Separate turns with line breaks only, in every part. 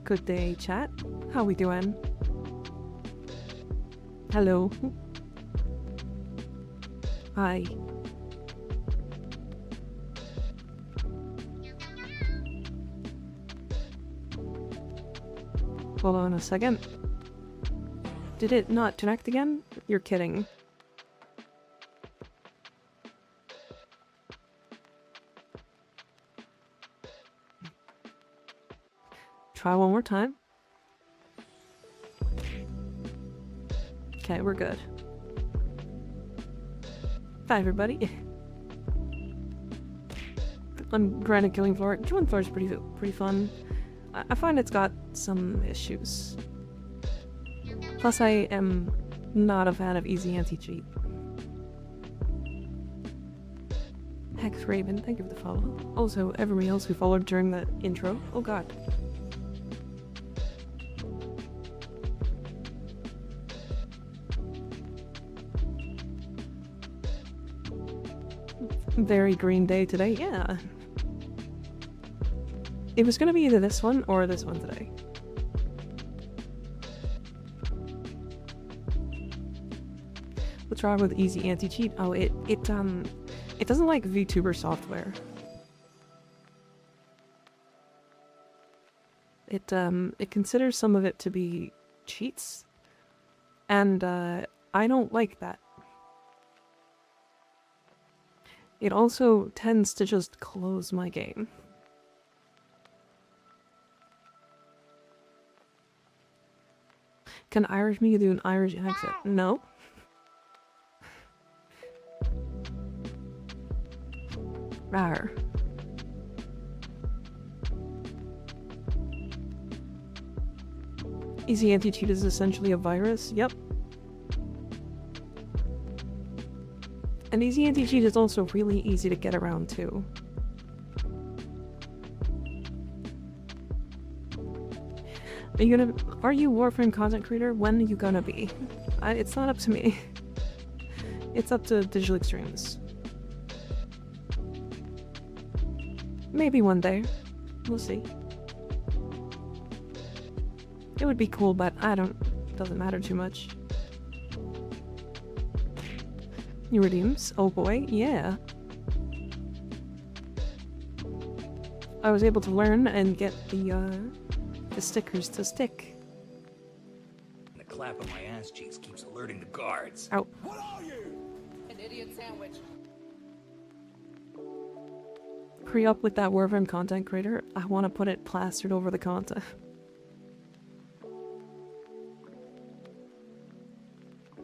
Good day, chat. How we doing? Hello. Hi. Hold on a second. Did it not connect again? You're kidding. Try one more time. Okay, we're good. Bye, everybody. I'm granted killing floor. Killing floor is pretty fun. I find it's got some issues. Plus, I am not a fan of easy anti-cheat. Hex Raven, thank you for the follow. Also, everybody else who followed during the intro. Oh god. Very green day today, yeah. It was gonna be either this one or this one today. Let's try with easy anti-cheat. Oh, it doesn't like VTuber software. It considers some of it to be cheats, and I don't like that. It also tends to just close my game. Can Irish me do an Irish accent? No. Rawr. Easy anti-cheat is essentially a virus. Yep. And easy anti-cheat is also really easy to get around too. Are you Warframe content creator? When are you gonna be? It's not up to me. It's up to Digital Extremes. Maybe one day. We'll see. It would be cool, but doesn't matter too much. New redeems? Oh boy, yeah. I was able to learn and get the stickers to stick.
The clap of my ass cheeks keeps alerting the guards.
Ow.
What are you? An idiot sandwich.
Pre-up with that Warframe content creator. I want to put it plastered over the content.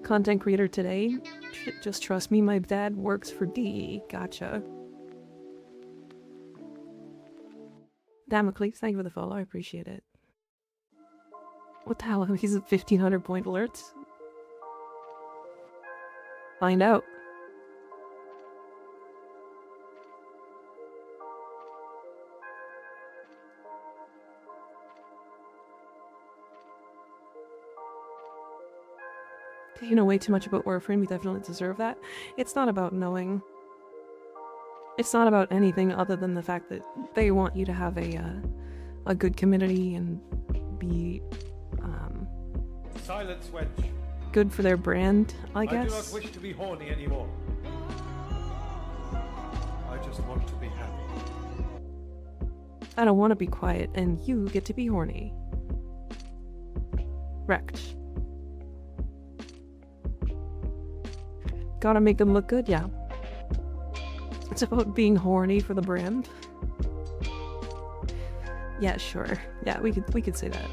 Content creator today? Just trust me, my dad works for DE. Gotcha. Damocles, thank you for the follow, I appreciate it. What the hell? He's at 1500 point alerts? Find out. You know way too much about Warframe, you definitely deserve that. It's not about knowing. It's not about anything other than the fact that they want you to have a good community and be
Silence, wench.
Good for their brand, I guess.
I do not wish to be horny anymore. I just want to be happy.
I don't want to be quiet, and you get to be horny. Wrecked. Gotta make them look good, yeah. It's about being horny for the brand. Yeah, sure. Yeah, we could say that.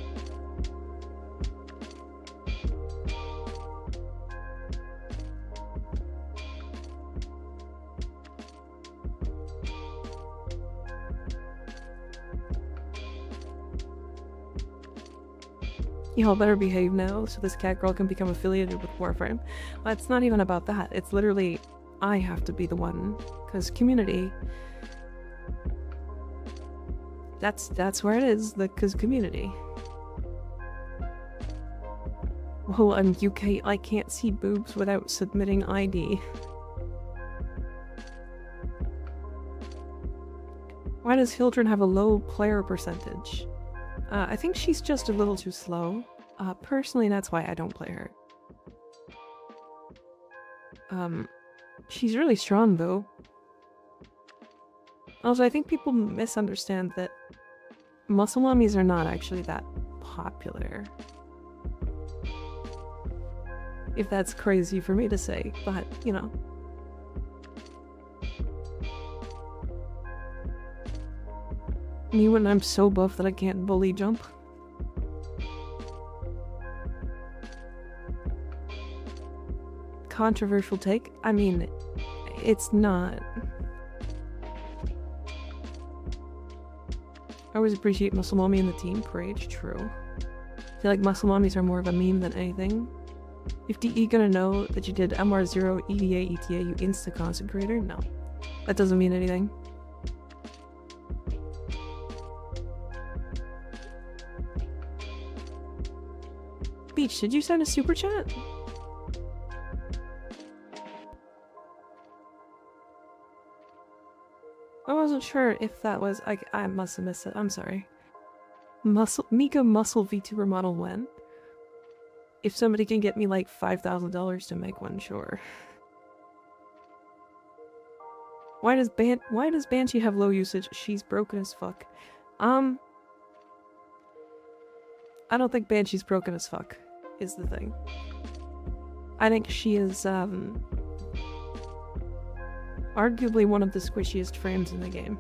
Y'all better behave now so this cat girl can become affiliated with Warframe. Well, it's not even about that. It's literally, I have to be the one. Because community... That's where it is, because community. Well, I'm UK, I can't see boobs without submitting ID. Why does Hildren have a low player percentage? I think she's just a little too slow. Personally, that's why I don't play her. She's really strong though. Also, I think people misunderstand that muscle mummies are not actually that popular. If that's crazy for me to say, but, you know. Me when I'm so buff that I can't bully jump. Controversial take? I mean, it's not. I always appreciate Muscle Mommy in the team parade, true. I feel like Muscle Mommies are more of a meme than anything. If DE gonna know that you did MR0, EDA, ETA, you insta-consecrator? No. That doesn't mean anything. Beach, did you send a super chat? I wasn't sure if that was... I must have missed it. I'm sorry. Mika Muscle VTuber model when? If somebody can get me like $5,000 to make one, sure. Why does Banshee have low usage? She's broken as fuck. I don't think Banshee's broken as fuck, is the thing. I think she is, arguably one of the squishiest frames in the game.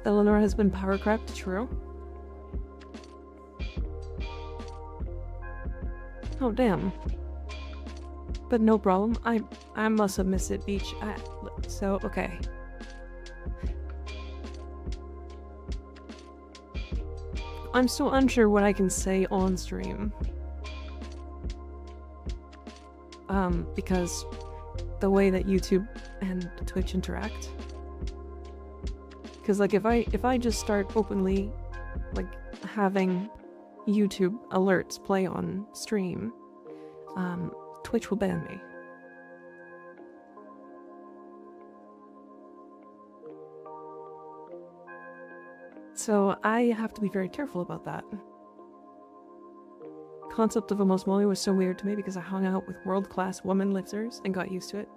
Eleanor has been power crept, true. Oh damn. But no problem. I must have missed it, Beach. So okay. I'm still unsure what I can say on stream. Because the way that YouTube and Twitch interact. Because like if I just start openly like having YouTube alerts play on stream, Twitch will ban me. So I have to be very careful about that. Concept of a Mosmoli was so weird to me because I hung out with world-class woman lifters and got used to it.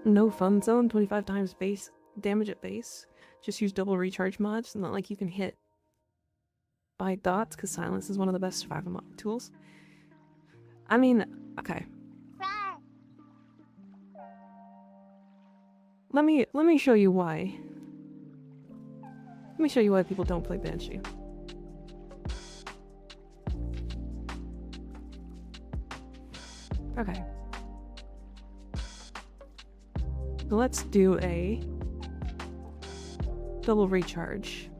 No fun zone, 25 times base damage at base. Just use double recharge mods, not like you can hit by dots because silence is one of the best survival mod tools. I mean, okay. Let me show you why. Let me show you why people don't play Banshee. Okay. So let's do a double recharge.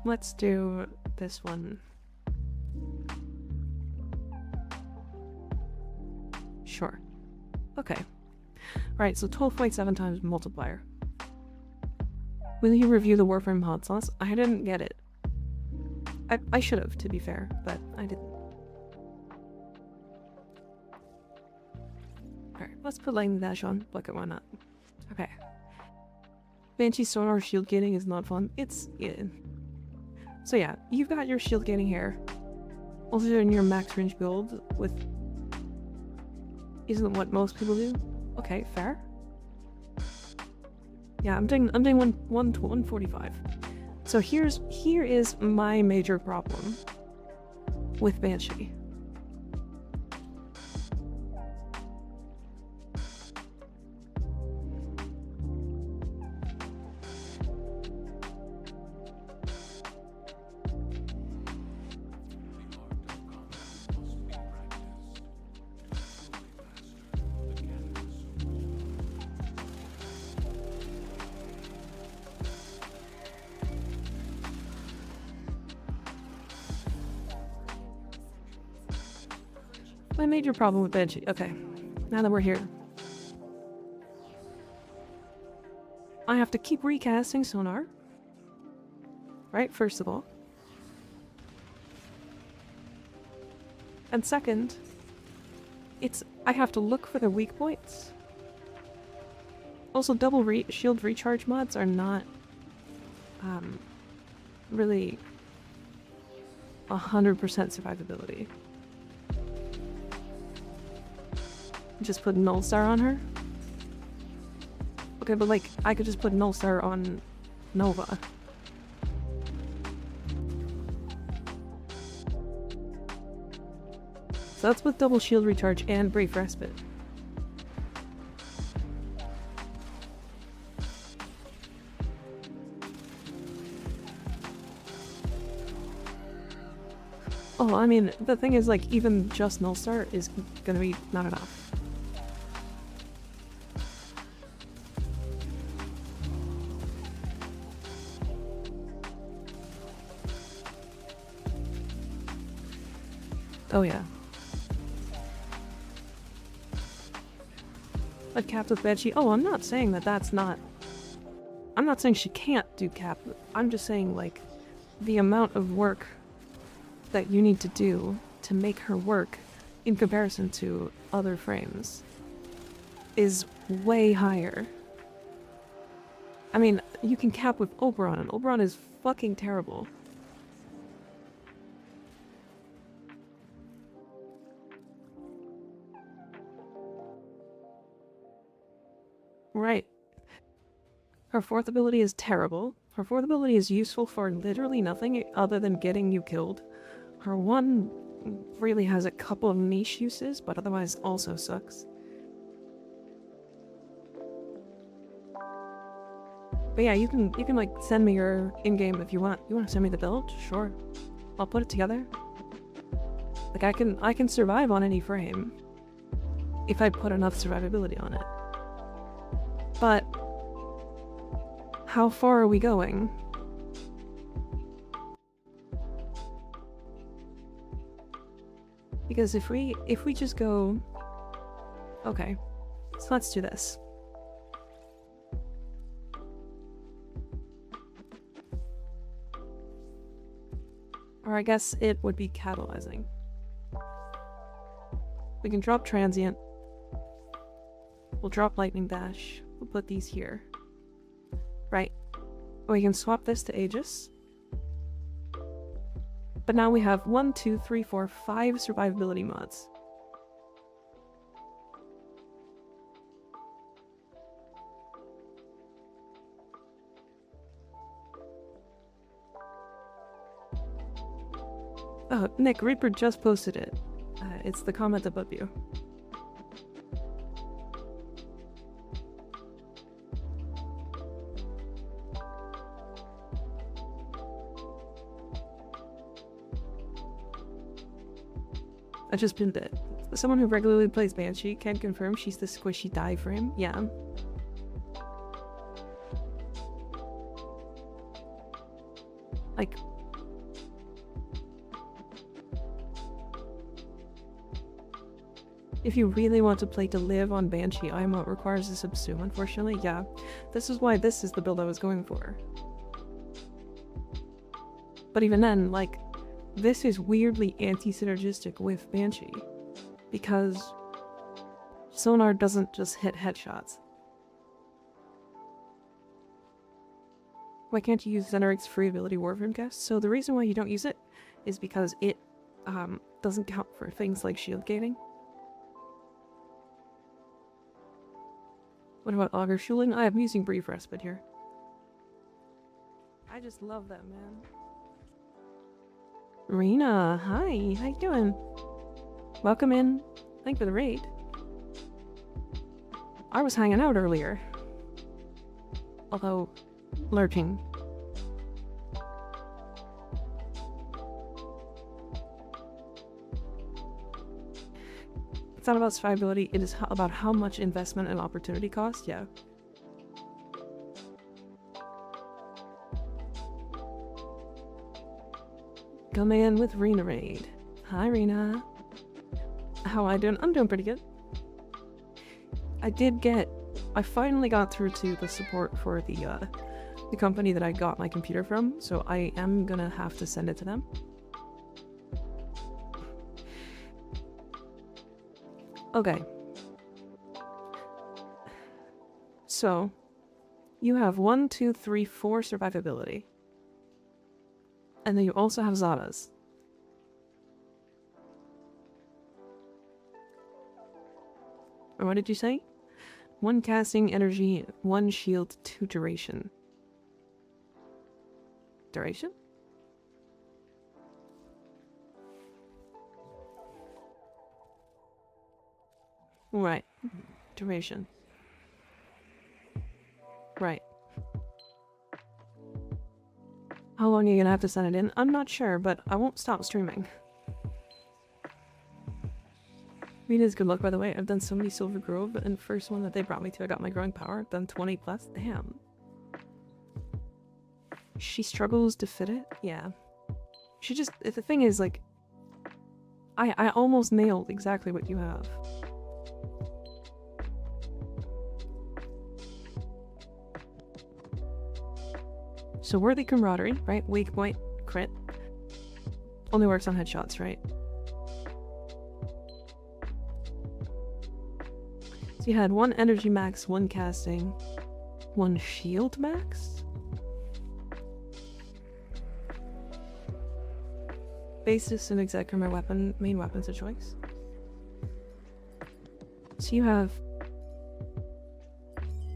Let's do this one. Sure. Okay. Alright, so 12.7 times multiplier. Will you review the Warframe hot sauce? I didn't get it. I should have, to be fair, but I didn't. Alright, let's put lightning dash on. Look at why not. Okay. Banshee sonar shield gaining is not fun. It's... yeah. So yeah, you've got your shield gaining here. Also in your max range build with... isn't what most people do. Okay, fair. Yeah, I'm doing 145. So here is my major problem with Banshee. My major problem with Banshee. Okay, now that we're here. I have to keep recasting Sonar. Right, first of all. And second, I have to look for the weak points. Also, double shield recharge mods are not really 100% survivability. Just put Null Star on her? Okay, but like, I could just put Null Star on Nova. So that's with double shield recharge and brief respite. Oh, I mean, the thing is, like, even just Null Star is gonna be not enough. Oh yeah. But capped with Banshee. Oh, I'm not saying that that's not... I'm not saying she can't do cap. I'm just saying, like, the amount of work that you need to do to make her work in comparison to other frames is way higher. I mean, you can cap with Oberon, and Oberon is fucking terrible. Right. Her fourth ability is terrible. Her fourth ability is useful for literally nothing other than getting you killed. Her one really has a couple of niche uses, but otherwise also sucks. But yeah, you can like send me your in-game if you want. You want to send me the build? Sure. I'll put it together. Like I can survive on any frame if I put enough survivability on it. But how far are we going? Because if we just go... Okay, so let's do this. Or I guess it would be catalyzing. We can drop Transient. We'll drop Lightning Dash. We'll put these here. Right. We can swap this to Aegis. But now we have 1, 2, 3, 4, 5 survivability mods. Oh, Nick, Reaper just posted it. It's the comment above you. I just pinned it. Someone who regularly plays Banshee can confirm she's the squishy die frame. Yeah. Like... If you really want to play to live on Banshee, IMO requires a subsume, unfortunately. Yeah. This is why this is the build I was going for. But even then, like... This is weirdly anti-synergistic with Banshee, because Sonar doesn't just hit headshots. Why can't you use Zenarig's free ability Warframe Cast? So the reason why you don't use it is because it doesn't count for things like shield gating. What about Augur Shuling? I'm using Brief Respite here. I just love that, man. Rena, hi, how you doing? Welcome in. Thank you for the raid. I was hanging out earlier. Although, lurking. It's not about survivability, it is about how much investment and opportunity cost, yeah. Come in with Rena Raid. Hi, Rena. How I doing? I'm doing pretty good. I finally got through to the support for the company that I got my computer from, so I am gonna have to send it to them. Okay. So, you have 1, 2, 3, 4 survivability. And then you also have Zada's. Or what did you say? 1 casting energy, 1 shield, 2 duration. Duration? Right. Duration. Right. How long are you gonna have to send it in? I'm not sure, but I won't stop streaming. Rita's good luck, by the way. I've done so many Silver Grove, and the first one that they brought me to, I got my growing power. I've done 20 plus. Damn. She struggles to fit it? Yeah. She just... The thing is, like... I almost nailed exactly what you have. So worthy camaraderie, right? Weak point, crit. Only works on headshots, right? So you had 1 energy max, 1 casting, 1 shield max? Basis and exec are my main weapons of choice. So you have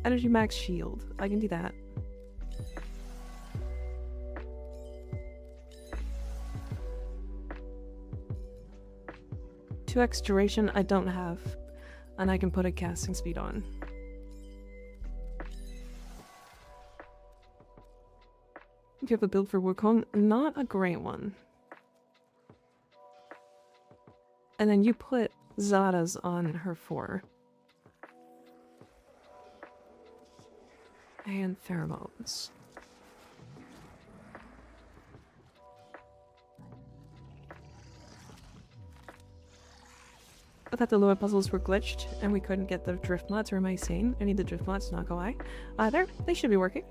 energy max shield. I can do that. Two X duration I don't have, and I can put a casting speed on. Do you have a build for Wukong? Not a great one. And then you put Zada's on her 4. And pheromones. I thought the lower puzzles were glitched and we couldn't get the drift mods, or am I sane? I need the drift mods to not go high. They should be working.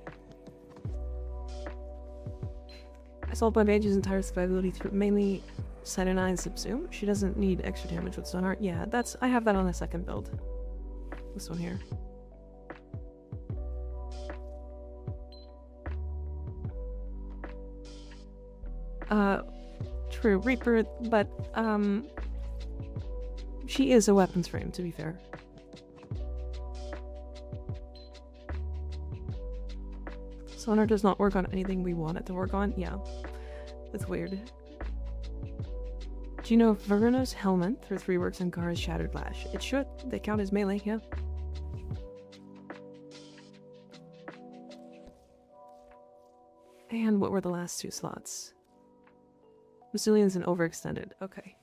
I solved my Vange's entire survivability through mainly Cyanide and Subsume. She doesn't need extra damage with Sonar. Yeah, I have that on the second build. This one here. True, Reaper, but, she is a weapons frame, to be fair. Sonar does not work on anything we want it to work on? Yeah. That's weird. Do you know if Verna's helmet for 3 works on Gara's Shattered Lash? It should. They count as melee, yeah. And what were the last 2 slots? Brazilians and overextended. Okay.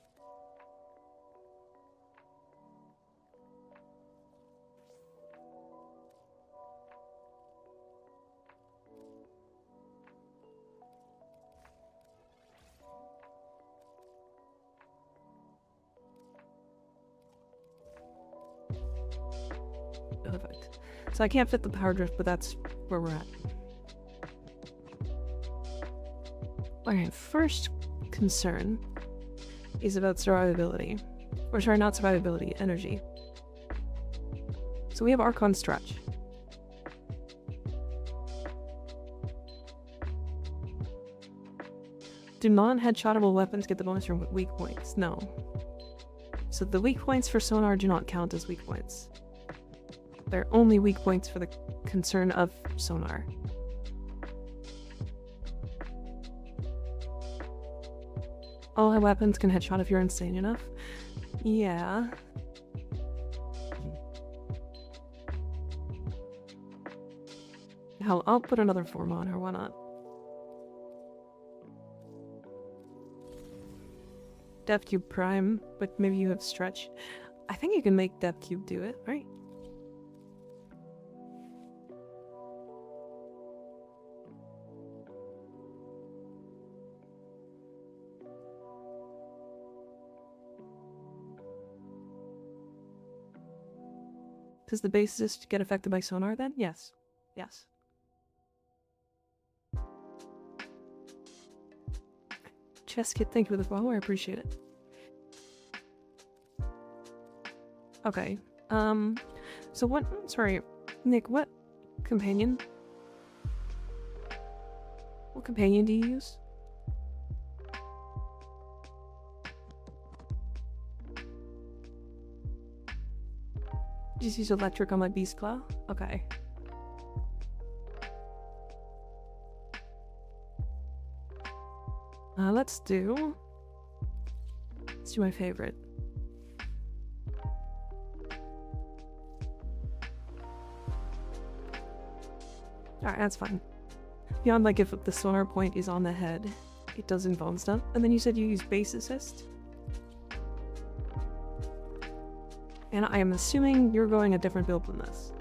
Perfect. So I can't fit the power drift, but that's where we're at. Okay, first concern is about survivability. Or sorry, not survivability, energy. So we have Archon Stretch. Do non-headshotable weapons get the bonus from weak points? No. So the weak points for Sonar do not count as weak points. They're only weak points for the concern of Sonar. All weapons can headshot if you're insane enough. Yeah. Hell, I'll put another form on her, why not? Depth Cube Prime, but maybe you have Stretch. I think you can make Depth Cube do it, right? Does the bassist get affected by sonar then? Yes. Yes. Chess Kit, thank you for the follow, I appreciate it. Okay. So what, sorry, Nick, what companion? What companion do you use? Just use electric on my beast claw? Okay. Let's do my favorite. Alright, that's fine. Beyond, like, if the sonar point is on the head, it does invuln stuff. And then you said you use base assist? And I am assuming you're going a different build than this.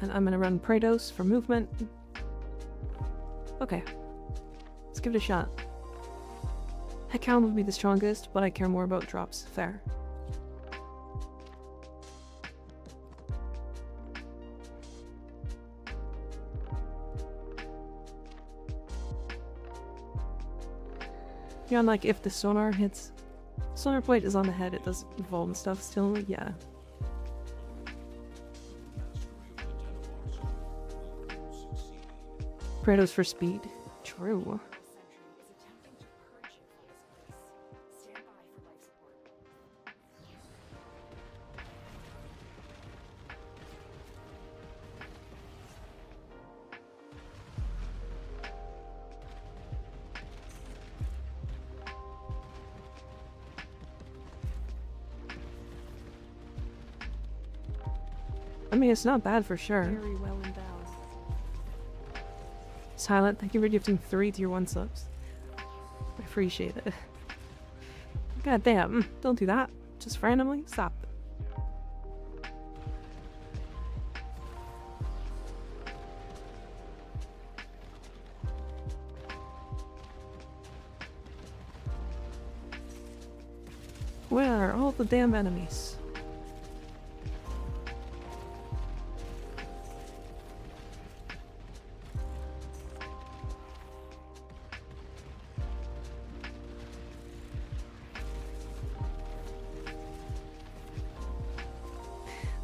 And I'm gonna run Praetos for movement. Okay. Let's give it a shot. Heckhound would be the strongest, but I care more about drops. Fair. Yeah, like if the sonar hits... Sonar point is on the head, it does evolve and stuff still, yeah. Kratos for speed. True. I mean, it's not bad for sure.
Very well endowed.
Silent, thank you for gifting 3 tier 1 subs. I appreciate it. God damn, don't do that. Just randomly, stop. Where are all the damn enemies?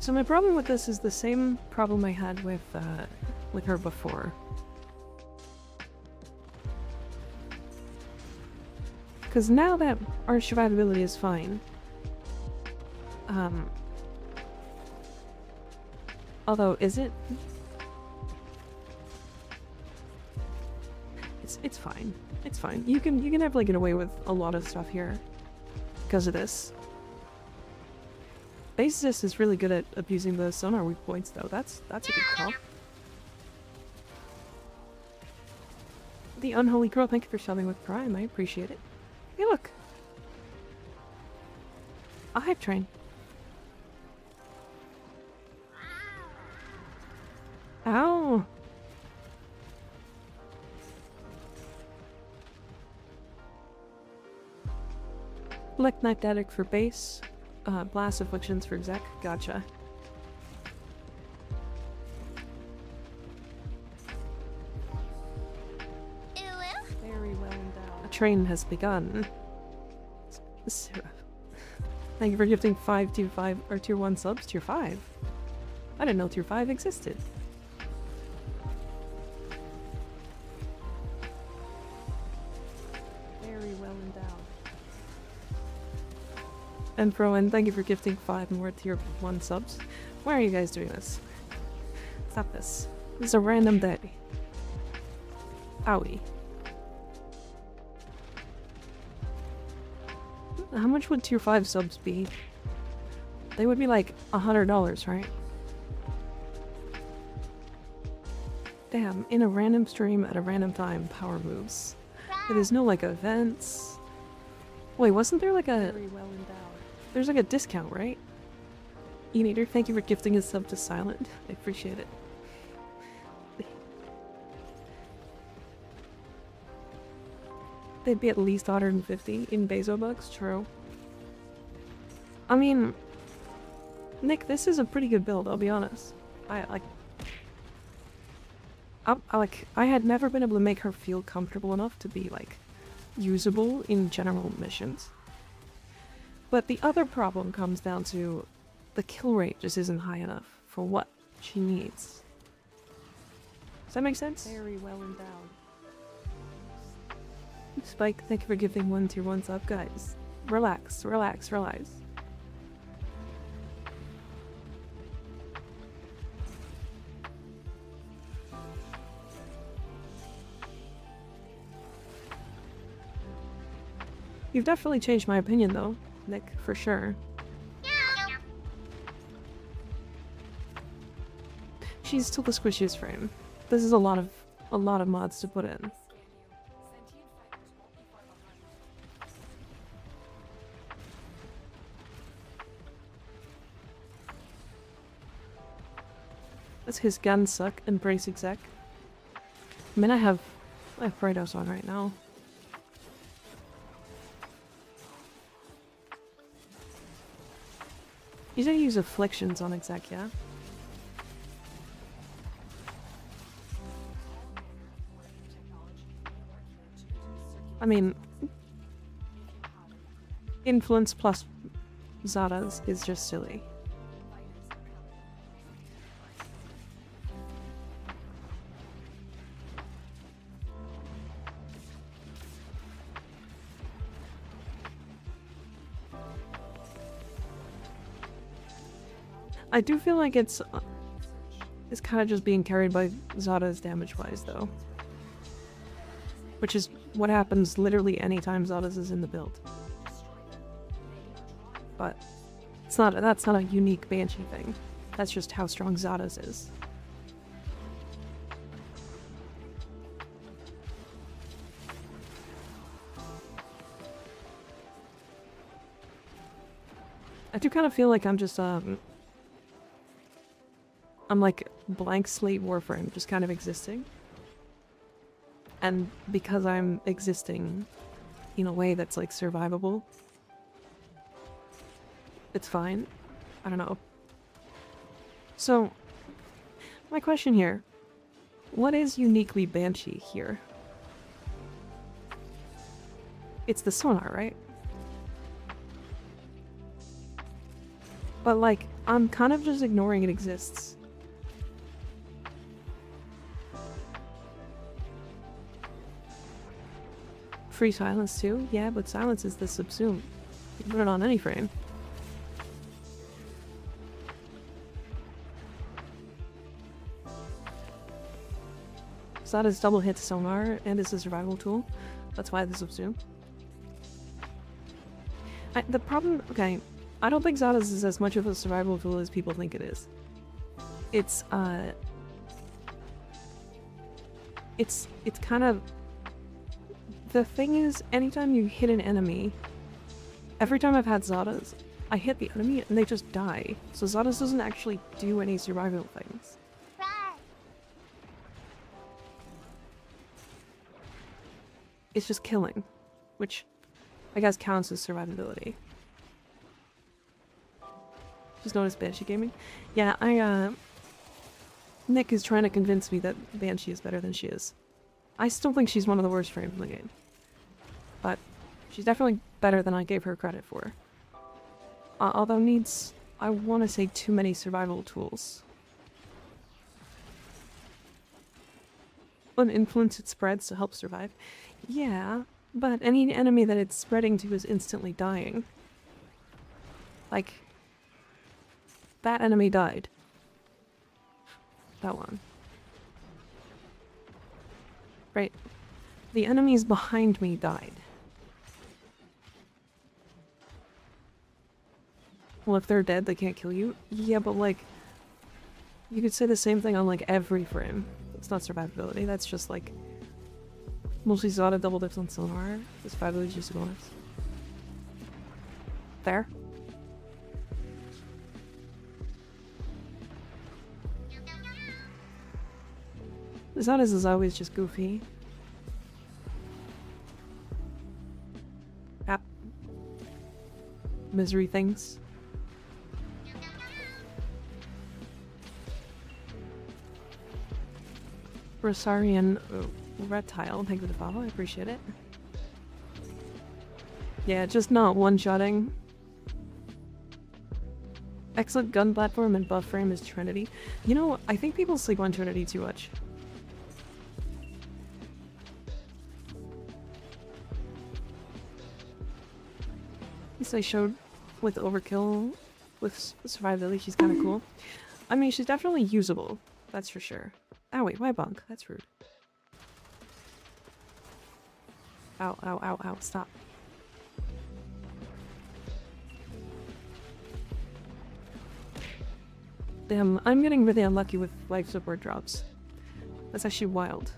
So my problem with this is the same problem I had with her before. Because now that our survivability is fine, although is it? It's fine. It's fine. You can definitely get away with a lot of stuff here because of this. Basis is really good at abusing the sonar weak points, though. That's a good call. The Unholy Girl, thank you for subbing with Prime. I appreciate it. Hey, look! A hype train. Ow! Black Knife Addict for base. Blast Afflictions for exec. Gotcha.
Very well endowed.
A train has begun. Thank you for gifting 5 tier 5 or tier 1 subs. Tier 5? I didn't know tier 5 existed.
Very well endowed.
And Froen, thank you for gifting 5 more tier 1 subs. Why are you guys doing this? Stop this. This is a random day. Owie. How much would tier 5 subs be? They would be like $100, right? Damn, in a random stream at a random time, power moves. There's no like events. Wait, wasn't there like a...
Very well endowed.
There's like a discount, right? E-Nader, thank you for gifting a sub to Silent. I appreciate it. they'd be at least 150 in Bezo bucks, true. I mean, Nick, this is a pretty good build, I'll be honest. I had never been able to make her feel comfortable enough to be, like, usable in general missions. But the other problem comes down to the kill rate just isn't high enough for what she needs. Does that make sense?
Very well endowed.
Spike, thank you for giving 1 tier 1 sub, guys. Relax, relax, relax. You've definitely changed my opinion though, Nick, for sure. She's still the squishiest frame. This is a lot of mods to put in. Does his gun suck? Embrace exec. I mean, I have Kratos on right now. You should use afflictions on exec, yeah? I mean, influence plus Zada's is just silly. I do feel like it's kind of just being carried by Zada's damage-wise, though. Which is what happens literally anytime Zada's is in the build. But that's not a unique Banshee thing. That's just how strong Zada's is. I do kind of feel like I'm just, I'm like blank slate Warframe, just kind of existing. And because I'm existing in a way that's like survivable, it's fine. I don't know. So, my question here, what is uniquely Banshee here? It's the sonar, right? But like, I'm kind of just ignoring it exists. Free silence too? Yeah, but silence is the subsume. You can put it on any frame. Zada's double hits sonar and is a survival tool. That's why the subsume. The problem, okay, I don't think Zada's is as much of a survival tool as people think it is. It's kind of... The thing is, anytime you hit an enemy, every time I've had Zada's, I hit the enemy and they just die. So Zada's doesn't actually do any survival things. It's just killing, which I guess counts as survivability. Just noticed Banshee Gaming? Yeah, Nick is trying to convince me that Banshee is better than she is. I still think she's one of the worst frames in the game. But she's definitely better than I gave her credit for. Although needs, I want to say, too many survival tools. When influence it spreads to help survive. Yeah, but any enemy that it's spreading to is instantly dying. Like, that enemy died. That one. Right. The enemies behind me died. Well, if they're dead, they can't kill you. Yeah, but like, you could say the same thing on like every frame. It's not survivability, that's just like mostly Zada double dips on sonar. This survivability is just a bonus. There. Zada's is always just goofy. misery things. Rosarian Reptile, thank you for the follow, I appreciate it. Yeah, just not one-shotting. Excellent gun platform and buff frame is Trinity. You know, I think people sleep on Trinity too much. They showed with overkill, with survivability, she's kind of cool. I mean, she's definitely usable, that's for sure. Oh wait, why bunk? That's rude. Ow, ow, ow, ow, stop. Damn, I'm getting really unlucky with life support drops. That's actually wild.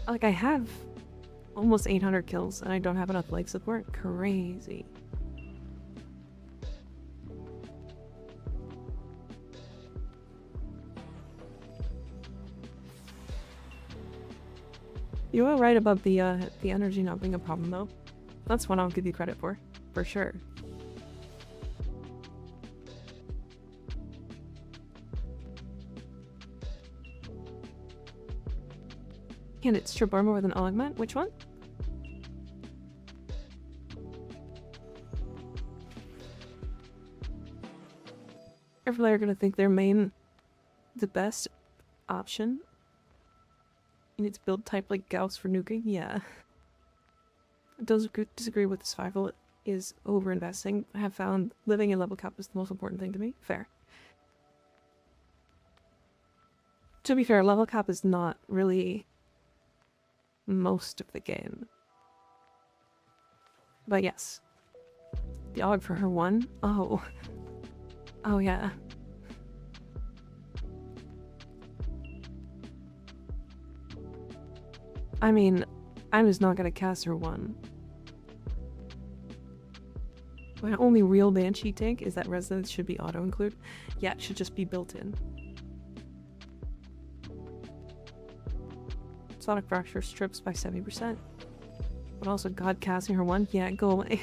Like, I have almost 800 kills and I don't have enough life support? Crazy. You are right about the energy not being a problem though. That's one I'll give you credit for sure. And it's strip armor with an augment? Which one? Every player gonna think their main the best option. You need to build type like Gauss for nuking? Yeah. I disagree with survival is over-investing. I have found living in level cap is the most important thing to me. Fair. To be fair, level cap is not really most of the game. But yes. The AUG for her one? Oh. Oh yeah. I mean, I'm just not gonna cast her one. My only real Banshee tank is that Resonance should be auto-include. Yeah, it should just be built in. Sonic Fracture strips by 70%. But also God casting her one? Yeah, go away.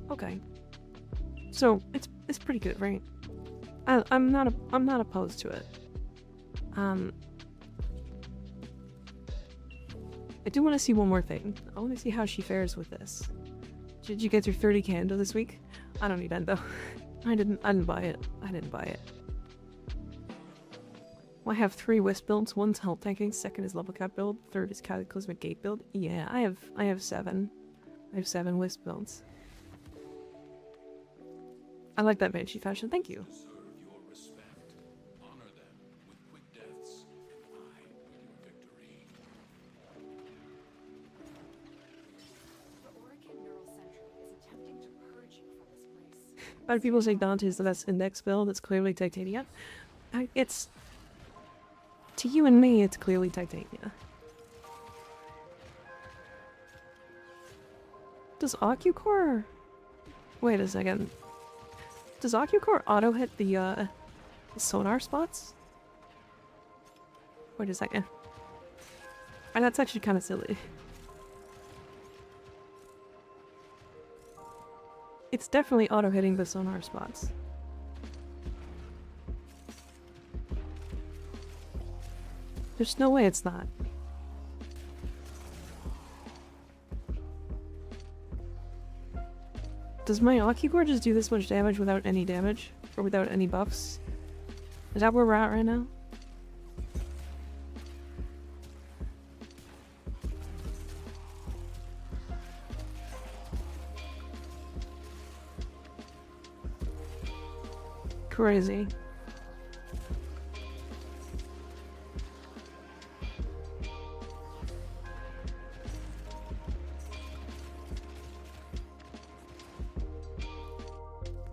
Okay. So it's pretty good, right? I'm not opposed to it. I do want to see one more thing. I want to see how she fares with this. Did you get your 30k endo this week? I don't need endo. I didn't buy it. I didn't buy it. Well, I have 3 wisp builds. One's health tanking, second is level cap build, third is cataclysmic gate build. Yeah, I have 7. I have 7 wisp builds. I like that Banshee fashion. Thank you. But people say Dante is the best index build. It's clearly Titania. It's to you and me. It's clearly Titania. Does OcuCore? Wait a second. Does OcuCore auto hit the sonar spots? Wait a second. And that's actually kind of silly. It's definitely auto-hitting the sonar spots. There's no way it's not. Does my OcuCore just do this much damage without any damage? Or without any buffs? Is that where we're at right now? Crazy.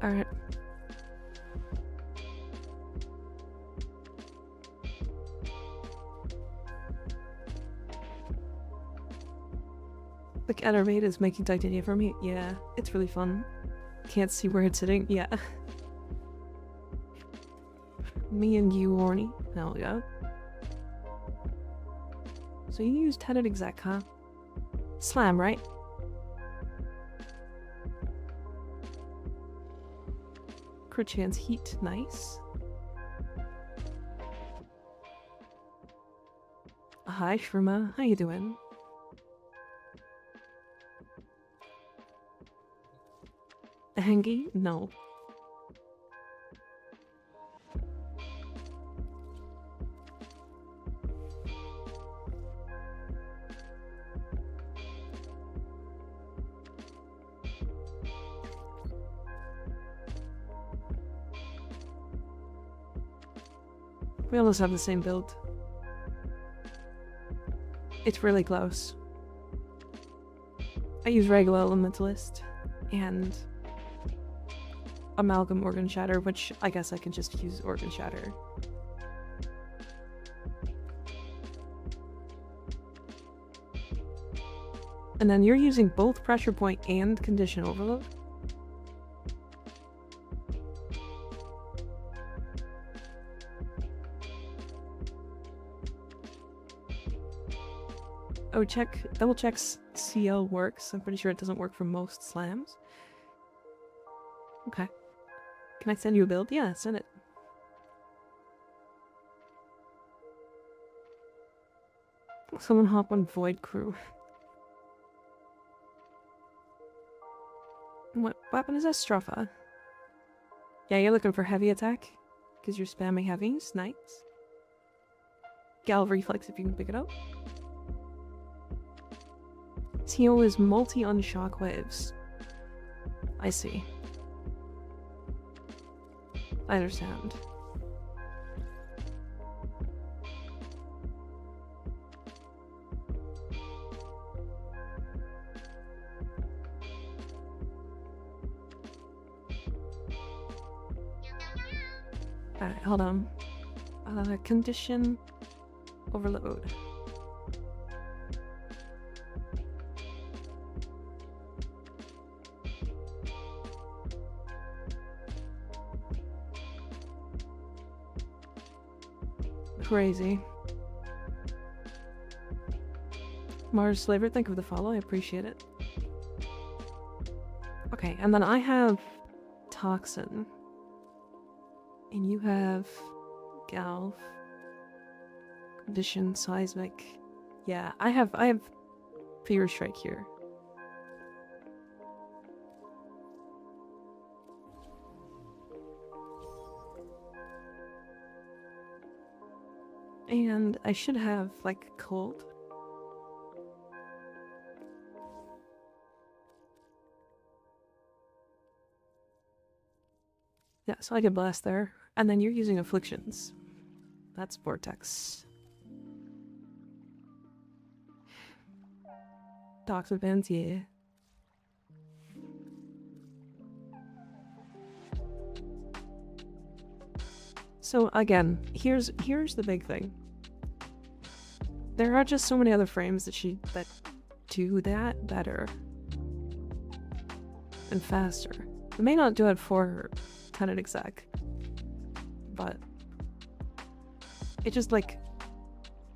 Alright. Like Enervate is making Titania for me? Yeah, it's really fun. Can't see where it's sitting? Yeah. Me and you, horny. Hell yeah. So you use tethered exec, huh? Slam, right? Crit chance heat, nice. Hi, Shruma. How you doing? Hangy? No. We almost have the same build. It's really close. I use regular elementalist and amalgam organ shatter, which I guess I can just use organ shatter. And then you're using both pressure point and condition overload? Oh, double check CL works. I'm pretty sure it doesn't work for most slams. Okay. Can I send you a build? Yeah, send it. Someone hop on Void Crew. What weapon is that? Stropha. Yeah, you're looking for heavy attack? Because you're spamming heavies. Nice. Gal reflex if you can pick it up. Tio is multi on shockwaves. I see. I understand. Alright, hold on. Condition overload. Crazy. Mars Slaver, thank you for the follow, I appreciate it. Okay, and then I have Toxin. And you have Galv. Condition, Seismic. Yeah, I have Fear Strike here. And I should have, like, cold. Yeah, so I could blast there. And then you're using afflictions. That's Vortex. Toxic bands, yeah. So again, here's the big thing. There are just so many other frames that do that better and faster. It may not do it for her, Tenant Exec, but it just, like,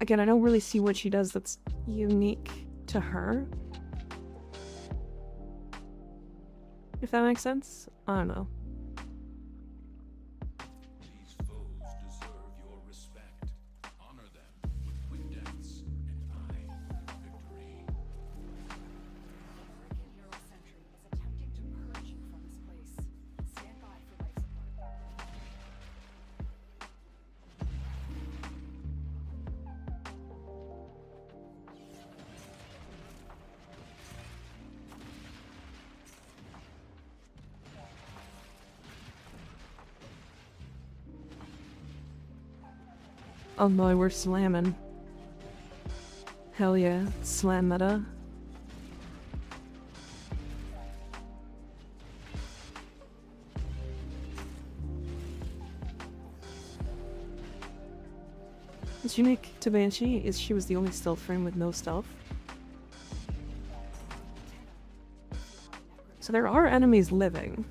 again, I don't really see what she does that's unique to her. If that makes sense? I don't know. Oh boy, we're slamming. Hell yeah, slam meta. What's unique to Banshee is she was the only stealth frame with no stealth. So there are enemies living.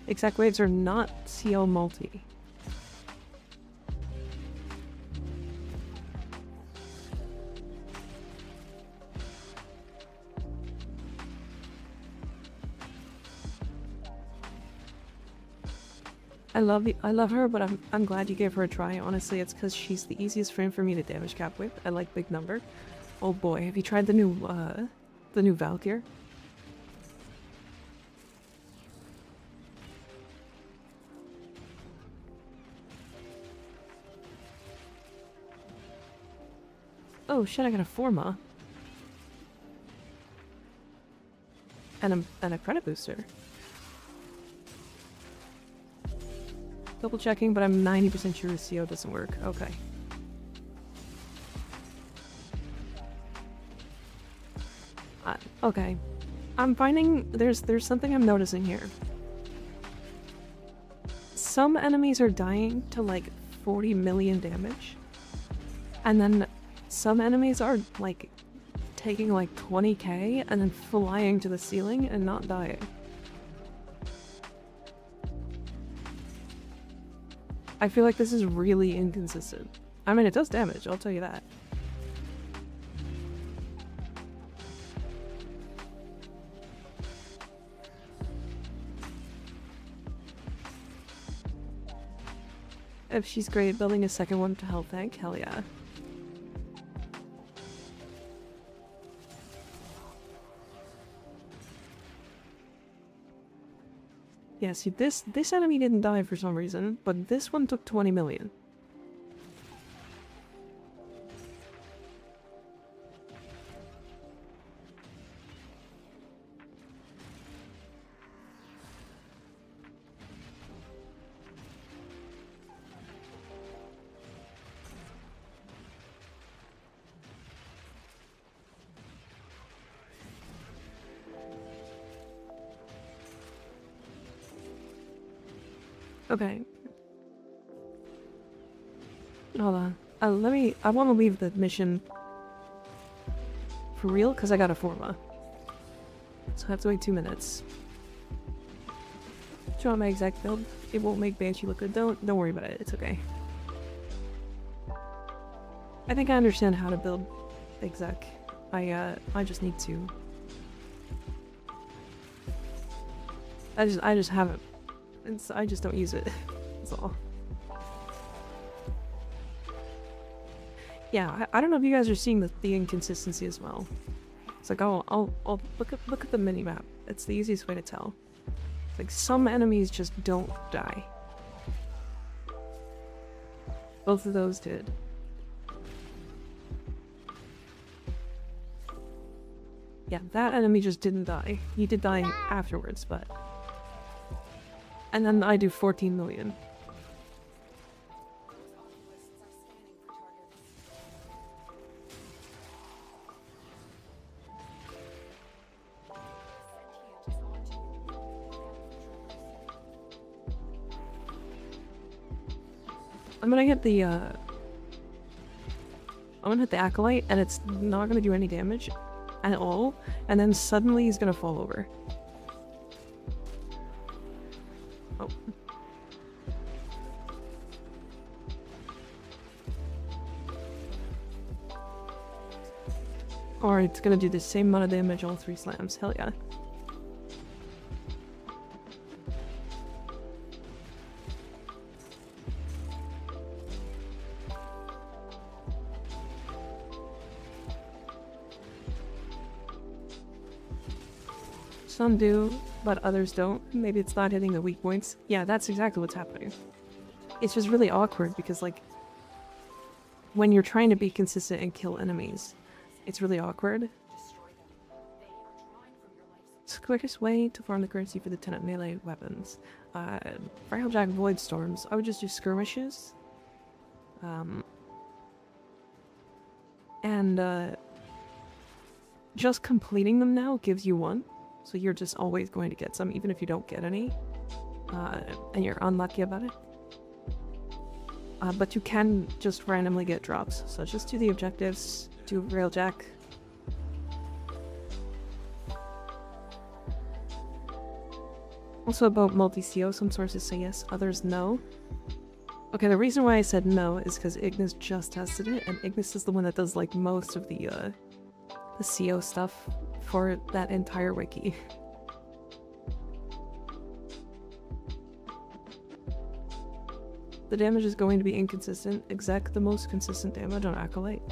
Exact waves are not CL multi. I love her, but I'm glad you gave her a try. Honestly, it's because she's the easiest frame for me to damage cap with. I like big number. Oh boy, have you tried the new Valkyr? Oh shit, I got a Forma. And a credit booster. Double checking, but I'm 90% sure the CO doesn't work. Okay. Okay. I'm finding there's something I'm noticing here. Some enemies are dying to like 40 million damage. And then some enemies are like taking like 20k and then flying to the ceiling and not dying. I feel like this is really inconsistent. I mean, it does damage, I'll tell you that. If she's great, building a second one to health tank, hell yeah. Yeah, see, this enemy didn't die for some reason, but this one took 20 million. Okay. Hold on. I want to leave the mission for real, because I got a Forma. So I have to wait 2 minutes. Do you want my exact build? It won't make Banshee look good. Don't worry about it. It's okay. I think I understand how to build exec. I just need to. I just haven't. I just don't use it. That's all. Yeah, I don't know if you guys are seeing the inconsistency as well. It's like, I'll look at the minimap. It's the easiest way to tell. It's like some enemies just don't die. Both of those did. Yeah, that enemy just didn't die. He did die afterwards, but... And then I do 14 million. I'm gonna hit the Acolyte, and it's not gonna do any damage at all, and then suddenly he's gonna fall over. Oh. Or it's gonna do the same amount of damage all 3 slams. Hell yeah. Some do, but others don't. Maybe it's not hitting the weak points. Yeah, that's exactly what's happening. It's just really awkward because, like, when you're trying to be consistent and kill enemies, it's really awkward. It's the quickest way to farm the currency for the tenant melee weapons. Fragile Jack Void Storms, I would just do skirmishes. Just completing them now gives you 1. So you're just always going to get some, even if you don't get any. And you're unlucky about it. But you can just randomly get drops. So just do the objectives, do Railjack. Also about multi-CO, some sources say yes, others no. Okay, the reason why I said no is because Ignis just tested it, and Ignis is the one that does like most of the CO stuff for that entire wiki. The damage is going to be inconsistent. Exec the most consistent damage on Acolyte.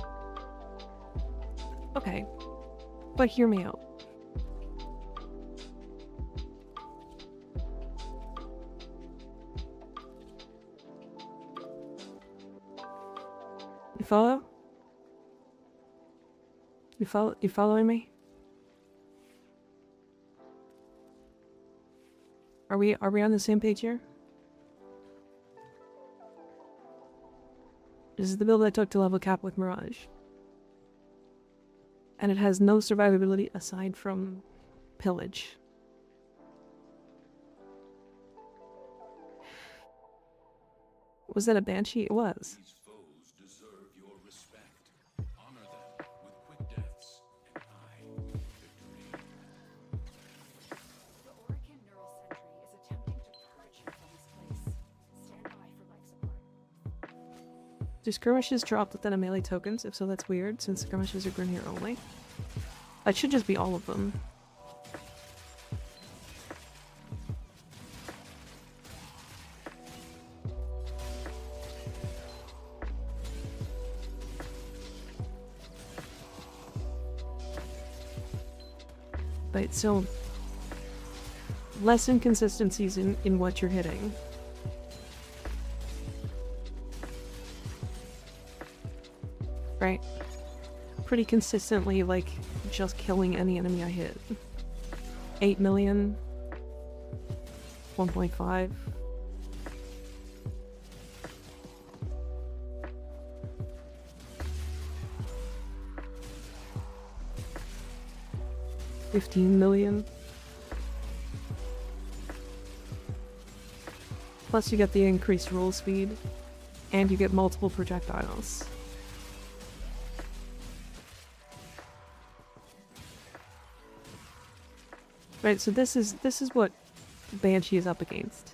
Okay, but hear me out. You follow? You following me? Are we on the same page here? This is the build I took to level cap with Mirage. And it has no survivability aside from pillage. Was that a banshee? It was.
These foes deserve your respect. Honor them with quick deaths, and victory.
The Orican Neural Sentry is attempting to purge you from this place. Stand by for life support.
Do skirmishes drop within a melee tokens? If so, that's weird, since skirmishes are Grineer only. It should just be all of them. But so less inconsistencies in what you're hitting. Right? Pretty consistently, like, just killing any enemy I hit. 8 million. 1.5. $15 million. Plus you get the increased roll speed, and you get multiple projectiles. Right, so this is what Banshee is up against.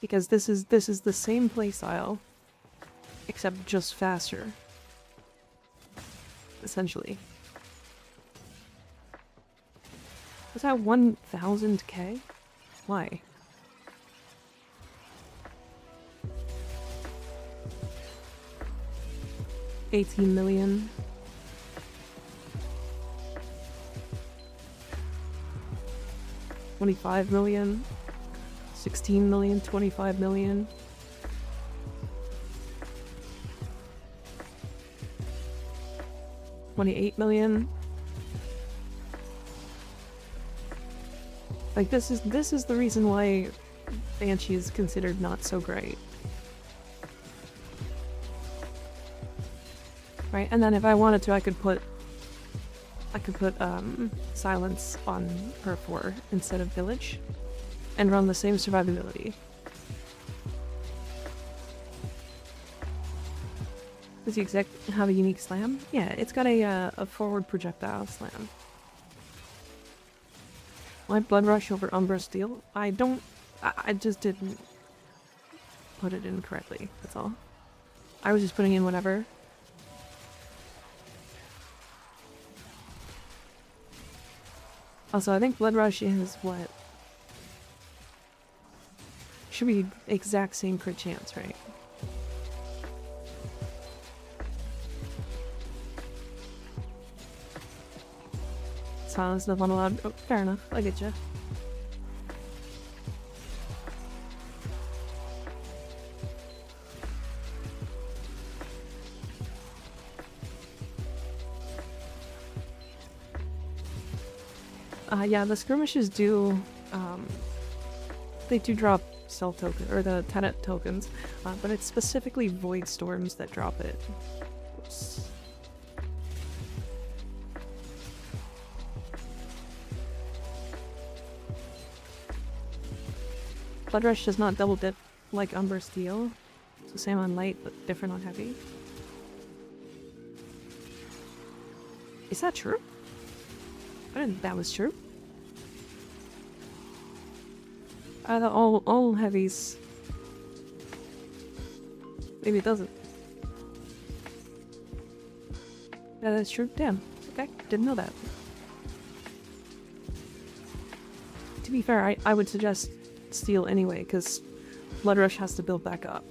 Because this is the same playstyle, except just faster. Essentially. Was that 1000k? Why? $18 million. $25 million. 16 million, 25 million. $28 million. Like, this is the reason why Banshee is considered not so great. Right, and then if I wanted to, I could put Silence on her 4 instead of Village, and run the same survivability. Does the exec have a unique slam? Yeah, it's got a forward projectile slam. Why Blood Rush over Umbra Steel? I just didn't put it in correctly, that's all. I was just putting in whatever. Also, I think Blood Rush is what? Should be exact same crit chance, right? Silence stuff unallowed. Oh, fair enough. I get you. Yeah, the skirmishes do, they do drop cell token, or the Tenet tokens, but it's specifically Void Storms that drop it. Oops. Blood Rush does not double dip like Umber Steel. It's the same on light, but different on heavy. Is that true? I didn't think that was true. All heavies. Maybe it doesn't. Yeah, that's true. Damn. Okay, didn't know that. To be fair, I would suggest steel anyway, because Blood Rush has to build back up.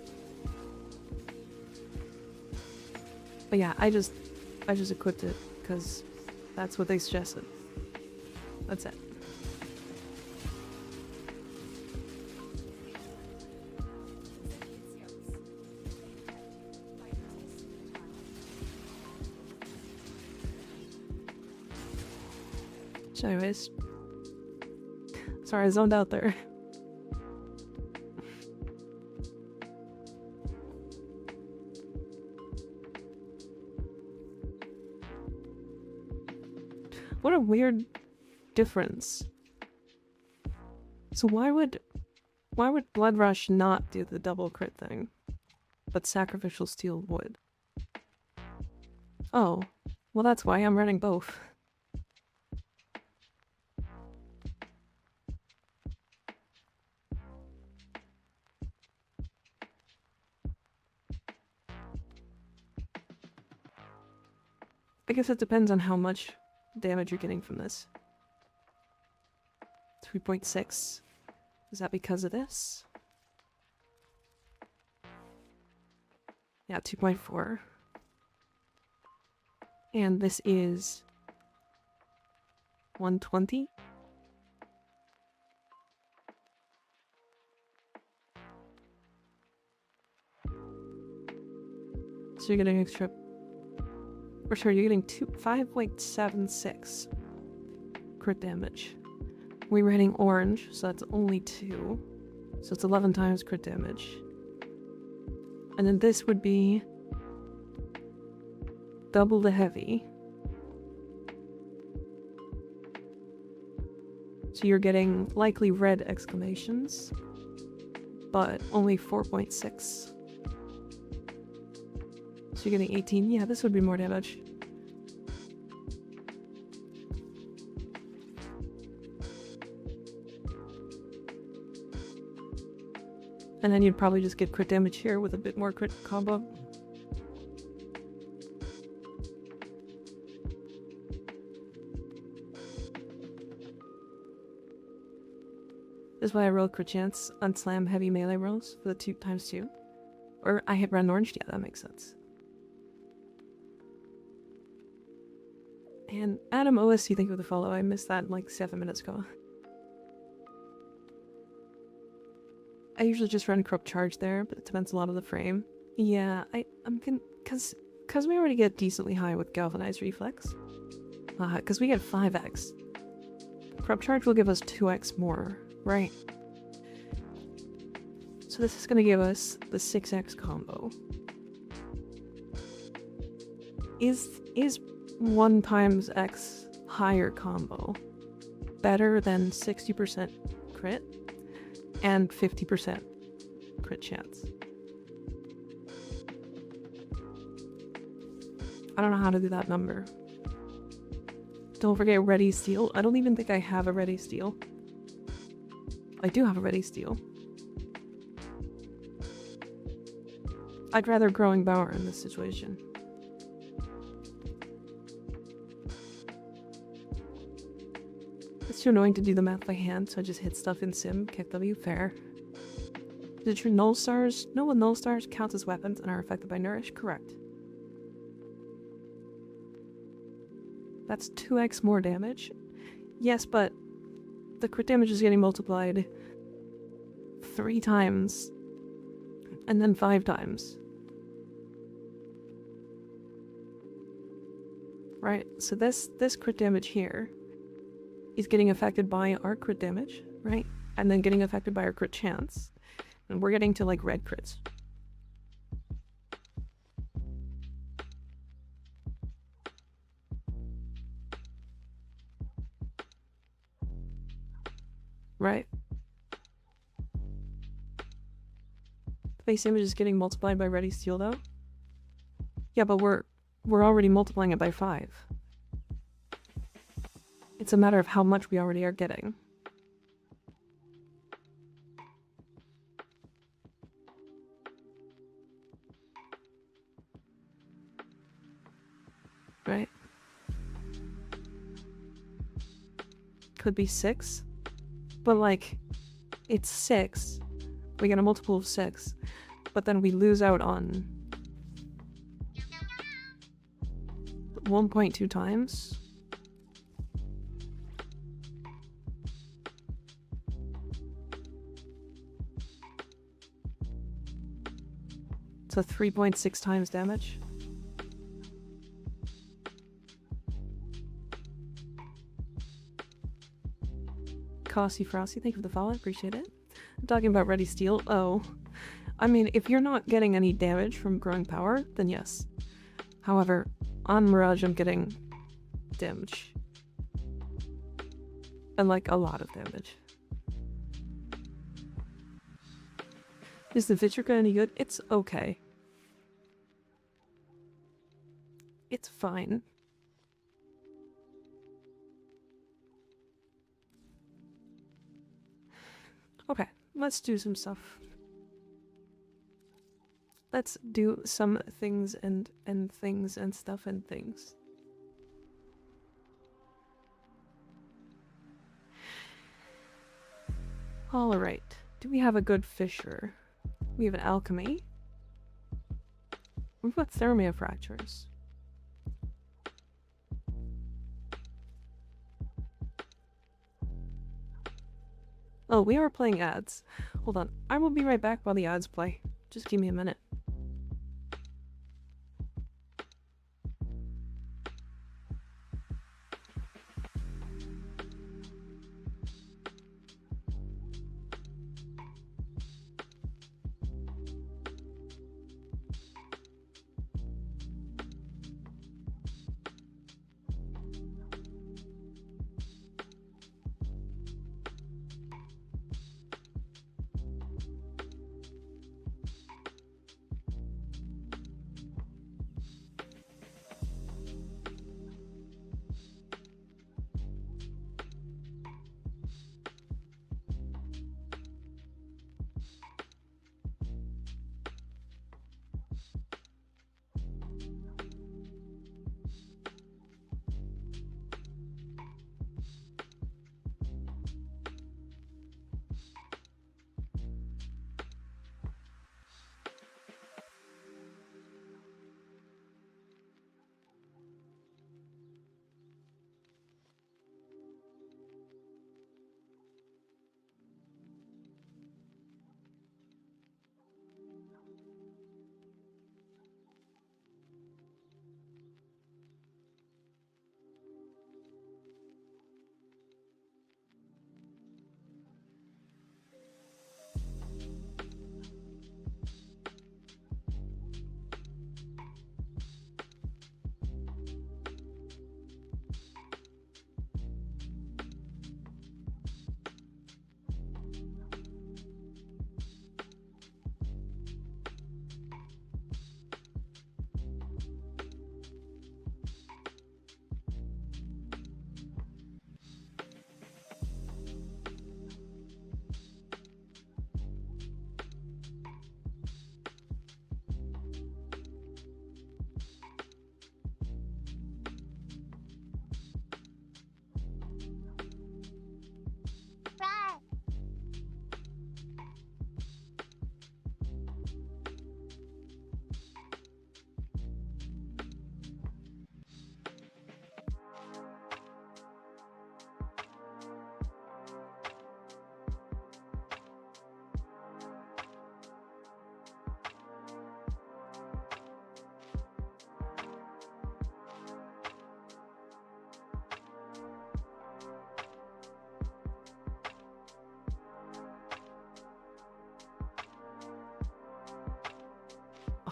But yeah, I just equipped it because that's what they suggested. That's it. So anyways, sorry I zoned out there. What a weird difference. So why would Blood Rush not do the double crit thing, but Sacrificial Steel would? Oh, well that's why I'm running both. I guess it depends on how much damage you're getting from this. 3.6. Is that because of this? Yeah, 2.4. And this is 120? So you're getting extra... Or sorry, you're getting 5.76 crit damage. We were hitting orange, so that's only 2. So it's 11 times crit damage. And then this would be double the heavy. So you're getting likely red exclamations, but only 4.6. So you're getting 18. Yeah, this would be more damage. And then you'd probably just get crit damage here with a bit more crit combo. This is why I rolled crit chance on slam heavy melee rolls for the 2x2. Or I hit red and orange. Yeah, that makes sense. And Adam OSC, thank you for the follow. I missed that like 7 minutes ago. I usually just run corrupt charge there, but it depends a lot on the frame. Yeah, I'm gonna cause we already get decently high with galvanized reflex. Cause we get 5x. Corrupt charge will give us 2x more, right? So this is gonna give us the 6x combo. Is 1 times x higher combo better than 60% crit and 50% crit chance? I don't know how to do that number. Don't forget ready steel. I don't even think I have a ready steel. I do have a ready steel. I'd rather growing power in this situation. It's too annoying to do the math by hand, so I just hit stuff in sim. Kick W, fair. Did your null stars know what null stars count as weapons and are affected by nourish? Correct. That's 2x more damage. Yes, but the crit damage is getting multiplied 3 times and then 5 times. Right, so this crit damage here is getting affected by our crit damage, right? And then getting affected by our crit chance. And we're getting to like red crits. Right? Face image is getting multiplied by ready steel though? Yeah, but we're already multiplying it by 5. It's a matter of how much we already are getting. could be 6, but like, it's 6. We get a multiple of 6, but then we lose out on 1.2 times. So 3.6 times damage. Cossy Frosty, thank you for the follow, appreciate it. I'm talking about Ready Steel. Oh, I mean, if you're not getting any damage from growing power, then yes. However, on Mirage, I'm getting damage. And like a lot of damage. Is the Vitrica any good? It's okay. It's fine. Okay, let's do some stuff. Let's do some things and things and stuff and things. Alright, do we have a good fisher? We have an alchemy. We've got thermia fractures. Oh, we are playing ads. Hold on, I will be right back while the ads play. Just give me a minute.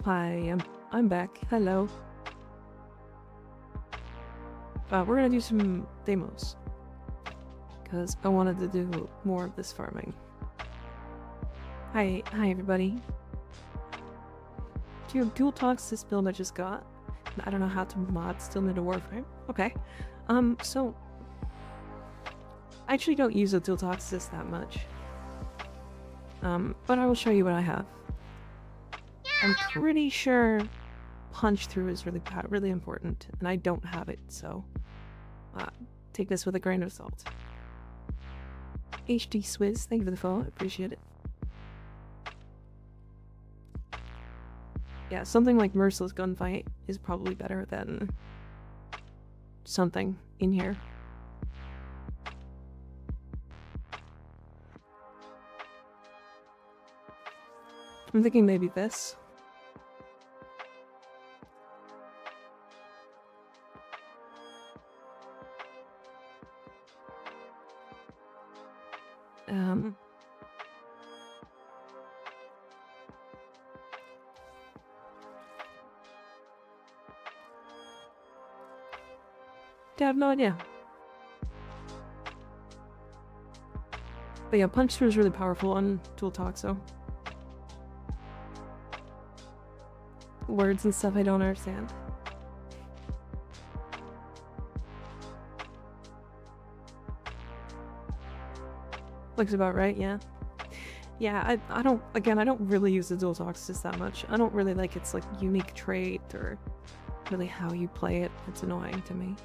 Hi, I'm back. Hello. We're gonna do some demos. Because I wanted to do more of this farming. Hi everybody. Do you have dual talks this build I just got? I don't know how to mod still into Warframe. Okay. So I actually don't use the dual toxis that much. But I will show you what I have. I'm pretty sure punch through is really important, and I don't have it, so take this with a grain of salt. HD Swizz, thank you for the follow, I appreciate it. Yeah, something like Merciless Gunfight is probably better than something in here. I'm thinking maybe this. I have no idea. But yeah, punch through is really powerful on Dual Talk, so. Words and stuff I don't understand. Looks about right, yeah. Yeah, I don't, again, I don't really use the Dual Talks just that much. I don't really like its like unique trait or really how you play it. It's annoying to me.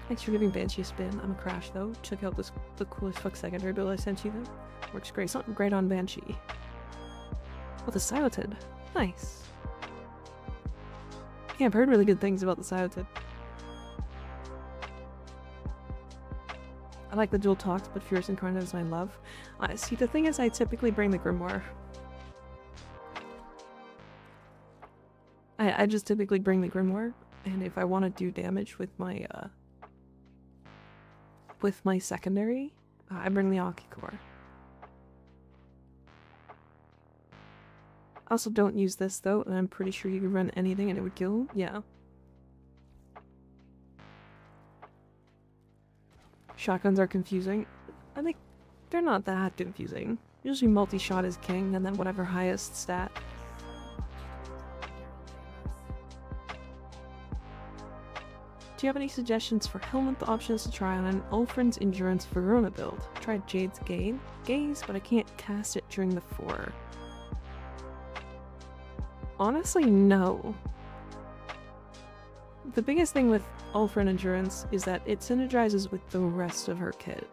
Thanks for giving Banshee a spin. I'm a crash though. Check out the coolest fuck secondary build I sent you though. Works great. Something great on Banshee. Oh, the Silotid. Nice. Yeah, I've heard really good things about the Silotid. I like the Dual Talks, but Furious Incarnate is my love. See, the thing is, I typically bring the Grimoire. I just typically bring the Grimoire, and if I want to do damage with my secondary, I bring the Akicore. I also don't use this though, and I'm pretty sure you could run anything and it would kill. Yeah. Shotguns are confusing. I think they're not that confusing. Usually multi-shot is king, and then whatever highest stat. Do you have any suggestions for helmet options to try on an Ulfrin's Endurance Verona build? I tried Jade's Gaze, but I can't cast it during the 4. Honestly, no. The biggest thing with Ulfrin Endurance is that it synergizes with the rest of her kit.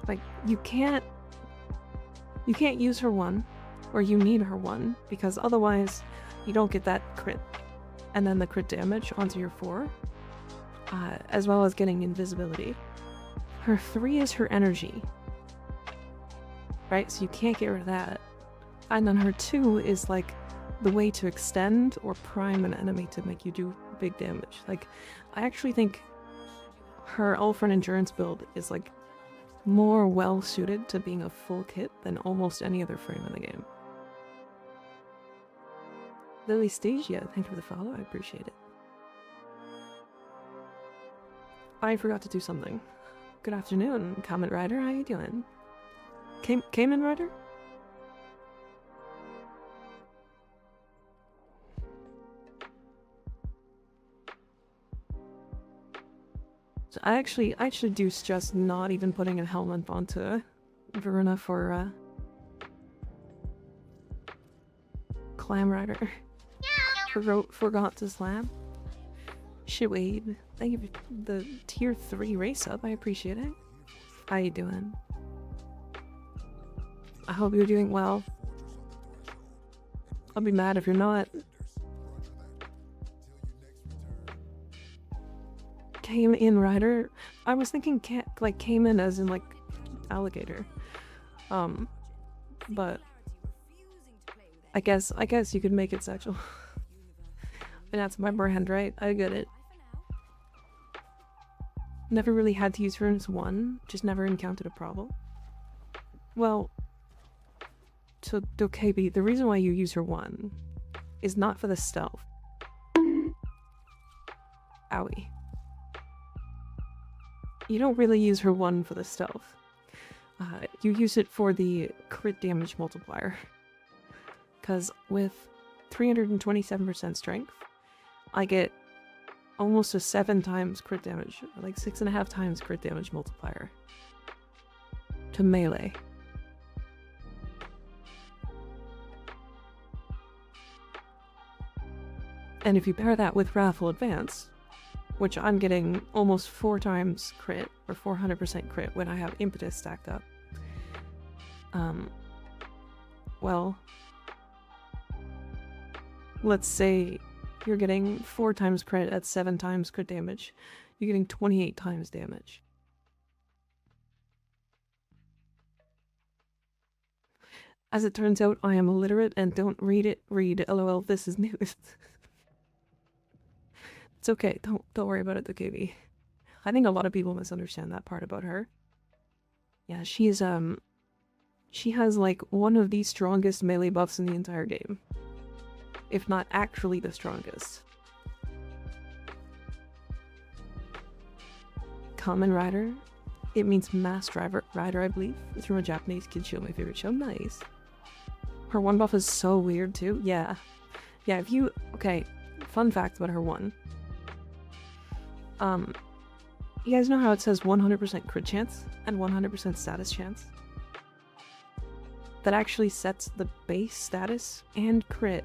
Like, you can't use her 1, or you need her 1, because otherwise you don't get that crit, and then the crit damage onto your 4, as well as getting invisibility. Her 3 is her energy, right? So you can't get rid of that. And then her 2 is like the way to extend or prime an enemy to make you do big damage. Like, I actually think her Ulfrin Endurance build is like more well suited to being a full kit than almost any other frame in the game. Lily Stasia, thank you for the follow, I appreciate it. I forgot to do something. Good afternoon, Comment Rider, how you doing? Cayman Rider? So I should do just not even putting a helmet onto Verona for Clam Rider. Forgot to slam. Shitwade, thank you for the tier 3 race up, I appreciate it. How you doing? I hope you're doing well. I'll be mad if you're not. Came in Rider. I was thinking like came in as in like alligator. But I guess you could make it sexual. And that's my brand, right? I get it. Never really had to use her as 1, just never encountered a problem. Well, so Dokebi, the reason why you use her 1 is not for the stealth. Owie. You don't really use her 1 for the stealth. You use it for the crit damage multiplier. Because with 327% strength, I get almost a 7 times crit damage, like 6.5 times crit damage multiplier to melee. And if you pair that with Wrathful Advance, which I'm getting almost 4 times crit, or 400% crit when I have impetus stacked up. Well, let's say you're getting 4 times crit at 7 times crit damage. You're getting 28 times damage. As it turns out, I am illiterate and don't read LOL, this is news. It's okay, don't worry about it, the KB. I think a lot of people misunderstand that part about her. Yeah, she has like one of the strongest melee buffs in the entire game. If not actually the strongest. Kamen Rider. It means masked rider, I believe. It's from a Japanese kid show, my favorite show. Nice. Her one buff is so weird too. Yeah. Yeah, if you... Okay, fun fact about her one. You guys know how it says 100% crit chance and 100% status chance? That actually sets the base status and crit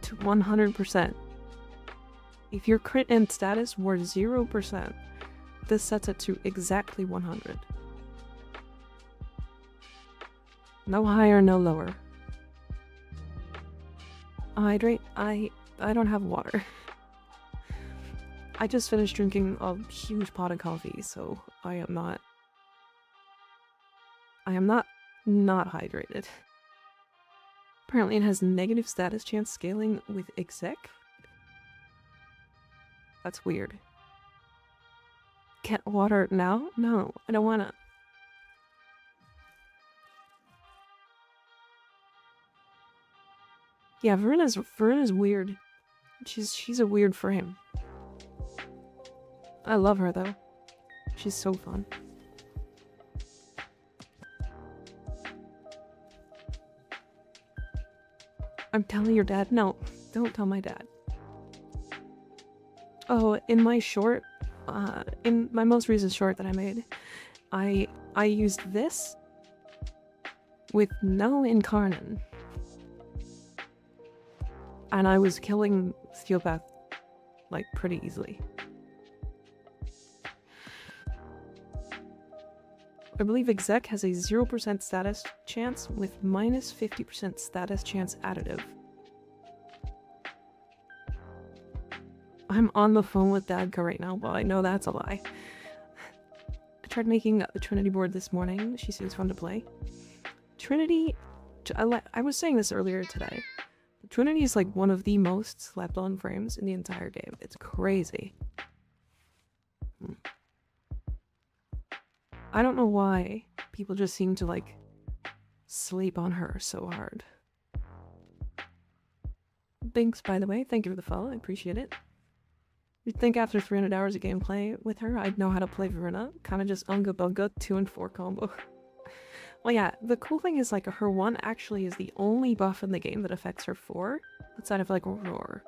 to 100%. If your crit and status were 0%, this sets it to exactly 100. No higher, no lower. Hydrate? I don't have water. I just finished drinking a huge pot of coffee, so I am not hydrated. Apparently it has negative status chance scaling with exec. That's weird. Get water now? No, I don't wanna. Yeah, Veruna's weird. She's a weird frame. I love her though. She's so fun. I'm telling your dad? No, don't tell my dad. Oh, in my short, in my most recent short that I made, I used this with no incarnate. And I was killing Steelpath, like, pretty easily. I believe exec has a 0% status chance with minus 50% status chance additive. I'm on the phone with Dadka right now. Well, I know that's a lie. I tried making a Trinity board this morning. She seems fun to play. Trinity... I was saying this earlier today. Trinity is like one of the most slept on frames in the entire game. It's crazy. I don't know why people just seem to like sleep on her so hard. Thanks, by the way. Thank you for the follow. I appreciate it. You'd think after 300 hours of gameplay with her, I'd know how to play Veruna. Kind of just unga bunga 2 and 4 combo. Well, yeah, the cool thing is like her 1 actually is the only buff in the game that affects her 4 outside of like Roar.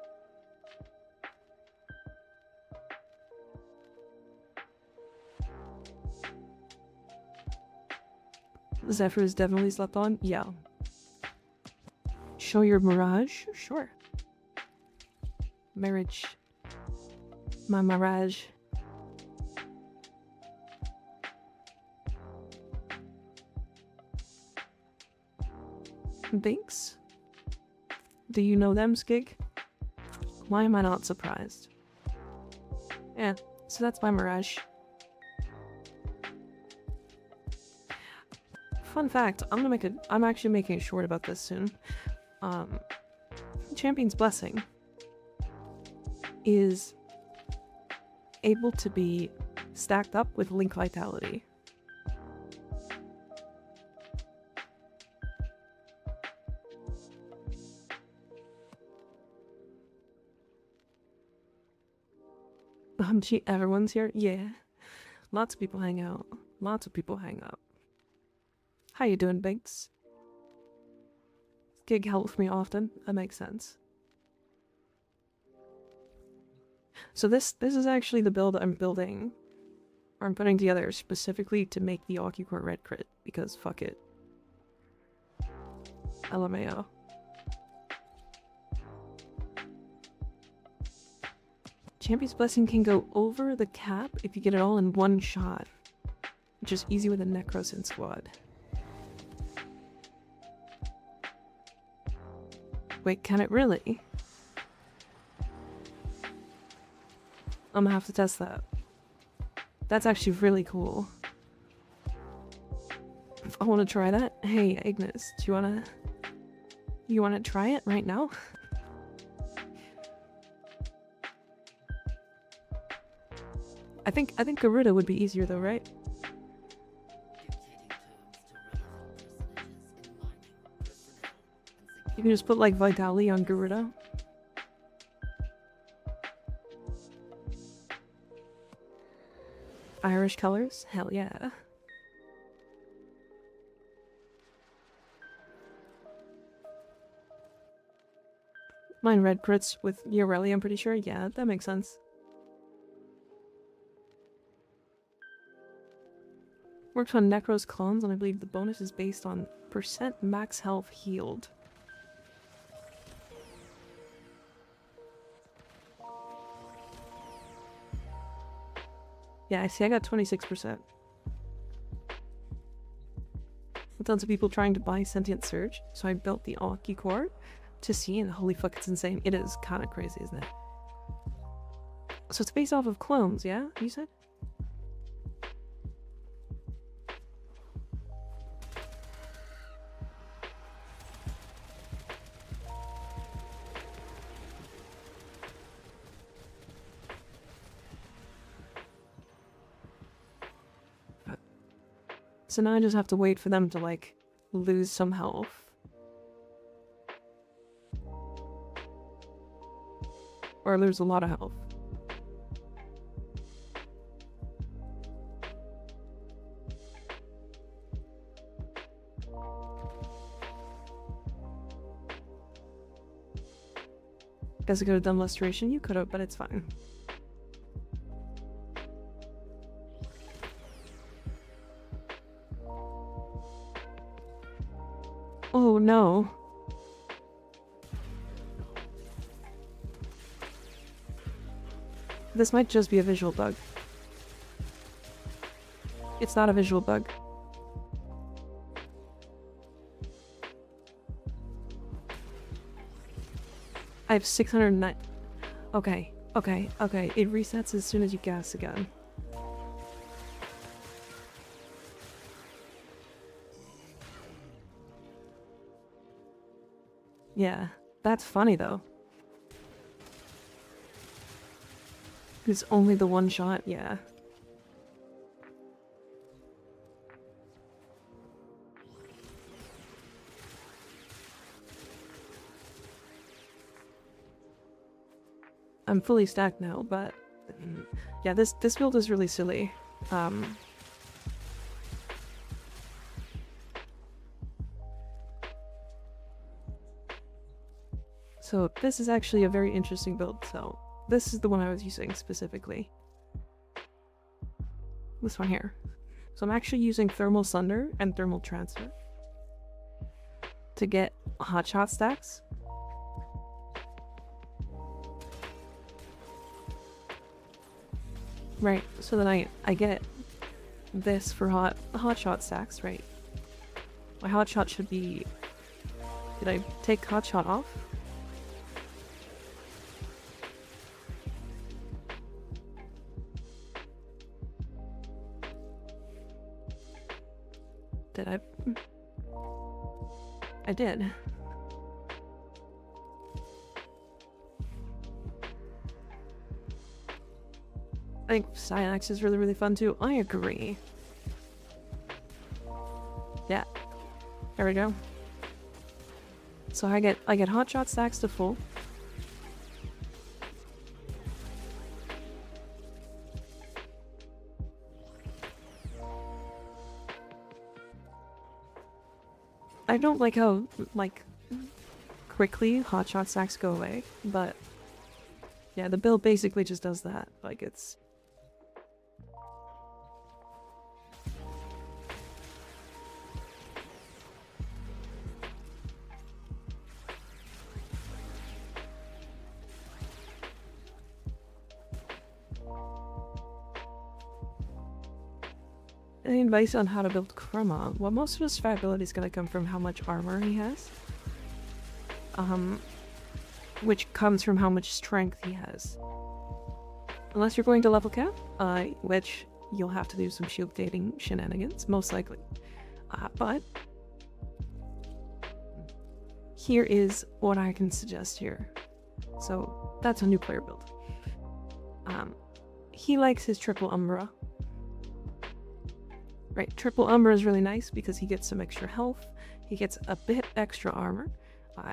Zephyr is definitely slept on? Yeah. Show your Mirage? Sure. Marriage. My Mirage. Binks? Do you know them, Skig? Why am I not surprised? Yeah, so that's my Mirage. Fun fact, I'm actually making a short about this soon. Champion's Blessing is able to be stacked up with Link Vitality. Everyone's here? Yeah. Lots of people hang out. Lots of people hang up. How you doing, Binks? Gig helps me often. That makes sense. So this is actually the build I'm building, or I'm putting together specifically to make the Ocucore Red Crit, because fuck it. LMAO. Champion's Blessing can go over the cap if you get it all in one shot, which is easy with a Necros in squad. Wait, can it really? I'm gonna have to test that. That's actually really cool. I want to try that. Hey, Ignis, do you wanna try it right now? I think Garuda would be easier though, right? You can just put like Vitali on Garuda. Irish colors? Hell yeah. Mine red crits with Yoreli, I'm pretty sure. Yeah, that makes sense. Works on Necros clones, and I believe the bonus is based on % max health healed. Yeah, I see, I got 26%. With tons of people trying to buy Sentient Surge, so I built the Aki core to see, and holy fuck, it's insane. It is kind of crazy, isn't it? So it's based off of clones, yeah? You said? So now I just have to wait for them to, like, lose some health. Or lose a lot of health. Guess I could have done Restoration. You could have, but it's fine. Oh no. This might just be a visual bug. It's not a visual bug. I have 609. Okay, okay, okay. It resets as soon as you gas again. Yeah, that's funny though. It's only the one shot, yeah. I'm fully stacked now, but yeah, this build is really silly. So this is actually a very interesting build, so this is the one I was using specifically. This one here. So I'm actually using Thermal Sunder and Thermal Transfer to get hotshot stacks. Right, so then I get this for hotshot stacks, right? My hotshot should be... Did I take hotshot off? Did I? I did. I think Cyanax is really, really fun too. I agree. Yeah. There we go. So I get hotshot stacks to full. I don't like how, like, quickly hotshot stacks go away, but yeah, the build basically just does that. Like, it's... any advice on how to build Chroma? Well, most of his survivability is going to come from how much armor he has. Which comes from how much strength he has. Unless you're going to level cap, which you'll have to do some shield dating shenanigans, most likely. But here is what I can suggest here. So that's a new player build. He likes his triple umbra. Right, triple umbra is really nice because he gets some extra health, he gets a bit extra armor,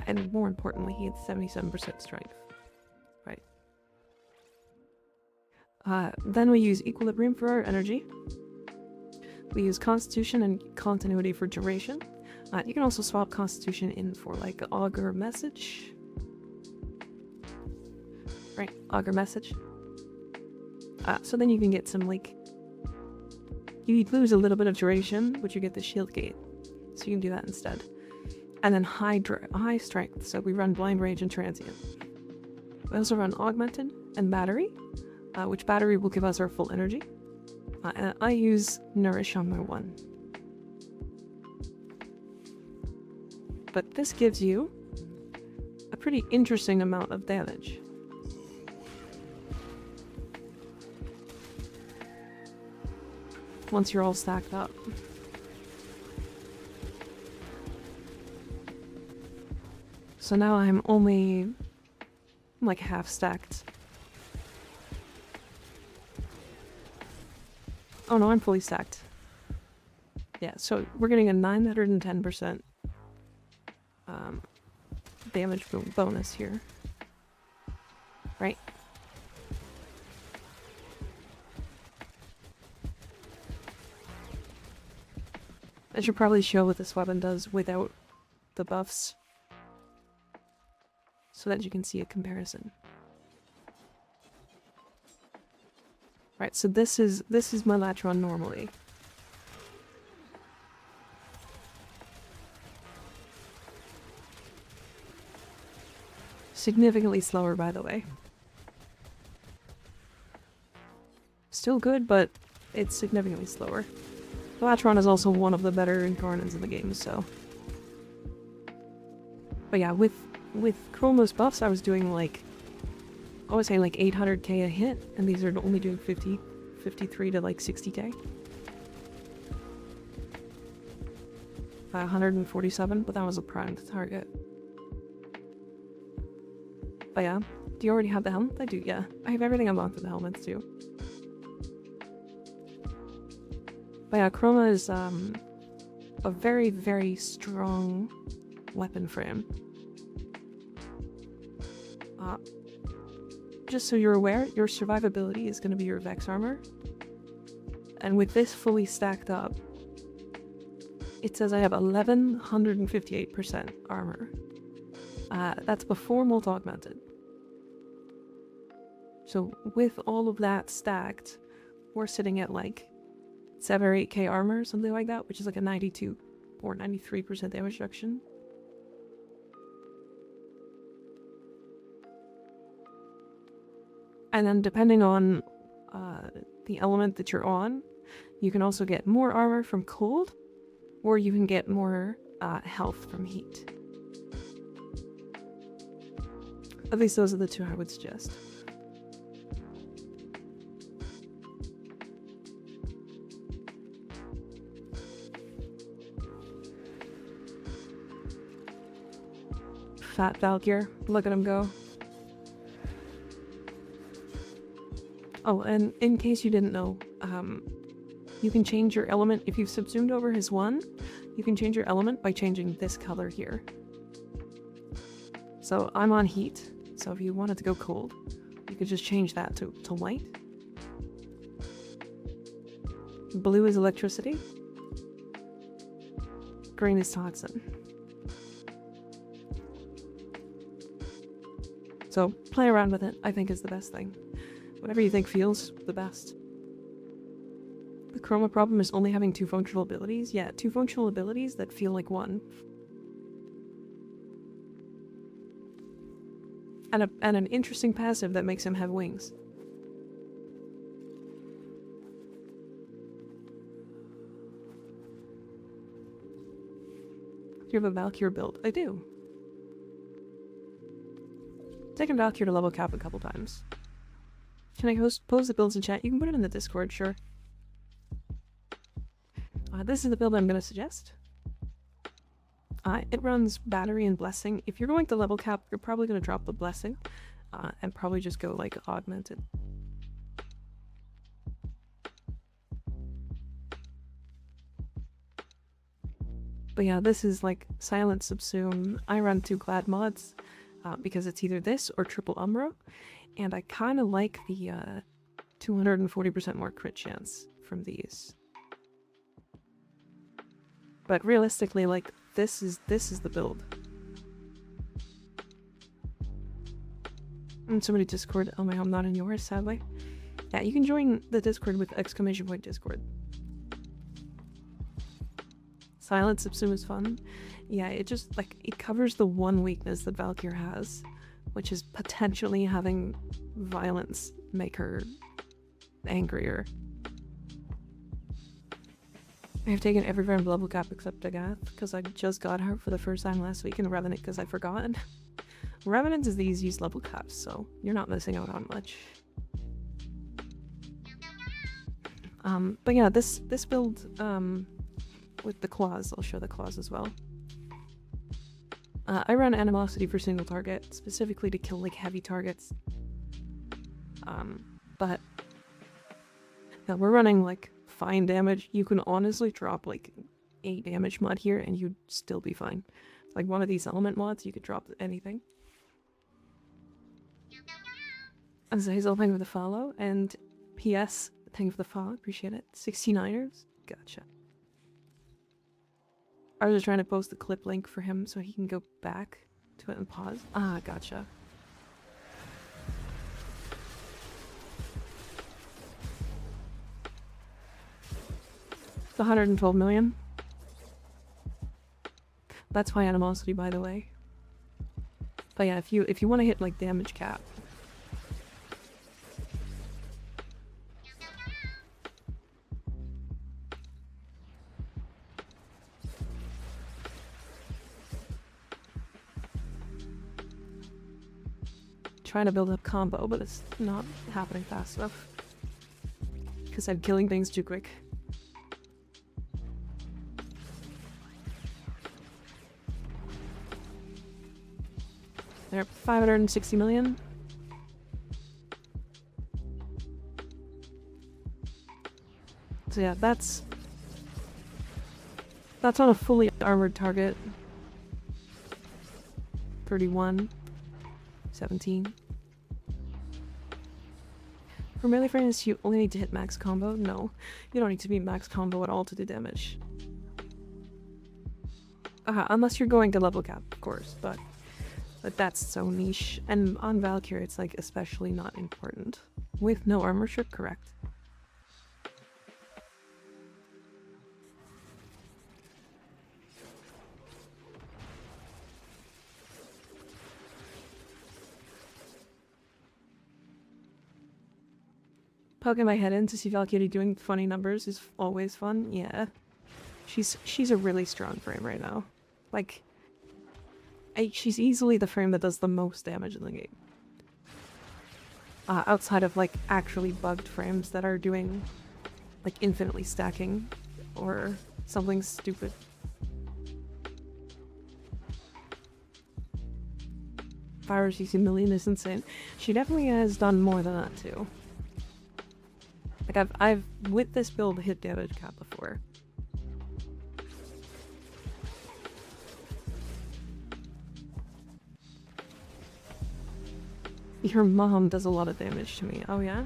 and more importantly, he gets 77% strength. Right. Then we use equilibrium for our energy. We use constitution and continuity for duration. You can also swap constitution in for like augur message. Right, augur message. So then you can get some like, you lose a little bit of duration, but you get the shield gate. So you can do that instead. And then high strength, so we run blind rage and transient. We also run augmented and battery, which battery will give us our full energy. And I use nourish on my 1. But this gives you a pretty interesting amount of damage. Once you're all stacked up. So now I'm like half stacked. Oh no, I'm fully stacked. Yeah, so we're getting a 910% damage bonus here. Right? I should probably show what this weapon does without the buffs, so that you can see a comparison. Right, so this is my Latron normally. Significantly slower, by the way. Still good, but it's significantly slower. The Latron is also one of the better incarnates in the game, so. But yeah, with Chroma's buffs, I was doing like, I would say like 800k a hit, and these are only doing 53 to like 60k. 147, but that was a primed target. But yeah, do you already have the helmet? I do, yeah. I have everything unlocked with the helmets too. But yeah, Chroma is a very, very strong weapon frame. Just so you're aware, your survivability is going to be your Vex armor. And with this fully stacked up, it says I have 1158% armor. That's before Molt Augmented. So with all of that stacked, we're sitting at like 7 or 8k armor, something like that, which is like a 92 or 93% damage reduction. And then depending on the element that you're on, you can also get more armor from cold, or you can get more health from heat. At least those are the two I would suggest. Fat Valkyr, look at him go. Oh, and in case you didn't know, you can change your element. If you've subsumed over his 1, you can change your element by changing this color here. So I'm on heat, so if you wanted to go cold, you could just change that to white. Blue is electricity. Green is toxin. So play around with it, I think is the best thing. Whatever you think feels the best. The Chroma problem is only having 2 functional abilities. Yeah, 2 functional abilities that feel like 1. And an interesting passive that makes him have wings. Do you have a Valkyr build? I do. Taken Valkyr to level cap a couple times. Can I post the builds in chat? You can put it in the Discord, sure. This is the build I'm going to suggest. It runs Battery and Blessing. If you're going to level cap, you're probably going to drop the Blessing. And probably just go, like, Augmented. But yeah, this is, like, Silent Subsume. I run 2 Glad mods, because it's either this or Triple Umbra. And I kind of like the 240% more crit chance from these. But realistically, like, this is the build. And somebody Discord. Oh my, I'm not in yours, sadly. Yeah, you can join the Discord with !Discord. Silent Subsume is fun. Yeah, it just, like, it covers the one weakness that Valkyr has, which is potentially having violence make her angrier. I have taken every round level cap except Dagath, because I just got her for the first time last week, and Revenant because I forgot. Revenant is the easiest level cap, so you're not missing out on much. But yeah, this build, with the claws, I'll show the claws as well. I run Animosity for single target, specifically to kill, like, heavy targets. But yeah, we're running, like, fine damage. You can honestly drop, like, 8 damage mod here and you'd still be fine. Like, one of these element mods, you could drop anything. As Hazel, thank you for the follow, and PS, thank you for the follow, appreciate it. 69ers, gotcha. I was just trying to post the clip link for him so he can go back to it and pause. Ah, gotcha. It's 112 million. That's high animosity, by the way. But yeah, if you want to hit, like, damage cap. Trying to build up combo, but it's not happening fast enough. Because I'm killing things too quick. They're 560 million. So yeah, that's on a fully armored target. 31. 17. For melee frames, you only need to hit max combo? No, you don't need to be max combo at all to do damage. Unless you're going to level cap, of course, but that's so niche. And on Valkyr, it's, like, especially not important. With no armor strip, correct. Poking my head in to see Valkyrie doing funny numbers is always fun. Yeah. She's a really strong frame right now. Like, she's easily the frame that does the most damage in the game. Outside of, like, actually bugged frames that are doing, like, infinitely stacking or something stupid. Fire CC million is insane. She definitely has done more than that too. Like, I've with this build hit damage cap before. Your mom does a lot of damage to me. Oh yeah?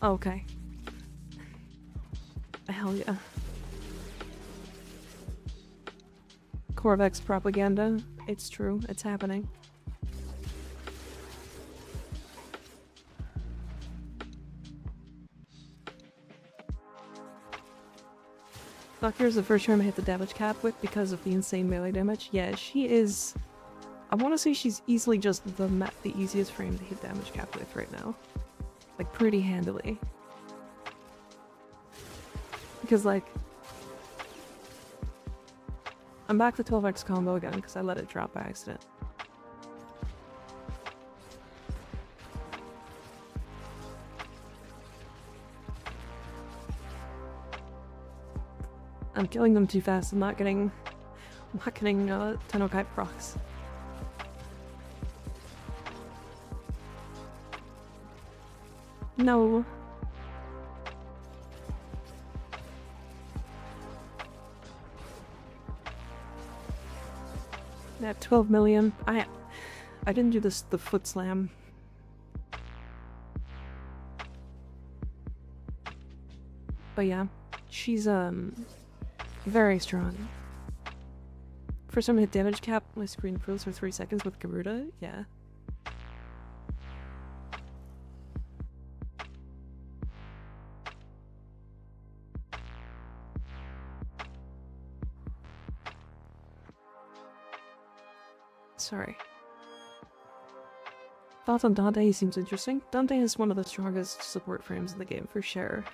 Okay. Hell yeah. Corvex propaganda. It's true. It's happening. Valkyr's the first term I hit the damage cap with because of the insane melee damage. Yeah, she is... I want to say she's easily just the easiest frame to hit damage cap with right now. Like, pretty handily. Because, like, I'm back to 12x combo again because I let it drop by accident. I'm killing them too fast. I'm not getting Tennokai procs. No. At 12 million. I didn't do the foot slam. But yeah, she's very strong. First time I hit damage cap, my screen froze for 3 seconds with Garuda. Yeah. Sorry. Thoughts on Dante? He seems interesting. Dante is one of the strongest support frames in the game, for sure.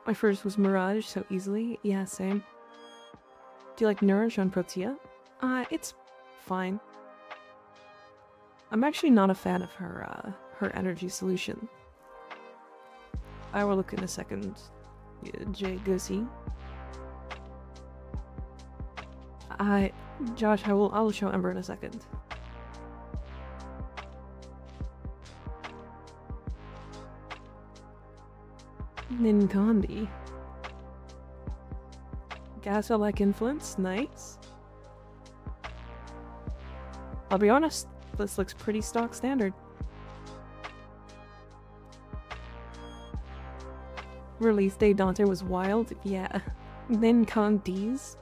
My first was Mirage, so easily. Yeah, same. Do you like Nourish on Protea? It's fine. I'm actually not a fan of her, her energy solution. I will look in a second. Jay Goosey. Josh, I'll show Ember in a second. Ninkandi. Gaso-like influence, nice. I'll be honest, this looks pretty stock standard. Release day Dante was wild, yeah. Ninkandi's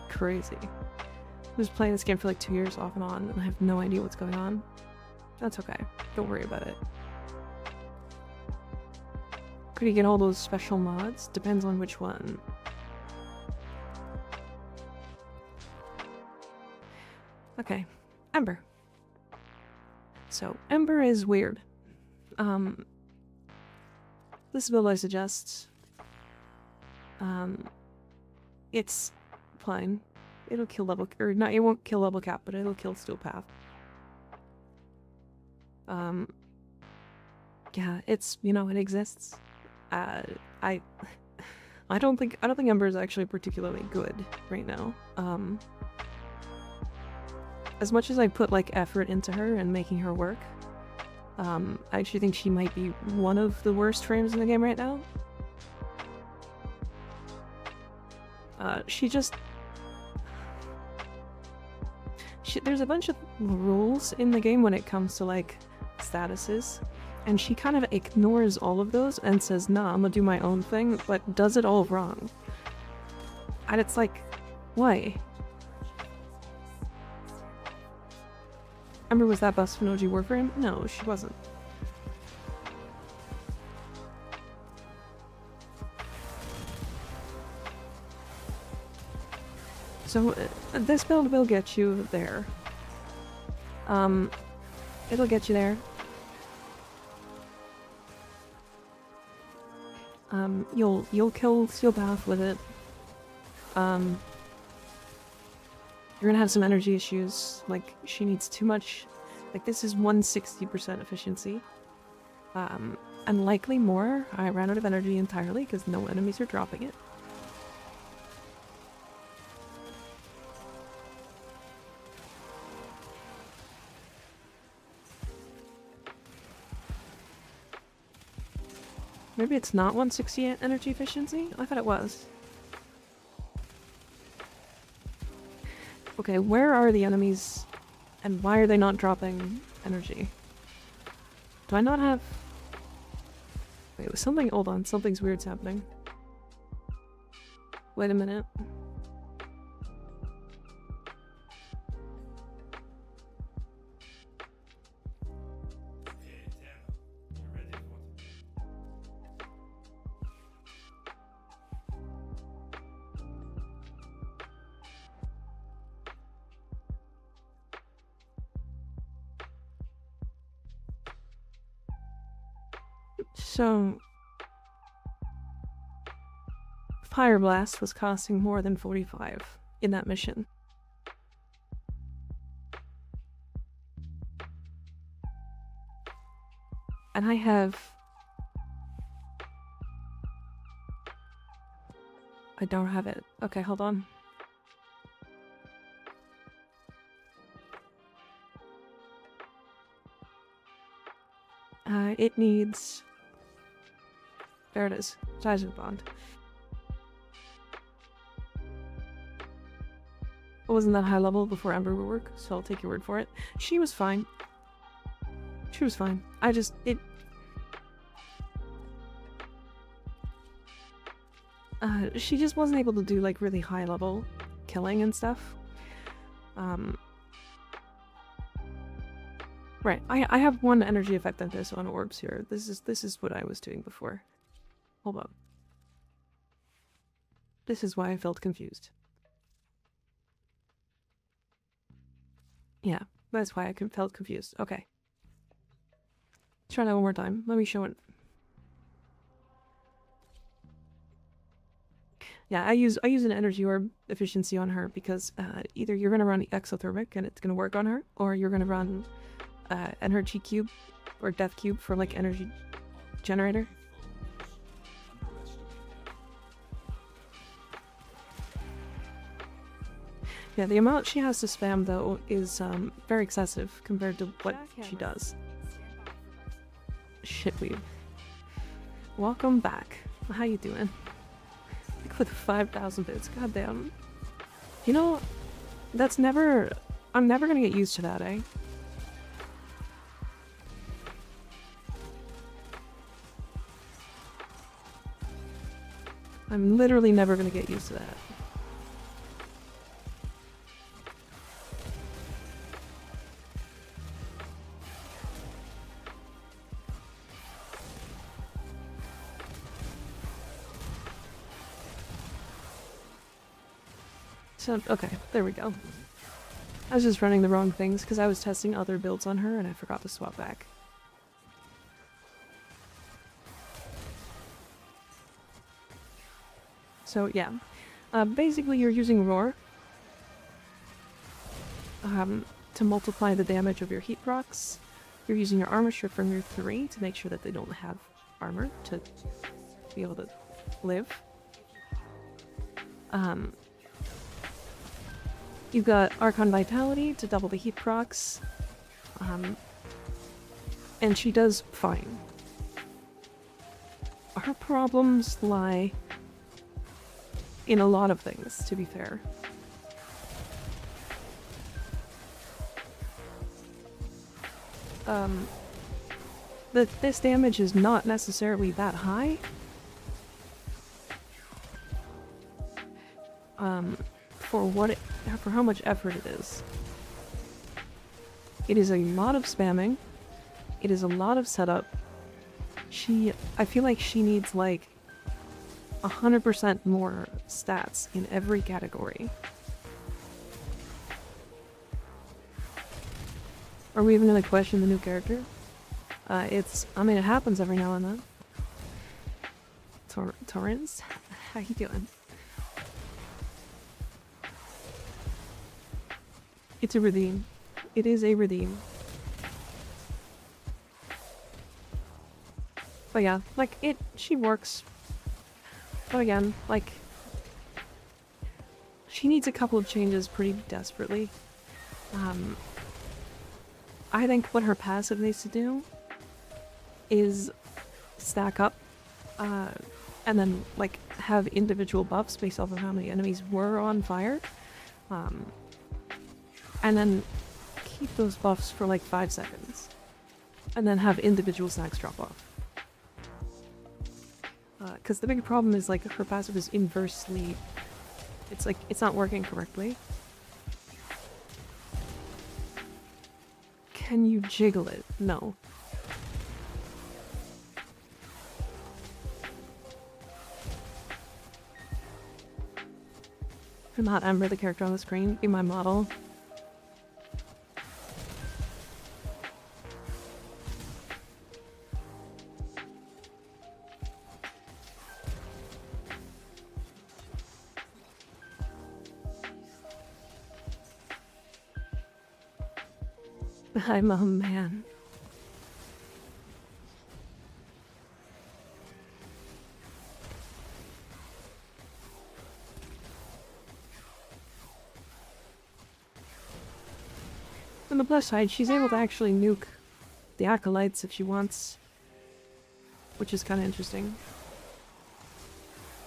crazy. I was playing this game for like 2 years off and on, and I have no idea what's going on. That's okay. Don't worry about it. Could you get all those special mods? Depends on which one. Okay. Ember. So, Ember is weird. This build I suggest. It's fine. It'll kill level, or not, it won't kill level cap, but it'll kill steel path. Yeah, it's, you know, it exists. I don't think Ember is actually particularly good right now. As much as I put like effort into her and making her work, I actually think she might be one of the worst frames in the game right now. There's a bunch of rules in the game when it comes to like statuses, and she kind of ignores all of those and says, nah, I'm gonna do my own thing, but does it all wrong. And it's like, why? Ember was that bust from OG Warframe? No, she wasn't. So, this build will get you there. It'll get you there. You'll kill Steel Path with it. You're gonna have some energy issues, like, she needs too much. Like, this is 160% efficiency. And likely more. I ran out of energy entirely because no enemies are dropping it. Maybe it's not 168 energy efficiency? I thought it was. Okay, where are the enemies? And why are they not dropping energy? Do I not have... Wait, something... Hold on, something's weird's happening. Wait a minute. So, Fire Blast was costing more than 45 in that mission. And I don't have it. Okay, hold on. It needs... There it is. Size of the bond. It wasn't that high level before Ember would work, so I'll take your word for it. She was fine. She was fine. She just wasn't able to do, like, really high level killing and stuff. Right, I have one energy effect on this on orbs here. This is what I was doing before. Hold on. This is why I felt confused. Yeah, that's why I felt confused. Okay. Try that one more time. Let me show it. Yeah, I use an energy orb efficiency on her because either you're gonna run exothermic and it's gonna work on her, or you're gonna run energy cube or death cube for like energy generator. Yeah, the amount she has to spam though is very excessive compared to what she does. Shitweave. Welcome back. How you doing? Like with 5,000 bits, goddamn. You know, that's never... I'm never gonna get used to that, eh? I'm literally never gonna get used to that. So, okay, there we go. I was just running the wrong things because I was testing other builds on her and I forgot to swap back. So, yeah. Basically, you're using Roar to multiply the damage of your heat procs. You're using your armor strip from your 3 to make sure that they don't have armor to be able to live. You've got Archon Vitality to double the heat procs, and she does fine. Her problems lie in a lot of things, to be fair. This damage is not necessarily that high. For how much effort it is. It is a lot of spamming. It is a lot of setup. I feel like she needs like 100% more stats in every category. Are we even gonna question the new character? I mean, it happens every now and then. Torrens? How you doing? It's a redeem. It is a redeem. But yeah, like, she works. But again, like, she needs a couple of changes pretty desperately. I think what her passive needs to do is stack up, and then, like, have individual buffs based off of how many enemies were on fire. And then keep those buffs for like 5 seconds. And then have individual stacks drop off. Because the big problem is, like, her passive is inversely... It's like, it's not working correctly. Can you jiggle it? No. I'm not Ember, the character on the screen. Be my model. I'm a man. On the plus side, she's able to actually nuke the acolytes if she wants, which is kind of interesting.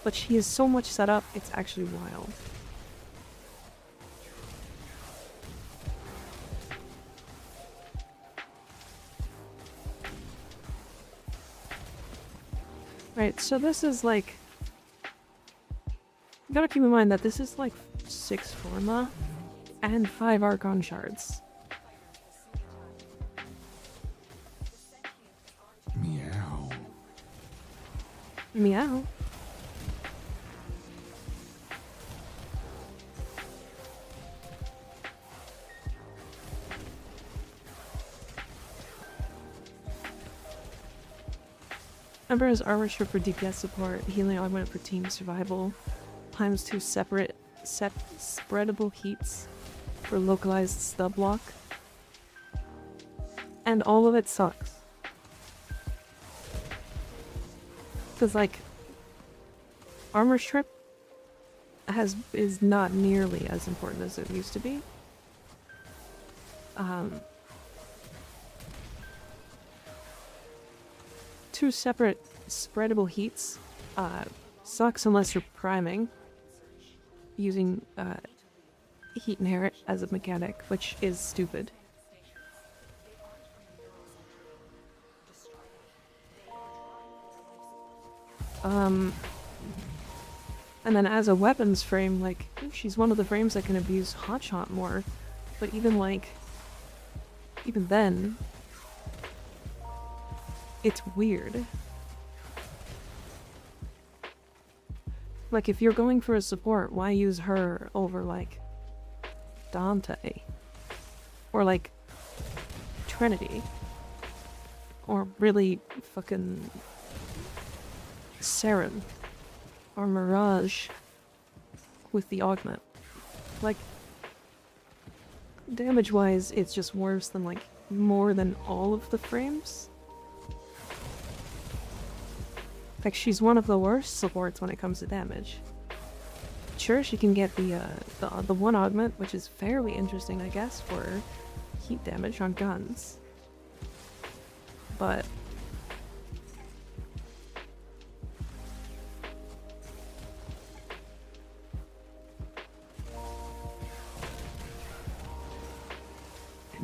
But she is so much set up, it's actually wild. Right, so this is like... You gotta keep in mind that this is like 6 Forma and 5 Archon shards.
Meow.
Meow. Emperor's armor strip for DPS support, healing augment for team survival, ×2 separate spreadable heats for localized stub block, and all of it sucks. Because like, armor strip is not nearly as important as it used to be. 2 separate spreadable heats sucks unless you're priming using heat inherit as a mechanic, which is stupid. And then as a weapons frame, like, she's one of the frames that can abuse hotshot more, but even then, it's weird. Like, if you're going for a support, why use her over, like, Dante? Or, like, Trinity? Or really fucking Saren? Or Mirage with the augment? Like, damage-wise, it's just worse than, like, more than all of the frames. Like, she's one of the worst supports when it comes to damage. Sure, she can get the one augment, which is fairly interesting, I guess, for heat damage on guns. But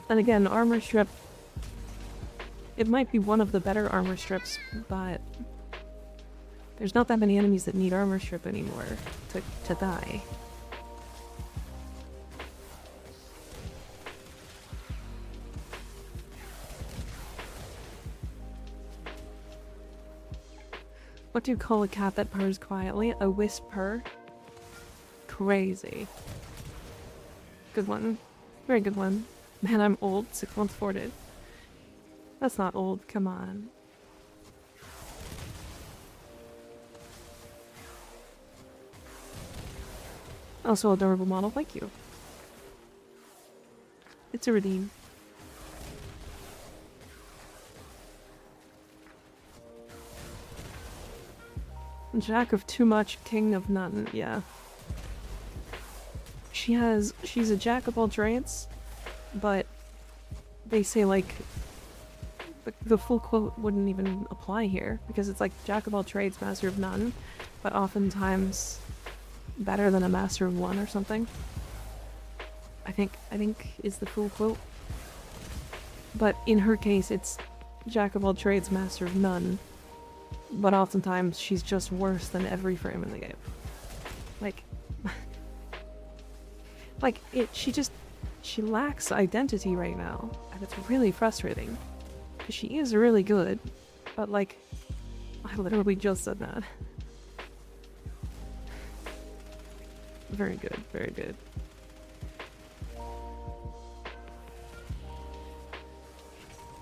and again, armor strip, it might be one of the better armor strips, but there's not that many enemies that need armor strip anymore to die. What do you call a cat that purrs quietly? A whisper? Crazy. Good one. Very good one. Man, I'm old. 6 months ported. That's not old. Come on. Also adorable model. Thank you. It's a redeem. Jack of too much, king of none. Yeah. She's a jack of all trades, but they say like the full quote wouldn't even apply here because it's like jack of all trades, master of none, but oftentimes better than a master of one or something. I think is the full quote. But in her case, it's jack of all trades, master of none. But oftentimes she's just worse than every frame in the game. Like, she lacks identity right now, and it's really frustrating. Because she is really good, but like, I literally just said that. Very good, very good.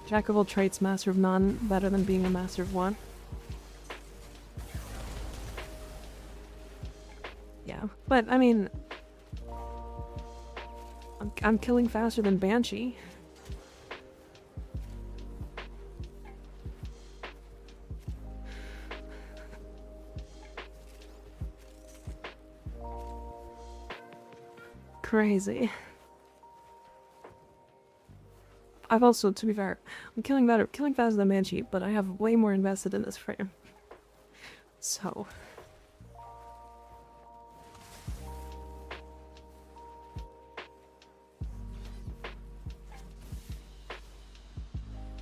Jack of all trades, master of none, better than being a master of one. Yeah, but I mean, I'm killing faster than Banshee. crazy. I've also, to be fair, I'm killing faster than Banshee, but I have way more invested in this frame. So...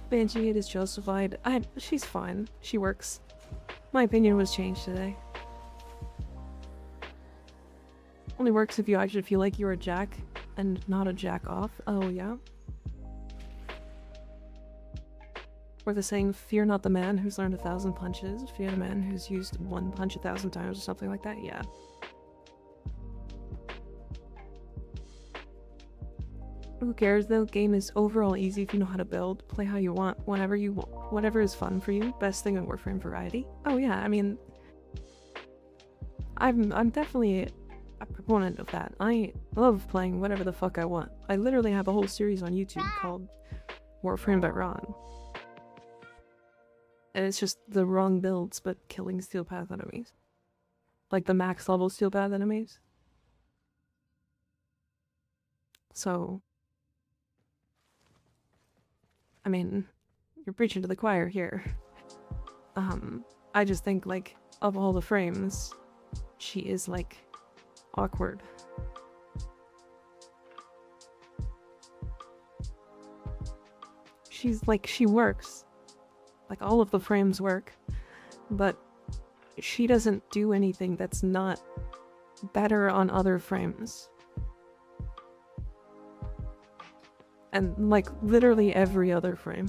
Banshee, it is justified. She's fine. She works. My opinion was changed today. Only works if you actually feel like you're a jack and not a jack off. Oh, yeah? Or the saying, fear not the man who's learned 1,000 punches, fear the man who's used one punch 1,000 times or something like that. Yeah. Who cares though? Game is overall easy if you know how to build. Play how you want, whenever you want, whatever is fun for you. Best thing in Warframe variety. Oh yeah, I mean, I'm definitely a proponent of that. I love playing whatever the fuck I want. I literally have a whole series on YouTube called Warframe by Ron. And it's just the wrong builds, but killing Steel Path enemies. Like the max level Steel Path enemies. So... I mean, you're preaching to the choir here. I just think, like, of all the frames, she is, like, awkward. She's, like, she works. Like, all of the frames work. But she doesn't do anything that's not better on other frames. And, like, literally every other frame.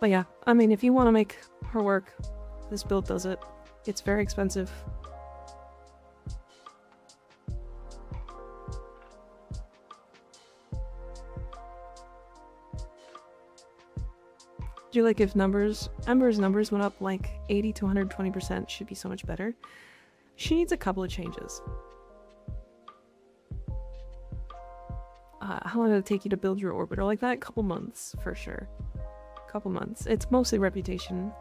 But yeah, I mean, if you want to make her work, this build does it. It's very expensive. Do you like if Ember's numbers went up like 80 to 120%, should be so much better. She needs a couple of changes. How long did it take you to build your orbiter like that? A couple months, for sure. Couple months. It's mostly reputation.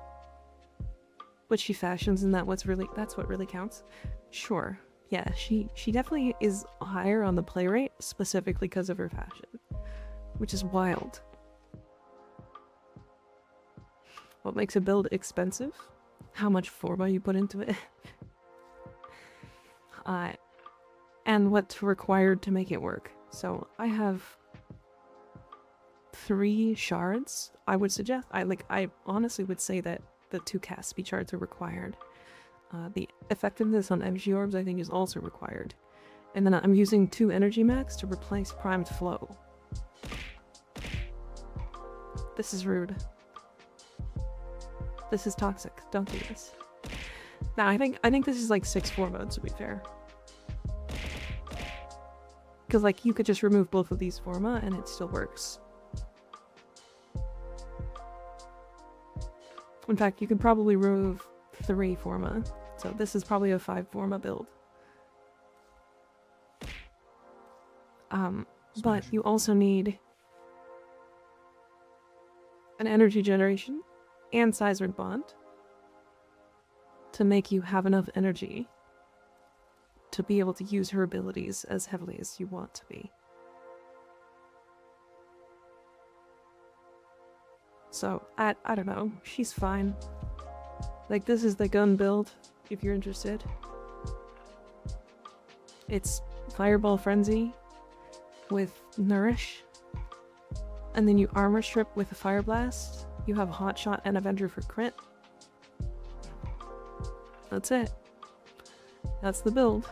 What she fashions, and that's what really counts. Sure. Yeah, she definitely is higher on the play rate, specifically because of her fashion. Which is wild. What makes a build expensive? How much forma you put into it. And what's required to make it work. So I have 3 shards. I would suggest, I honestly would say that the 2 cast speed shards are required. The effectiveness on MG orbs I think is also required. And then I'm using 2 energy max to replace primed flow. This is rude. This is toxic. Don't do this. Now I think this is like 6 forma, to be fair. Because, like, you could just remove both of these forma and it still works. In fact, you could probably remove 3 forma. So this is probably a 5 forma build. But you also need an energy generation and Sizerd Bond to make you have enough energy to be able to use her abilities as heavily as you want to be. So, I don't know, she's fine. Like, this is the gun build, if you're interested. It's Fireball Frenzy with Nourish, and then you armor strip with a Fire Blast. You have Hot Shot and Avenger for crit. That's it. That's the build.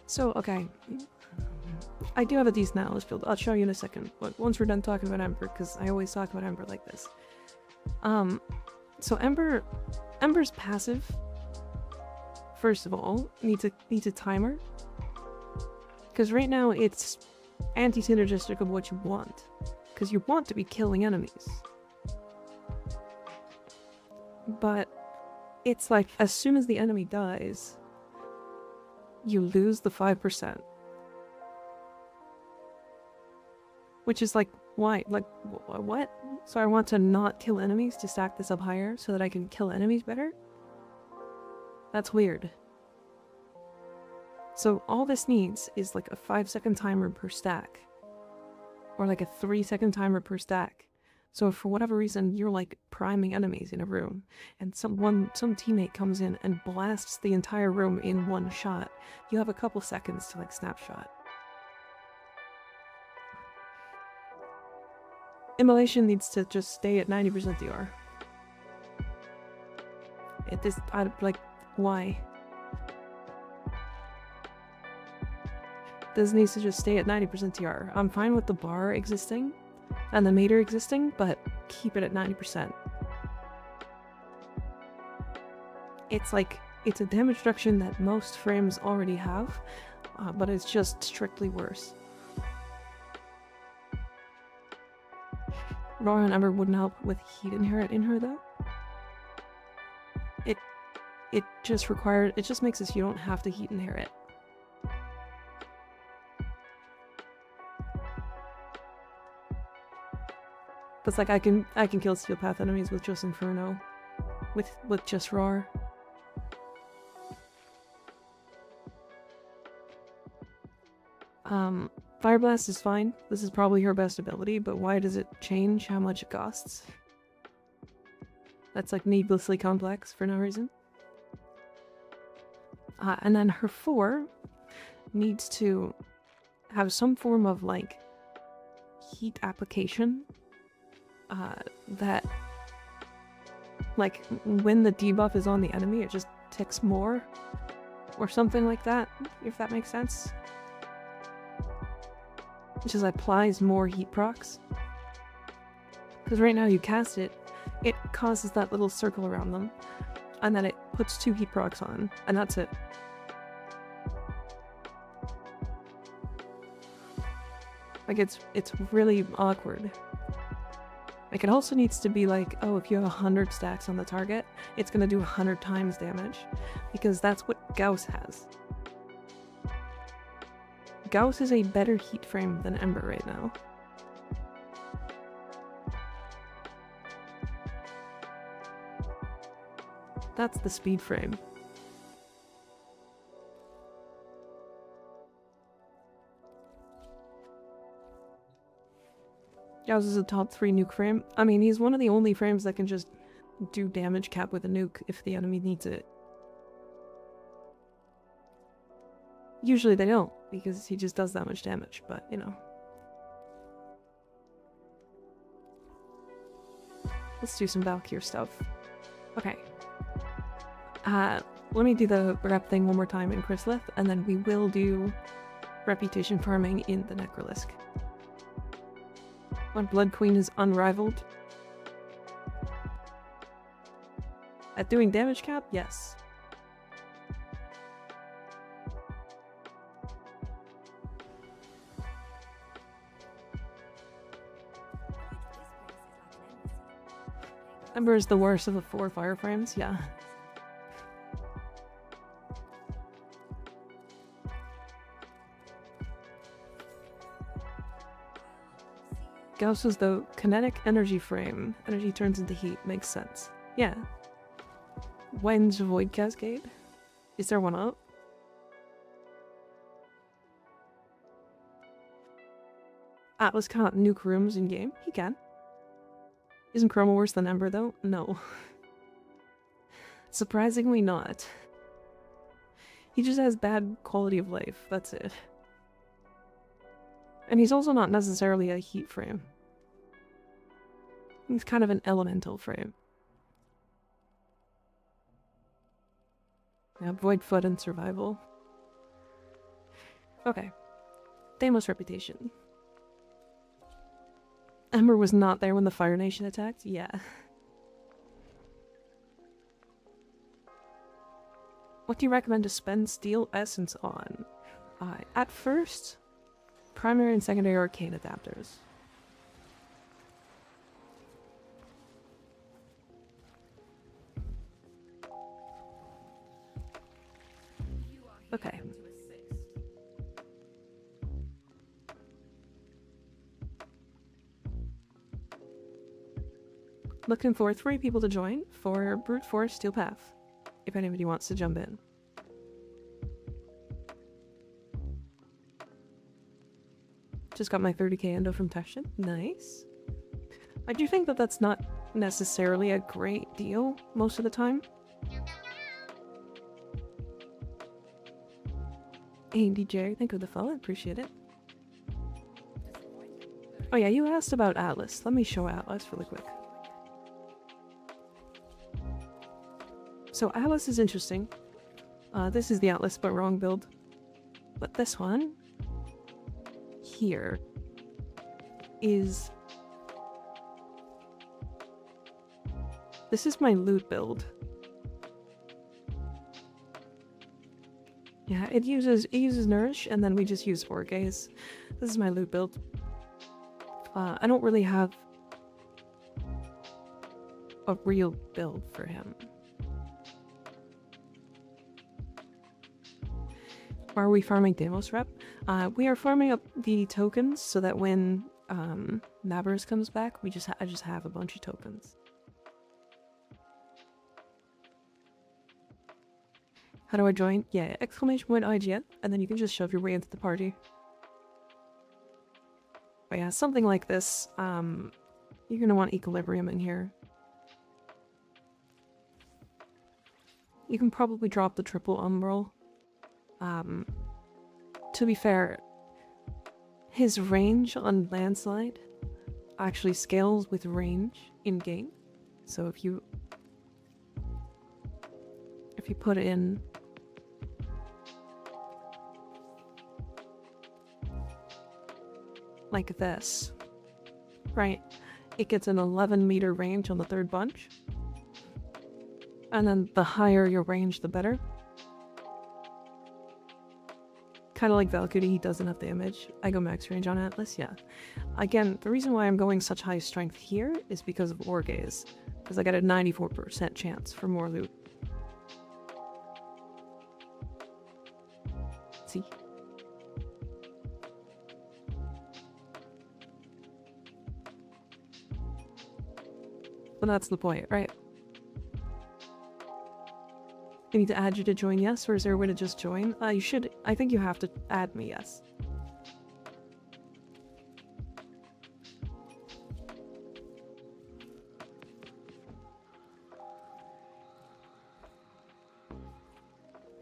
So, okay. I do have a decent analyst build. I'll show you in a second. But once we're done talking about Ember, because I always talk about Ember like this. So Ember's passive, first of all, needs a timer. Because right now it's anti-synergistic of what you want. Because you want to be killing enemies. But it's like, as soon as the enemy dies, you lose the 5%. Which is like Why? Like, what? So I want to not kill enemies to stack this up higher so that I can kill enemies better? That's weird. So all this needs is like a 5-second timer per stack. Or like a 3-second timer per stack. So if for whatever reason you're like priming enemies in a room and some teammate comes in and blasts the entire room in one shot, you have a couple seconds to like snapshot. Immolation needs to just stay at 90% DR. Like, why? This needs to just stay at 90% TR. I'm fine with the bar existing and the meter existing, but keep it at 90%. It's like, it's a damage reduction that most frames already have, but it's just strictly worse. Roar and Ember wouldn't help with heat inherent in her though. It just makes it so you don't have to heat inherit. Cause like I can kill Steel Path enemies with just Inferno. With just Roar. Fire Blast is fine. This is probably her best ability, but why does it change how much it costs? That's like needlessly complex for no reason. And then her 4 needs to have some form of like heat application that like when the debuff is on the enemy it just ticks more or something like that, if that makes sense. It just applies more heat procs. Because right now you cast it, it causes that little circle around them, and then it puts 2 heat procs on, and that's it. Like it's really awkward. Like it also needs to be like, oh, if you have 100 stacks on the target, it's gonna do 100 times damage, because that's what Gauss has. Gauss is a better heat frame than Ember right now. That's the speed frame. Gauss is a top 3 nuke frame. I mean, he's one of the only frames that can just do damage cap with a nuke if the enemy needs it. Usually they don't, because he just does that much damage, but you know. Let's do some Valkyr stuff. Okay. Let me do the rep thing one more time in Chrysalith, and then we will do reputation farming in the Necrolisk. My Blood Queen is unrivaled. At doing damage cap? Yes. Ember is the worst of the 4 fire frames, yeah. Gauss is the kinetic energy frame. Energy turns into heat. Makes sense. Yeah. When's Void Cascade? Is there one up? Atlas can't nuke rooms in game? He can. Isn't Chroma worse than Ember though? No. Surprisingly not. He just has bad quality of life, that's it. And he's also not necessarily a heat frame. He's kind of an elemental frame. Yeah, Void Foot and Survival. Okay. Deimos Reputation. Ember was not there when the Fire Nation attacked? Yeah. What do you recommend to spend Steel Essence on? At first, primary and secondary arcane adapters. Okay. Looking for 3 people to join for Brute Force Steel Path, if anybody wants to jump in. Just got my 30k endo from Tashin. Nice. I do think that that's not necessarily a great deal most of the time. Hey DJ, thank you for the follow, appreciate it. Oh yeah, you asked about Atlas. Let me show Atlas really quick. So Atlas is interesting. This is the Atlas but wrong build. But this one here is... This is my loot build. Yeah, it uses Nourish, and then we just use Orgaze. This is my loot build. I don't really have a real build for him. Why are we farming Deimos Rep? We are farming up the tokens so that when Nabbers comes back, I just have a bunch of tokens. How do I join? Yeah, exclamation point IGN, and then you can just shove your way into the party. But yeah, something like this, you're gonna want Equilibrium in here. You can probably drop the triple Umbral. To be fair, his range on Landslide actually scales with range in-game. So if you put in like this, right, it gets an 11-meter range on the 3rd bunch, and then the higher your range the better. Kind of like Valkyrie, he doesn't have damage. I go max range on Atlas, yeah. Again, the reason why I'm going such high strength here is because of Orgaze, because I got a 94% chance for more loot. See? But that's the point, right? I need to add you to join, yes? Or is there a way to just join? You should. I think you have to add me, yes.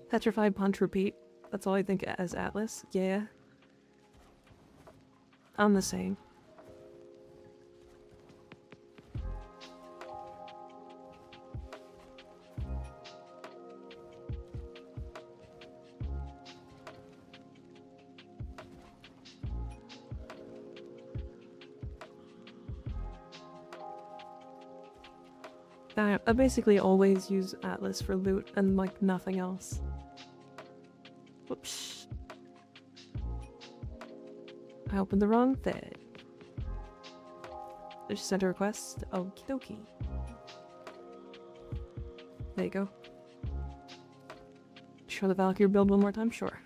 Petrified Punch Repeat. That's all I think as Atlas. Yeah. I'm the same. I basically always use Atlas for loot and like nothing else. Whoops. I opened the wrong thing. There's sent a request. Okie dokie. There you go. Show the Valkyrie build one more time? Sure.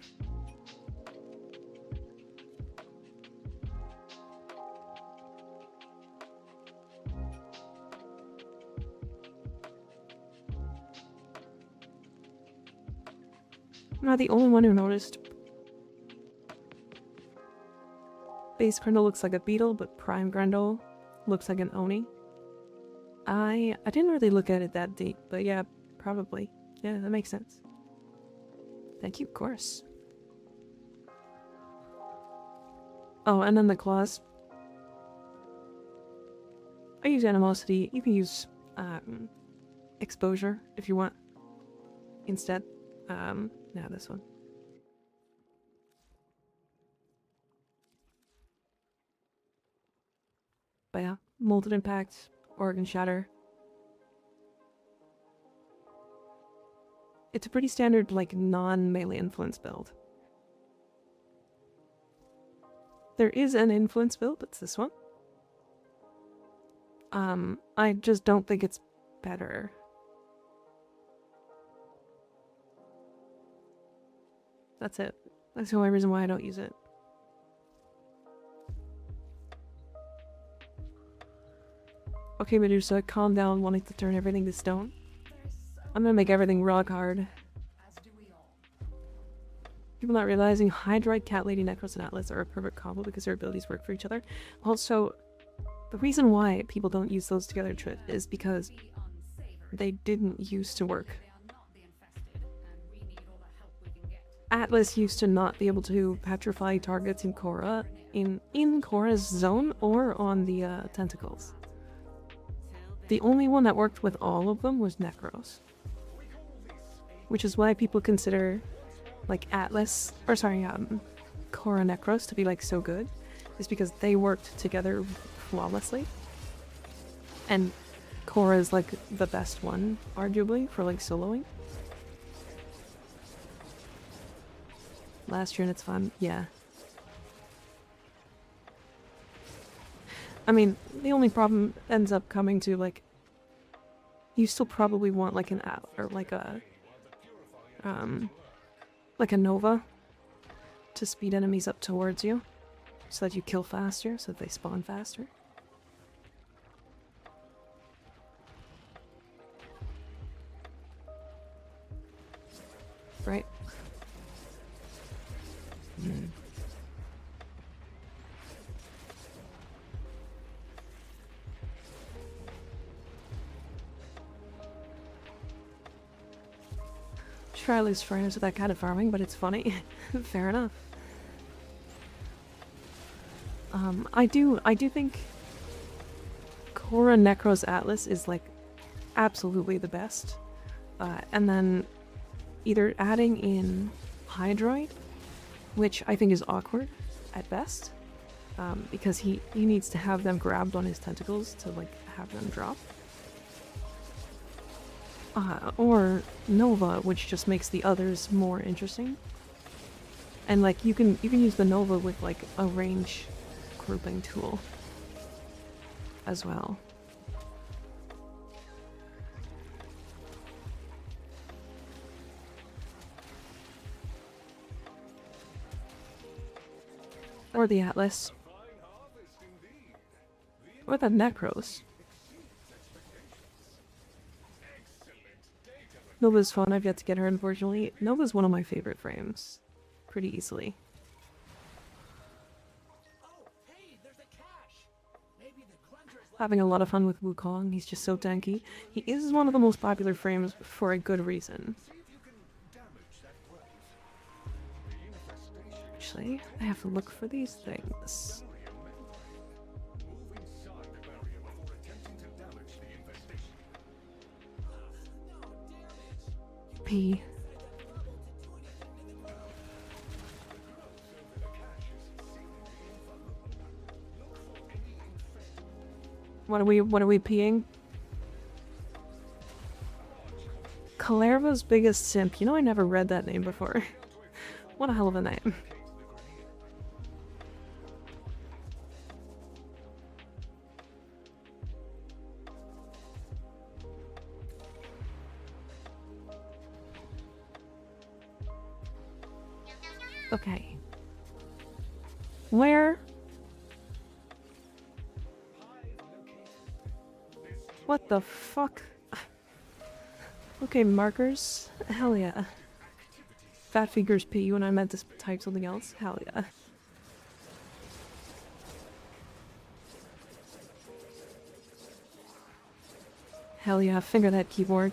I'm not the only one who noticed. Base Grendel looks like a beetle, but Prime Grendel looks like an Oni. I didn't really look at it that deep, but yeah, probably. Yeah, that makes sense. Thank you, of course. Oh, and then the claws. I use Animosity. You can use Exposure if you want instead. Now this one. But yeah, Molten Impact, Organ Shatter. It's a pretty standard, like, non-melee influence build. There is an influence build, it's this one. I just don't think it's better. That's it. That's the only reason why I don't use it. Okay, Medusa, calm down wanting to turn everything to stone. I'm gonna make everything rock hard. People not realizing Hydroid, Cat Lady, Necros, and Atlas are a perfect combo because their abilities work for each other. Also, the reason why people don't use those together is because they didn't used to work. Atlas used to not be able to petrify targets in Korra, in Korra's zone or on the tentacles. The only one that worked with all of them was Necros. Which is why people consider like Atlas, or sorry, Korra Necros to be like so good, is because they worked together flawlessly. And Korra is like the best one, arguably, for like soloing. Last year and it's fun, yeah. I mean, the only problem ends up coming to like, you still probably want like an or like a Nova to speed enemies up towards you so that you kill faster, so that they spawn faster. Right? Try to lose friends with that kind of farming, but it's funny. Fair enough. I do think Korra Necros Atlas is like absolutely the best. And then either adding in Hydroid, which I think is awkward at best, because he needs to have them grabbed on his tentacles to like have them drop. Or Nova, which just makes the others more interesting. And like you can use the Nova with like a range grouping tool as well. Or the Atlas. Or the Necros. Nova's fun, I've yet to get her unfortunately. Nova's one of my favorite frames. Pretty easily. Having a lot of fun with Wukong, he's just so tanky. He is one of the most popular frames for a good reason. Actually, I have to look for these things. P. What are we peeing? Kalerva's biggest simp. You know I never read that name before. What a hell of a name. Okay. Where? What the fuck? Okay, markers? Hell yeah. Fat figures P when I meant to type something else? Hell yeah. Hell yeah, finger that keyboard.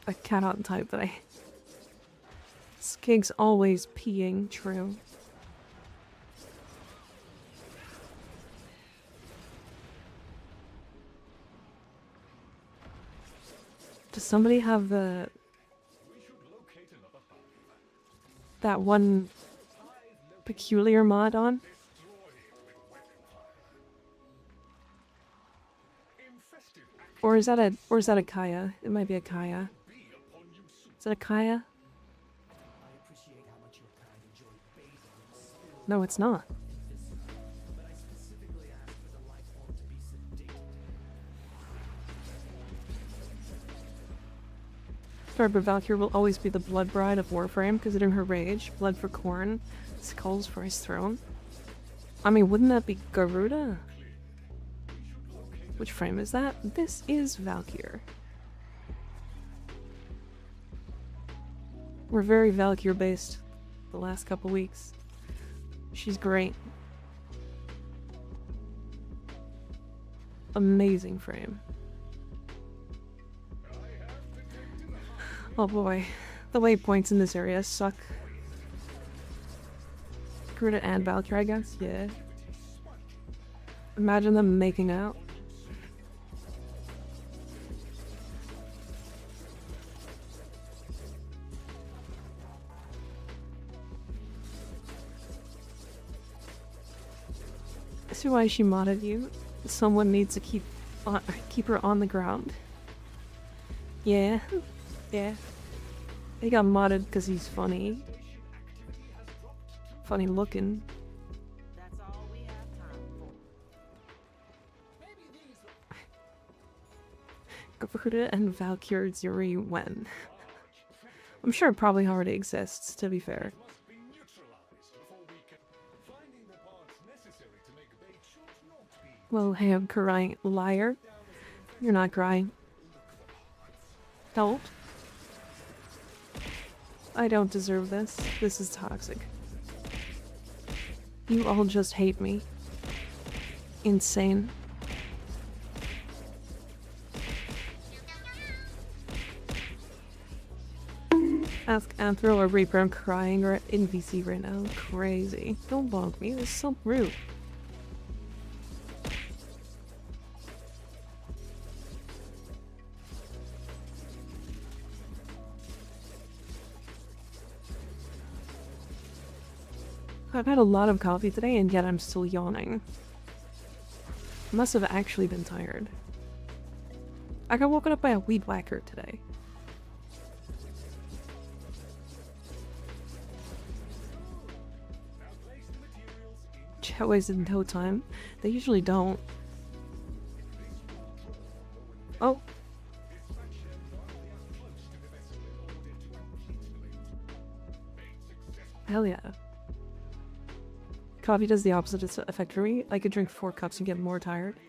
I cannot type that Skig's always peeing, true. Does somebody have that one peculiar mod on? Or is that a Kaya? It might be a Kaya. Is it a Kaya? No, it's not. Starboard Valkyrie will always be the blood bride of Warframe, considering her rage. Blood for corn, skulls for his throne. I mean, wouldn't that be Garuda? Which frame is that? This is Valkyr. We're very Valkyr based the last couple weeks. She's great. Amazing frame. Oh boy, the waypoints in this area suck. Garuda and Valkyr, I guess? Yeah. Imagine them making out. See why she modded you? Someone needs to keep her on the ground. Yeah. Yeah. He got modded because he's funny. Funny looking.
That's all we have time for.
Garuda and Valkyr Zuri when? I'm sure it probably already exists, to be fair.
Must be neutralized before we can. Finding the parts necessary to make bait should not be.
Well, hey, I'm crying. Liar. You're not crying. Don't. I don't deserve this. This is toxic. You all just hate me. Insane. Ask Anthro or Reaper, I'm crying or in VC right now. Crazy. Don't bonk me, it's so rude. I've had a lot of coffee today and yet I'm still yawning. Must have actually been tired. I got woken up by a weed whacker today. Chat wasted no time. They usually don't. Oh. Hell yeah. Coffee does the opposite effect for me. I could drink 4 cups and get more tired.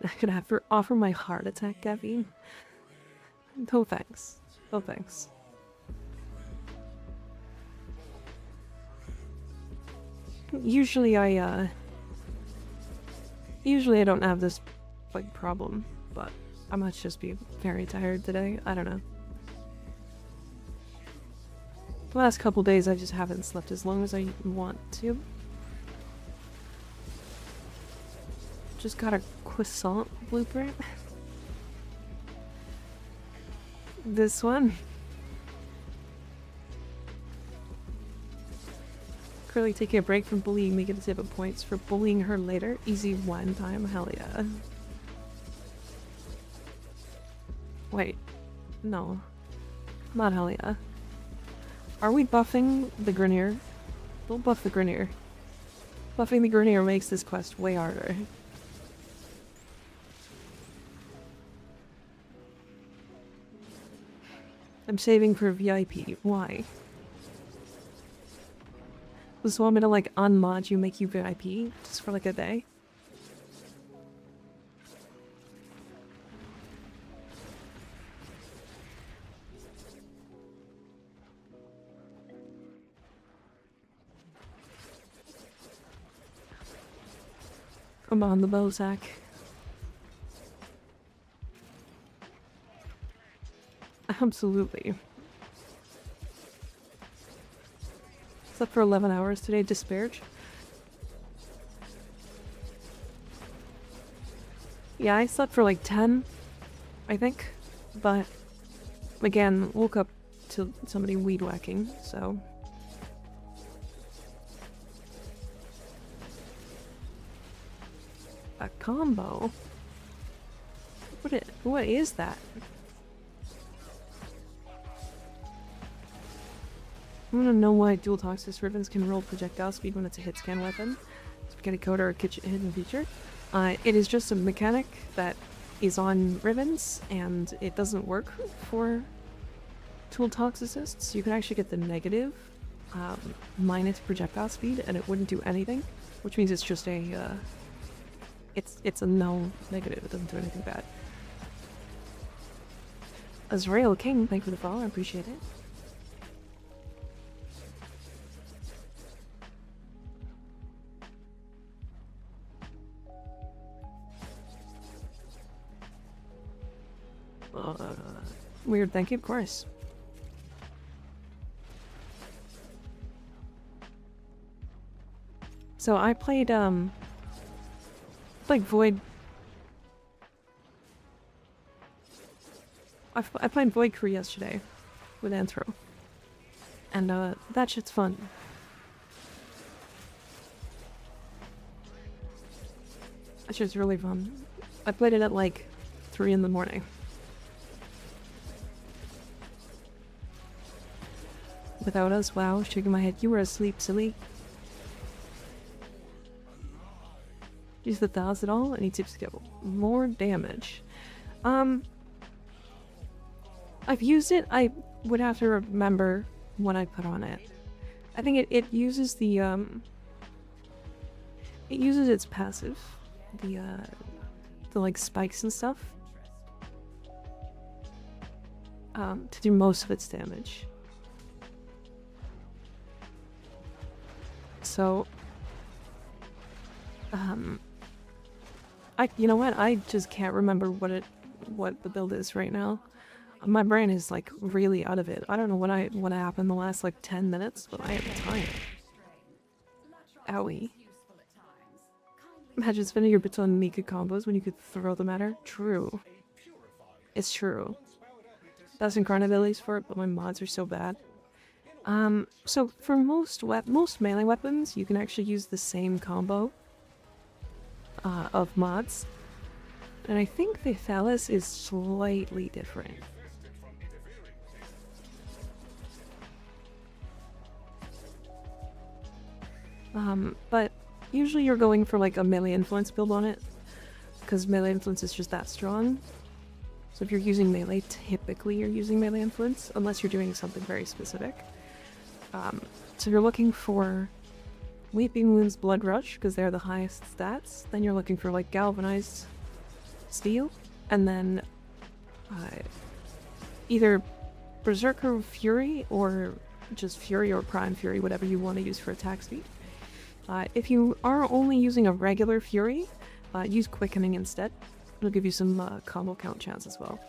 I could have to offer my heart attack caffeine. No thanks. No thanks. Usually I don't have this like problem, but I must just be very tired today. I don't know. The last couple days I just haven't slept as long as I want to. Just got a croissant blueprint. This one. Curly taking a break from bullying me gets 7 points for bullying her later. Easy one time, hell yeah. Wait. No. Not hell yeah. Are we buffing the Grenier? Don't buff the Grenier. Buffing the Grenier makes this quest way harder. I'm saving for VIP. Why? Just want me to like unmod you, make you VIP just for like a day? Come on, the Bozak. Absolutely. Slept for 11 hours today, disparage. Yeah, I slept for like 10, I think. But, again, woke up to somebody weed whacking, so... A combo? What is that? I want to know why dual toxis ribbons can roll projectile speed when it's a hit scan weapon. Spaghetti coder or kitchen hidden feature. It is just a mechanic that is on ribbons, and it doesn't work for tool talks assists, you can actually get the negative minus projectile speed, and it wouldn't do anything, which means it's just a it's a null negative. It doesn't do anything bad. Azrael King, thank you for the follow. I appreciate it. Weird, thank you, of course. So I played like Void. I played Void Crew yesterday with Anthro, and that shit's fun. That shit's really fun. I played it at like 3 in the morning. Without us, wow, shaking my head. You were asleep, silly. Use the Thals at all? Any tips to get more damage? I've used it. I would have to remember what I put on it. I think it uses the it uses its passive, the like spikes and stuff, to do most of its damage. So, you know what? I just can't remember what the build is right now. My brain is like really out of it. I don't know what happened the last like 10 minutes, but I am tired. Owie. Imagine spending your bits on Mika combos when you could throw them at her. True. It's true. That's incarnate abilities for it, but my mods are so bad. So for most melee weapons, you can actually use the same combo of mods. And I think the Phallus is slightly different. But usually you're going for like a melee influence build on it, because melee influence is just that strong. So if you're using melee, typically you're using melee influence, unless you're doing something very specific. So you're looking for Weeping Wounds, Blood Rush, because they're the highest stats. Then you're looking for like Galvanized Steel, and then either Berserker Fury, or just Fury or Prime Fury, whatever you want to use for attack speed. If you are only using a regular Fury, use Quickening instead. It'll give you some combo count chance as well.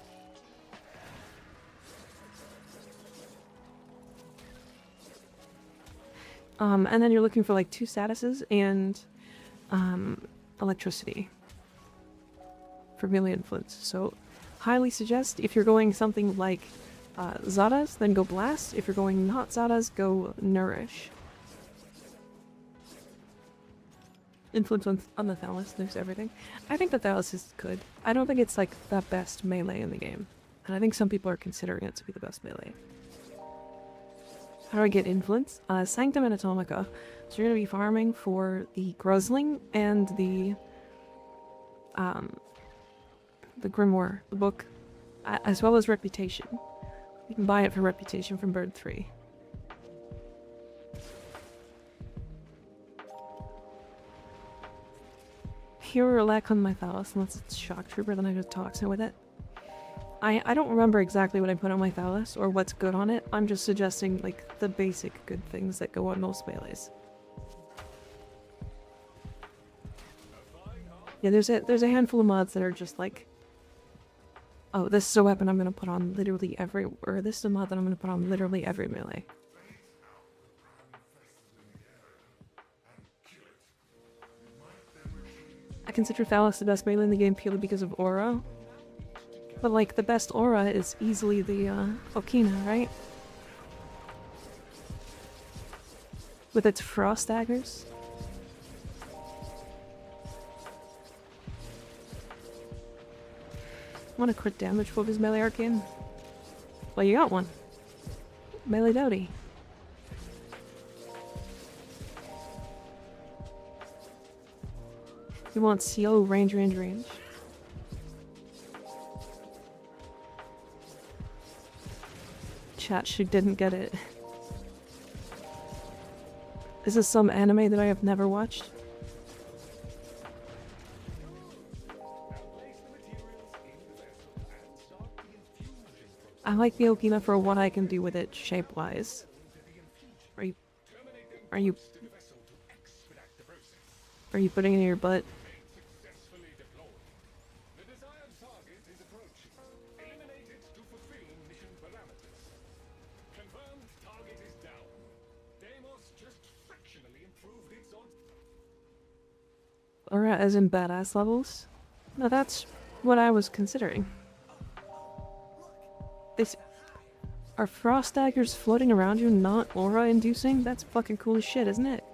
And then you're looking for like 2 statuses and electricity for melee influence. So highly suggest if you're going something like Zada's, then go Blast. If you're going not Zada's, go Nourish. Influence on the Thallus, there's everything. I think the Thallus is good. I don't think it's like the best melee in the game. And I think some people are considering it to be the best melee. How do I get influence? Sanctum and Atomica. So you're going to be farming for the Grozling and the Grimoire, the book, as well as Reputation. You can buy it for Reputation from Bird 3. Hero lack on my Thallus, unless it's Shock Trooper, then I just Toxin with it. I don't remember exactly what I put on my Thallus or what's good on it. I'm just suggesting like the basic good things that go on most melees. Yeah, there's a handful of mods that are just like, oh, this is a weapon I'm gonna put on literally every, or this is a mod that I'm gonna put on literally every melee. I consider Thallus the best melee in the game purely because of aura. But like, the best aura is easily the Okina, right? With its frost daggers. Want a crit damage for his melee arcane? Well, you got one. Melee Dowdy. You want CO range. chat, she didn't get it. Is this some anime that I have never watched? I like the Okina for what I can do with it shape-wise. Are you... Are you... Are you putting it in your butt? Or as in badass levels? No, that's what I was considering. This... Are frost daggers floating around you not aura-inducing? That's fucking cool as shit, isn't it?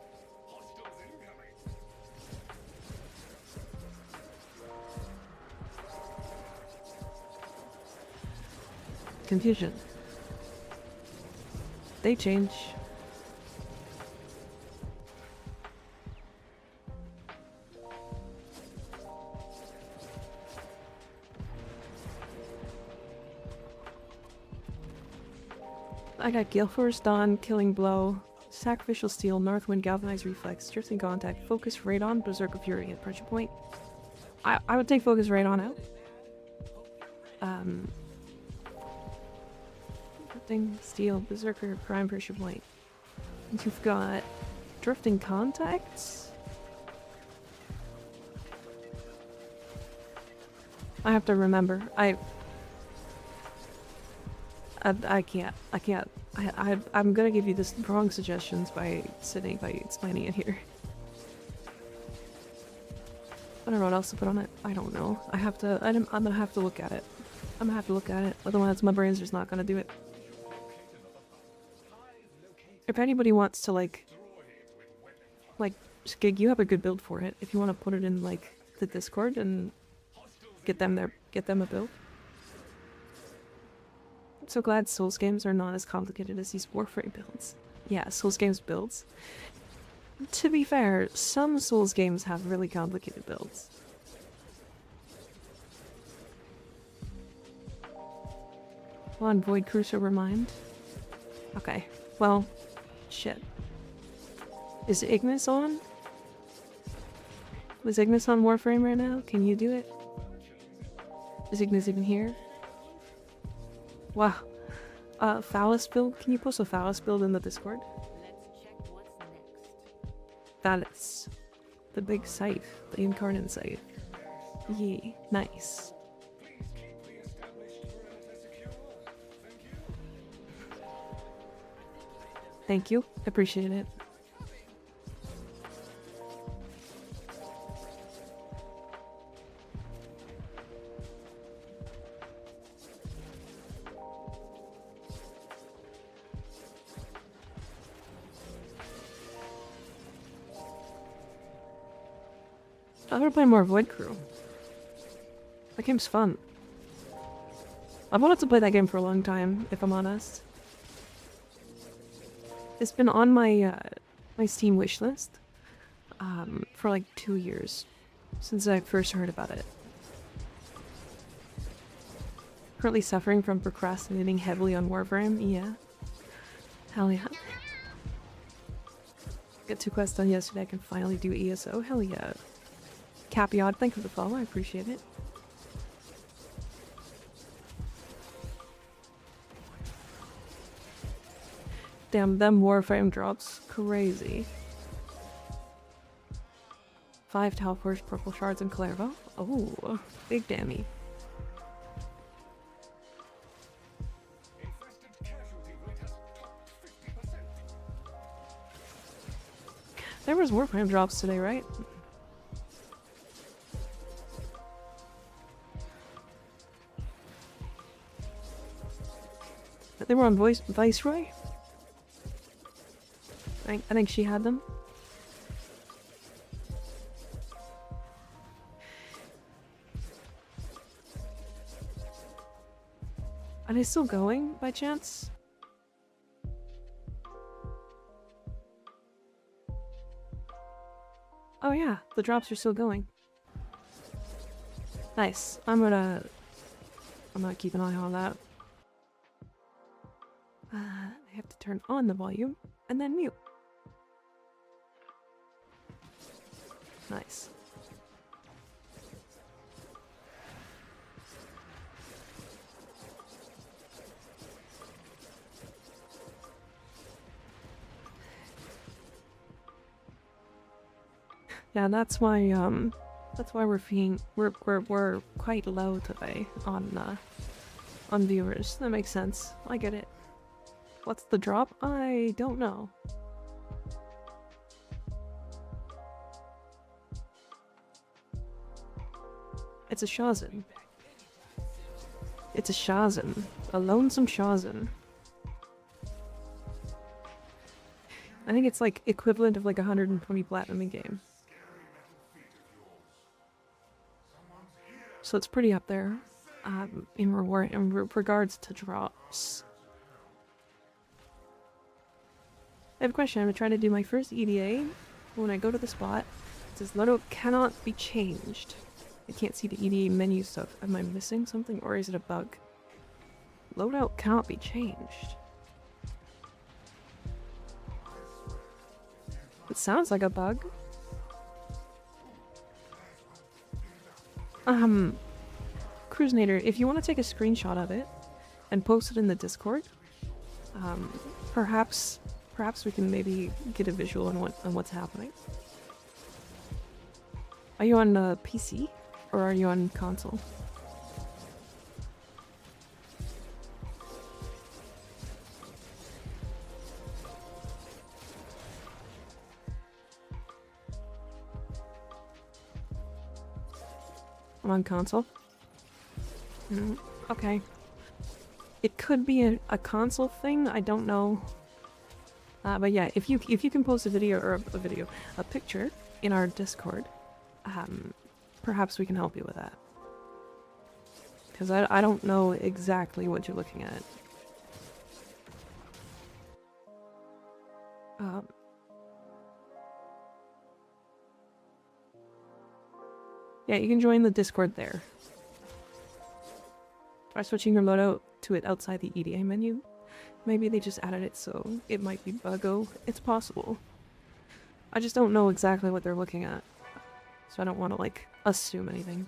Confusion. They change. I got Gale Force Dawn, Killing Blow, Sacrificial Steel, Northwind, Galvanized Reflex, Drifting Contact, Focus Radon, Berserker Fury at pressure point. I would take Focus Radon out. Drifting Steel, Berserker, Prime Pressure Point. And you've got Drifting Contacts. I have to remember. I can't. I'm gonna give you the wrong suggestions by explaining it here. I don't know what else to put on it. I don't know. I'm gonna have to look at it. I'm gonna have to look at it. Otherwise, my brain's just not gonna do it. If anybody wants to like, Skig, you have a good build for it. If you want to put it in like the Discord and get them a build. I'm so glad Souls games are not as complicated as these Warframe builds. Yeah, Souls games builds. To be fair, some Souls games have really complicated builds. Come on, Void Cruiser remind. Okay, well, shit. Is Ignis on? Was Ignis on Warframe right now? Can you do it? Is Ignis even here? Wow. Phallus build? Can you post a Phallus build in the Discord?
Let's check what's next.
Phallus. The big scythe. The incarnate scythe. Yee. Nice. Thank you. Appreciate it. I want to play more Void Crew. That game's fun. I've wanted to play that game for a long time, if I'm honest. It's been on my my Steam wishlist for like 2 years since I first heard about it. Currently suffering from procrastinating heavily on Warframe. Yeah. Hell yeah. Got 2 quests done yesterday. I can finally do ESO. Hell yeah. Capiod, thank you for the follow. I appreciate it. Damn, them Warframe drops. Crazy. 5 Tau Force, Purple Shards, and Clairvo. Oh, big dammy. There was Warframe drops today, right? They were on Viceroy? I think she had them. Are they still going, by chance? Oh yeah, the drops are still going. Nice. I'm gonna keep an eye on that. turn on the volume and then mute. Nice. Yeah, that's why we're quite low today on viewers. That makes sense. I get it. What's the drop? I don't know. It's a Shazin. It's a Shazin. A lonesome Shazin. I think it's like equivalent of like 120 platinum in game. So it's pretty up there in regards to drops. I have a question. I'm trying to do my first EDA. When I go to the spot, it says loadout cannot be changed. I can't see the EDA menu stuff. Am I missing something or is it a bug? Loadout cannot be changed. It sounds like a bug. Cruisinator, if you want to take a screenshot of it and post it in the Discord, perhaps we can maybe get a visual on what's happening. Are you on PC or are you on console? I'm on console. Okay. It could be a console thing. I don't know. But yeah, if you can post a video or a picture in our Discord, perhaps we can help you with that. Because I don't know exactly what you're looking at. Yeah, you can join the Discord there. Try switching your loadout to it outside the EDA menu. Maybe they just added it so it might be buggo. It's possible. I just don't know exactly what they're looking at. So I don't want to, like, assume anything.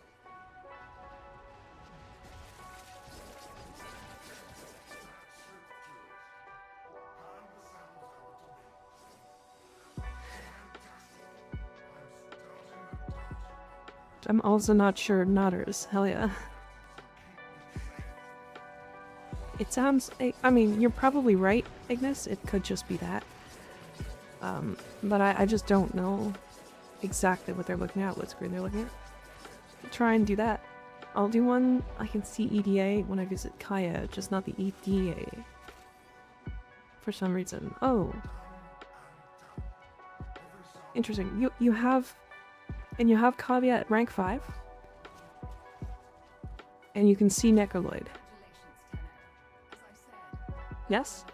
I'm also not sure Nodders. Hell yeah. It sounds... I mean, you're probably right, Ignis. It could just be that. But I just don't know exactly what they're looking at, what screen they're looking at. Try and do that. I'll do one. I can see EDA when I visit Kaya, just not the EDA. For some reason. Oh. Interesting. You have... And you have Caveat at rank 5. And you can see Necroloid. Yes?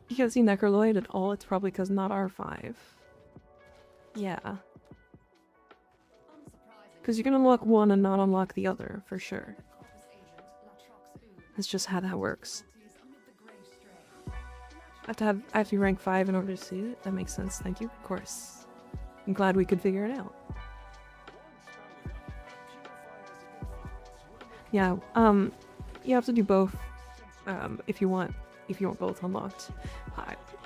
You can't see Necroloid at all, it's probably because not R5. Yeah. Because you're gonna unlock one and not unlock the other, for sure. That's just how that works. I have to be rank 5 in order to see it. That makes sense, thank you. Of course. I'm glad we could figure it out. Yeah, you have to do both, if you want both unlocked.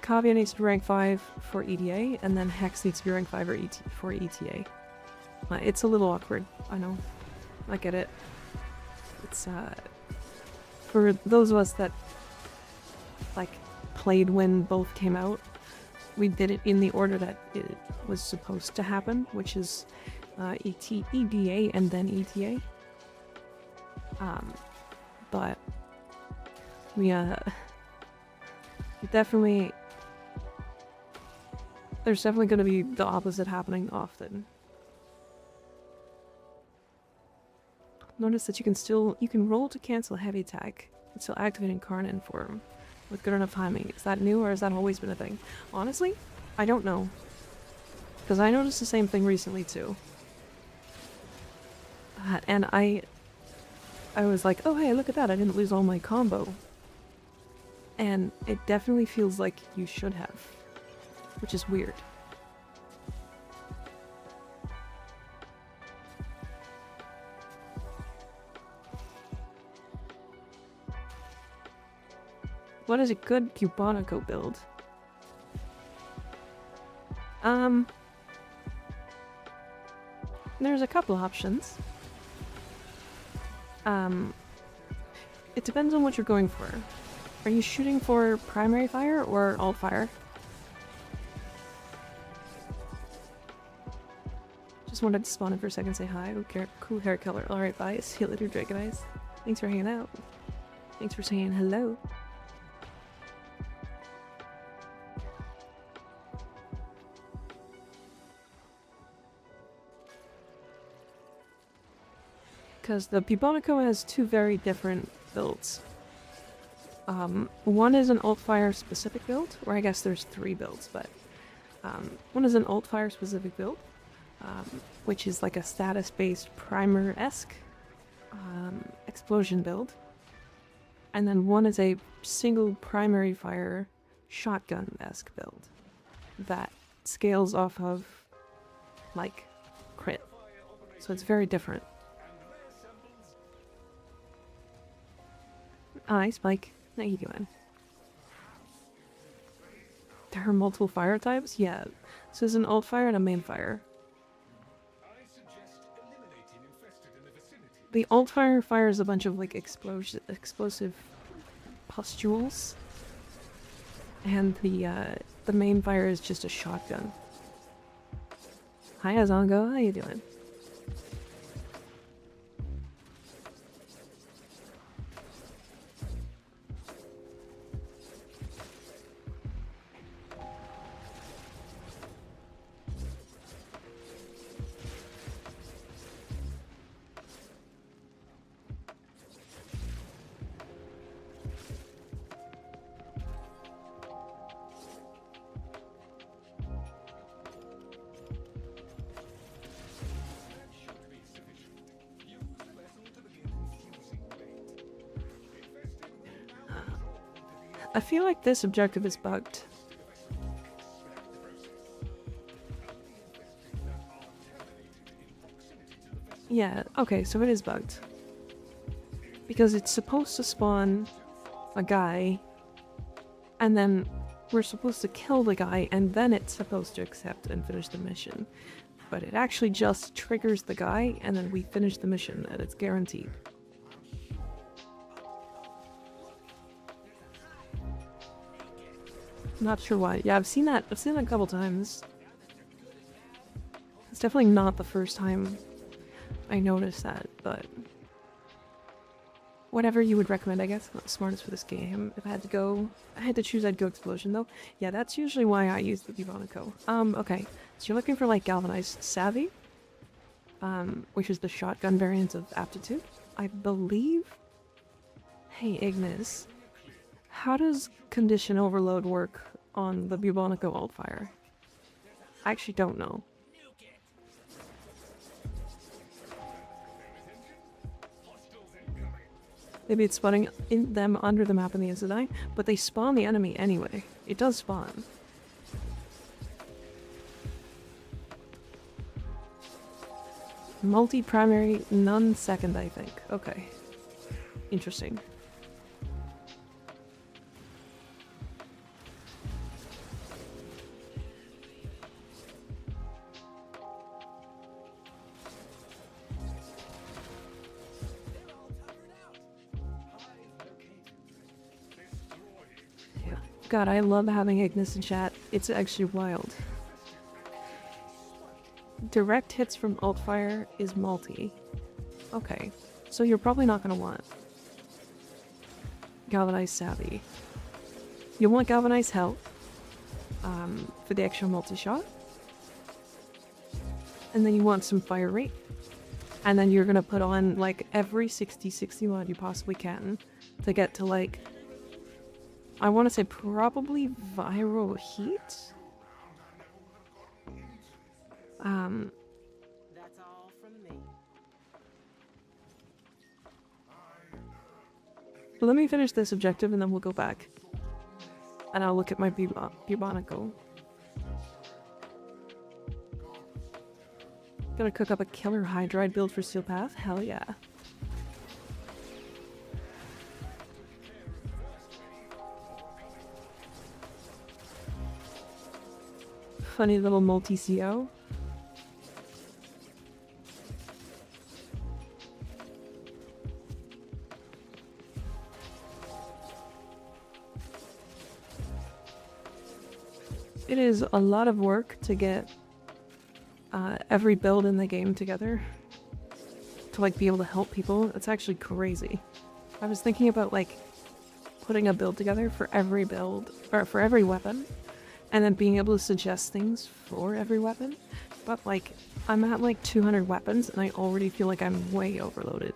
Kavya needs to be rank 5 for EDA, and then Hex needs to be rank 5 for ETA. It's a little awkward, I know. I get it. It's, for those of us that, like, played when both came out, we did it in the order that it was supposed to happen, which is, EDA and then ETA. But, we, definitely... There's definitely going to be the opposite happening often. Notice that you can roll to cancel heavy attack until activating Karnan form with good enough timing. Is that new or has that always been a thing? Honestly, I don't know. Because I noticed the same thing recently too. And I was like, oh hey, look at that, I didn't lose all my combo. And it definitely feels like you should have. Which is weird. What is a good Cubonico build? There's a couple options. It depends on what you're going for. Are you shooting for primary fire or alt fire? Just wanted to spawn in for a second, say hi. Cool hair color. Alright, bye. See you later, Dragon Eyes. Thanks for hanging out. Thanks for saying hello. Because the Bubonico has two very different builds. One is an alt-fire specific build, or I guess there's three builds, but one is an alt-fire specific build, which is like a status-based primer-esque explosion build. And then one is a single primary fire shotgun-esque build that scales off of, like, crit. So it's very different. Hi, Spike. How you doing? There are multiple fire types? Yeah. So there's an alt fire and a main fire. The alt fire fires a bunch of like explosive pustules. And the main fire is just a shotgun. Hi Azongo, how you doing? I feel like this objective is bugged. Yeah, okay, so it is bugged. Because it's supposed to spawn a guy, and then we're supposed to kill the guy, and then it's supposed to accept and finish the mission. But it actually just triggers the guy, and then we finish the mission, and it's guaranteed. Not sure why. Yeah, I've seen that a couple times. It's definitely not the first time I noticed that, but whatever you would recommend, I guess. Not the smartest for this game. If I had to choose, I'd go Explosion though. Yeah, that's usually why I use the Bubonico. Okay. So you're looking for like Galvanized Savvy, which is the shotgun variant of Aptitude, I believe. Hey Ignis, how does Condition Overload work on the Bubonico Altfire? I actually don't know. Maybe it's spawning in them under the map in the Incidine, but they spawn the enemy anyway. It does spawn. Multi-primary, none second, I think. Okay. Interesting. God, I love having Ignis in chat. It's actually wild. Direct hits from Altfire is multi. Okay, so you're probably not going to want Galvanized Savvy. You'll want Galvanized Health for the extra multi-shot. And then you want some fire rate. And then you're going to put on like every 60-60 mod you possibly can to get to like, I want to say probably viral heat.
That's all from me.
Let me finish this objective and then we'll go back. And I'll look at my bubonical. Gonna cook up a killer hydride build for Steel Path? Hell yeah. Funny little multi-CO. It is a lot of work to get every build in the game together to like be able to help people. It's actually crazy. I was thinking about like putting a build together for every build or for every weapon and then being able to suggest things for every weapon, but like I'm at like 200 weapons and I already feel like I'm way overloaded.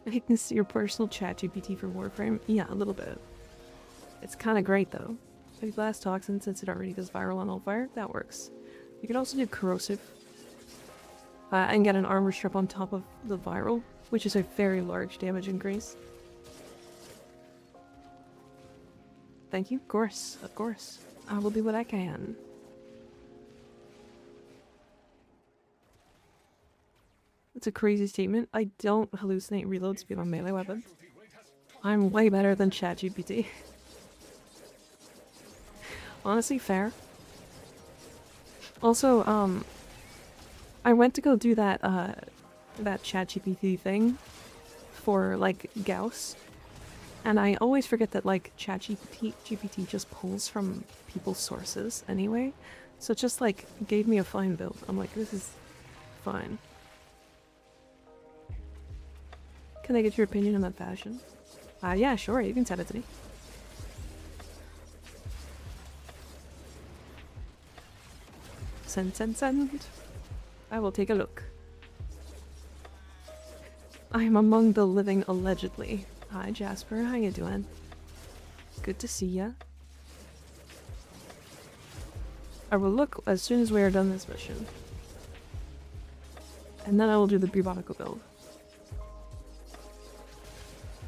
I can see your personal chat GPT for Warframe. Yeah, a little bit. It's kind of great though. Heavy Blast Toxin, since it already does viral on all fire, that works. You can also do corrosive and get an armor strip on top of the viral, which is a very large damage increase. Thank you. Of course, of course. I will do what I can. It's a crazy statement. I don't hallucinate reload speed on melee weapons. I'm way better than ChatGPT. Honestly, fair. Also, I went to go do that, that ChatGPT thing for, like, Gauss. And I always forget that, like, ChatGPT just pulls from people's sources anyway. So it just, like, gave me a fine build. I'm like, this is fine. Can I get your opinion on that fashion? Yeah, sure, you can send it to me. Send. I will take a look. I am among the living allegedly. Hi Jasper, how you doing? Good to see ya. I will look as soon as we are done this mission. And then I will do the bubonical build.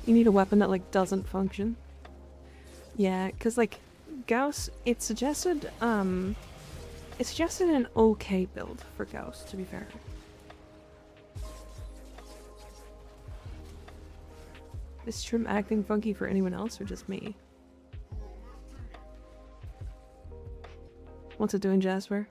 You need a weapon that like doesn't function. Yeah, cause like Gauss, it suggested an okay build for Gauss, to be fair. Is Trim acting funky for anyone else or just me? What's it doing, Jasper?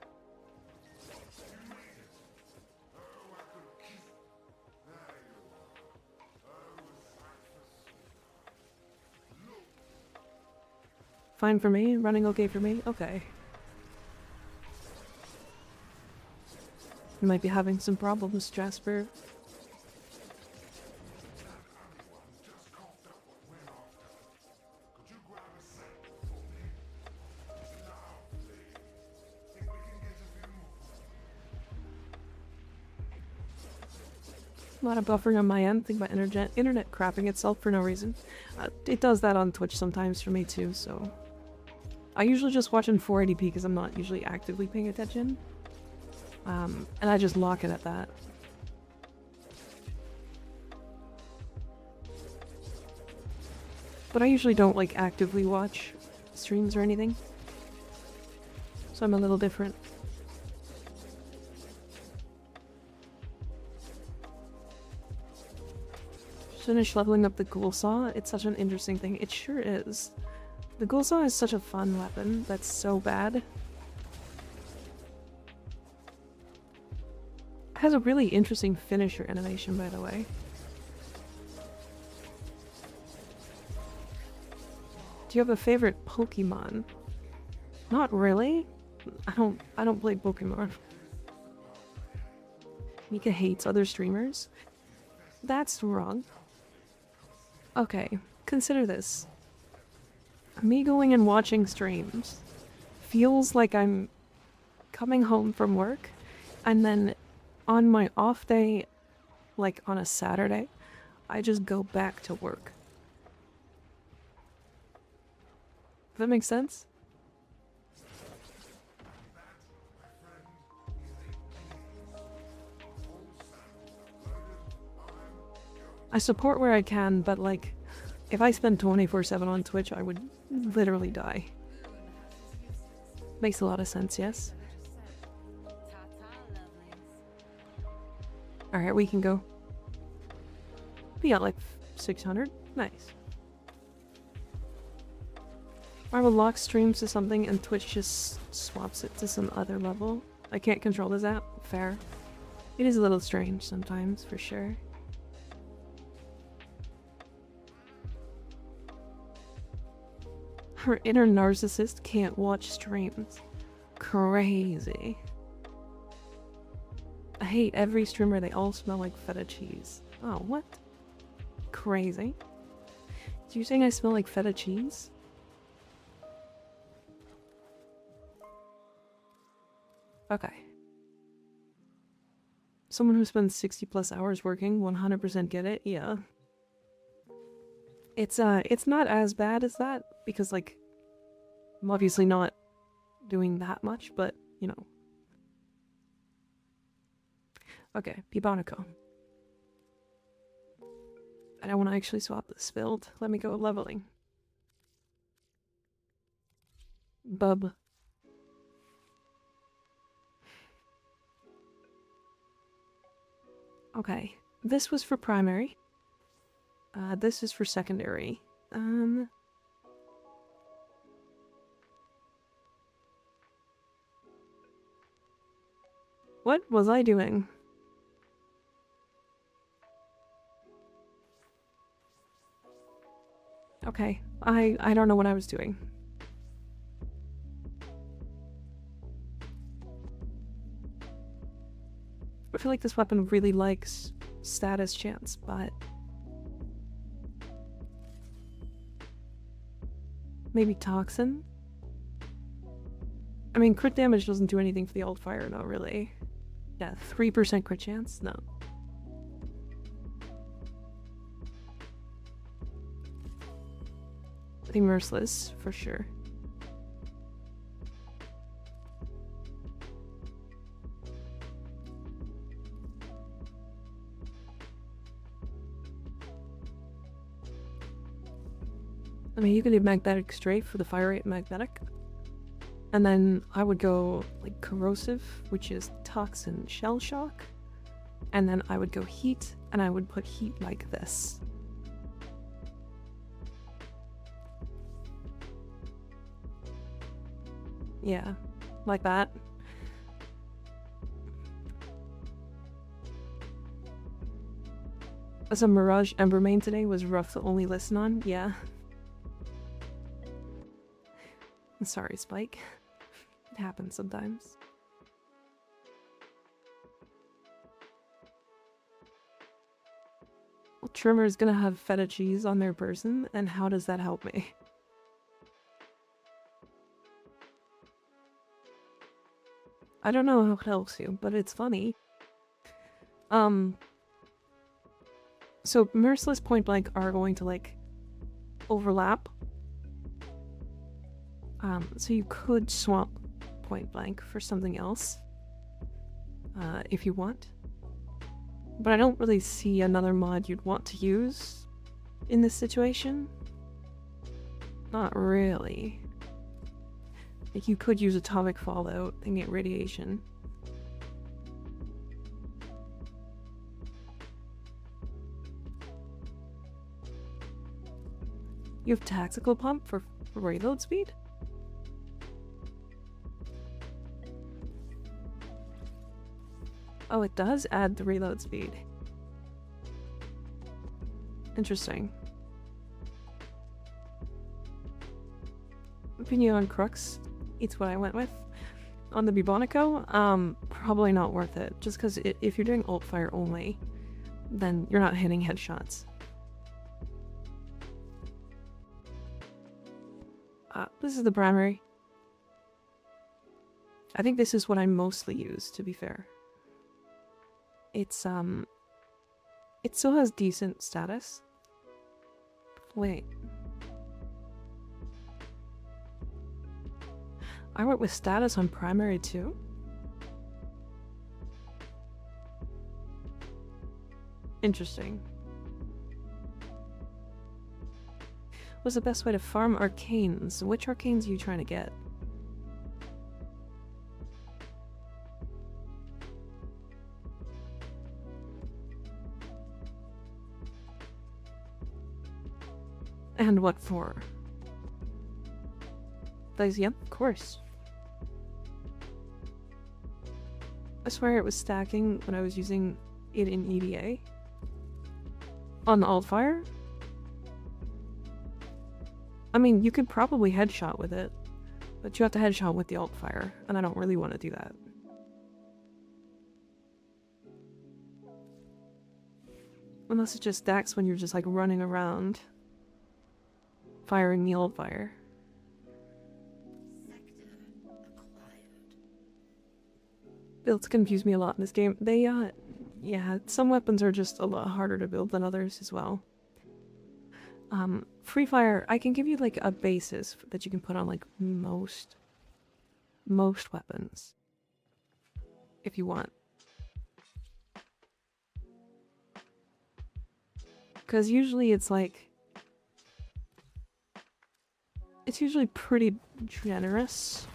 Fine for me? Running okay for me? Okay. You might be having some problems, Jasper. A lot of buffering on my end. Think about internet crapping itself for no reason. It does that on Twitch sometimes for me too, so... I usually just watch in 480p because I'm not usually actively paying attention. And I just lock it at that. But I usually don't like actively watch streams or anything. So I'm a little different. Finish leveling up the ghoul saw. It's such an interesting thing. It sure is. The ghoul saw is such a fun weapon that's so bad. It has a really interesting finisher animation, by the way. Do you have a favorite Pokemon? Not really. I don't play Pokemon. Mika hates other streamers. That's wrong. Okay, consider this. Me going and watching streams feels like I'm coming home from work, and then on my off day, like on a Saturday, I just go back to work. Does that make sense? I support where I can, but like, if I spend 24/7 on Twitch, I would literally die. Makes a lot of sense, yes? Alright, we can go. We got like 600. Nice. I will lock streams to something and Twitch just swaps it to some other level. I can't control this app. Fair. It is a little strange sometimes, for sure. Her inner narcissist can't watch streams. Crazy. I hate every streamer, they all smell like feta cheese. Oh, what? Crazy. So you saying I smell like feta cheese? Okay. Someone who spends 60+ hours working, 100% get it, yeah. It's not as bad as that, because, like, I'm obviously not doing that much, but, you know. Okay, Bibonico. I don't want to actually swap this build. Let me go leveling. Bub. Okay, this was for primary. This is for secondary. What was I doing? Okay, I don't know what I was doing. I feel like this weapon really likes status chance, but maybe toxin? I mean, crit damage doesn't do anything for the alt fire, no, really. Yeah, 3% crit chance? No. I think merciless, for sure. I mean, you could do magnetic strafe for the fire rate magnetic. And then I would go like corrosive, which is toxin shell shock. And then I would go heat, and I would put heat like this. Yeah, like that. As a Mirage Embermane today was rough to only listen on, yeah. Sorry, Spike. It happens sometimes. Well, Trimmer is gonna have feta cheese on their person, and how does that help me? I don't know how it helps you, but it's funny. So Merciless Point Blank are going to, like, overlap. So you could swap Point Blank for something else, if you want. But I don't really see another mod you'd want to use in this situation. Not really. Like, you could use Atomic Fallout and get radiation. You have Tactical Pump for reload speed? Oh, it does add the reload speed. Interesting. Opinion on Crux? It's what I went with. On the Bibonico, probably not worth it. Just because if you're doing ult fire only, then you're not hitting headshots. This is the primary. I think this is what I mostly use, to be fair. It's It still has decent status. Wait. I went with status on primary too? Interesting. What's the best way to farm arcanes? Which arcanes are you trying to get? And what for? Those, yep, of course. I swear it was stacking when I was using it in EDA. On the Altfire? I mean, you could probably headshot with it, but you have to headshot with the Altfire, and I don't really want to do that. Unless it just stacks when you're just like running around firing the Altfire. Builds confuse me a lot in this game. They, yeah, some weapons are just a lot harder to build than others as well. Free Fire, I can give you like a basis that you can put on like most weapons. If you want. Because usually it's like... It's usually pretty generous.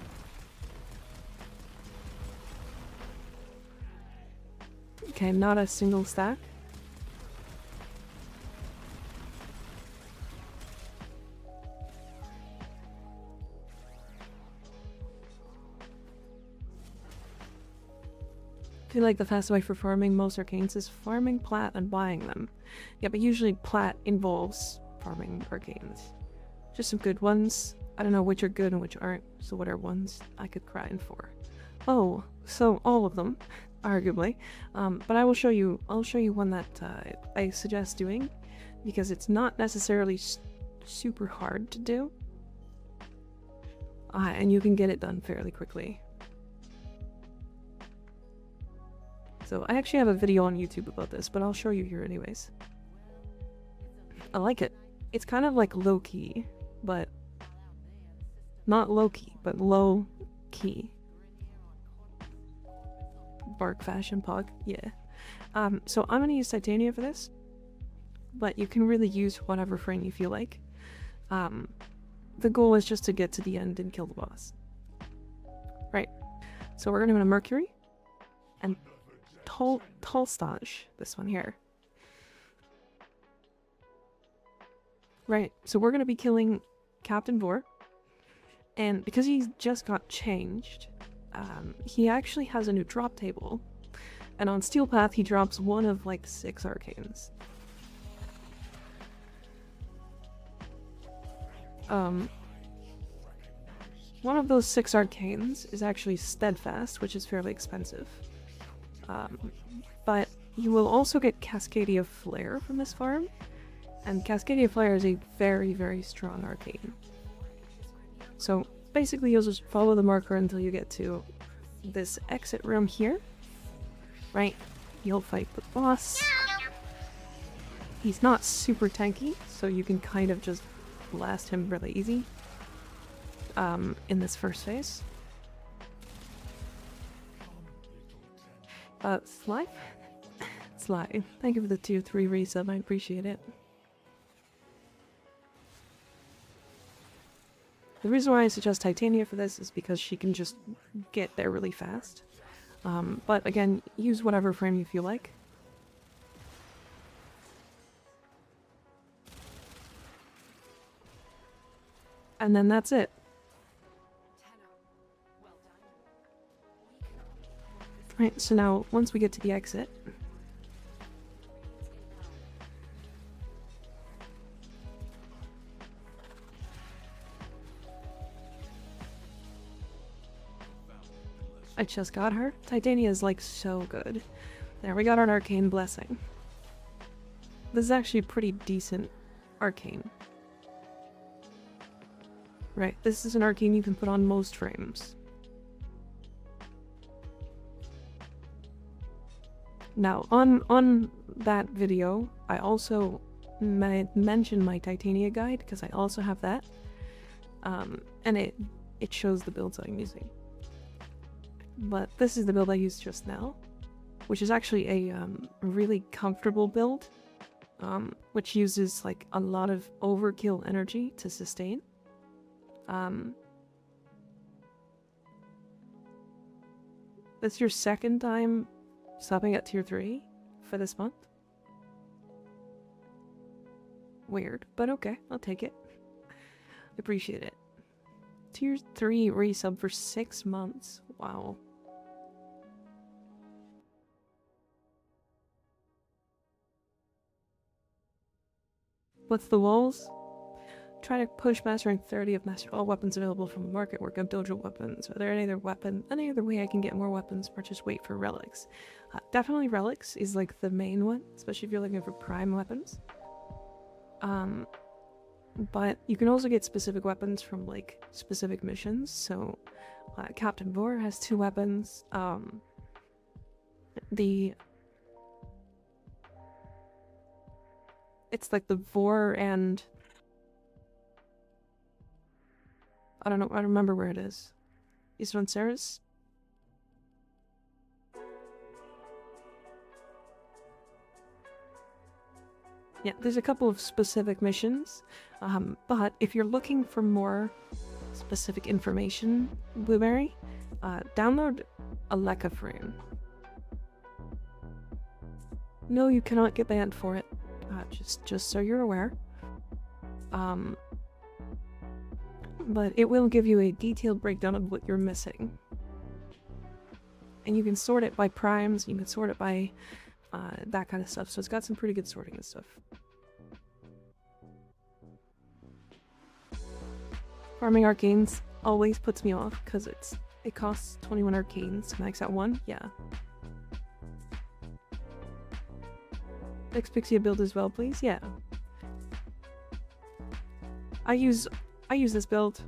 Okay, not a single stack. I feel like the fastest way for farming most arcanes is farming plat and buying them. Yeah, but usually plat involves farming arcanes. Just some good ones. I don't know which are good and which aren't, so what are ones I could grind for? Oh, so all of them, arguably. But I will show you, I'll show you one that I suggest doing, because it's not necessarily super hard to do. And you can get it done fairly quickly. So I actually have a video on YouTube about this, but I'll show you here anyways. I like it. It's kind of like low-key, but not low-key, but low-key. Bark fashion pug, yeah. So I'm gonna use titania for this, but you can really use whatever frame you feel like. The goal is just to get to the end and kill the boss. Right. So we're gonna go to Mercury and Tolstage, this one here. Right, so we're gonna be killing Captain Vor, and because he just got changed, he actually has a new drop table, and on Steel Path he drops one of like 6 arcanes. One of those 6 arcanes is actually Steadfast, which is fairly expensive. But you will also get Cascadia Flare from this farm, and Cascadia Flare is a very, very strong arcane. So basically you'll just follow the marker until you get to this exit room here. Right? You'll fight the boss. He's not super tanky, so you can kind of just blast him really easy in this first phase. Sly? Sly, thank you for the tier 3 resub, I appreciate it. The reason why I suggest Titania for this is because she can just get there really fast. But again, use whatever frame you feel like. And then that's it. Right, so now, once we get to the exit... I just got her. Titania is like so good. There, we got an arcane blessing. This is actually a pretty decent arcane. Right, this is an arcane you can put on most frames. Now, on that video, I also mentioned my Titania guide, because I also have that. And it shows the builds I'm using. But this is the build I used just now, which is actually a really comfortable build, which uses like a lot of overkill energy to sustain. That's your second time stopping at tier 3 for this month. Weird, but okay, I'll take it. Appreciate it. Tier 3 resub for 6 months. Wow. What's the walls? Try to push master rank 30 of master all weapons available from the market. Work up dojo weapons. Are there any other way I can get more weapons, or just wait for relics? Definitely relics is like the main one, especially if you're looking for prime weapons. But you can also get specific weapons from like specific missions. So Captain Vor has 2 weapons. It's like the Vor and I don't know, I don't remember where it is. Is it on Sarah's? Yeah, there's a couple of specific missions, but if you're looking for more specific information, Blueberry, download a Lekka frame. No, you cannot get banned for it, just so you're aware. But it will give you a detailed breakdown of what you're missing. And you can sort it by primes, you can sort it by that kind of stuff, so it's got some pretty good sorting and stuff. Farming arcanes always puts me off, because it costs 21 arcanes to max out 1, yeah. Xpixia build as well, please, yeah. I use this build.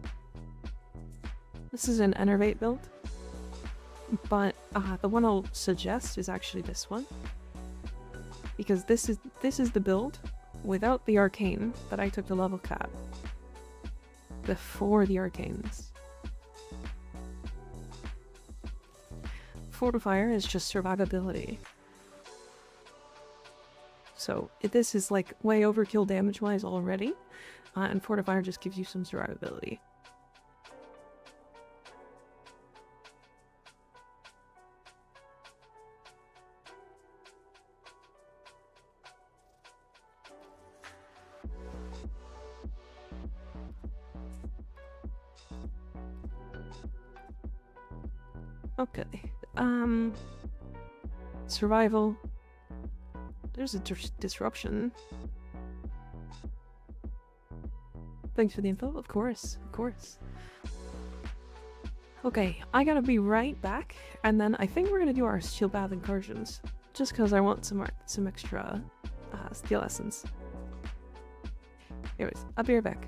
This is an Enervate build. But the one I'll suggest is actually this one. Because this is the build without the arcane that I took to level cap. Before the arcanes. Fortifier is just survivability. So this is like way overkill damage wise already. And Fortifier just gives you some survivability. Okay. Survival. There's a disruption. Thanks for the info. Of course, of course. Okay, I gotta be right back, and then I think we're gonna do our shield bath incursions, just because I want some extra steel essence. Anyways, I'll be right back.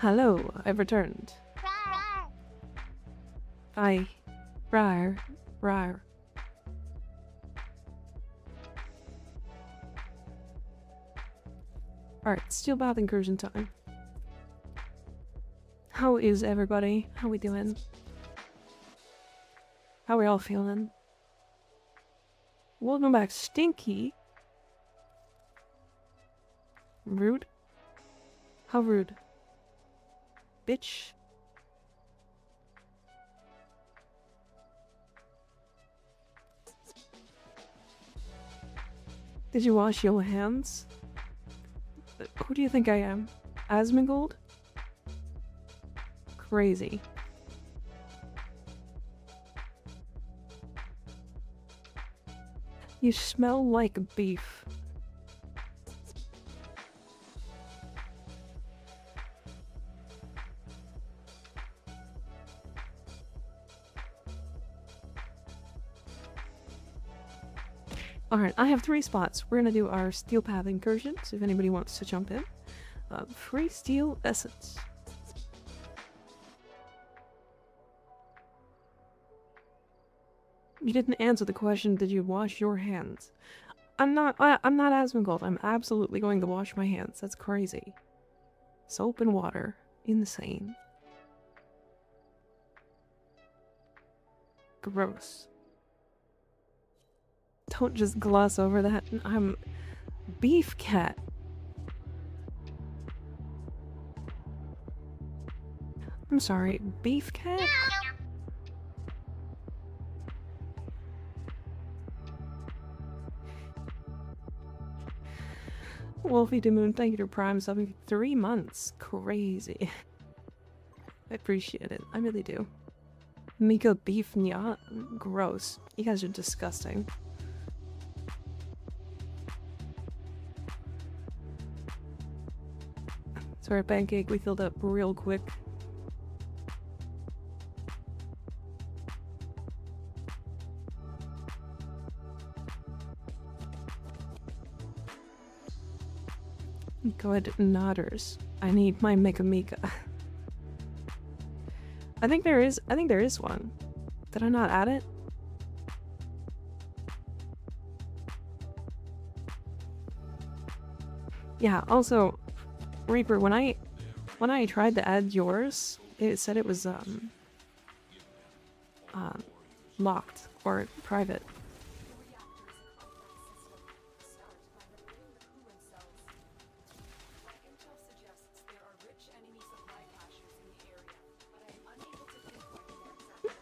Hello, I've returned. Hi. Rar. Rar. Alright, steel bath incursion time. How is everybody? How we doing? How we all feeling? Welcome back, Stinky. Rude? How rude? Bitch. Did you wash your hands? Who do you think I am? Asmongold? Crazy. You smell like beef. Alright, I have 3 spots. We're gonna do our steel path incursions, if anybody wants to jump in. Free steel essence. You didn't answer the question, did you wash your hands? I'm not Asmongold. I'm absolutely going to wash my hands. That's crazy. Soap and water. Insane. Gross. Don't just gloss over that. I'm beef cat. I'm sorry, beef cat? Wolfie de Moon, thank you to Prime subbing 3 months. Crazy. I appreciate it. I really do. Mika beef nya? Gross. You guys are disgusting. Sorry, Pancake, we filled up real quick. Good nodders. I need my Mika Mika. I think there is one. Did I not add it? Yeah, also Reaper, when I tried to add yours, it said it was locked or private.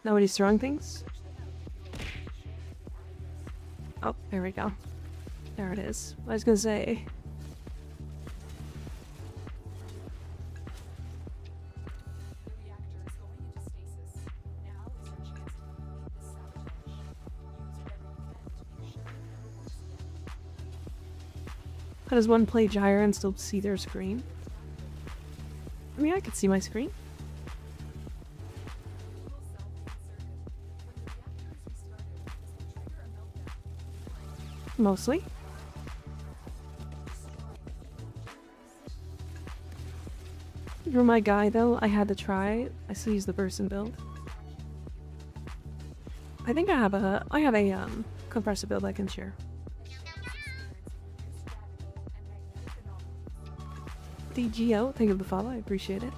Nobody's throwing things? Oh, there we go. There it is. I was gonna say. How does one play Gyre and still see their screen? I mean, I could see my screen. Mostly. You're my guy though, I had to try. I still use the person build. I think I have a compressor build I can share. DGO, thank you for the follow, I appreciate it.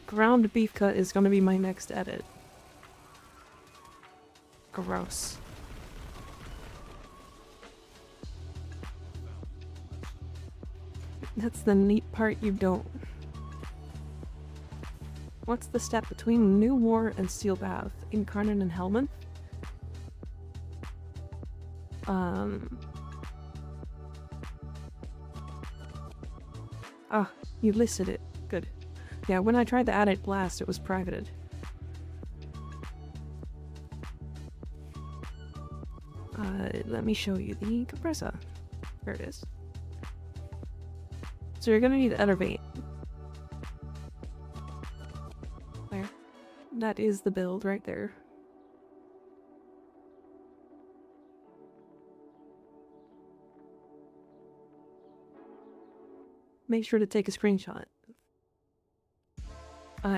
Ground beef cut is gonna be my next edit. Gross. That's the neat part you don't. What's the step between New War and Steel Bath? Incarnate and Helman? Ah, you listed it. Good. Yeah, when I tried to add it last, it was privated. Let me show you the compressor. There it is. So you're gonna need Enervate. There. That is the build right there. make sure to take a screenshot.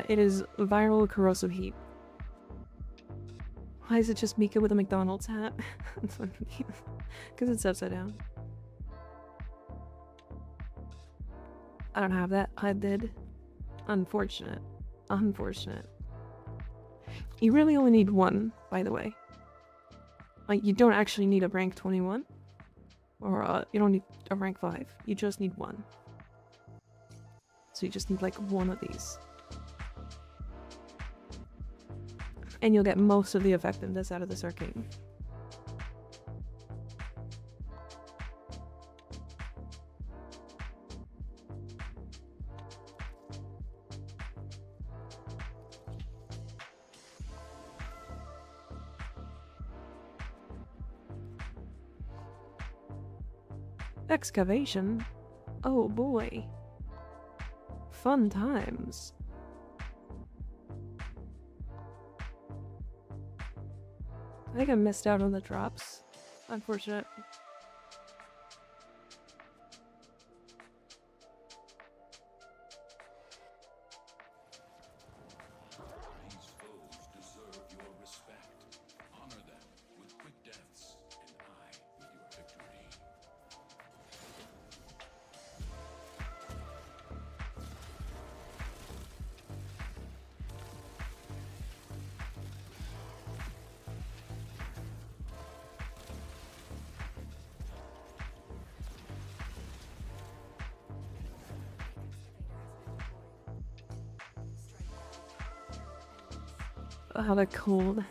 It is viral corrosive heat. Why is it just Mika with a McDonald's hat? Because it's upside down. I don't have that. I did. Unfortunate. Unfortunate. You really only need one, by the way. Like, you don't actually need a rank 21. Or, you don't need a rank 5. You just need one. So you just need, like, one of these. And you'll get most of the effectiveness out of this arcane. Excavation? Oh boy. Fun times. I think I missed out on the drops. Unfortunate.
These foes deserve your respect. Honor them with quick deaths, and I with your victory.
Oh, the cold.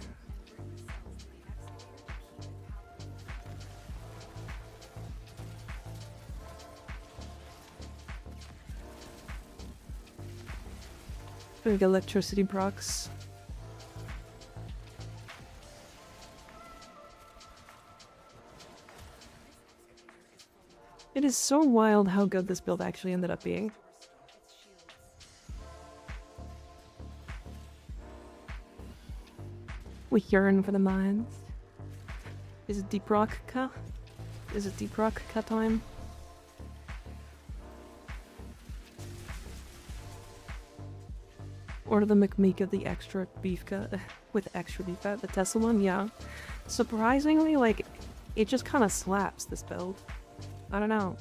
Big electricity procs. It is so wild how good this build actually ended up being. We yearn for the mines. Is it deep rock ka? Is it deep rock ka time? Or the McMika, the extra beef cut with extra beef fat, the Tesla one, yeah. Surprisingly, like, it just kind of slaps this build. I don't know.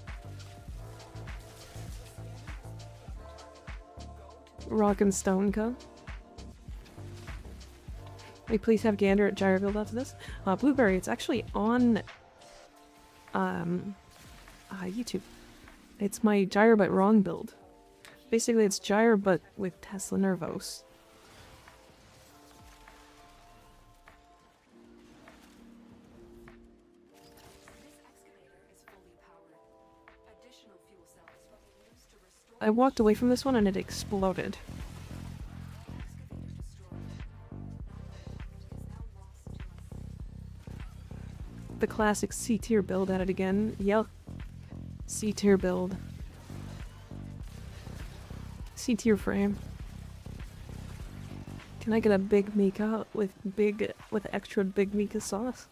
Rock and stone ka? May please have Gander at Gyro build after this. Blueberry, it's actually on YouTube. It's my Gyro but wrong build. Basically, it's Gyro but with Tesla Nervos. I walked away from this one and it exploded. The classic C-tier build at it again. Yep. C-tier build. C-tier frame. Can I get a big Mika with extra big Mika sauce?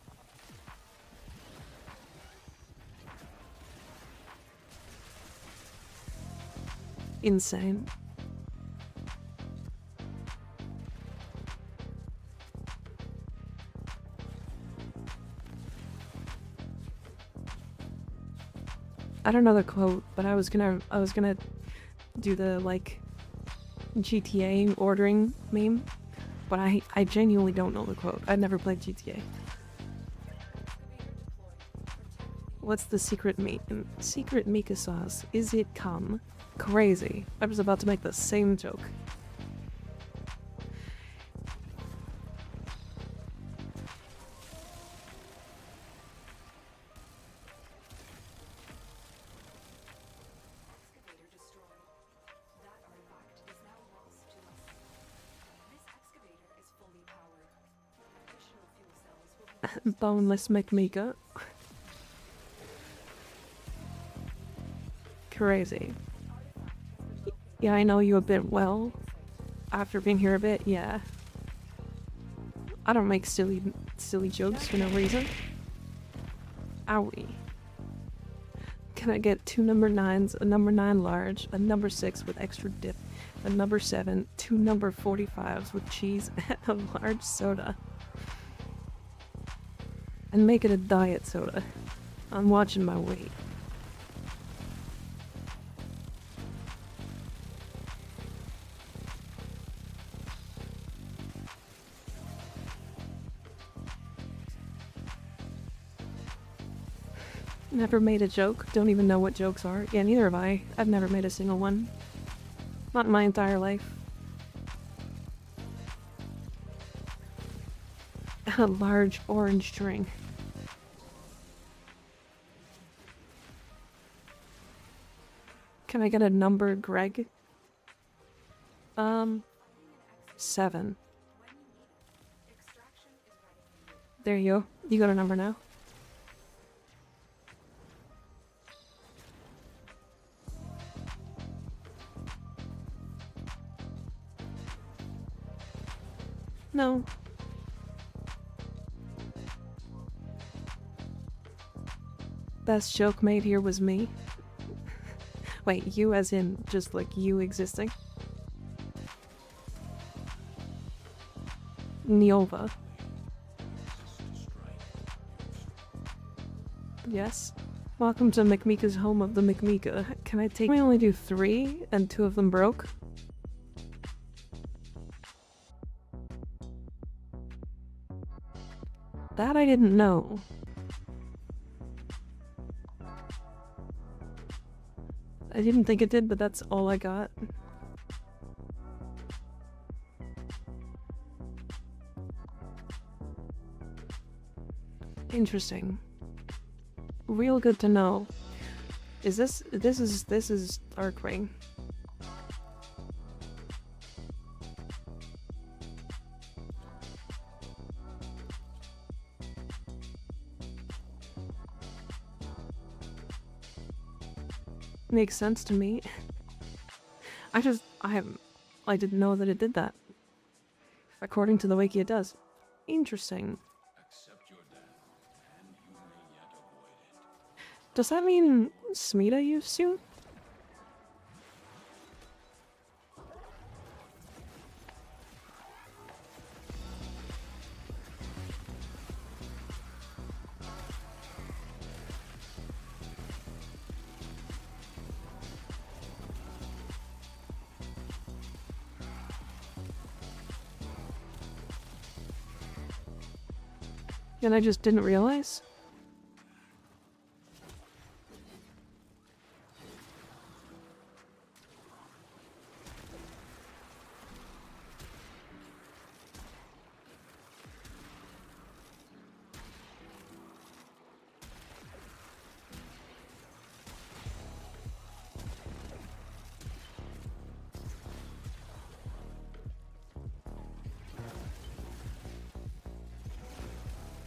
Insane. I don't know the quote, but I was gonna do the like GTA ordering meme, but I genuinely don't know the quote. I've never played GTA. What's the secret meat? Secret Mika sauce. Is it cum? Crazy. I was about to make the same joke. Boneless McMika. Crazy. Yeah, I know you a bit well. After being here a bit, yeah. I don't make silly jokes for no reason. Owie. Can I get 2 number 9s, a number 9 large, a number 6 with extra dip, a number 7, 2 number 45s with cheese, and a large soda? And make it a diet soda. I'm watching my weight. Never made a joke. Don't even know what jokes are. Yeah, neither have I. I've never made a single one. Not in my entire life. A large orange string. Can I get a number, Greg? 7. There you go. You got a number now. No. Best joke made here was me. Wait, you as in just like you existing? Niova. Yes. Welcome to McMika's home of the McMika. Can I take— we only do 3 and 2 of them broke? That I didn't know. I didn't think it did, but that's all I got. Interesting. Real good to know. Is this is Arcwing. Makes sense to me. I didn't know that it did that. According to the wiki, it does. Interesting.
Accept your death, and you may yet avoid it.
Does that mean Smita used to? And I just didn't realize?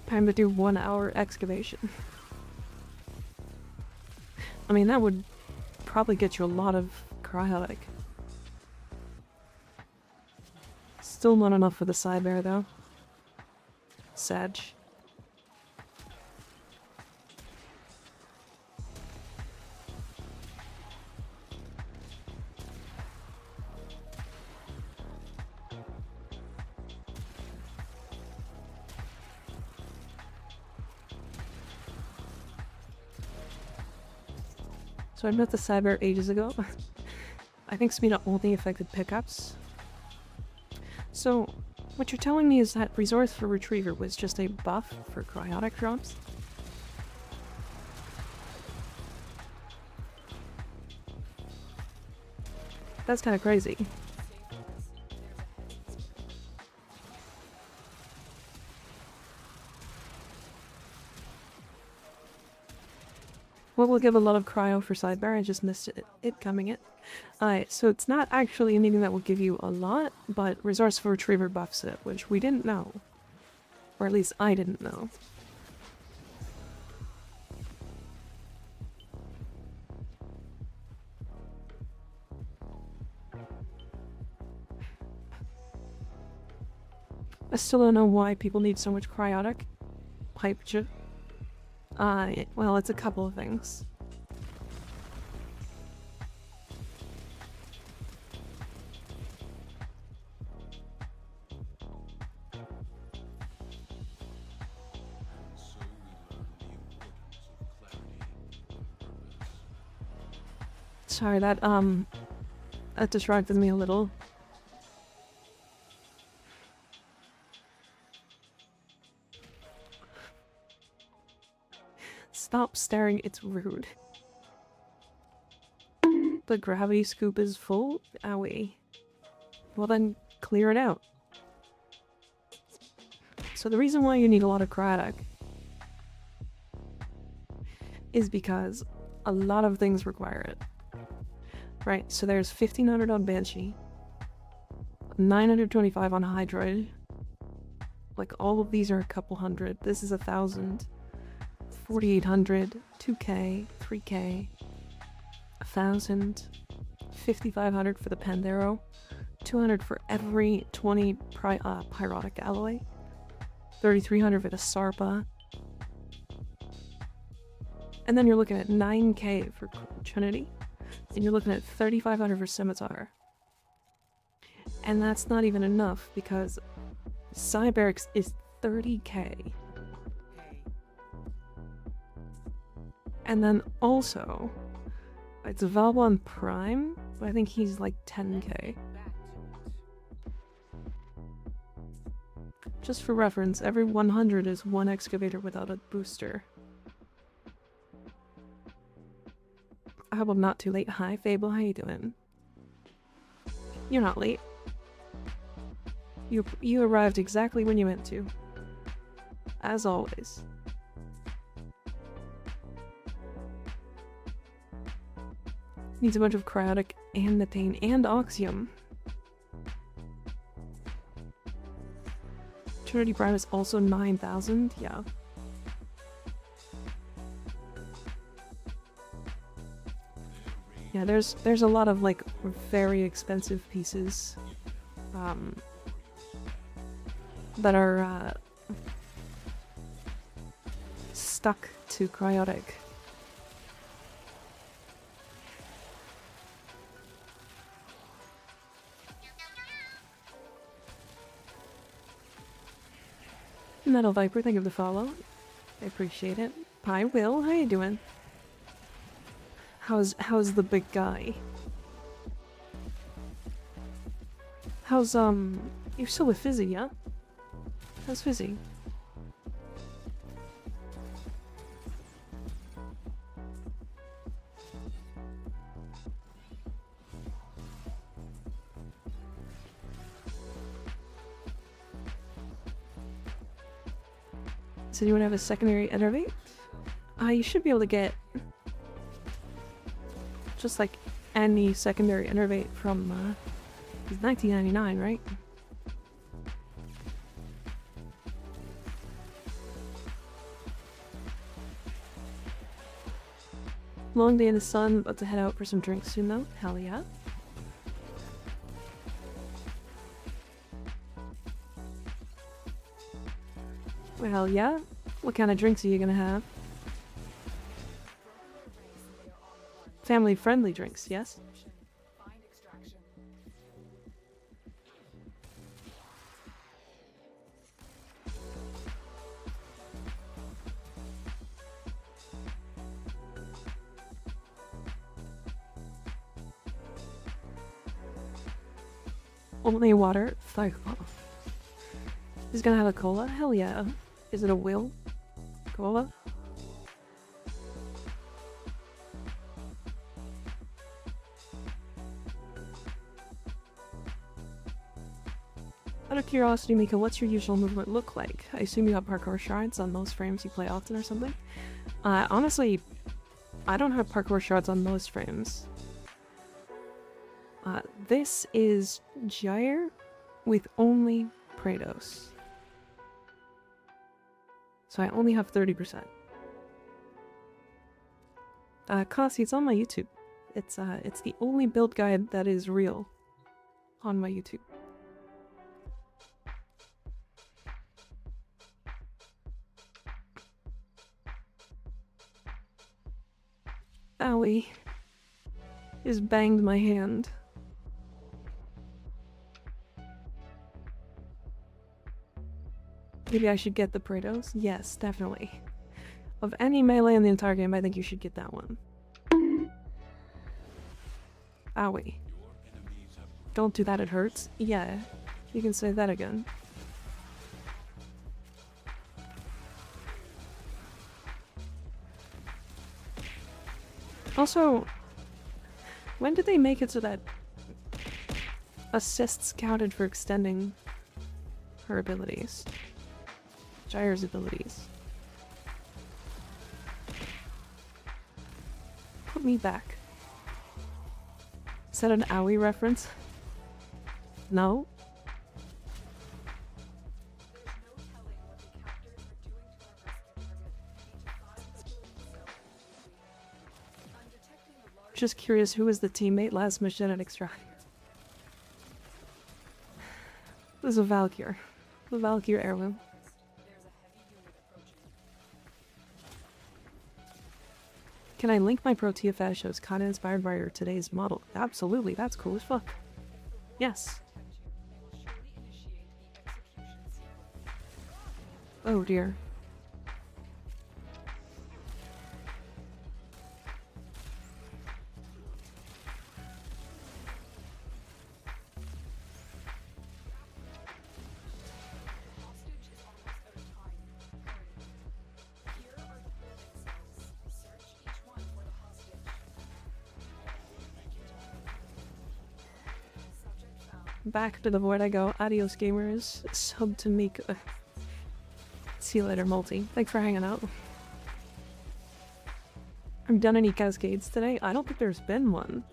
Time to do 1 hour excavation. I mean, that would probably get you a lot of cryotic. Still not enough for the side bear though. Sag. So I met the cyber ages ago. I think Smita only affected pickups. So, what you're telling me is that Resource for Retriever was just a buff for cryotic drops? That's kind of crazy. What will give a lot of cryo for sidebar? I just missed it coming in. Alright, so it's not actually anything that will give you a lot, but Resource for Retriever buffs it, which we didn't know. Or at least I didn't know. I still don't know why people need so much cryotic. Pipe. Well, it's a couple of things. Sorry, that distracted me a little. Stop staring, it's rude. The gravity scoop is full? Owie. Well then, clear it out. So the reason why you need a lot of cryotic is because a lot of things require it. Right, so there's 1500 on Banshee, 925 on Hydroid. Like, all of these are a couple hundred. This is 1,000. 4,800, 2k, 3k, 1,000, 5,500 for the Pandero, 200 for every 20 pyrotic alloy, 3,300 for the Sarpa, and then you're looking at 9k for Trinity, and you're looking at 3,500 for Scimitar. And that's not even enough because Cyberx is 30k. And then also, it's available on Prime, but I think he's like 10k. Just for reference, every 100 is one excavator without a booster. I hope I'm not too late. Hi Fable, how you doing? You're not late. You arrived exactly when you meant to. As always. Needs a bunch of cryotic and methane and oxium. Trinity Prime is also 9,000, yeah. Yeah, there's a lot of like very expensive pieces that are stuck to cryotic. Metal Viper, thank you for the follow. I appreciate it. Hi Will, how you doing? How's the big guy? How's you're still with Fizzy, yeah? How's Fizzy? So do you want to have a secondary innervate? You should be able to get just like any secondary innervate from it's 1999, right? Long day in the sun, about to head out for some drinks soon though. Hell yeah. Well, yeah. What kind of drinks are you gonna have? Family-friendly drinks, yes? Only water? Fuck off. He's gonna have a cola? Hell yeah. Is it a Will? Cola? Out of curiosity, Mika, what's your usual movement look like? I assume you have parkour shards on most frames you play often or something? Honestly, I don't have parkour shards on most frames. This is Gyre with only Praetos. So I only have 30%. Kasi, it's on my YouTube. It's the only build guide that is real on my YouTube. Owie. Just banged my hand. Maybe I should get the Praetos? Yes, definitely. Of any melee in the entire game, I think you should get that one. Owie. Don't do that, it hurts. Yeah, you can say that again. Also, when did they make it so that assists counted for extending her abilities? Gyre's abilities. Put me back. Is that an Owie reference? No? Just curious, who was the teammate last mission at Extract? This is a Valkyr. The Valkyr heirloom. Can I link my Pro TFS shows kinda inspired by your today's model? Absolutely, that's cool as fuck. Yes. Oh dear. Back to the void I go. Adios gamers. Sub to make. See you later, Multi. Thanks for hanging out. I've done any cascades today? I don't think there's been one.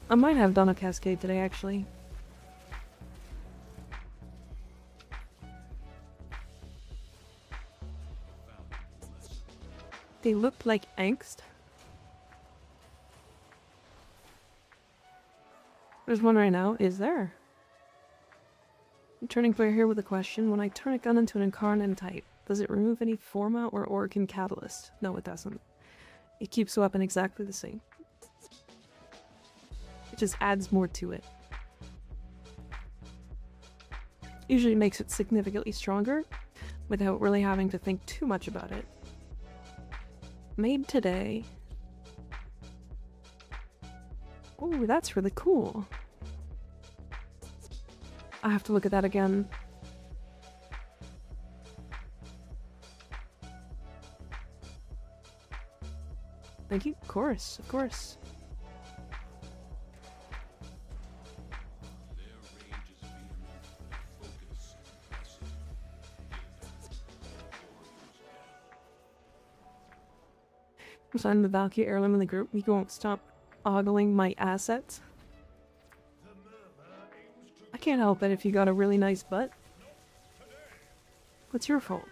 I might have done a cascade today, actually. They look like angst. There's one right now. Is there? Turning player here with a question. When I turn a gun into an incarnate type, does it remove any forma or organ catalyst? No, it doesn't. It keeps the weapon exactly the same. It just adds more to it. Usually makes it significantly stronger without really having to think too much about it. Made today. Oh, that's really cool. I have to look at that again. Thank you. Of course, of course. So I'm the Valkyrie heirloom in the group. You won't stop ogling my assets. I can't help it if you got a really nice butt. What's your fault?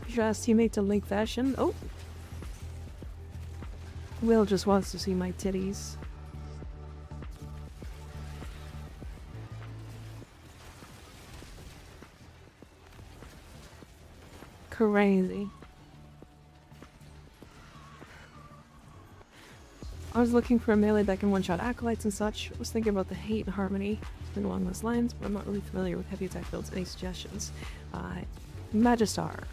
You should ask teammate to link fashion. Oh! Will just wants to see my titties. Crazy. I was looking for a melee that can one-shot acolytes and such. I was thinking about the hate and harmony and along those lines, but I'm not really familiar with heavy attack builds. Any suggestions? Magistar.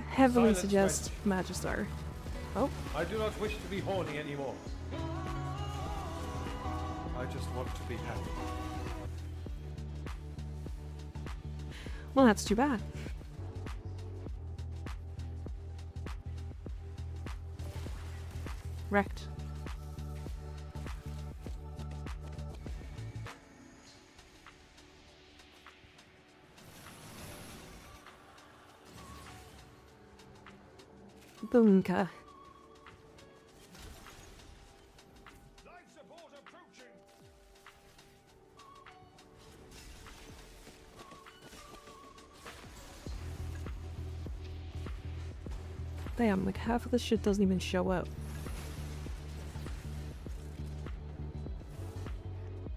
Heavily suggest Magistar. Oh.
I do not wish to be horny anymore. I just want to be happy.
Well, that's too bad. Wrecked. Boonka. Damn, like half of this shit doesn't even show up.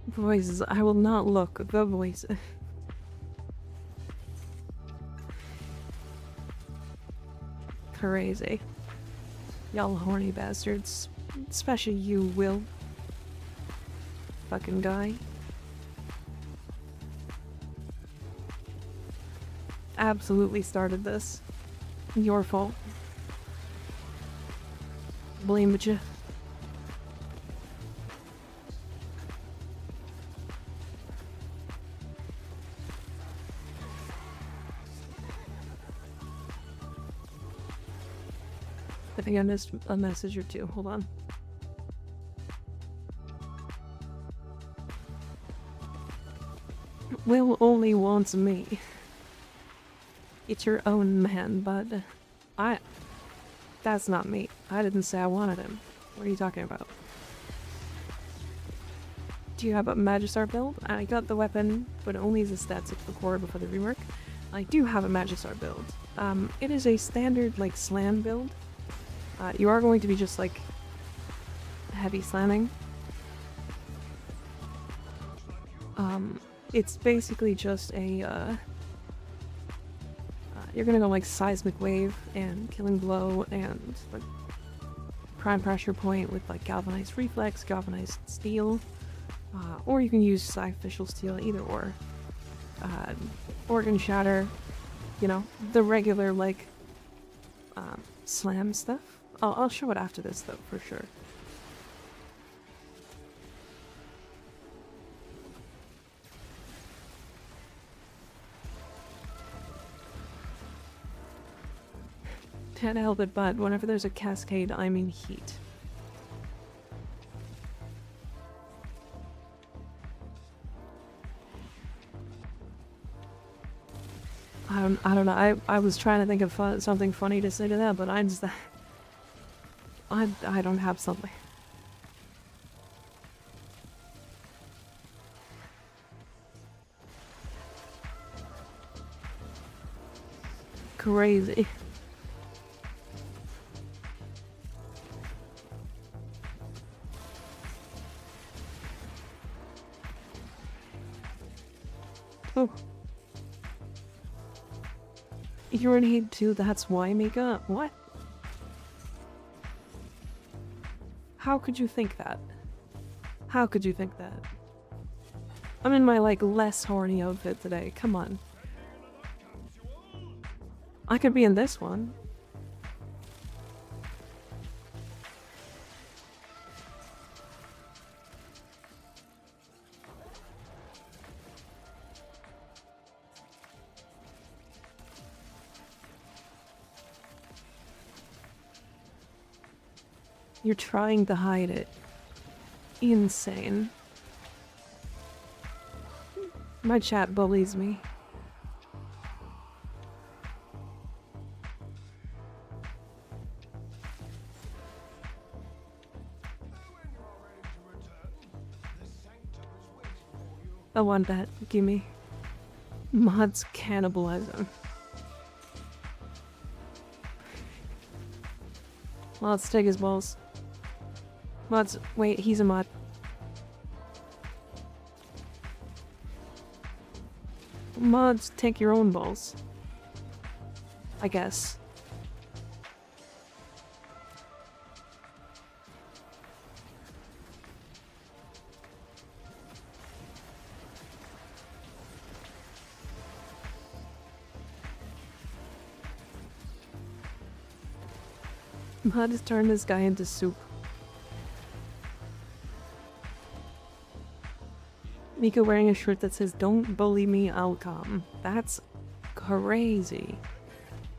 Voices, I will not look. The voice. Crazy. Y'all horny bastards. Especially you, Will. Fucking guy. Absolutely started this. Your fault. Blame it you. I think I missed a message or two. Hold on. Will only wants me. It's your own man, bud. That's not me. I didn't say I wanted him. What are you talking about? Do you have a Magistar build? I got the weapon, but only as a stat 6 before the rework. I do have a Magistar build. It is a standard, like, slam build. You are going to be just, like, heavy slamming. It's basically just a, you're gonna go, like, Seismic Wave and Killing Blow and, like, Prime Pressure Point with, like, Galvanized Reflex, Galvanized Steel, or you can use Sacrificial Steel, either or. Organ Shatter, you know, the regular, like, slam stuff. I'll show it after this, though, for sure. Can't help it, but whenever there's a cascade, I'm in heat. I don't know. I was trying to think of something funny to say to that, but I just I don't have something. Crazy. Oh. You're in hate too, that's why, Mika? What? How could you think that? How could you think that? I'm in my, like, less horny outfit today, come on. I could be in this one. You're trying to hide it. Insane. My chat bullies me. I want that. Gimme. Mods cannibalize him. Well, let's take his balls. Mods, wait, he's a mod. Mods, take your own balls. I guess. Mod has turned this guy into soup. Mika wearing a shirt that says, "Don't bully me, I'll come." That's crazy.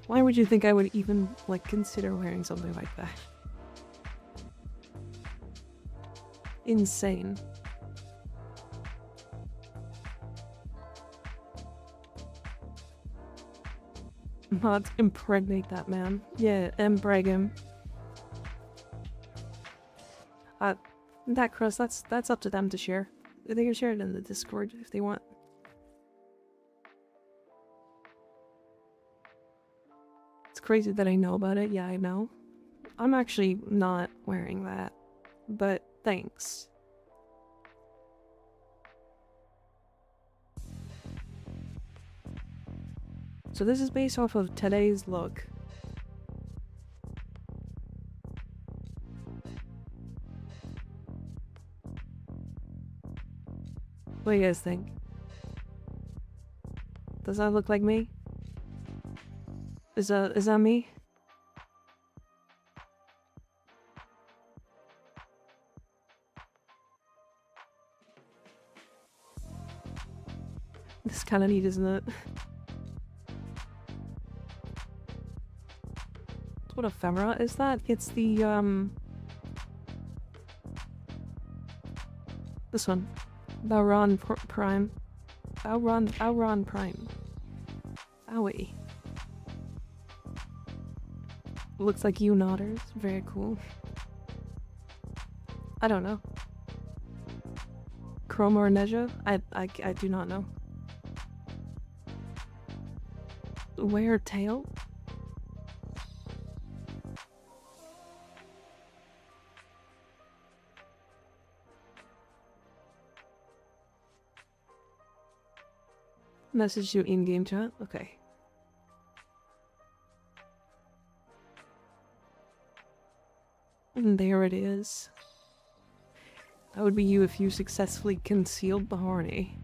Why would you think I would even, like, consider wearing something like that? Insane. Mods, impregnate that man. Yeah, embrag him. That crust, that's up to them to share. They can share it in the Discord if they want. It's crazy that I know about it. Yeah, I know. I'm actually not wearing that, but thanks. So this is based off of today's look. What do you guys think? Does that look like me? Is that me? This is kind of neat, isn't it? What ephemera is that? It's the this one. Bowron Prime. Bowron Prime. Owie. Looks like you nodders. Very cool. I don't know. Chroma or Neja? I do not know. Wear tail? Message you in-game chat? Okay. And there it is. That would be you if you successfully concealed the horny.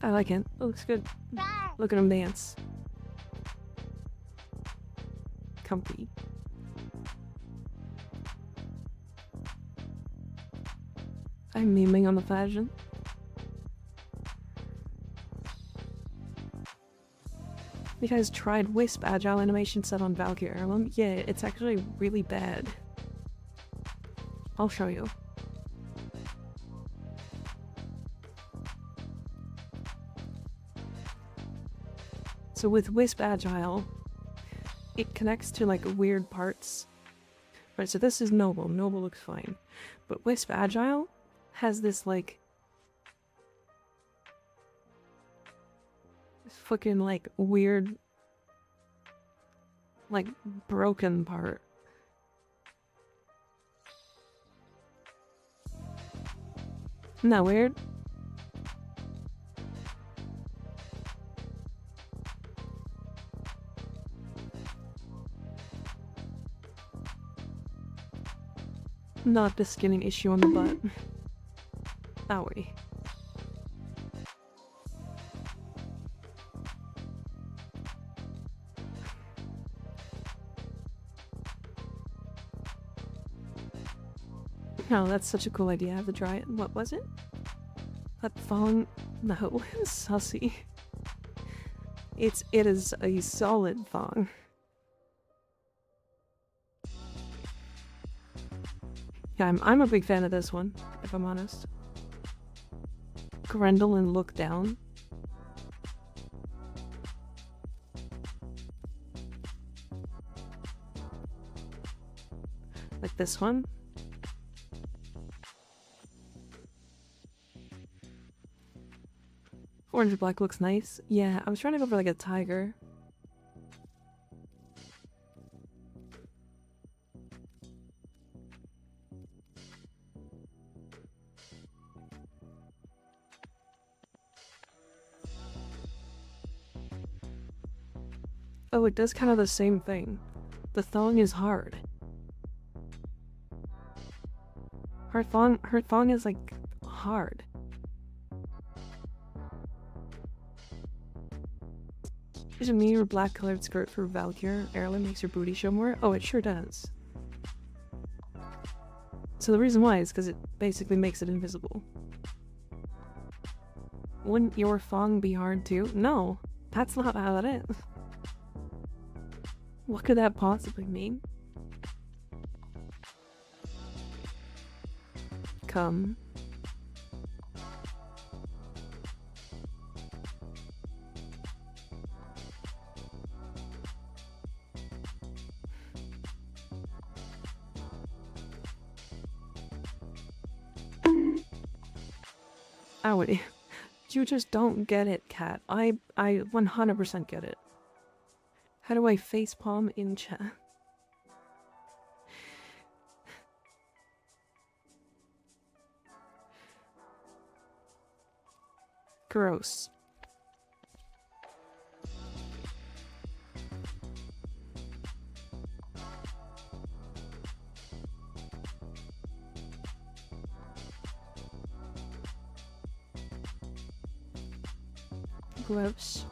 I like it. It looks good. Look at him dance. Comfy. I'm memeing on the fashion. You guys tried Wisp Agile animation set on Valkyrie Heirloom? Yeah, it's actually really bad. I'll show you. So with Wisp Agile, it connects to like weird parts. Right, so this is Noble. Noble looks fine. But Wisp Agile has this like fucking like weird like broken part. Isn't that weird? Not the skinning issue on the butt. Owie. No, that's such a cool idea. I have to try it. What was it? That thong? No, sussy. It is a solid thong. Yeah, I'm a big fan of this one, if I'm honest. Grendel and Look Down. Like this one. Orange and black looks nice. Yeah, I was trying to go for like a tiger. Oh, it does kind of the same thing. The thong is hard. Her thong is like hard. Is a me or black colored skirt for Valkyrie Heirloom makes your booty show more? Oh, it sure does. So the reason why is because it basically makes it invisible. Wouldn't your thong be hard too? No, that's not how that is. What could that possibly mean? Come. Owie. You just don't get it, Cat. I 100% get it. How do I facepalm in chat? Gross. Gross.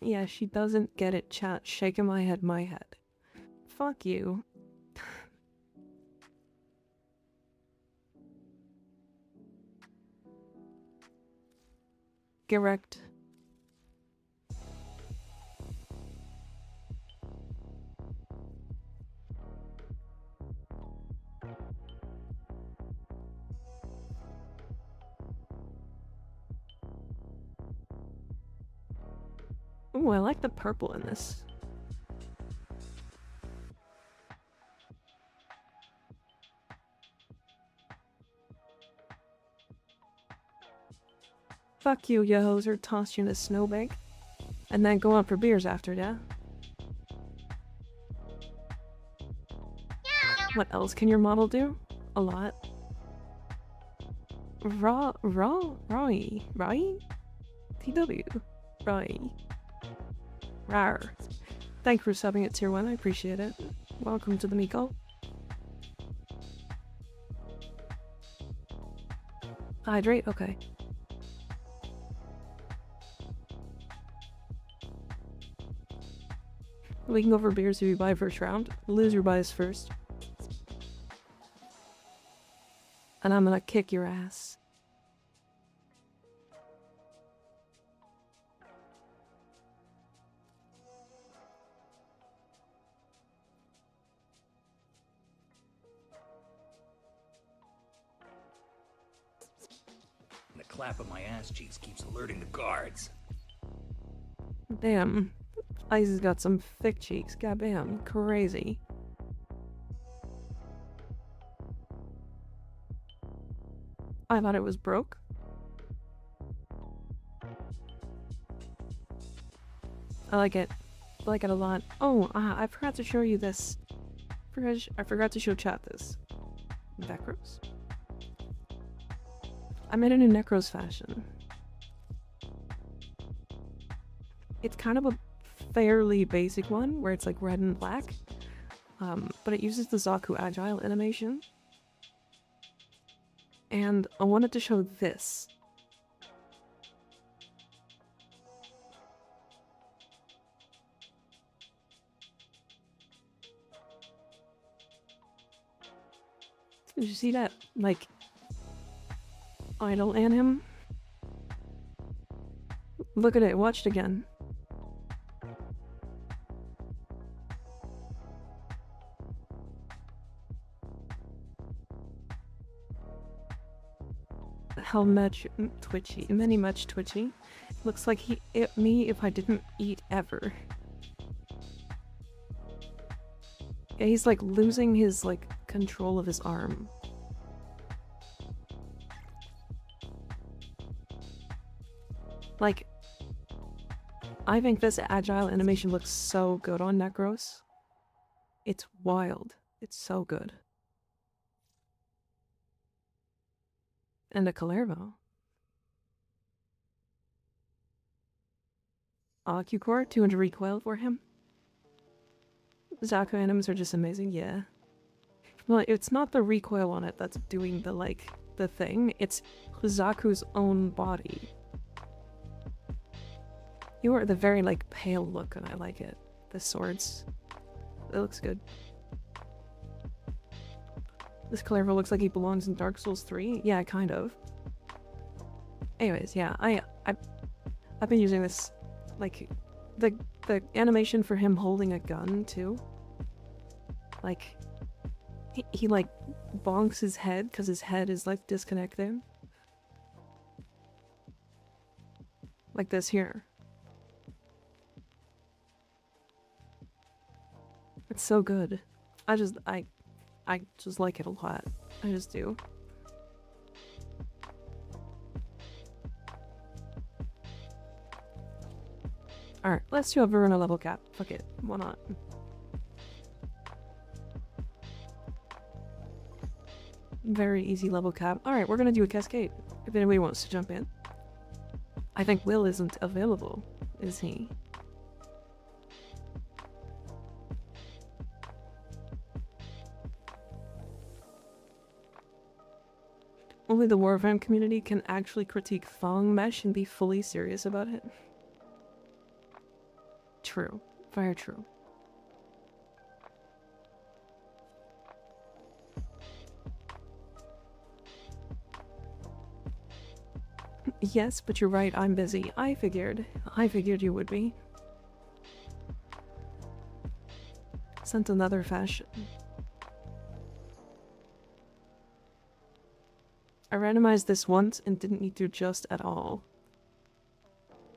Yeah, she doesn't get it, chat. Shaking my head, my head. Fuck you. Correct. Ooh, I like the purple in this. Fuck you, you hoser. Toss you in a snowbank. And then go out for beers after, yeah? What else can your model do? A lot. Roy? TW. Roy. Rar. Thank you for subbing at tier 1, I appreciate it. Welcome to the Miko. Hydrate? Okay. We can go for beers if you buy first round. Loser buys first. And I'm gonna kick your ass.
The clap of my ass cheeks keeps alerting the guards.
Damn. Ice has got some thick cheeks. Goddamn. Crazy. I thought it was broke. I like it. I like it a lot. Oh, I forgot to show you this. I forgot to show chat this. Necros. I made a new Necros fashion. It's kind of a fairly basic one, where it's like red and black. But it uses the Zaku Agile animation. And I wanted to show this. Did you see that, like, idle anim? Look at it, watch it again. How much twitchy, many much twitchy. Looks like he ate me if I didn't eat ever. Yeah, he's like losing his like control of his arm. Like, I think this agile animation looks so good on Necros. It's wild. It's so good. And a Calervo. Q-Core, 200 recoil for him. Zaku animes are just amazing, yeah. Well, it's not the recoil on it that's doing the, like, the thing. It's Zaku's own body. You are the very, like, pale look, and I like it. The swords. It looks good. This Calervo looks like he belongs in Dark Souls 3. Yeah, kind of. Anyways, yeah, I've been using this, like, the animation for him holding a gun, too. Like, he like, bonks his head, because his head is, like, disconnected. Like this here. It's so good. I just like it a lot. I just do. Alright, let's do a Verona level cap. Fuck it. Why not? Very easy level cap. Alright, we're gonna do a cascade. If anybody wants to jump in. I think Will isn't available, is he? Only the Warframe community can actually critique Thong Mesh and be fully serious about it. True. Very true. Yes, but you're right, I'm busy. I figured you would be. Sent another fashion. I randomized this once and didn't need to adjust at all.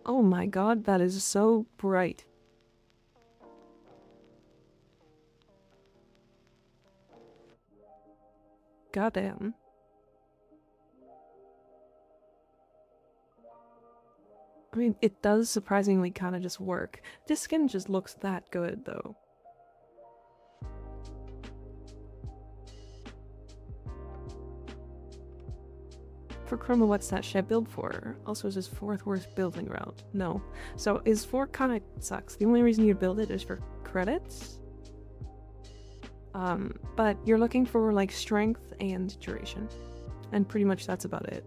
Oh my god, that is so bright. Goddamn. I mean, it does surprisingly kind of just work. This skin just looks that good, though. For Chroma, what's that shed build for? Also, is this 4th worst building route? No. So, is 4 kinda sucks. The only reason you build it is for credits. But you're looking for, like, strength and duration. And pretty much that's about it.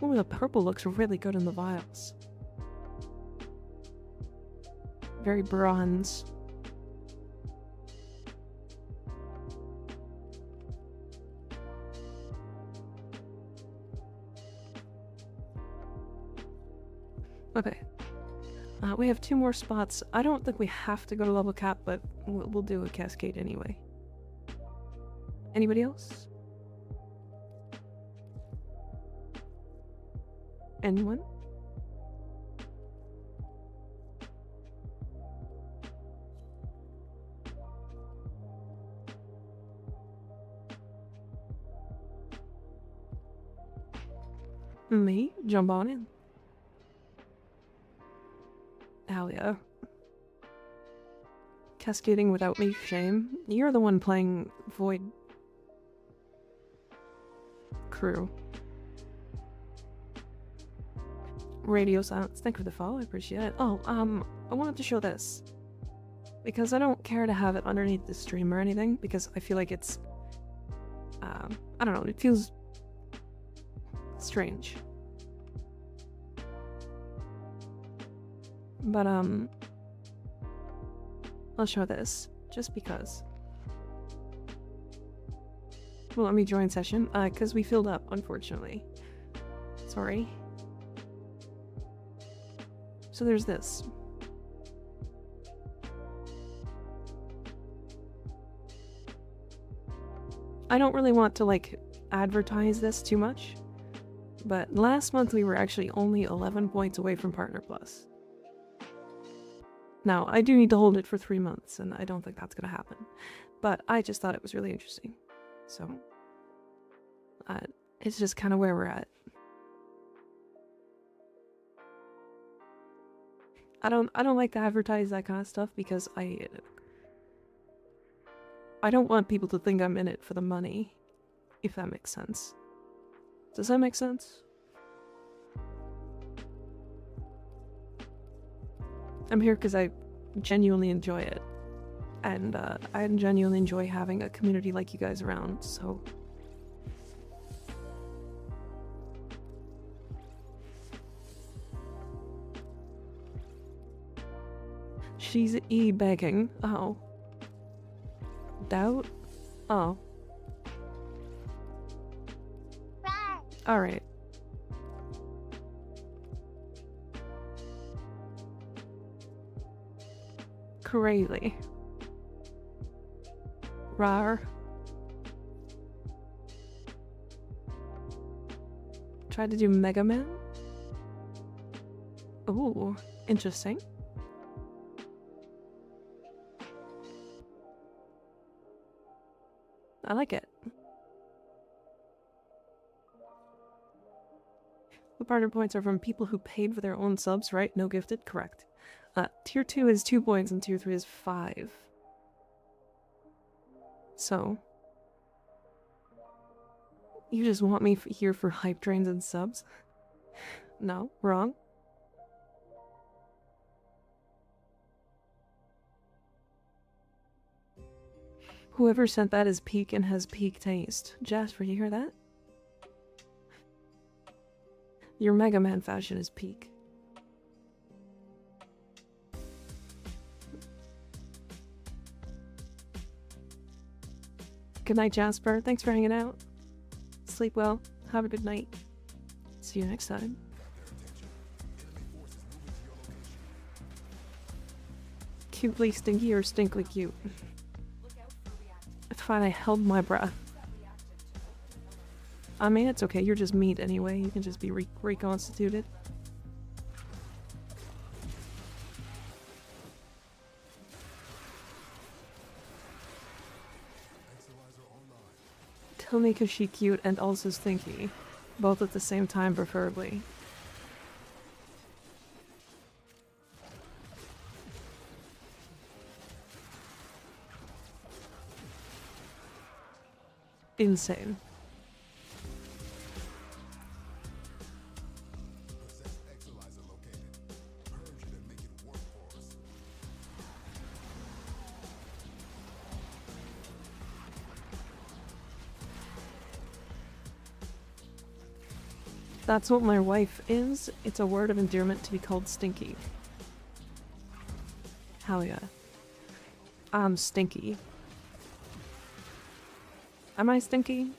Ooh, the purple looks really good in the vials. Very bronze. Okay. We have 2 more spots. I don't think we have to go to level cap, but we'll do a cascade anyway. Anybody else? Anyone? Me? Jump on in. Hell yeah. Cascading without me, shame. You're the one playing Void Crew. Radio silence. Thank you for the follow, I appreciate it. Oh, I wanted to show this. Because I don't care to have it underneath the stream or anything, because I feel like it's... I don't know, it feels... strange. But, I'll show this, just because. Well, let me join session, because we filled up, unfortunately. Sorry. So there's this. I don't really want to, like, advertise this too much, but last month we were actually only 11 points away from Partner Plus. Now, I do need to hold it for 3 months, and I don't think that's gonna happen. But I just thought it was really interesting. So, it's just kind of where we're at. I don't like to advertise that kind of stuff because I don't want people to think I'm in it for the money, if that makes sense. Does that make sense? I'm here because I genuinely enjoy it. And I genuinely enjoy having a community like you guys around, so... She's e-begging. Oh. Doubt? Oh. Alright. Crazy. Rar. Tried to do Mega Man? Ooh, interesting. I like it. The barter points are from people who paid for their own subs, right? No gifted? Correct. Tier 2 is 2 points and tier 3 is 5. So, you just want me here for hype trains and subs? No, wrong. Whoever sent that is peak and has peak taste. Jasper, you hear that? Your Mega Man fashion is peak. Good night, Jasper. Thanks for hanging out. Sleep well. Have a good night. See you next time. Cutely stinky or stinkly cute? It's fine, I held my breath. I mean, it's okay, you're just meat anyway. You can just be reconstituted. Tell me cause she cute and also stinky. Both at the same time, preferably. Insane. That's what my wife is. It's a word of endearment to be called stinky. Hell yeah. I'm stinky. Am I stinky?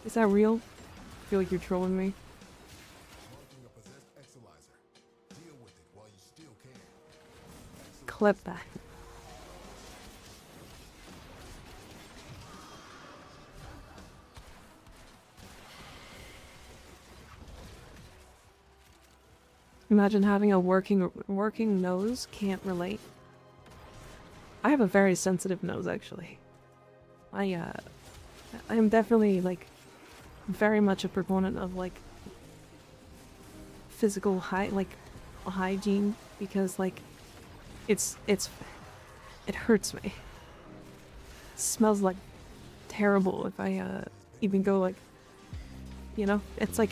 Is that real? I feel like you're trolling me. Clip that. Imagine having a working nose. Can't relate. I have a very sensitive nose, actually. I am definitely, like, very much a proponent of, like, physical hygiene, because, like, it hurts me. It smells, like, terrible if I, even go, like, you know? It's like,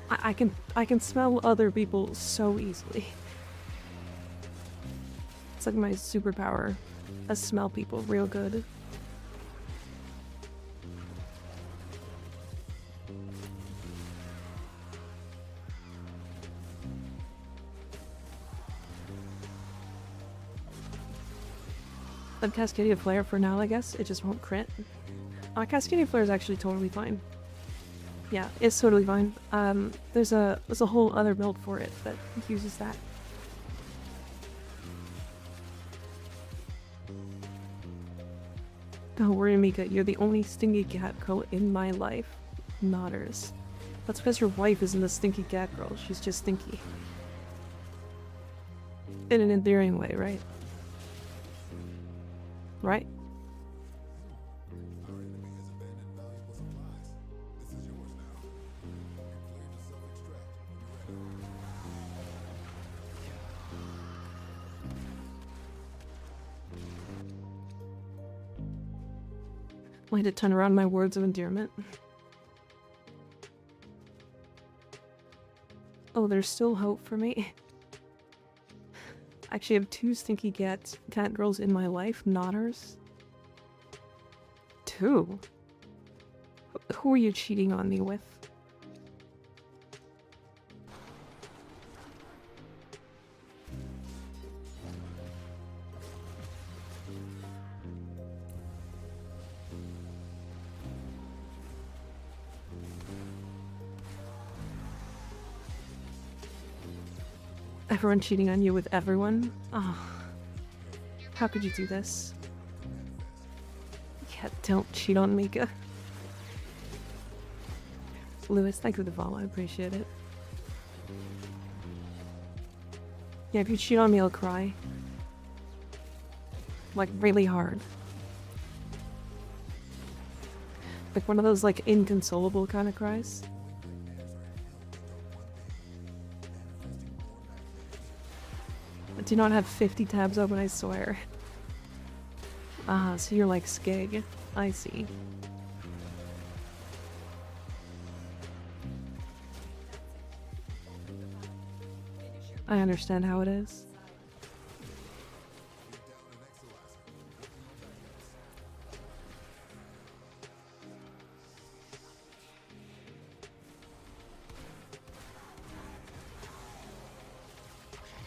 I can smell other people so easily. It's like my superpower. I smell people real good. Then Cascadia Flare for now, I guess. It just won't crit. Cascadia Flare is actually totally fine. Yeah, it's totally fine. There's a whole other build for it that uses that. Don't worry, Mika. You're the only stinky cat girl in my life. Nodders. That's because your wife isn't a stinky cat girl. She's just stinky. In an endearing way, right? Right? Way to turn around my words of endearment. Oh, there's still hope for me. I actually have 2 stinky cat girls in my life. Nodders. 2? Who are you cheating on me with? Everyone cheating on you with everyone? Oh. How could you do this? Yeah, don't cheat on Mika. Lewis, thank you for the follow, I appreciate it. Yeah, if you cheat on me, I'll cry. Like, really hard. Like one of those, like, inconsolable kind of cries. do not have 50 tabs open, I swear. Ah, so you're like Skeg. I see. I understand how it is.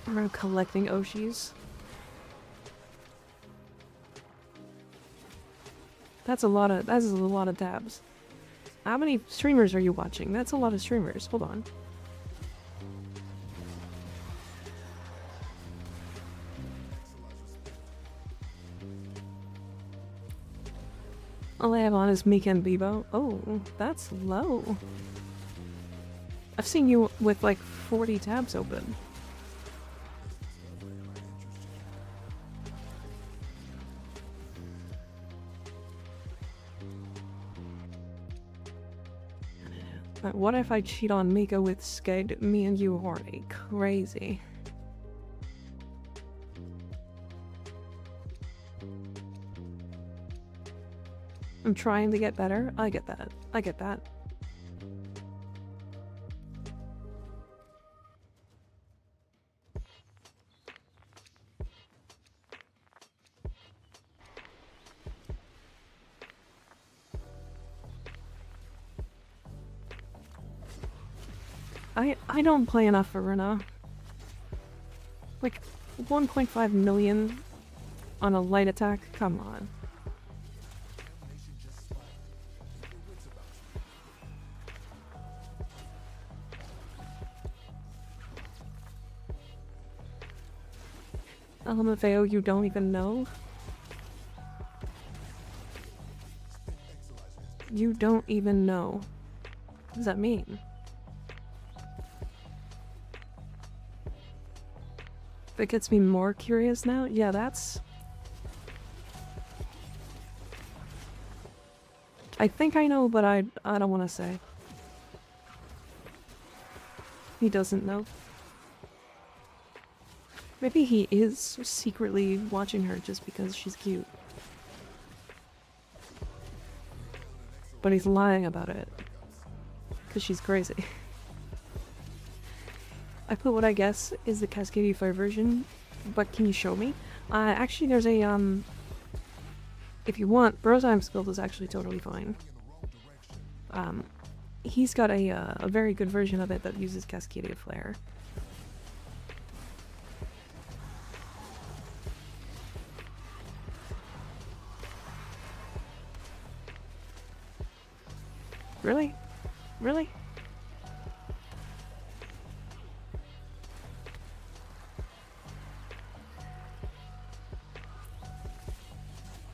We're collecting Oshis. That is a lot of tabs. How many streamers are you watching? That's a lot of streamers. Hold on. All I have on is Mika and Bebo. Oh, that's low. I've seen you with like 40 tabs open. What if I cheat on Mika with Skeg? Me and you are crazy. I'm trying to get better. I get that. I get that. I don't play enough Arena. Like 1.5 million on a light attack? Come on. LMFAO you don't even know? You don't even know. What does that mean? That gets me more curious now? Yeah, that's... I think I know, but I don't want to say. He doesn't know. Maybe he is secretly watching her just because she's cute. But he's lying about it. Because she's crazy. I put what I guess is the Cascadia Fire version, but can you show me? Actually there's a, if you want, Brotime's build is actually totally fine. He's got a very good version of it that uses Cascadia Flare. Really? Really?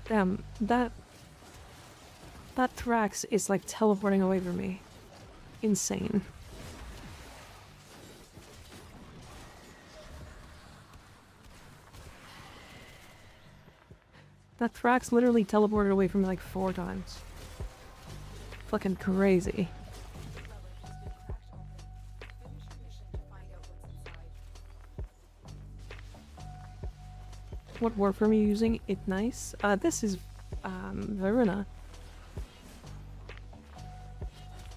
Damn, that Thrax is like teleporting away from me. Insane. That Thrax literally teleported away from me like 4 times. Fucking crazy. What warframe are you using? It nice? This is Veruna.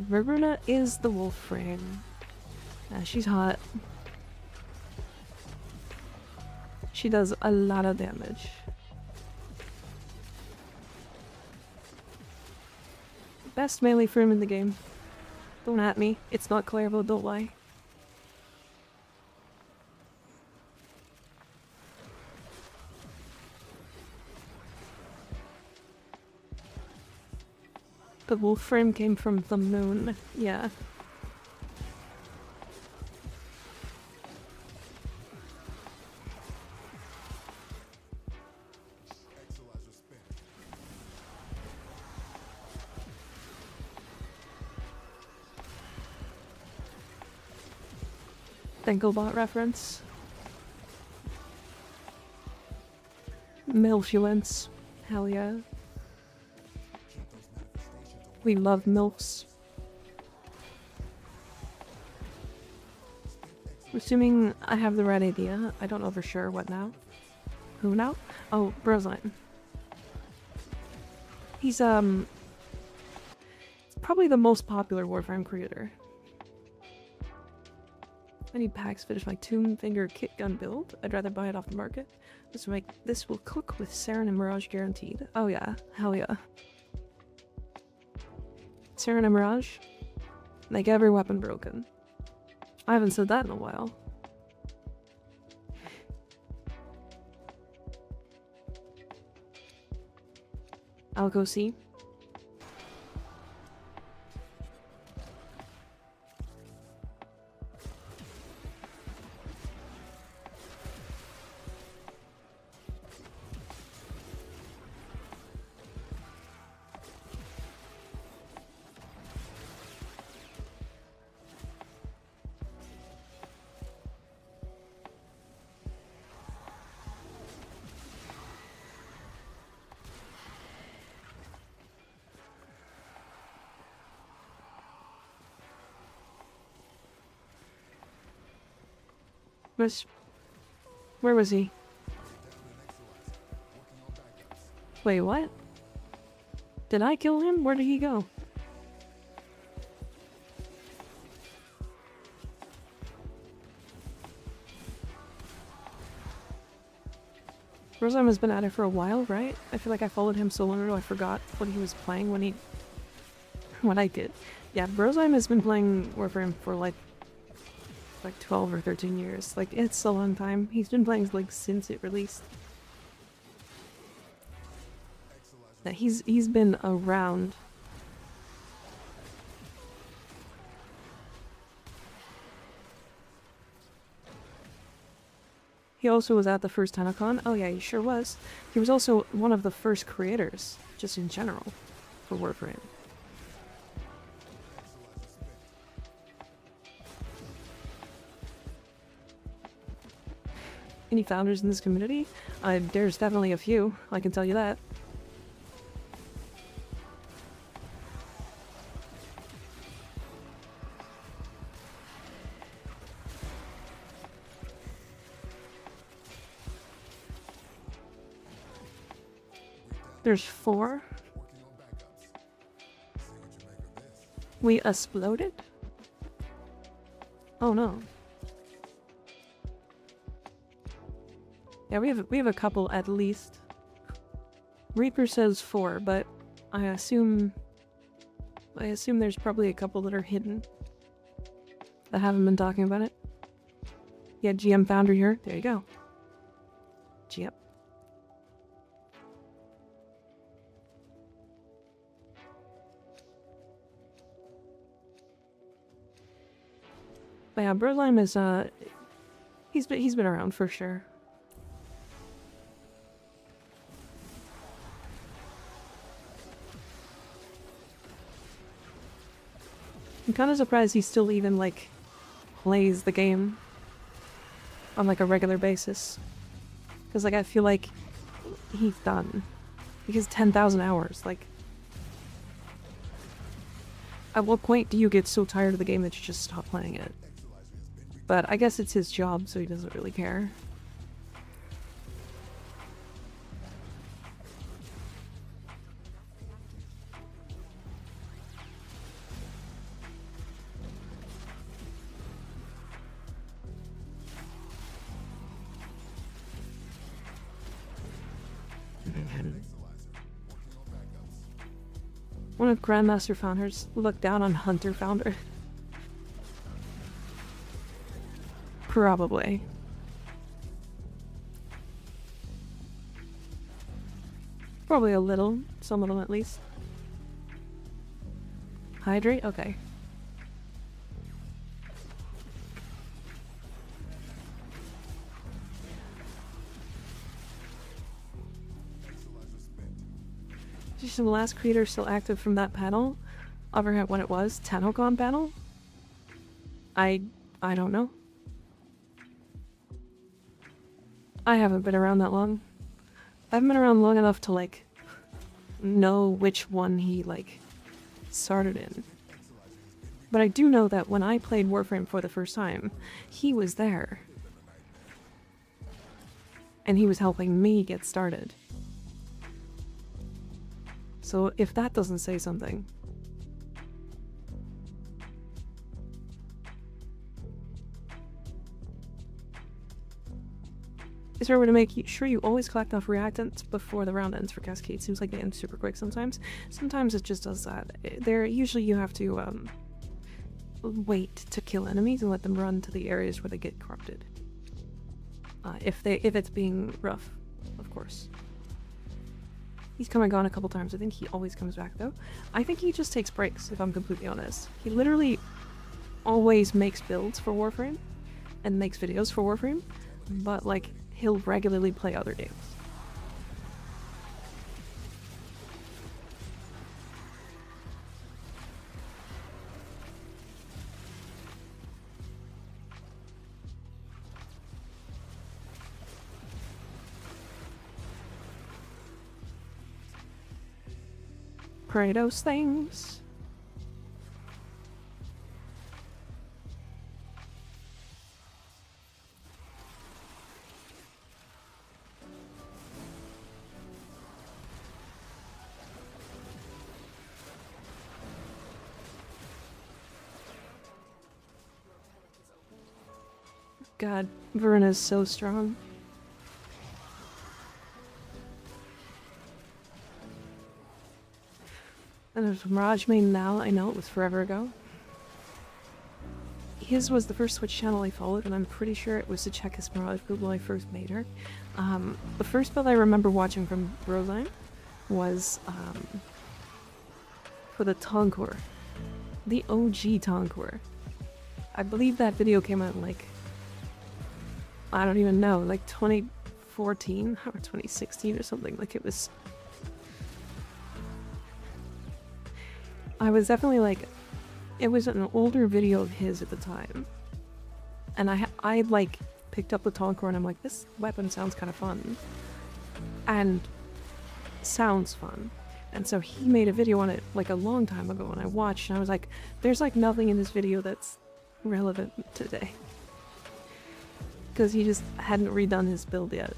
Veruna is the Wolframe. She's hot. She does a lot of damage. Best melee frame in the game. Don't at me. It's not Clairville, don't lie. The wolf frame came from the moon. Yeah. Dinklebot reference. Milfluence. Hell yeah. We love MILFs. Assuming I have the right idea. I don't know for sure. What now? Who now? Oh, Brosline. He's probably the most popular Warframe creator. I need packs to finish my Tomb Finger kit gun build. I'd rather buy it off the market. This will cook with Saren and Mirage guaranteed. Oh yeah, hell yeah. Saren and Mirage, make every weapon broken. I haven't said that in a while. I'll go see. Where was he? Wait, what? Did I kill him? Where did he go? Rosheim has been at it for a while, right? I feel like I followed him so long ago I forgot what he was playing when I did. Yeah, Rosheim has been playing Warframe for like 12 or 13 years. Like, it's a long time. He's been playing like since it released. Yeah, he's been around. He also was at the first TennoCon. Oh yeah, he sure was. He was also one of the first creators, just in general, for Warframe. Any founders in this community? There's definitely a few, I can tell you that. There's 4. We exploded? Oh no. Yeah, we have a couple at least. Reaper says 4, but I assume there's probably a couple that are hidden that haven't been talking about it. Yeah, GM founder here. There you go. GM. But yeah, Birdlime is he's been around for sure. I'm kind of surprised he still even, like, plays the game on, like, a regular basis. Because, like, I feel like he's done. He has 10,000 hours, like... At what point do you get so tired of the game that you just stop playing it? But I guess it's his job, so he doesn't really care. One of Grandmaster founders looked down on Hunter founder. Probably. Probably a little. Some of them at least. Hydrate? Okay. The last creator still active from that panel? I forget when it was. TennoCon panel? I don't know. I haven't been around that long. I haven't been around long enough to, like, know which one he, like, started in. But I do know that when I played Warframe for the first time, he was there. And he was helping me get started. So if that doesn't say something... Is there a way to make sure you always collect enough reactants before the round ends for Cascade? Seems like they end super quick sometimes. Sometimes it just does that. Usually you have to wait to kill enemies and let them run to the areas where they get corrupted. If it's being rough, of course. He's come and gone a couple times. I think he always comes back though. I think he just takes breaks, if I'm completely honest. He literally always makes builds for Warframe and makes videos for Warframe, but like he'll regularly play other games. Pray those things. God, Verena's so strong. And there's Mirage Main now. I know it was forever ago. His was the first Twitch channel I followed, and I'm pretty sure it was to check his Mirage build when I first made her. The first build I remember watching from Roseline was for the Tonkur. The OG Tonkur. I believe that video came out in like, I don't even know, like 2014 or 2016 or something. Like it was... I was definitely like, it was an older video of his at the time, and I like picked up the Tonkur and I'm like, this weapon sounds kind of fun, and sounds fun, and so he made a video on it like a long time ago, and I watched and I was like, there's like nothing in this video that's relevant today, because he just hadn't redone his build yet.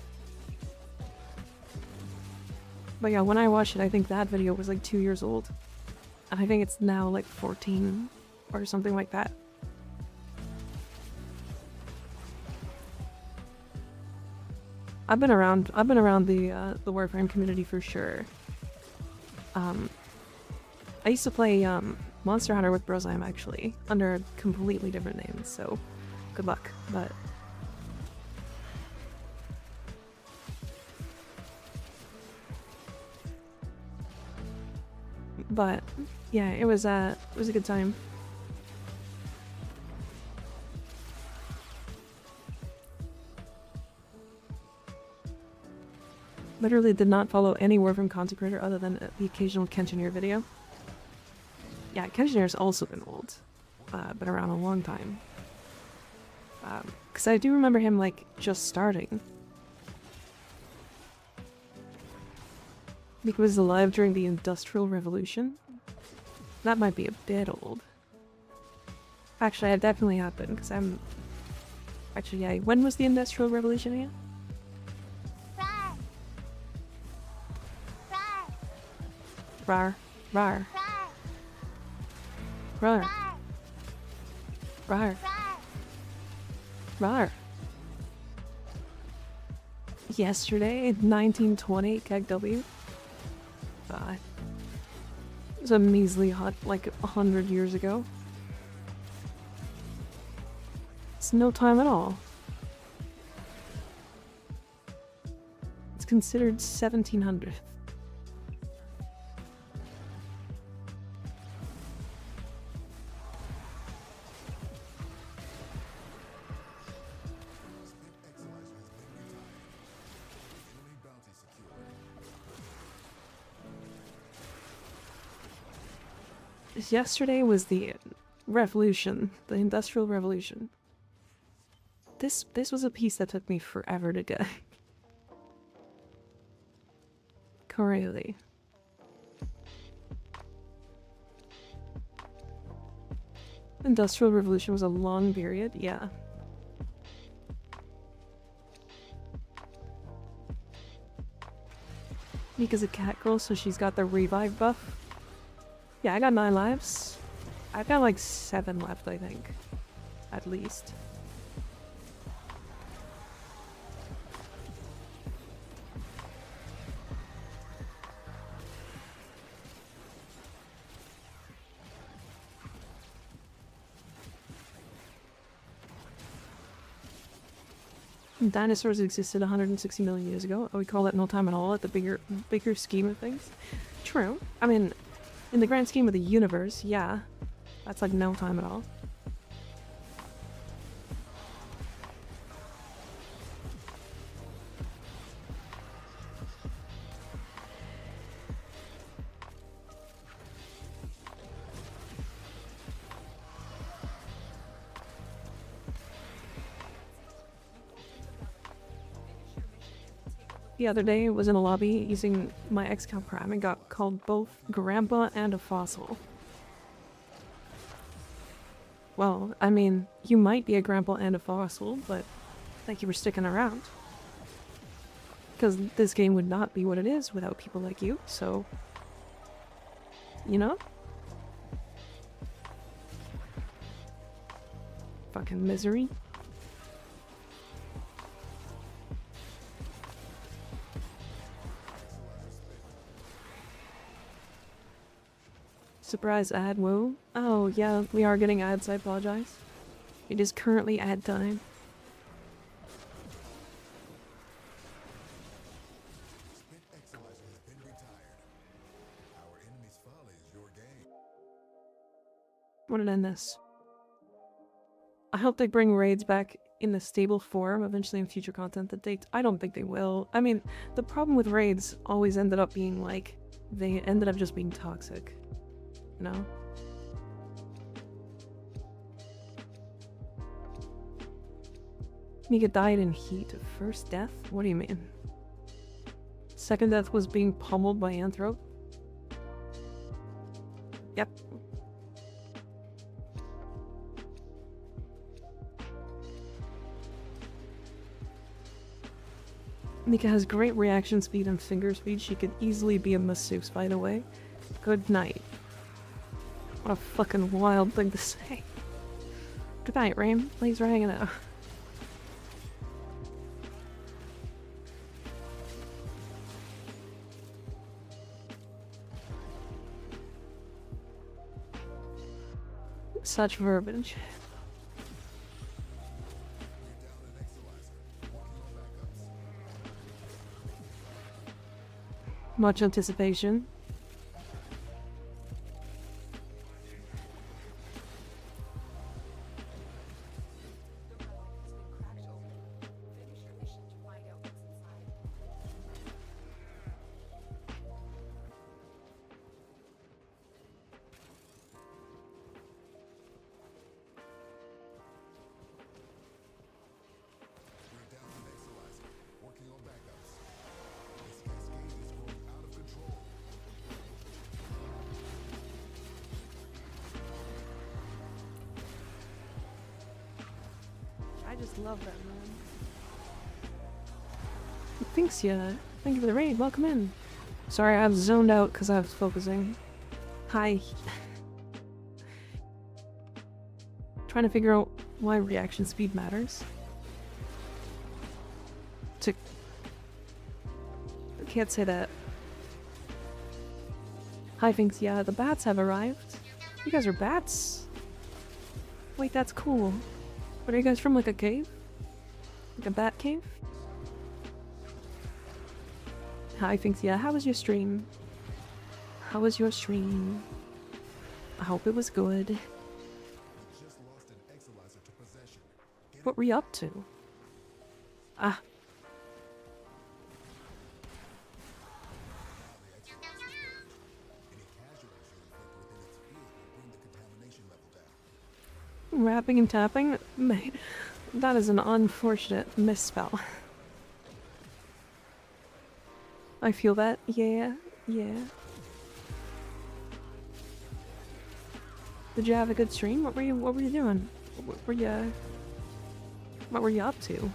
But yeah, when I watched it, I think that video was like 2 years old. And I think it's now like 14 or something like that. I've been around the Warframe community for sure. I used to play Monster Hunter with Brosime actually, under completely different names, so good luck. But yeah, it was a good time. Literally did not follow any Warframe content creator other than the occasional Kenshiner video. Yeah, Kenshiner's also been old, been around a long time. Because I do remember him like just starting. He was alive during the Industrial Revolution. That might be a bit old. Actually, it definitely happened, because I'm... Actually, yeah, when was the Industrial Revolution again? Rar. Rar. Rar. Rar. Rar. Yesterday, 1920, KW. It was a measly hot, like 100 years ago. It's no time at all. It's considered 1700. Yesterday was the revolution, the Industrial Revolution. This was a piece that took me forever to get. Industrial Revolution was a long period, yeah. Mika's a cat girl, so she's got the revive buff. Yeah, I got 9 lives. I've got like 7 left, I think. At least. Dinosaurs existed 160 million years ago. We call that no time at all at the bigger scheme of things. True. I mean, in the grand scheme of the universe, yeah. That's like no time at all. The other day, I was in a lobby using my X-Cal Prime and got called both Grandpa and a fossil. Well, I mean, you might be a Grandpa and a fossil, but thank you for sticking around. Because this game would not be what it is without people like you, so... You know? Fucking misery. Surprise ad, whoa. Oh, yeah, we are getting ads, I apologize. It is currently ad time.
Spit Equalizer has been retired. Our enemy's folly is your game.
Want to end this. I hope they bring raids back in a stable form eventually in future content updates. I don't think they will. I mean, the problem with raids always ended up being like, they ended up just being toxic. You know? Mika died in heat. First death? What do you mean? Second death was being pummeled by Anthrope? Yep. Mika has great reaction speed and finger speed. She could easily be a masseuse, by the way. Good night. What a fucking wild thing to say. Good night, Rain. Thanks for hanging out. Such verbiage. Much anticipation. I just love that man. Thanks, yeah. Thank you for the raid. Welcome in. Sorry, I was zoned out because I was focusing. Hi. Trying to figure out why reaction speed matters. I can't say that. Hi, thanks. Yeah, the bats have arrived. You guys are bats? Wait, that's cool. What are you guys from, like a cave? Like a bat cave? Hi, thanks. Yeah, how was your stream? How was your stream? I hope it was good.
Just lost an Equalizer to possession.
What were you up to? Ah. Rapping and tapping? Mate, that is an unfortunate misspell. I feel that. Yeah, yeah. Did you have a good stream? What were you doing? What were you up to?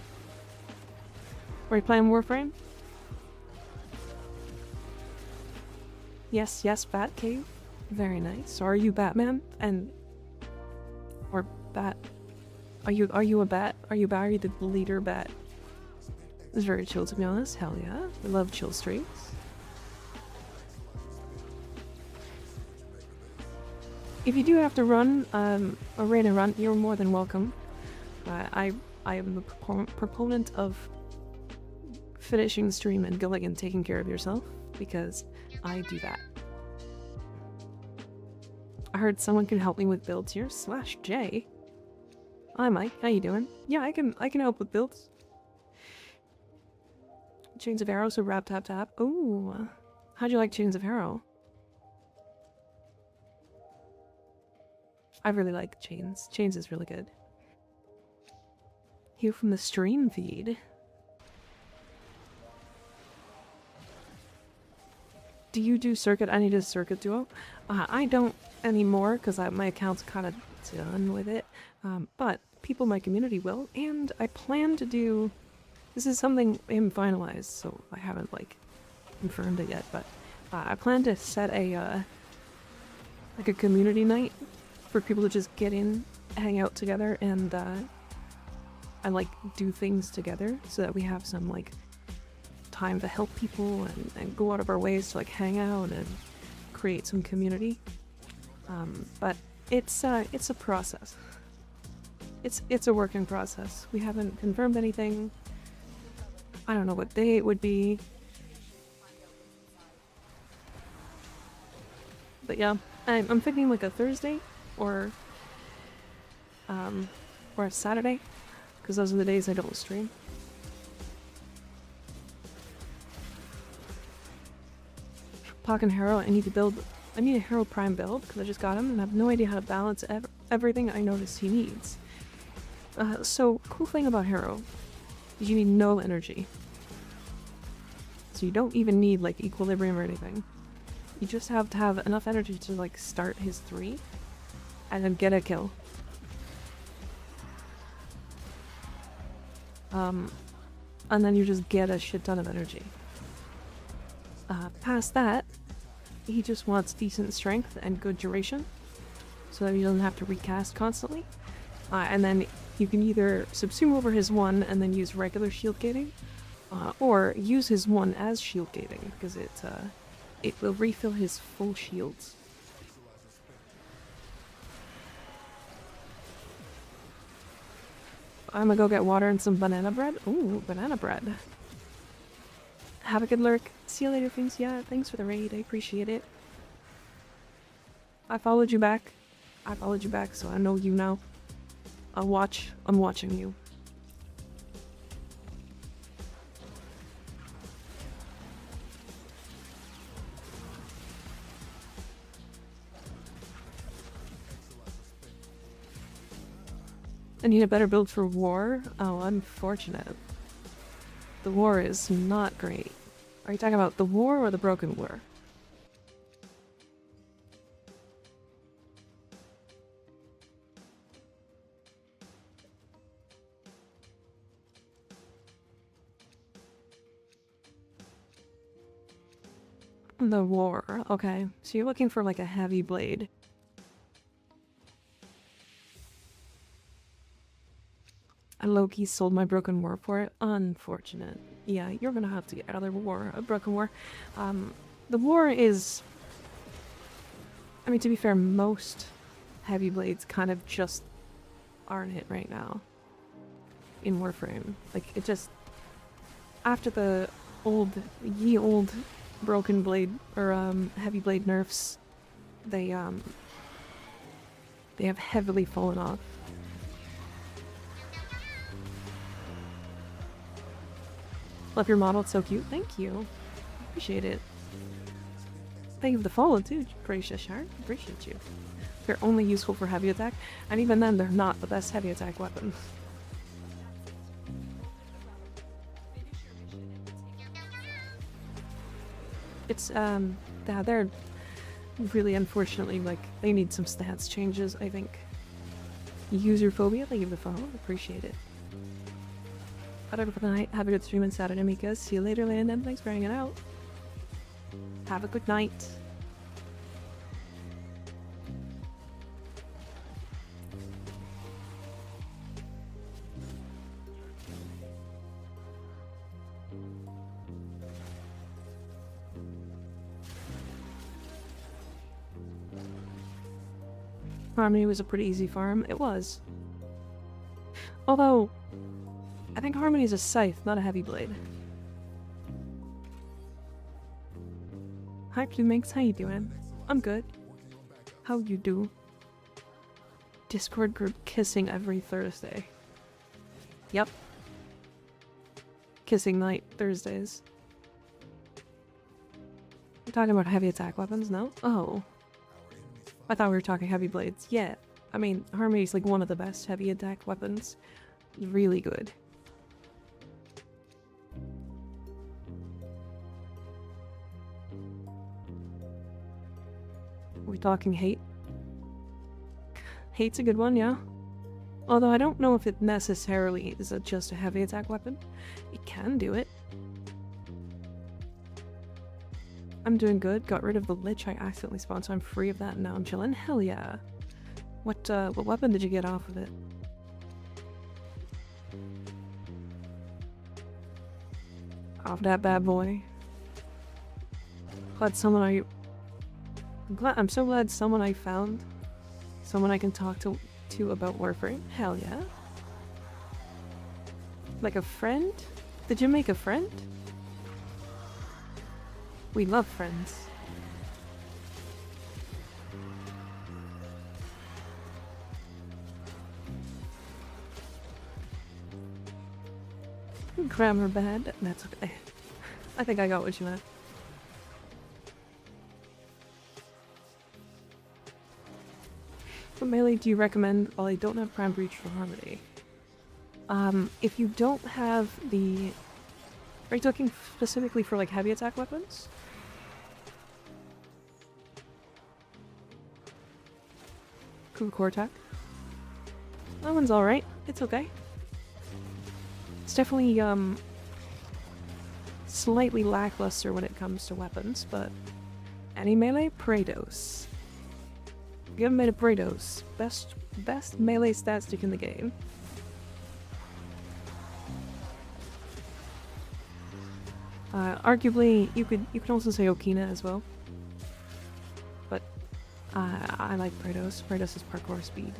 Were you playing Warframe? Yes, Bat Cave. Very nice. So are you Batman? Or Bat? Are you a bat? Are you Barry the leader bat? It's very chill, to be honest. Hell yeah. We love chill streaks. If you do have to run, a raid and run, you're more than welcome. I am a proponent of finishing the stream and going and taking care of yourself, because I do that. I heard someone can help me with builds here. /J. Hi Mike, how you doing? Yeah, I can help with builds. Chains of Arrow, so rap tap tap. Ooh. How'd you like Chains of Arrow? I really like Chains. Chains is really good. Here from the stream feed. Do you do Circuit? I need a Circuit Duo. I don't anymore because my account's kind of done with it. But people in my community will, and I plan to do. This is something I'm finalized, so I haven't like confirmed it yet. But I plan to set a like a community night for people to just get in, hang out together, and like do things together, so that we have some like time to help people and go out of our ways to like hang out and create some community. But it's a process. It's a working process. We haven't confirmed anything. I don't know what day it would be. But yeah, I'm thinking like a Thursday or a Saturday, because those are the days I don't stream. Pock and Harrow, I need a Harrow Prime build, because I just got him and I have no idea how to balance everything I notice he needs. So, cool thing about Harrow is you need no energy. So you don't even need like equilibrium or anything. You just have to have enough energy to like start his 3 and then get a kill. And then you just get a shit ton of energy. Past that, he just wants decent strength and good duration, so that he doesn't have to recast constantly. And then you can either subsume over his 1 and then use regular shield gating, or use his 1 as shield gating, because it will refill his full shields. I'm gonna go get water and some banana bread. Ooh, banana bread. Have a good lurk. See you later, things. Yeah, thanks for the raid. I appreciate it. I followed you back. So I know you now. I'm watching you. I need a better build for war? Oh, unfortunate. The war is not great. Are you talking about the war or the broken war? The war, okay. So you're looking for like a heavy blade. I low-key sold my broken war for it. Unfortunate. Yeah, you're gonna have to get another war, a broken war. The war is... I mean, to be fair, most heavy blades kind of just aren't it right now in Warframe. Like, it just... After the old broken blade, or heavy blade nerfs, they have heavily fallen off. Love your model, it's so cute. Thank you. Appreciate it. Thank you for the follow too, Gracious Heart. Appreciate you. They're only useful for heavy attack, and even then they're not the best heavy attack weapon. It's they're really unfortunately, like, they need some stats changes, I think. User phobia, thank you for the follow. Appreciate it. Whatever for the night. Have a good stream on Saturday, Mika. See you later, Landon. Thanks for hanging out. Have a good night. Harmony was a pretty easy farm. It was. Although, I think Harmony's a scythe, not a heavy blade. Hi, Pluminx. How you doing? I'm good. How you do? Discord group kissing every Thursday. Yep. Kissing night Thursdays. We're talking about heavy attack weapons, no? Oh. I thought we were talking heavy blades. Yeah. I mean, Harmony's like one of the best heavy attack weapons. Really good. We talking hate? Hate's a good one, yeah. Although I don't know if it necessarily is just a heavy attack weapon. It can do it. I'm doing good. Got rid of the lich I accidentally spawned, so I'm free of that and now I'm chilling. Hell yeah. What weapon did you get off of it? Off that bad boy. I'm so glad someone I found. Someone I can talk to about Warframe. Hell yeah. Like a friend? Did you make a friend? We love friends. Grammar bad. That's okay. I think I got what you meant. What melee do you recommend while I don't have Prime Breach for Harmony? If you don't have the... Are you talking specifically for like heavy attack weapons? Core attack. That one's alright. It's okay. It's definitely slightly lackluster when it comes to weapons, but any melee, Praetos. Give me the Praetos. Best melee stat stick in the game. Arguably, you could also say Okina as well. But I like Praetos. Praetos is parkour speed.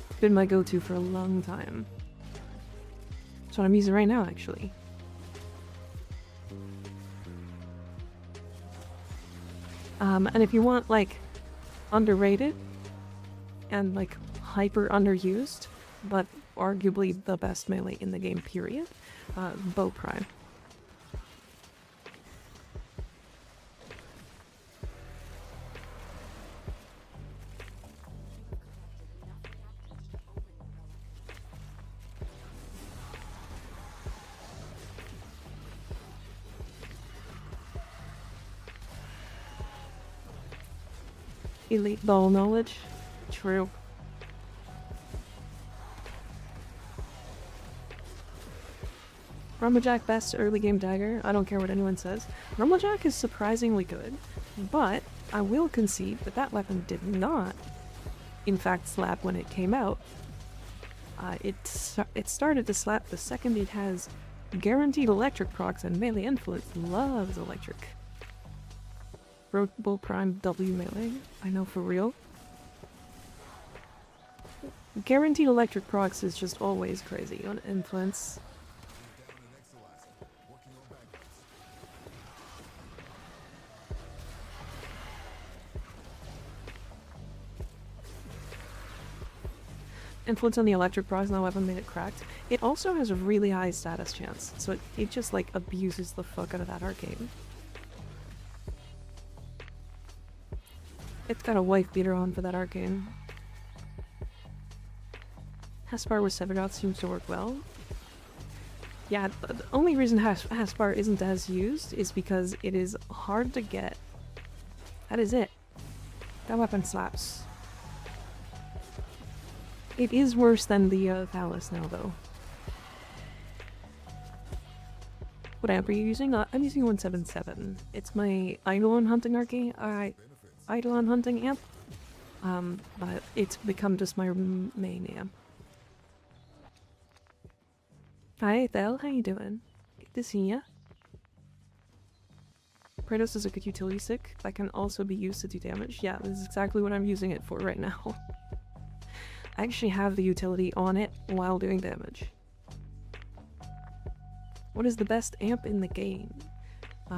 It's been my go-to for a long time. That's what I'm using right now, actually. And if you want, like, underrated and, like, hyper underused, but arguably the best melee in the game, period, Bow Prime. Elite ball knowledge. True. Rumblejack best early game dagger. I don't care what anyone says. Rumblejack is surprisingly good, but I will concede that that weapon did not, in fact, slap when it came out. It started to slap the second it has guaranteed electric procs, and melee influence loves electric. Bull Prime W melee. I know for real. Guaranteed electric procs is just always crazy on influence. Influence on the electric procs on that weapon made it cracked. It also has a really high status chance, so it just like abuses the fuck out of that arcane. It's got a wife beater on for that arcane. Hespar with Severgoth seems to work well. Yeah, the only reason Haspar isn't as used is because it is hard to get. That is it. That weapon slaps. It is worse than the Thallus now, though. What amp are you using? I'm using 177. It's my Eidolon hunting Eidolon hunting amp. But it's become just my main amp. Hi, Thel. How you doing? Good to see ya. Kratos is a good utility stick that can also be used to do damage. Yeah, this is exactly what I'm using it for right now. I actually have the utility on it while doing damage. What is the best amp in the game?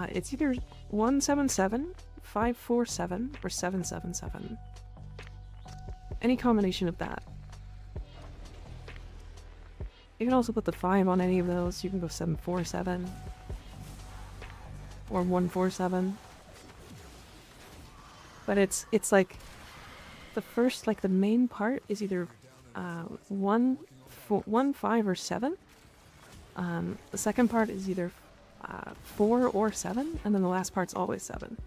It's either 177, 547, or 777. Any combination of that. You can also put the 5 on any of those. You can go 747 or 147. But it's like the first, like the main part is either 1, 5, or 7. The second part is either 4 or 7, and then the last part's always 7.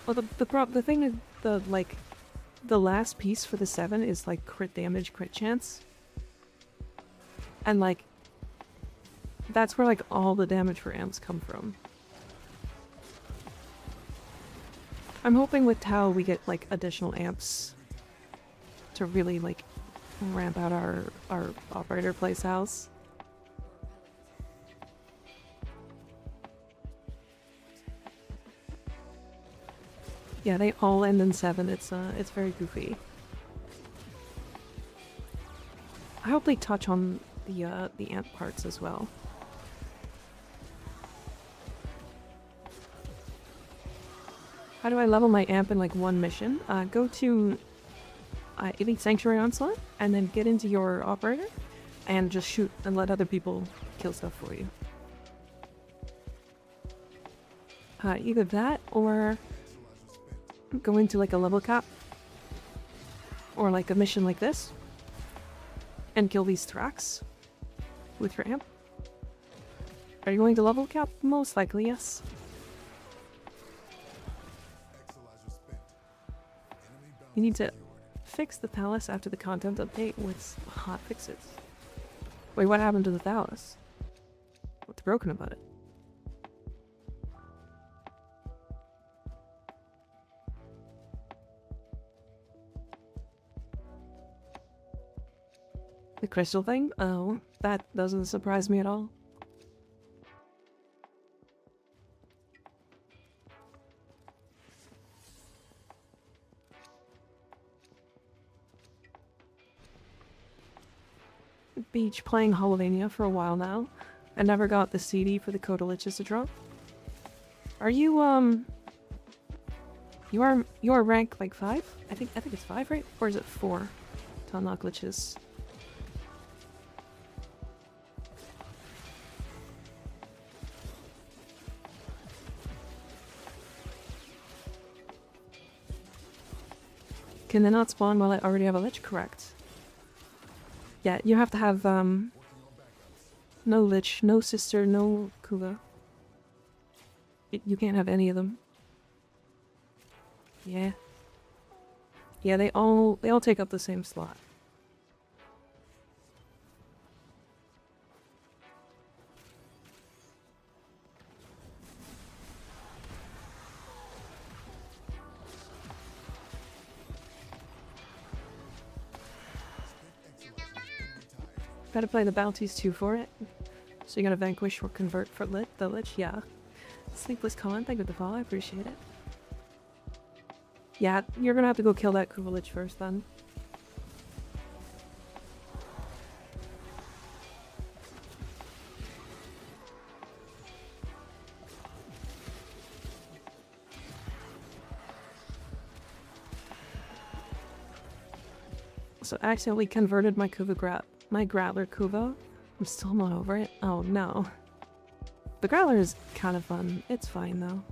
Well, the thing is, the last piece for the 7 is like crit damage, crit chance. And like, that's where like all the damage for amps come from. I'm hoping with Tau we get like additional amps to really like ramp out our operator playstyles. Yeah, they all end in 7. It's very goofy. I hope they touch on the amp parts as well. How do I level my amp in like one mission? Go to Elite Sanctuary Onslaught and then get into your operator and just shoot and let other people kill stuff for you. Either that or go into like a level cap or like a mission like this and kill these Thrax with your amp. Are you going to level cap? Most likely, yes. You need to fix the Thallus after the content update with hot fixes. Wait, what happened to the Thallus? What's broken about it? The crystal thing? Oh, that doesn't surprise me at all. Beach playing Holovania for a while now. I never got the CD for the Coda Liches to drop. Are you you are rank like 5? I think it's 5, right? Or is it 4 to unlock Liches? Can they not spawn while I already have a Lich? Correct. Yeah, you have to have, no Lich, no Sister, no Kuva. You can't have any of them. Yeah. Yeah, they all take up the same slot. Gotta play the bounties too for it. So you gotta vanquish or convert for the Lich, yeah. Sleepless Con, thank you for the follow, I appreciate it. Yeah, you're gonna have to go kill that Kuva Lich first then. So I accidentally converted my my Growler Kuva. I'm still not over it. Oh no. The Growler is kind of fun. It's fine though.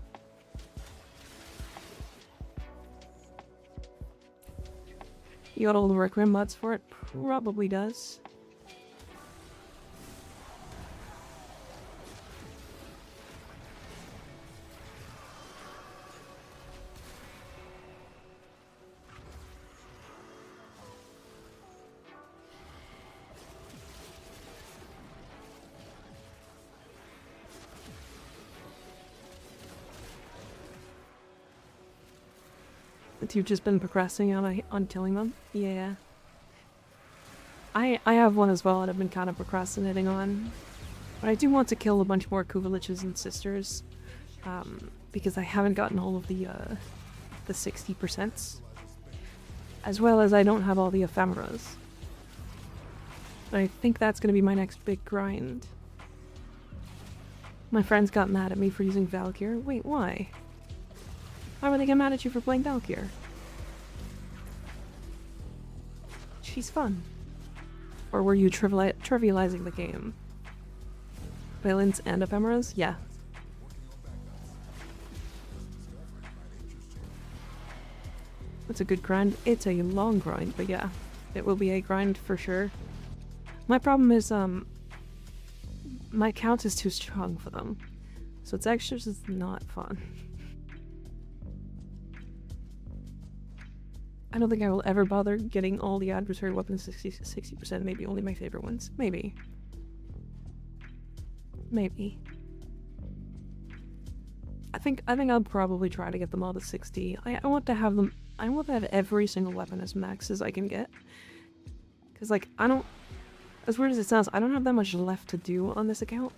You got all the Requiem mods for it? Probably does. That you've just been procrastinating on killing them? Yeah. I have one as well that I've been kind of procrastinating on. But I do want to kill a bunch more Kuvaliches and sisters. Because I haven't gotten all of the 60%. As well as I don't have all the ephemeras. I think that's gonna be my next big grind. My friends got mad at me for using Valkyr. Wait, why? Why would they get mad at you for playing Valkyr? She's fun. Or were you trivializing the game? Violence and ephemeras? Yeah. It's a good grind. It's a long grind, but yeah. It will be a grind for sure. My problem is, my count is too strong for them. So it's actually just not fun. I don't think I will ever bother getting all the adversary weapons 60%, maybe only my favorite ones. Maybe. Maybe. I think I'll probably try to get them all to 60. I want to have them, I want to have every single weapon as max as I can get. Cause like, I don't, as weird as it sounds, I don't have that much left to do on this account.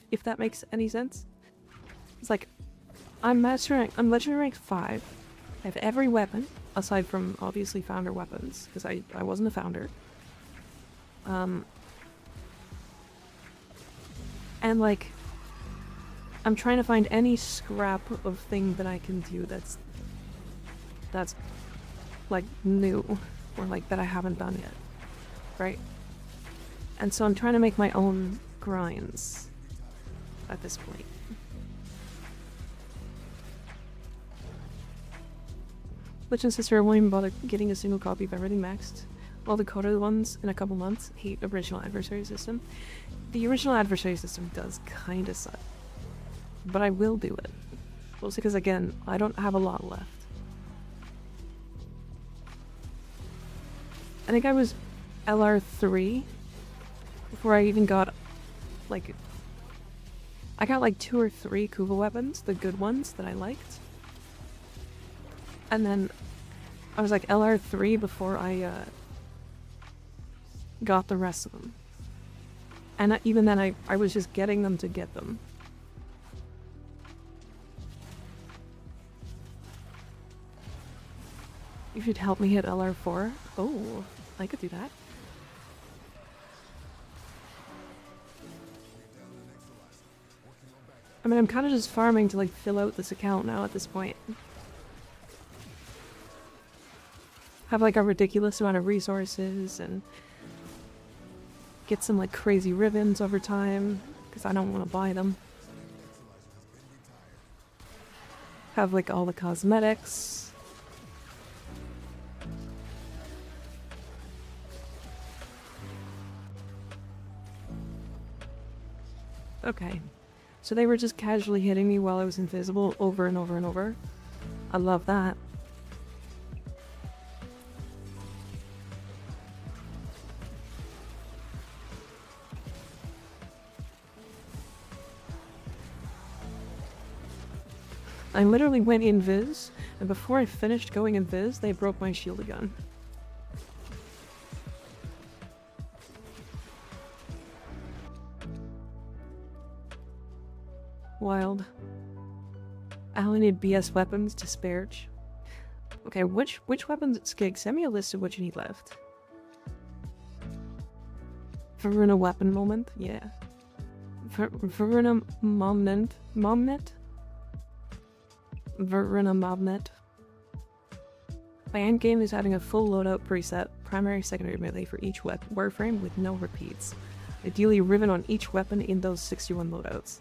If that makes any sense. It's like, I'm legendary rank 5. I have every weapon, aside from obviously founder weapons, because I wasn't a founder. And like, I'm trying to find any scrap of thing that I can do that's like new, or like that I haven't done yet, right? And so I'm trying to make my own grinds at this point. Legend Sister, I won't even bother getting a single copy of everything maxed. All the coded ones in a couple months hate original adversary system. The original adversary system does kinda suck. But I will do it. Mostly because, again, I don't have a lot left. I think I was LR3 before I even got, like... I got like 2 or 3 Kuva weapons, the good ones that I liked. And then I was like LR3 before I got the rest of them. And even then I was just getting them to get them. You should help me hit LR4. Oh, I could do that. I mean, I'm kind of just farming to like fill out this account now at this point. Have like a ridiculous amount of resources and get some like crazy ribbons over time because I don't want to buy them. Have like all the cosmetics. Okay. So they were just casually hitting me while I was invisible over and over and over. I love that. I literally went invis, and before I finished going invis, they broke my shield again. Wild. I only need BS weapons to sparge. Okay, which weapons? Skig, send me a list of what you need left. Varuna weapon moment? Yeah. Varuna momnet? Momnet? Varuna Mobnet. My endgame is having a full loadout preset, primary, secondary melee for each warframe with no repeats. Ideally ribbon on each weapon in those 61 loadouts.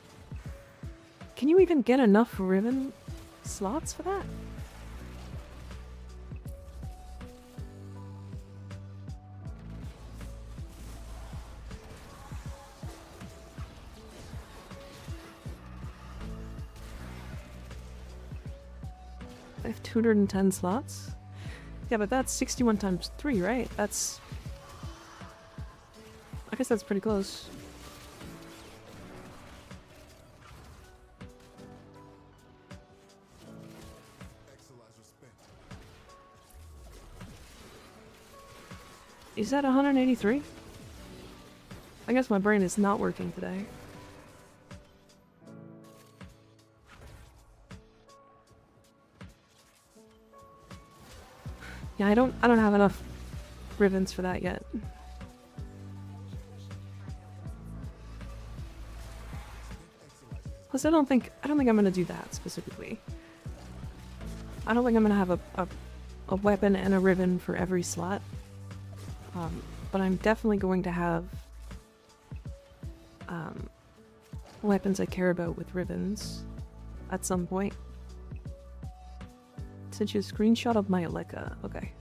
Can you even get enough ribbon slots for that? I have 210 slots? Yeah, but that's 61 times 3, right? That's... I guess that's pretty close. Is that 183? I guess my brain is not working today. Yeah, I don't have enough ribbons for that yet. Plus, I don't think I'm gonna do that specifically. I don't think I'm gonna have a weapon and a ribbon for every slot. But I'm definitely going to have weapons I care about with ribbons at some point. Sent you a screenshot of my Aleka. Okay.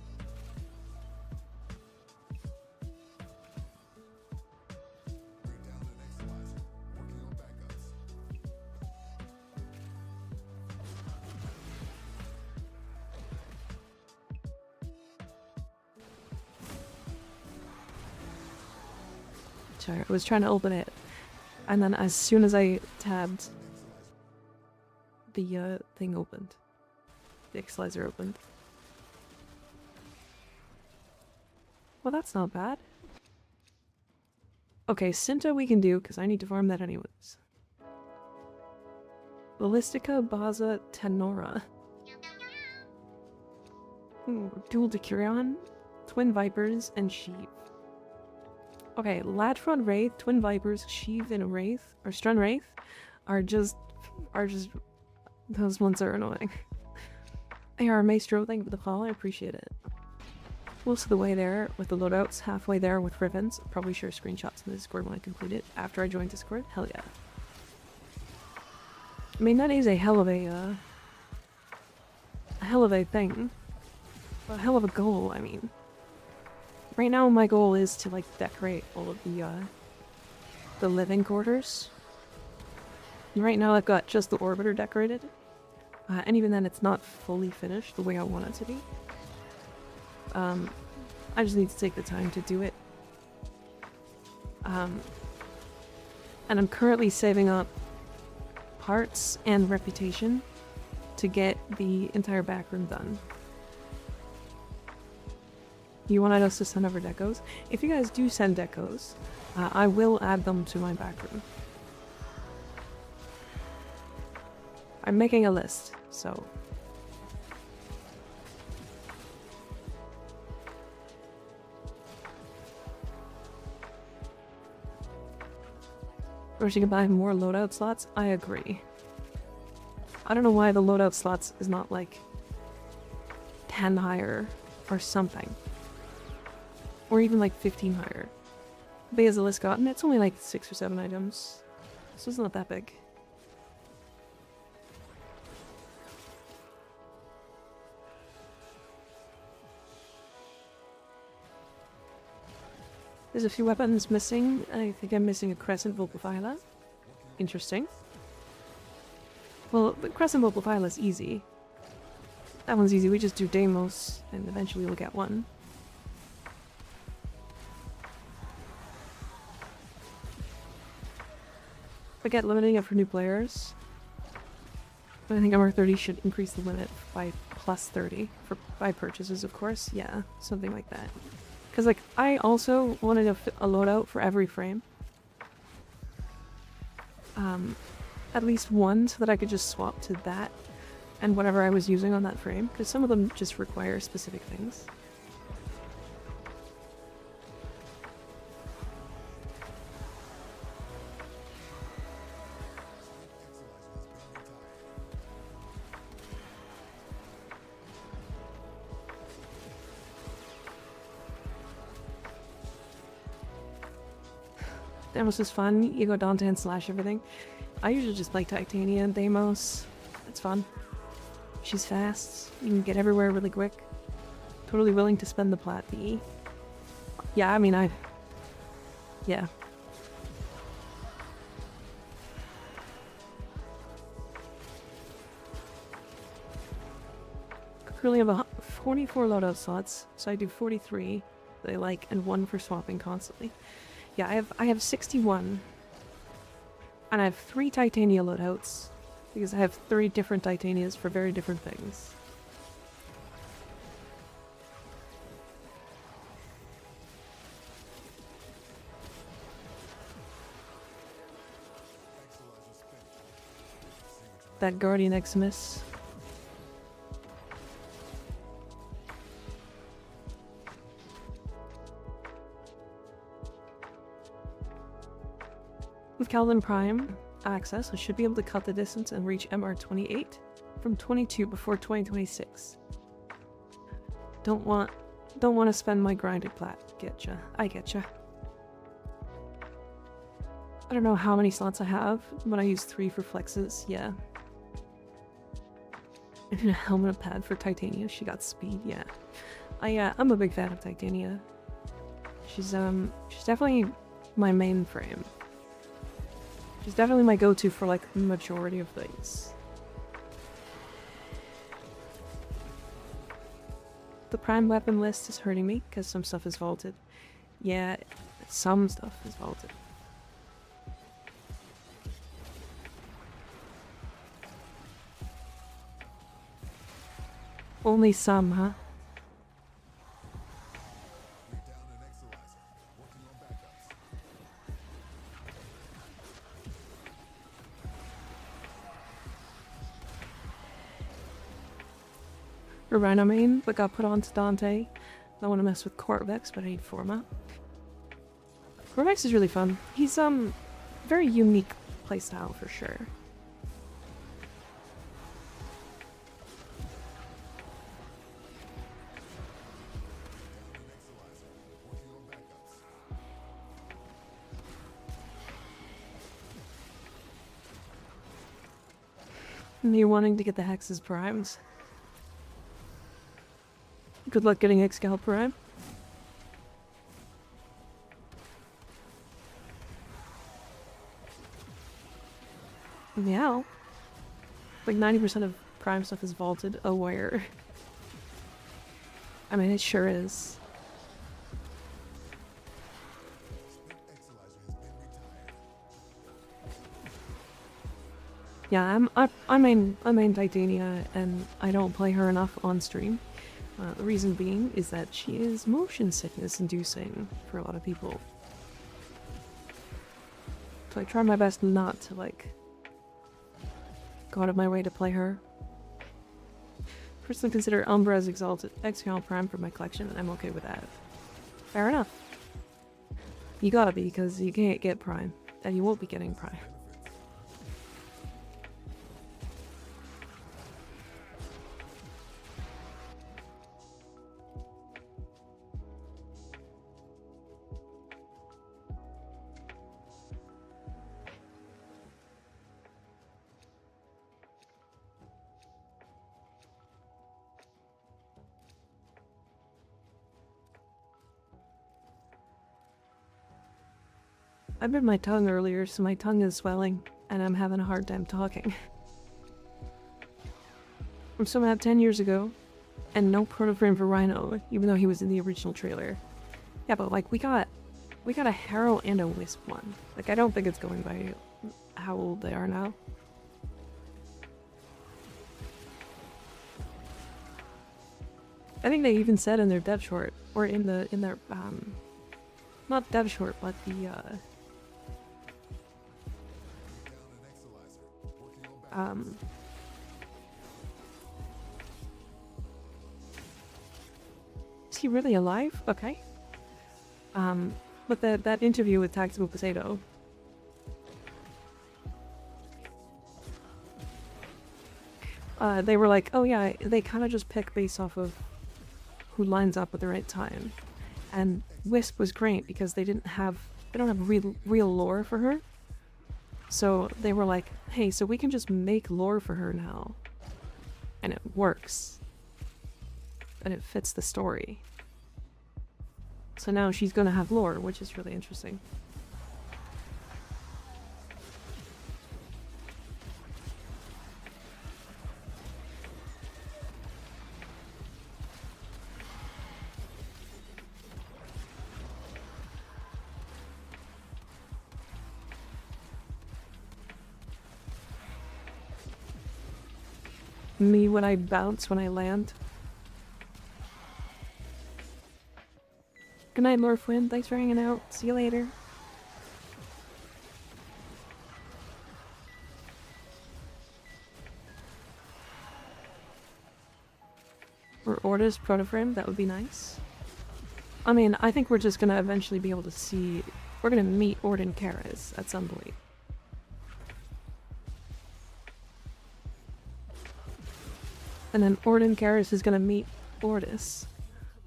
Sorry, I was trying to open it, and then as soon as I tabbed, the thing opened. The Xlizer opened. Well, that's not bad. Okay, Sinta we can do, because I need to farm that anyways. Ballistica, Baza, Tenora. Ooh, Dual Decurion, Twin Vipers, and Sheev. Okay, Latron Wraith, Twin Vipers, Sheev, and Wraith, or Strun Wraith, are just, those ones are annoying. AR Maestro, thank you for the follow, I appreciate it. Most of the way there with the loadouts, halfway there with ribbons. I'll probably share screenshots in the Discord when I complete it after I join Discord. Hell yeah. I mean, that is a hell of a thing. A hell of a goal, I mean. Right now my goal is to, like, decorate all of the living quarters. And right now I've got just the orbiter decorated. And even then it's not fully finished the way I want it to be. I just need to take the time to do it. And I'm currently saving up parts and reputation to get the entire back room done. You wanted us to send over decos? If you guys do send decos, I will add them to my back room. I'm making a list, so... Or she can buy more loadout slots? I agree. I don't know why the loadout slots is not like 10 higher or something. Or even like 15 higher. Big as the list gotten, it's only like 6 or 7 items. So it's not that big. There's a few weapons missing. I think I'm missing a Crescent Vulpaphyla. Interesting. Well, the Crescent Vulpaphyla is easy. That one's easy, we just do Deimos, and eventually we'll get one. Forget limiting it for new players. But I think MR30 should increase the limit by plus 30 by purchases, of course. Yeah, something like that. Because, like, I also wanted a loadout for every frame. At least one, so that I could just swap to that and whatever I was using on that frame. Because some of them just require specific things. Deimos is fun. You go Dante and slash everything. I usually just play Titania and Deimos. It's fun. She's fast. You can get everywhere really quick. Totally willing to spend the plat fee. Yeah, I mean, yeah. Currently have 44 loadout slots, so I do 43 that I like, and 1 for swapping constantly. Yeah, I have 61. And I have 3 Titania loadouts. Because I have 3 different Titanias for very different things. that Guardian Xmas. With Calvin Prime access, I should be able to cut the distance and reach MR28 from 22 before 2026. Don't want to spend my grinded plat. Getcha. I getcha. I don't know how many slots I have, but I use 3 for flexes, yeah. And a helmet pad for Titania, she got speed, yeah. I'm a big fan of Titania. She's definitely my main frame. She's definitely my go-to for like the majority of things. The prime weapon list is hurting me because some stuff is vaulted. Yeah, some stuff is vaulted. Only some, huh? A Rhino main, but got put onto Dante. I want to mess with Corvex, but I need format. Corvex is really fun. He's very unique playstyle for sure. Me wanting to get the hexes primes. Good luck getting Excal Prime. Meow. Like 90% of Prime stuff is vaulted. Oh, where? I mean, it sure is. Yeah, I main Titania, and I don't play her enough on stream. The reason being is that she is motion sickness inducing for a lot of people. So I try my best not to like go out of my way to play her. Personally consider Umbra's Exalted Excal Prime for my collection, and I'm okay with that. Fair enough. You gotta be, because you can't get Prime, and you won't be getting Prime. I bit my tongue earlier, so my tongue is swelling, and I'm having a hard time talking. From some map 10 years ago, and no proto frame for Rhino, even though he was in the original trailer. Yeah, but like we got a Harrow and a Wisp one. Like I don't think it's going by how old they are now. I think they even said in their dev short, or in their not dev short, but the is he really alive? Okay. But that interview with Tactical Potato. They were like, oh yeah, they kind of just pick based off of who lines up at the right time. And Wisp was great because they don't have real lore for her. So they were like, hey, so we can just make lore for her now. And it works. And it fits the story. So now she's gonna have lore, which is really interesting. Me when I bounce when I land. Good night, Lorfwin. Thanks for hanging out. See you later. Or Orta's protoframe, that would be nice. I mean, I think we're just gonna eventually be able to see... We're gonna meet Orden Karas at some point. And then Orden Karas is gonna meet Ordis.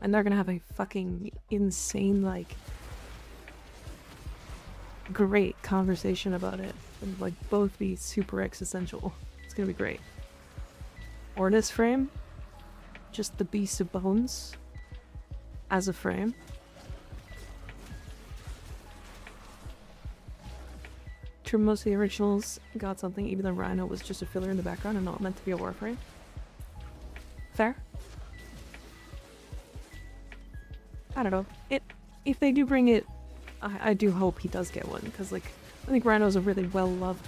And they're gonna have a fucking insane, like... great conversation about it. And, like, both be super existential. It's gonna be great. Ordis frame? Just the Beast of Bones as a frame. True, most of the originals got something, even though Rhino was just a filler in the background and not meant to be a warframe. Fair? I don't know. If they do bring it, I do hope he does get one, because, like, I think Rhino's a really well-loved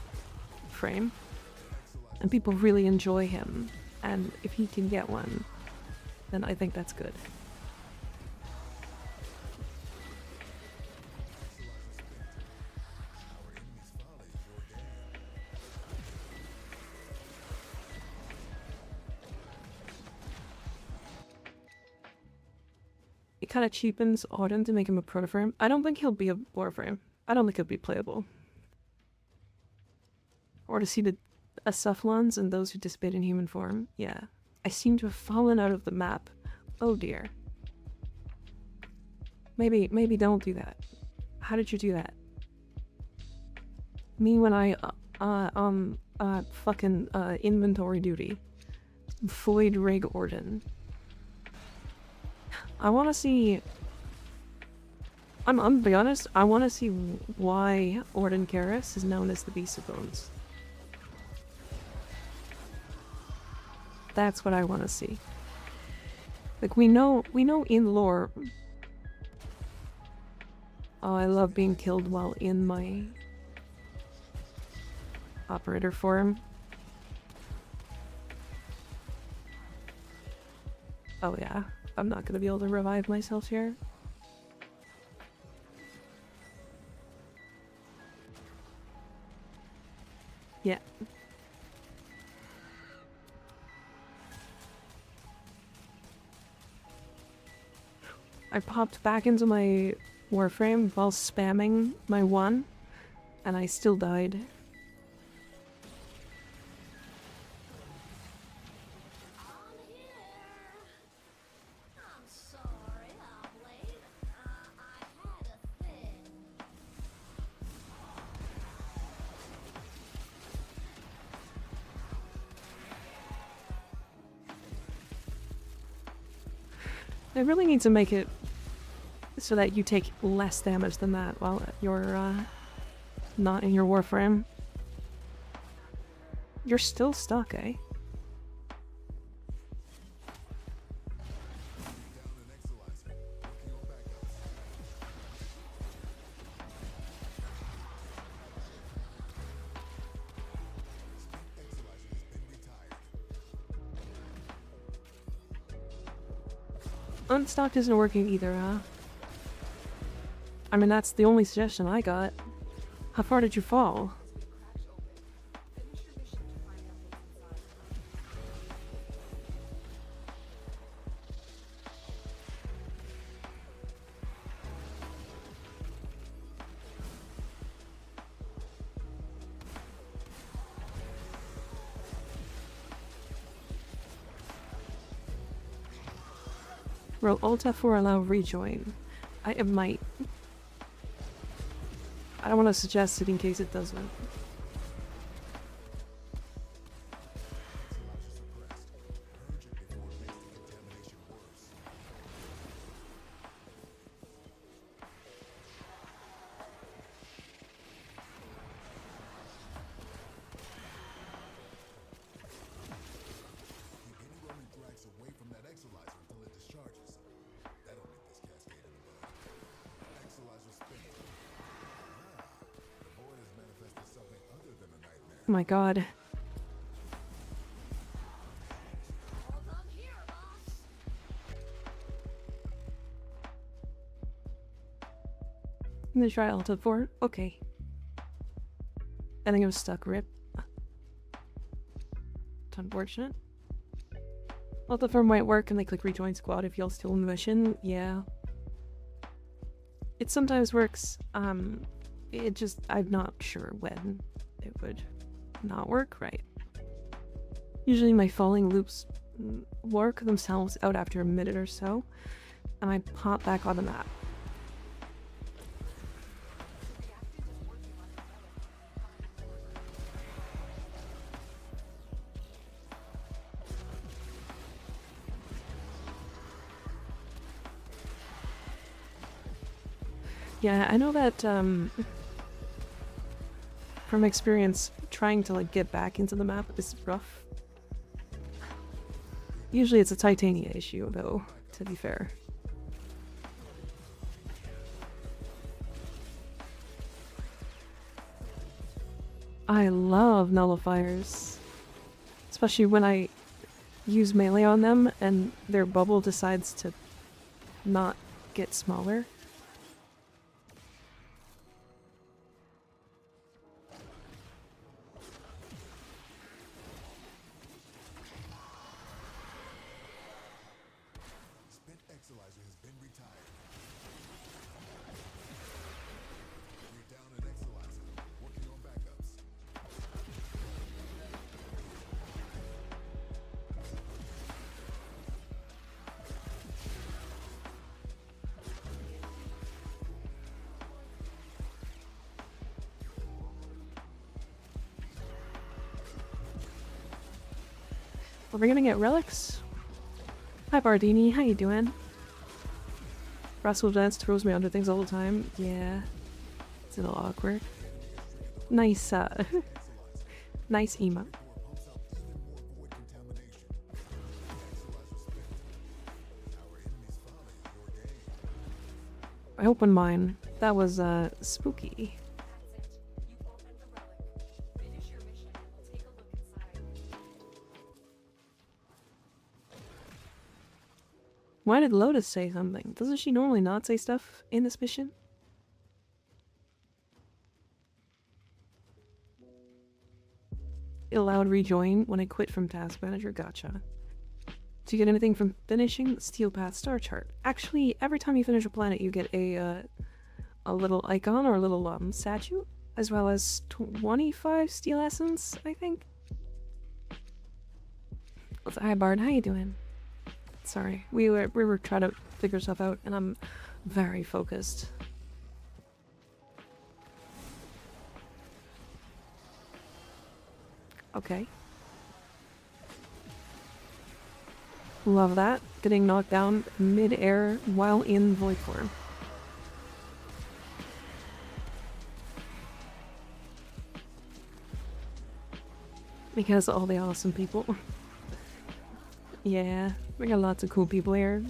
frame, and people really enjoy him, and if he can get one, then I think that's good. It kind of cheapens Auden to make him a protoframe. I don't think he'll be a warframe. I don't think he'll be playable. Or to see the Asufflons and those who dissipate in human form. Yeah. I seem to have fallen out of the map. Oh dear. Maybe don't do that. How did you do that? Me when I, fucking, inventory duty. Void Rig Orden. I want to see... I'm gonna be honest, I want to see why Orden Karas is known as the Beast of Bones. That's what I want to see. Like, we know in lore... Oh, I love being killed while in my... operator form. Oh yeah, I'm not gonna be able to revive myself here. Yeah. I popped back into my warframe while spamming my 1, and I still died. I really need to make it so that you take less damage than that while you're not in your warframe. You're still stuck, eh? Unstocked isn't working either, huh? I mean, that's the only suggestion I got. How far did you fall? Roll Alt F4 allow rejoin. I might. I don't want to suggest it in case it doesn't. Oh my god. I'm gonna try Alt F4. Okay. I think I was stuck. Rip. It's unfortunate. Let the firm might work and they click rejoin squad if y'all still in the mission. Yeah. It sometimes works. It just, I'm not sure when it would not work right. Usually my falling loops work themselves out after a minute or so, and I pop back on the map. Yeah, I know that, from experience, trying to, like, get back into the map is rough. Usually it's a Titania issue, though, to be fair. I love nullifiers. Especially when I use melee on them and their bubble decides to not get smaller. Are we gonna get relics? Hi Bardini, how you doing? Russell Dance throws me under things all the time. Yeah. It's a little awkward. Nice, nice emote. I opened mine. That was, spooky. Why did Lotus say something? Doesn't she normally not say stuff in this mission? It allowed rejoin when I quit from Task Manager. Gotcha. Do you get anything from finishing the Steel Path star chart? Actually, every time you finish a planet, you get a little icon or a little statue, as well as 25 steel essence, I think. Hi Bard, how you doing? Sorry, we were trying to figure stuff out, and I'm very focused. Okay. Love that. Getting knocked down mid-air while in void form. Because all the awesome people. Yeah, we got lots of cool people here.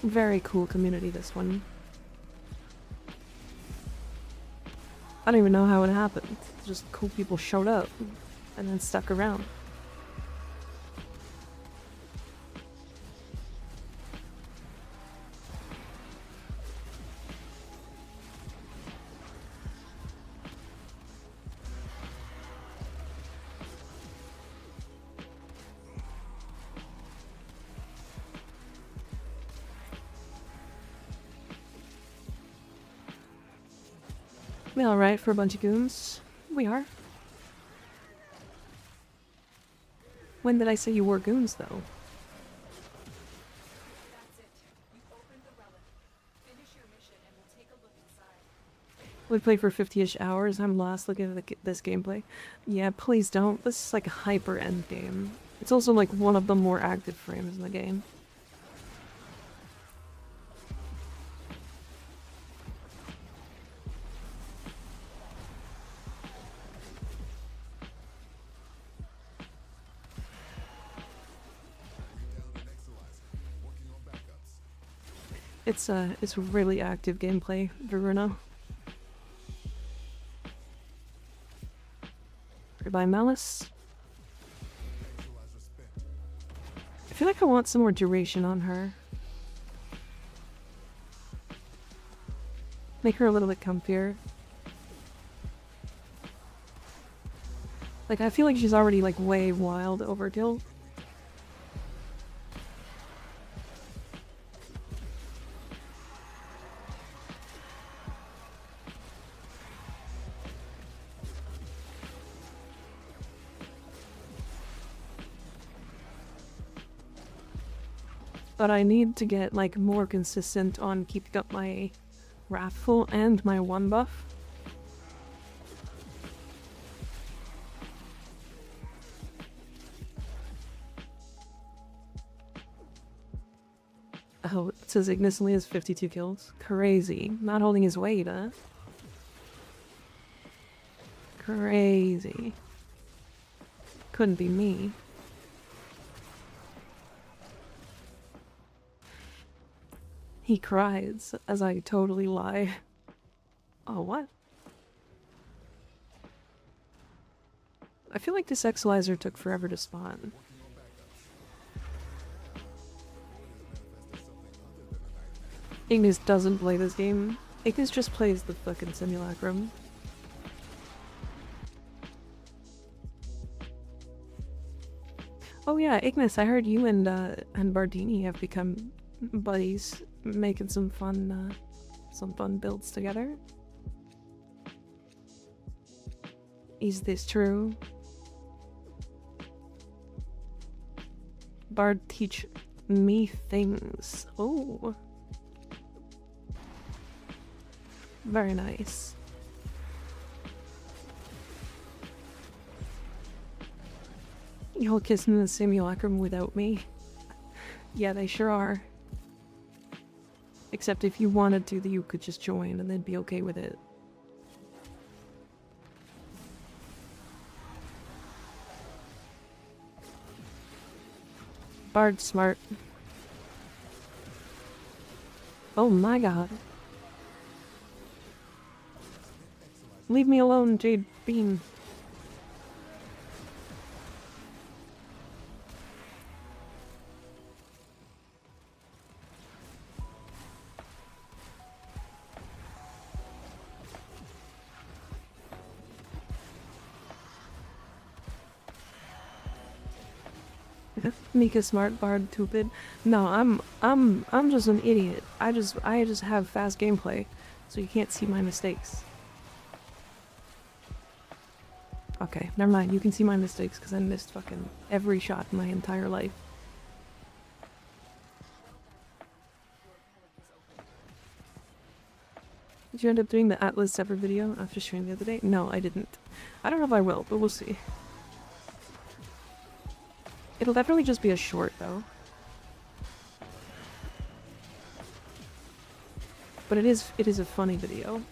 Very cool community, this one. I don't even know how it happened. Just cool people showed up and then stuck around. We alright for a bunch of goons? We are. When did I say you were goons, though? We played for 50-ish hours. I'm lost looking at this gameplay. Yeah, please don't. This is like a hyper end game. It's also like one of the more active frames in the game. It's really active gameplay, Veruna. By Malice. I feel like I want some more duration on her. Make her a little bit comfier. Like, I feel like she's already, like, way wild overkill. But I need to get like more consistent on keeping up my Wrathful and my 1 buff. Oh, it says Ignis only has 52 kills. Crazy. Not holding his weight, huh? Crazy. Couldn't be me. He cries as I totally lie. Oh, what? I feel like this Exalizer took forever to spawn. Ignis doesn't play this game. Ignis just plays the fucking simulacrum. Oh yeah, Ignis, I heard you and Bardini have become buddies, making some fun builds together. Is this true? Bard teach me things. Oh. Very nice. Y'all kissing the simulacrum without me? Yeah, they sure are. Except if you wanted to, you could just join and then be okay with it. Bard's smart. Oh my god. Leave me alone, Jade Bean. Mika smart, Bard stupid. No, I'm just an idiot. I just have fast gameplay, so you can't see my mistakes. Okay, never mind. You can see my mistakes because I missed fucking every shot in my entire life. Did you end up doing the Atlas separate video after streaming the other day? No, I didn't. I don't know if I will, but we'll see. It'll definitely just be a short, though. But it is a funny video.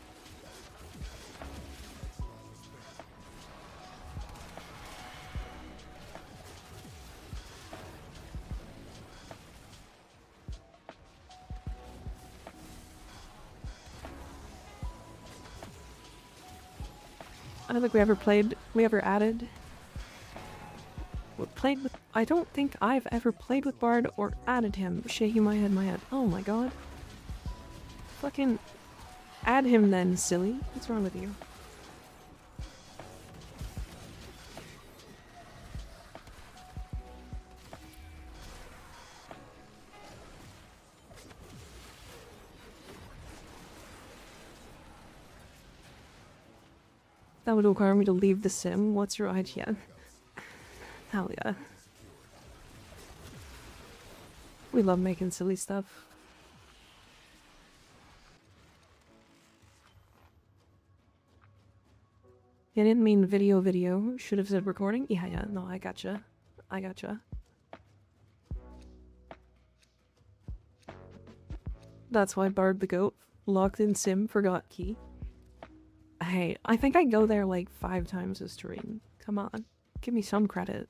I don't think we ever added. I don't think I've ever played with Bard or added him. Shaking my head. Oh my god. Fucking add him then, silly. What's wrong with you? That would require me to leave the sim. What's your idea? Hell yeah. We love making silly stuff. I didn't mean video. Should have said recording. Yeah, no, I gotcha. That's why Bard the Goat locked in sim forgot key. Hey, I think I go there like 5 times a stream. Come on, give me some credit.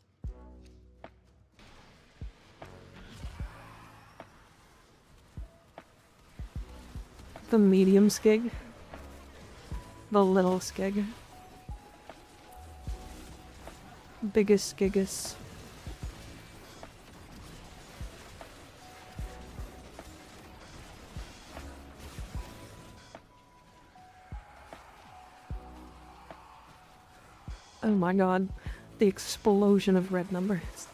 The medium skig. The little skig. Biggest skigus. Oh my god, the explosion of red numbers.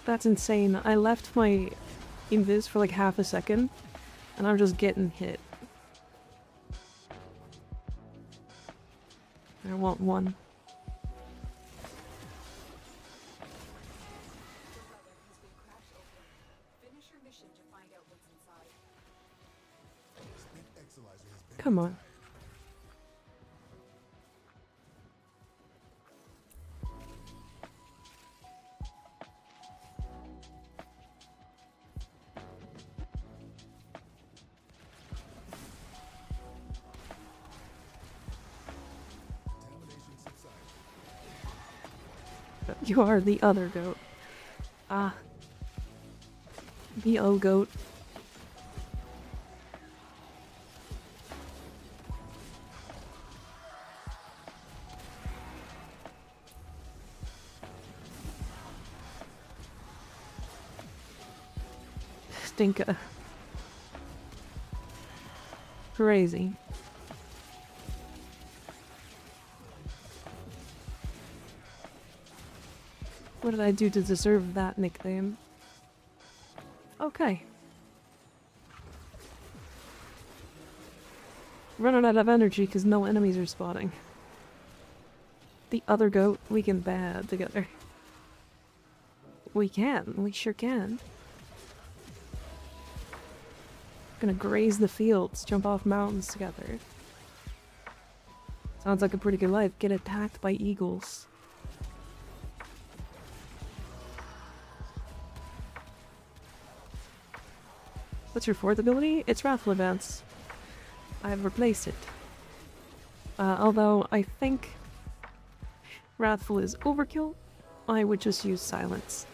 That's insane. I left my invis for like half a second, and I'm just getting hit. I want one.
Finish your mission to find out what's inside.
Come on. You are the other goat. Ah. The O goat. Stinka. Crazy. What did I do to deserve that nickname? Okay. Running out of energy because no enemies are spawning. The other goat, we can bad together. We can. We sure can. Gonna graze the fields, jump off mountains together. Sounds like a pretty good life. Get attacked by eagles. What's your fourth ability? It's Wrathful Advance. I've replaced it. Although I think Wrathful is overkill, I would just use Silence.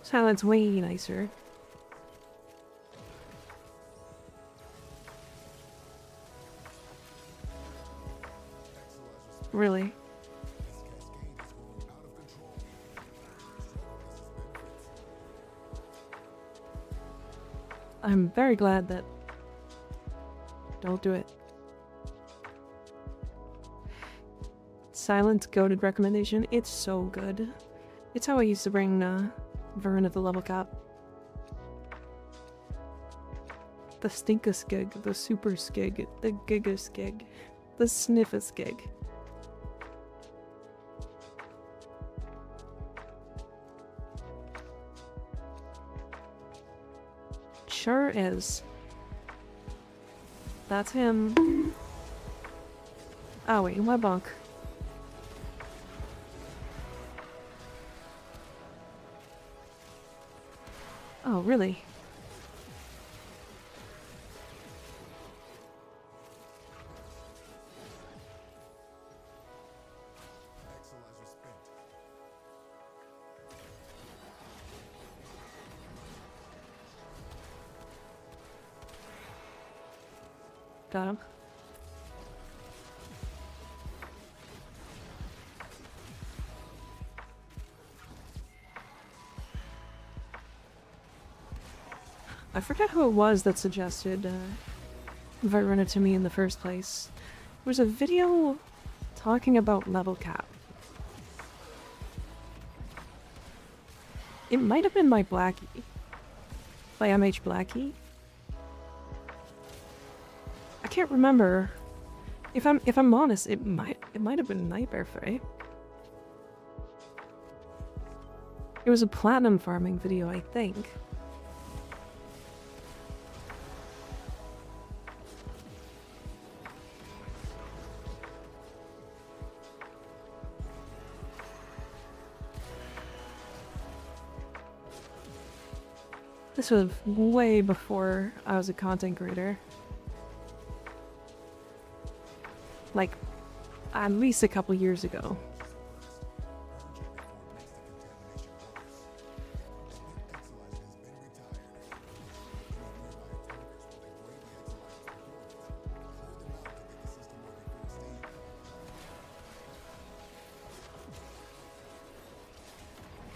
Silence way nicer. Really? I'm very glad that... Don't do it. Silent goated recommendation. It's so good. It's how I used to bring Vern at the level cap. The Stinka-skig, the Super-skig, the Giga-skig, the Sniffa-skig. Sure is. That's him. Oh wait, my bunk. Oh, really? Got him. I forget who it was that suggested Verona to me in the first place. There was a video talking about level cap. It might have been by Blackie. By MH Blackie. I can't remember. If I'm honest, it might have been Nightmare Fray. It was a platinum farming video, I think. This was way before I was a content creator. Like, at least a couple years ago.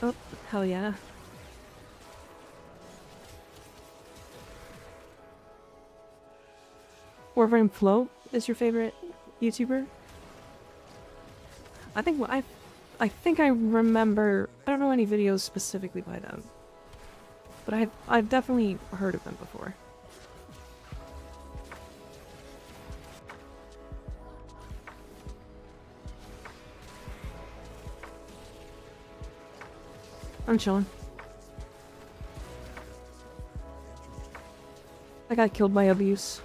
Oh, hell yeah. Warframe Flo is your favorite YouTuber? I think I think I remember, I don't know any videos specifically by them, but I've definitely heard of them before. I'm chilling. I got killed by abuse.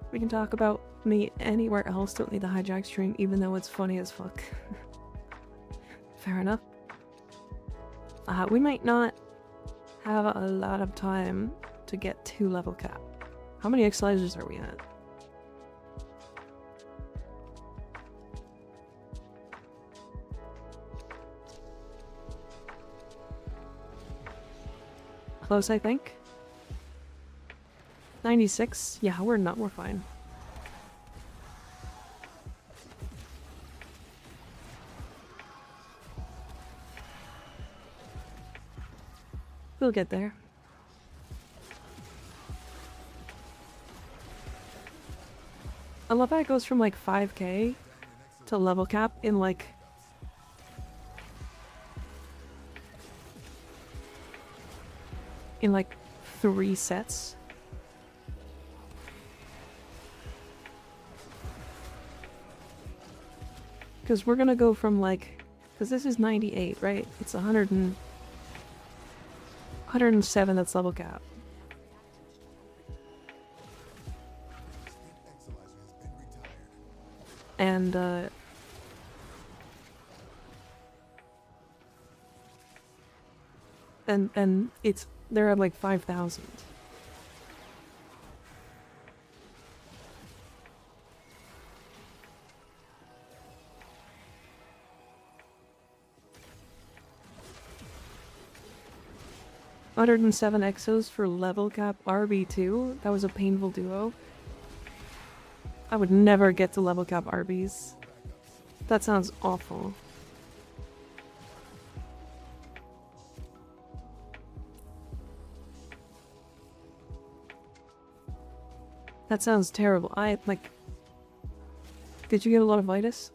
We can talk about me anywhere else, don't need the hijack stream, even though it's funny as fuck. Fair enough. We might not have a lot of time to get to level cap. How many exercises are we at? Close, I think. 96? Yeah, we're fine. We'll get there. I love how it goes from like 5k to level cap in like in like 3 sets. Because we're gonna go from like, because this is 98, right? It's 107 that's level cap. And it's, they're at like 5,000. $107 exos for level cap RB2. That was a painful duo. I would never get to level cap RBs. That sounds awful. That sounds terrible. Did you get a lot of Vitus?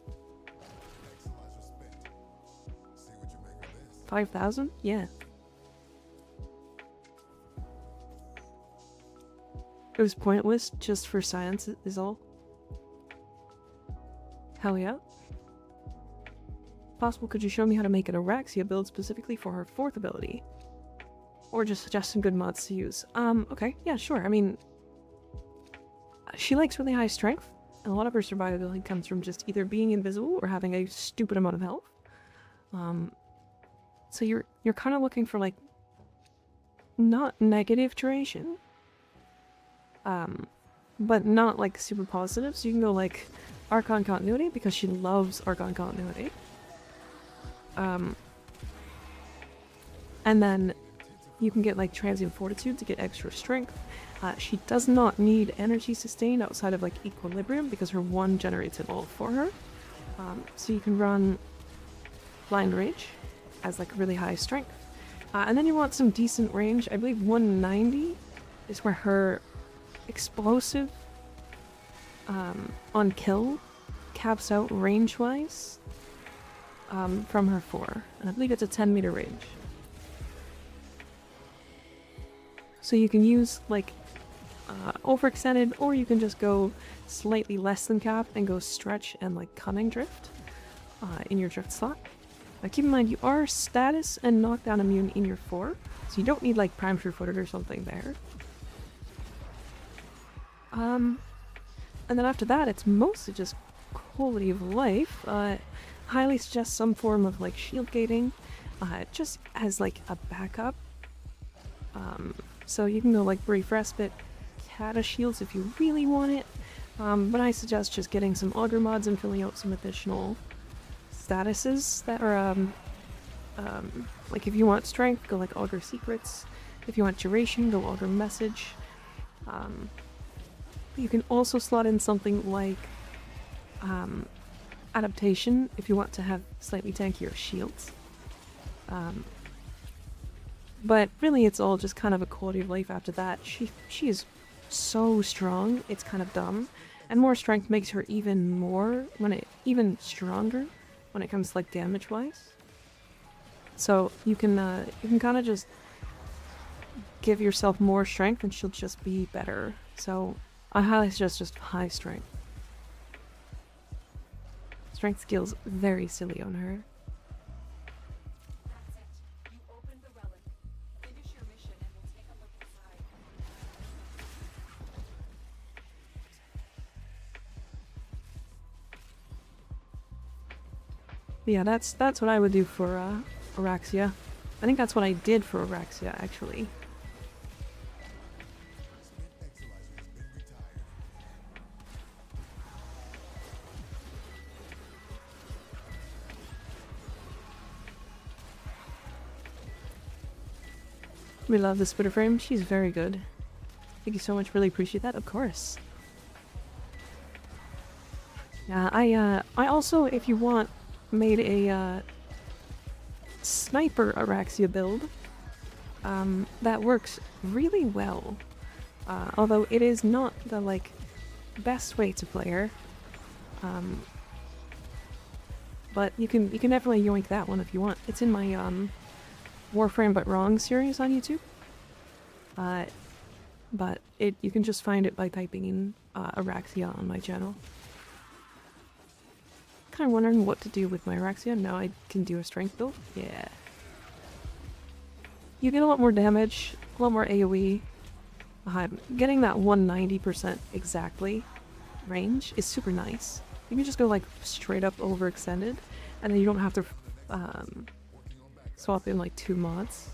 5,000? Yeah. It was pointless just for science is all. Hell yeah. Possible, could you show me how to make an Araxia build specifically for her 4th ability? Or just suggest some good mods to use. Okay, yeah, sure. I mean, she likes really high strength, and a lot of her survivability comes from just either being invisible or having a stupid amount of health. So you're kind of looking for like not negative duration, but not like super positive. So you can go like Archon continuity because she loves Archon continuity. And then you can get like transient fortitude to get extra strength. She does not need energy sustain outside of like equilibrium because her 1 generates it all for her. So you can run blind rage as like really high strength. And then you want some decent range. I believe 190 is where her explosive on kill caps out range wise from her 4. And I believe it's a 10-meter range. So you can use like overextended, or you can just go slightly less than cap and go stretch and like cunning drift in your drift slot. Keep in mind you are status and knockdown immune in your 4, so you don't need like prime sure-footed or something there. And then after that it's mostly just quality of life. Highly suggest some form of like shield gating, just as like a backup. So you can go like brief respite, Kata shields if you really want it, but I suggest just getting some augur mods and filling out some additional statuses that are like if you want strength, go like augur secrets. If you want duration, go augur message. You can also slot in something like adaptation if you want to have slightly tankier shields. But really it's all just kind of a quality of life after that. She is so strong, it's kind of dumb. And more strength makes her even stronger when it comes to like damage wise. So you can kind of just give yourself more strength and she'll just be better. So I highly suggest just high strength. Strength skill's very silly on her.
That's it. You opened the relic. Finish your mission and we'll take a look inside.
Yeah, that's what I would do for Araxia. I think that's what I did for Araxia actually. We love the Spitter Frame. She's very good. Thank you so much. Really appreciate that. Of course. Yeah, I also, if you want, made a sniper Araxia build that works really well. Although it is not the like best way to play her. But you can definitely yoink that one if you want. It's in my Warframe But Wrong series on YouTube. But you can just find it by typing in Araxia on my channel. Kind of wondering what to do with my Araxia. Now I can do a strength build. Yeah. You get a lot more damage, a lot more AoE. Getting that 190% exactly range is super nice. You can just go like straight up overextended, and then you don't have to swap in like 2 mods.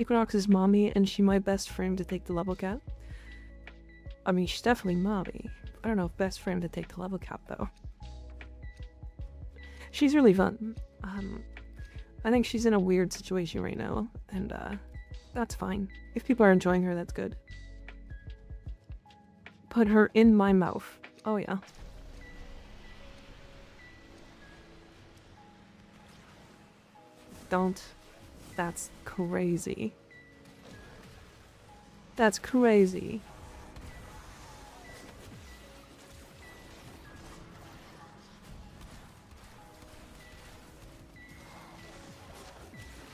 Equinox is mommy, and she my best frame to take the level cap. I mean, she's definitely mommy. I don't know if best frame to take the level cap though. She's really fun. I think she's in a weird situation right now, and that's fine. If people are enjoying her, that's good. Put her in my mouth. Oh yeah. Don't. That's crazy. That's crazy.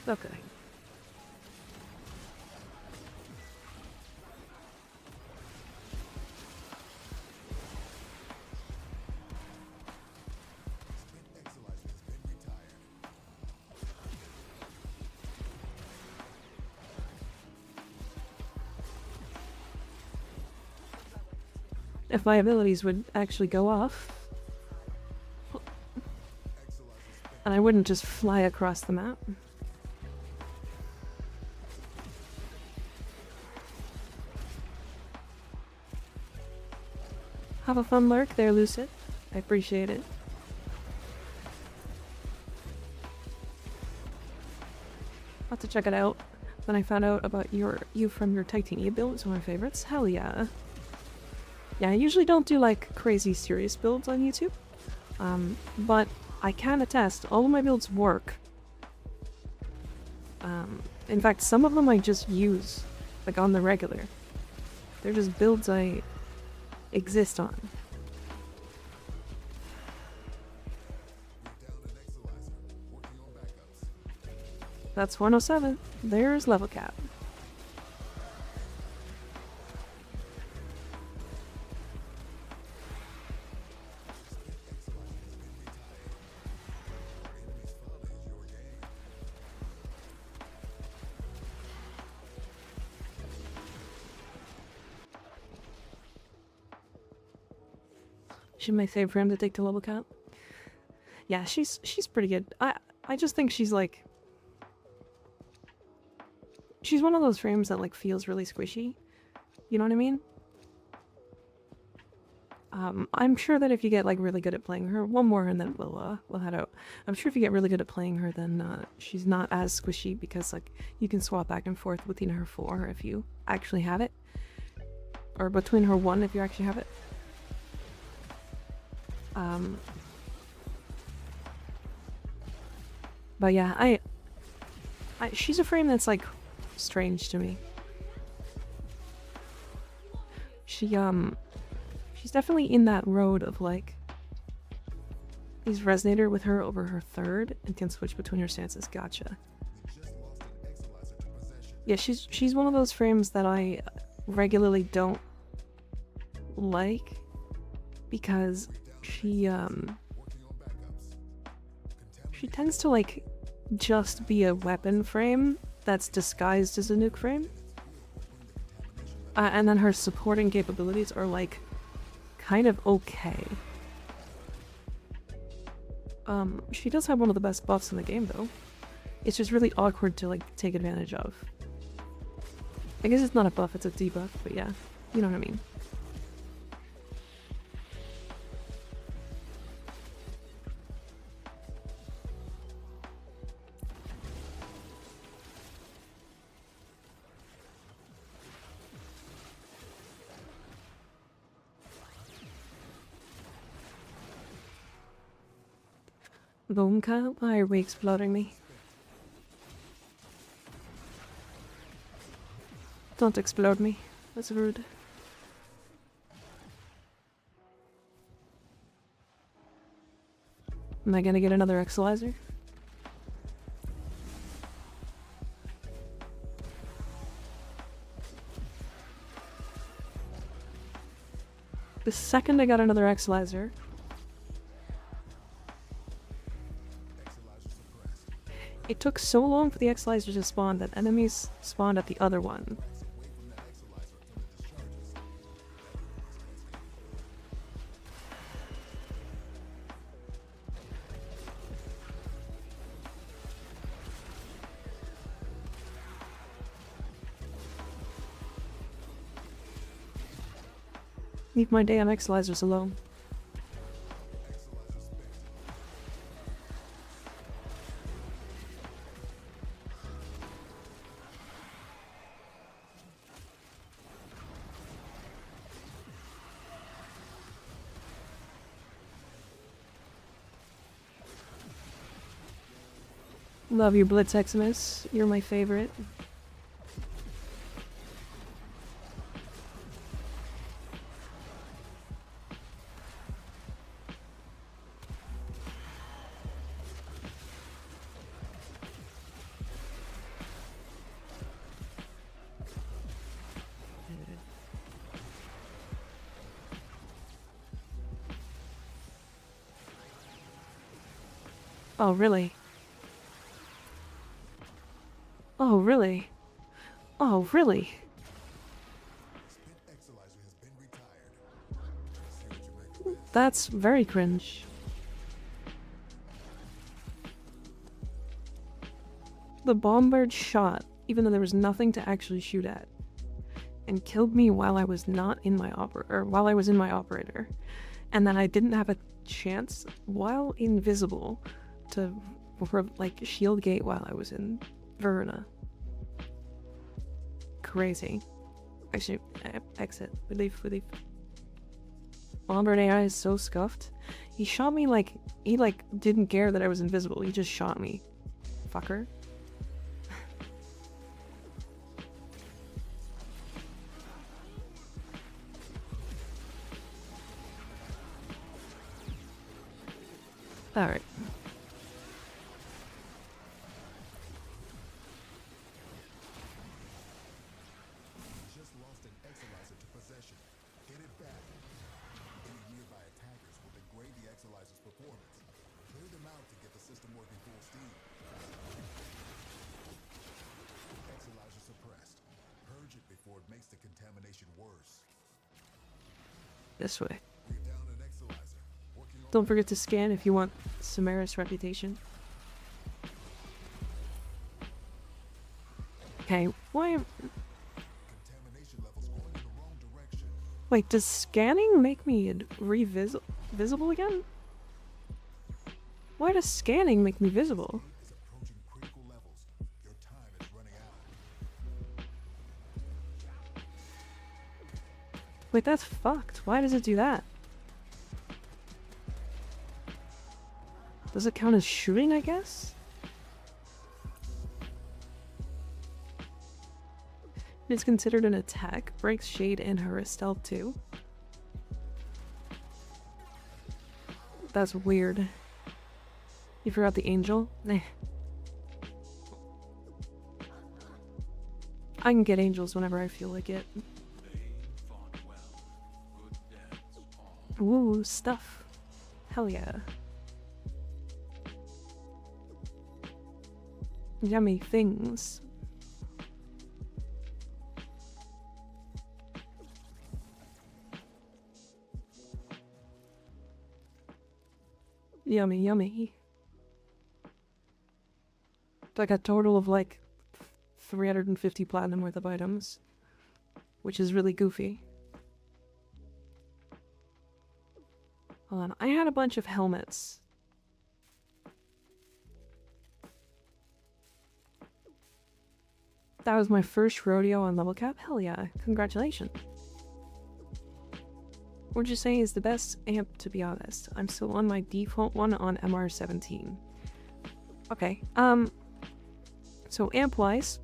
Okay. If my abilities would actually go off, and I wouldn't just fly across the map. Have a fun lurk there, Lucid. I appreciate it. I'll have to check it out. Then I found out about you from your Titania build. It's one of my favorites. Hell yeah. Yeah, I usually don't do like crazy serious builds on YouTube. But I can attest, all of my builds work. In fact, some of them I just use, like on the regular. They're just builds I exist on. That's 107. There's level cap. She's my favorite for him to take to level cap. Yeah, she's pretty good. I just think she's like, she's one of those frames that like feels really squishy. You know what I mean? I'm sure that if you get like really good at playing her, one more and then we'll head out. I'm sure if you get really good at playing her, then she's not as squishy because like you can swap back and forth between her 4 if you actually have it, or between her 1 if you actually have it. Um, but yeah, I she's a frame that's like strange to me. She's definitely in that road of like he's resonator with her over her third and can switch between her stances. Gotcha. Yeah, she's one of those frames that I regularly don't like because she tends to like just be a weapon frame that's disguised as a nuke frame. And then her supporting capabilities are like kind of okay. She does have one of the best buffs in the game though. It's just really awkward to like take advantage of. I guess it's not a buff, it's a debuff, but yeah, you know what I mean. Boom, Kyle, why are we exploding me? Don't explode me. That's rude. Am I gonna get another Exalizer? The second I got another Exalizer, it took so long for the Exalizer to spawn that enemies spawned at the other one. Leave my damn Exalizers alone. Love you, Blitzeximus. You're my favorite. Oh, really? Oh, really? Oh, really? That's very cringe. The bombard shot, even though there was nothing to actually shoot at, and killed me while I was not in my while I was in my operator, and then I didn't have a chance while invisible to like shield gate while I was in Verona. Crazy. Actually, exit. We leave. Bombard AI is so scuffed. He shot me like he like didn't care that I was invisible. He just shot me. Fucker. Alright.
Just lost an Exalizer to possession. Get it back. Any nearby attackers will degrade the Exalizer's performance. Clear them out to get the system working full steam. Exalizer suppressed. Purge it before it makes the contamination worse.
This way.
We're down an Exalizer. Working on
Don't forget to scan if you want Samara's reputation. Okay, why am...
contamination levels going in the wrong direction.
Wait, does scanning make me visible again? Why does scanning make me visible?
Is approaching critical levels. Your time is running out.
Wait, that's fucked. Why does it do that? Does it count as shooting, I guess? It's considered an attack. Breaks Shade and her stealth too. That's weird. You forgot the angel? Nah. I can get angels whenever I feel like it. Ooh, stuff. Hell yeah. Yummy things. Yummy, yummy. It's like a total of like 350 platinum worth of items, which is really goofy. Hold on, I had a bunch of helmets. That was my first rodeo on level cap? Hell yeah, congratulations. Would you say is the best amp, to be honest? I'm still on my default one on MR17. Okay, so amp-wise,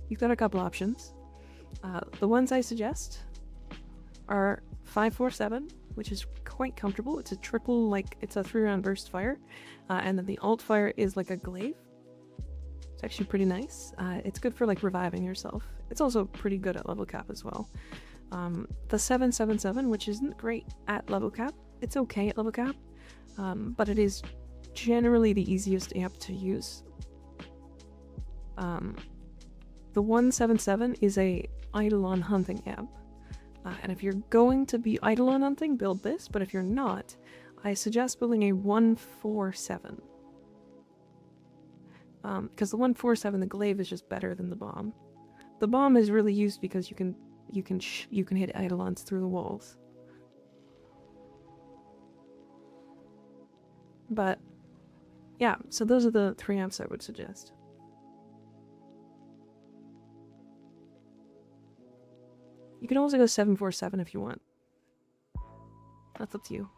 you've got a couple options. The ones I suggest are 547, which is quite comfortable. It's a triple, like, it's a 3-round burst fire, and then the alt fire is like a glaive. It's actually pretty nice. It's good for, like, reviving yourself. It's also pretty good at level cap as well. The 777, which isn't great at level cap. It's okay at level cap, but it is generally the easiest amp to use. The 177 is a Eidolon hunting amp, and if you're going to be Eidolon hunting, build this, but if you're not, I suggest building a 147. Because the 147, the glaive is just better than the bomb. The bomb is really used because you can hit Eidolons through the walls. But yeah, so those are the 3 amps I would suggest. You can also go 747 if you want. That's up to you.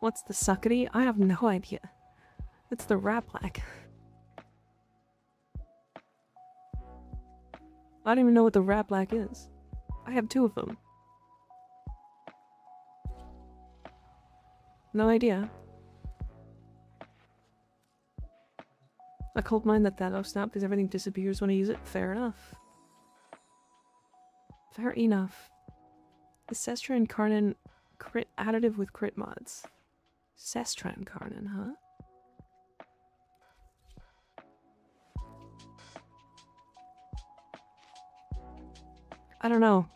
What's the suckety? I have no idea. It's the rat black. I don't even know what the rat black is. I have 2 of them. No idea. A cold mine that Thanos snapped because everything disappears when I use it. Fair enough. Fair enough. Is Sestra and Karnan crit additive with crit mods? Sestra and Karnan, huh? I don't know.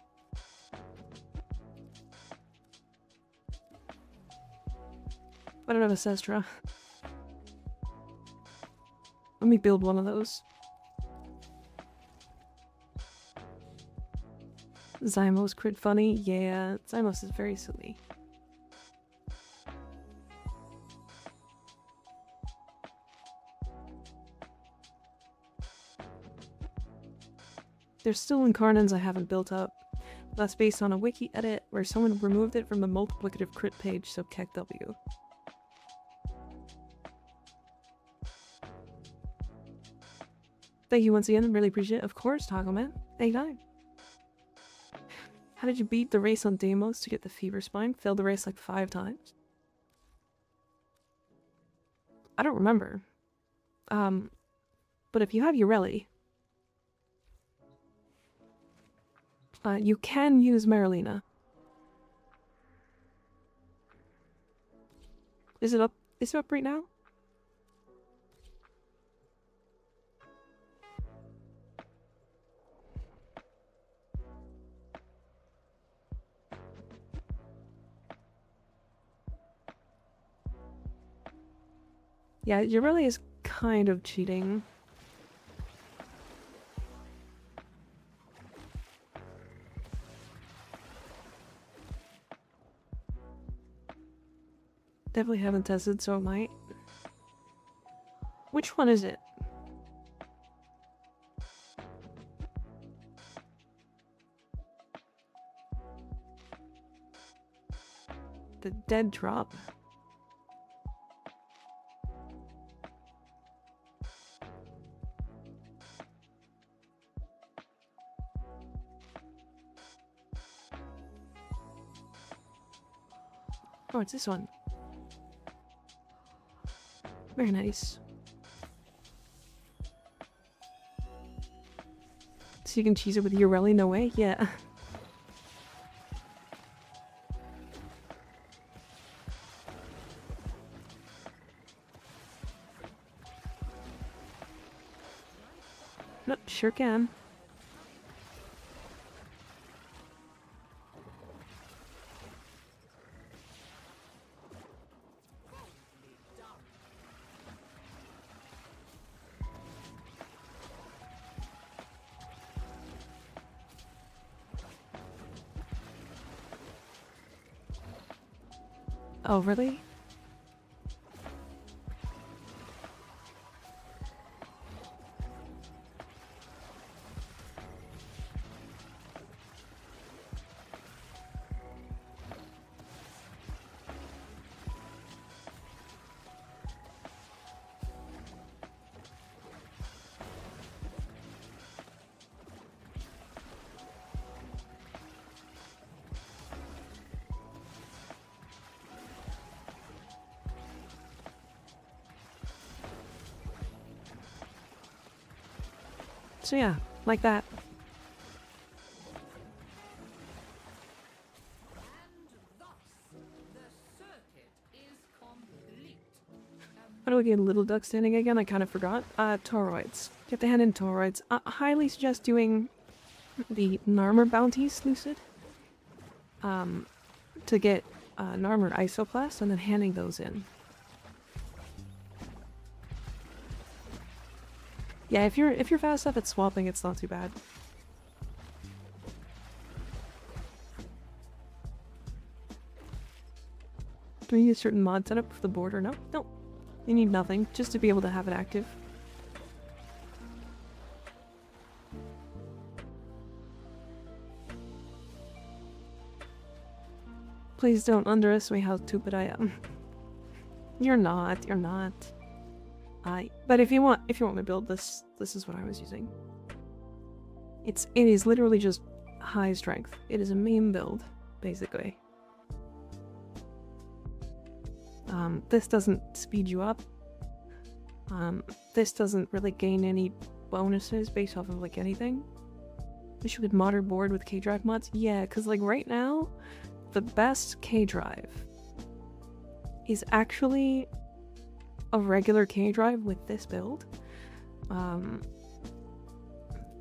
I don't have a Sestra. Let me build one of those. Zymos crit funny? Yeah, Zymos is very silly. There's still Incarnans I haven't built up. That's based on a wiki edit where someone removed it from the multiplicative crit page, so KEKW. Thank you once again, really appreciate it. Of course, Taco Man. Anytime. How did you beat the race on Deimos to get the fever spine? Failed the race like 5 times. I don't remember. But if you have Ureli, you can use Marilena. Is it up? Is it up right now? Yeah, Ureli is kind of cheating. Definitely haven't tested, so I might. Which one is it? The dead drop. Oh, it's this one. Very nice. So you can cheese it with your Urelli? No way? Yeah. No, sure can. Oh, really? So yeah, like that. How do we get Little Duck standing again? I kind of forgot. Toroids. Get the hand in Toroids. Highly suggest doing the Narmer bounties, Lucid. To get Narmer Isoplast and then handing those in. Yeah, if you're fast enough at swapping, it's not too bad. Do we need a certain mod setup for the border? No, no. You need nothing, just to be able to have it active. Please don't underestimate how stupid I am. You're not, you're not. But if you want me to build this, this is what I was using. It is literally just high strength. It is a meme build, basically. This doesn't speed you up. This doesn't really gain any bonuses based off of like anything. Wish you could modder board with K-Drive mods? Yeah, because like right now, the best K-Drive is actually a regular K-Drive with this build.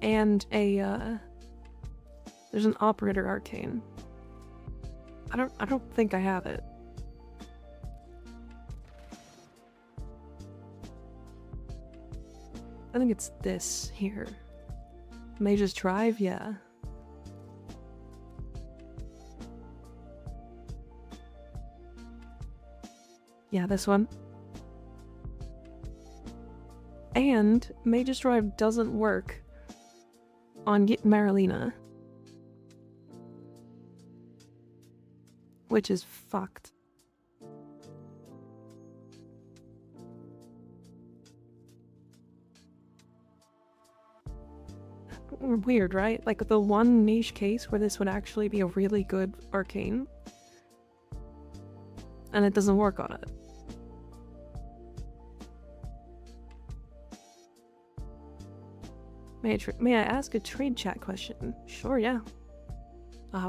And a there's an operator arcane. I don't think I have it. I think it's this here. Mage's Drive, yeah. Yeah, this one. And Mage's Drive doesn't work on Get Marilina. Which is fucked. Weird, right? Like the one niche case where this would actually be a really good arcane. And it doesn't work on it. May I ask a trade chat question? Sure, yeah.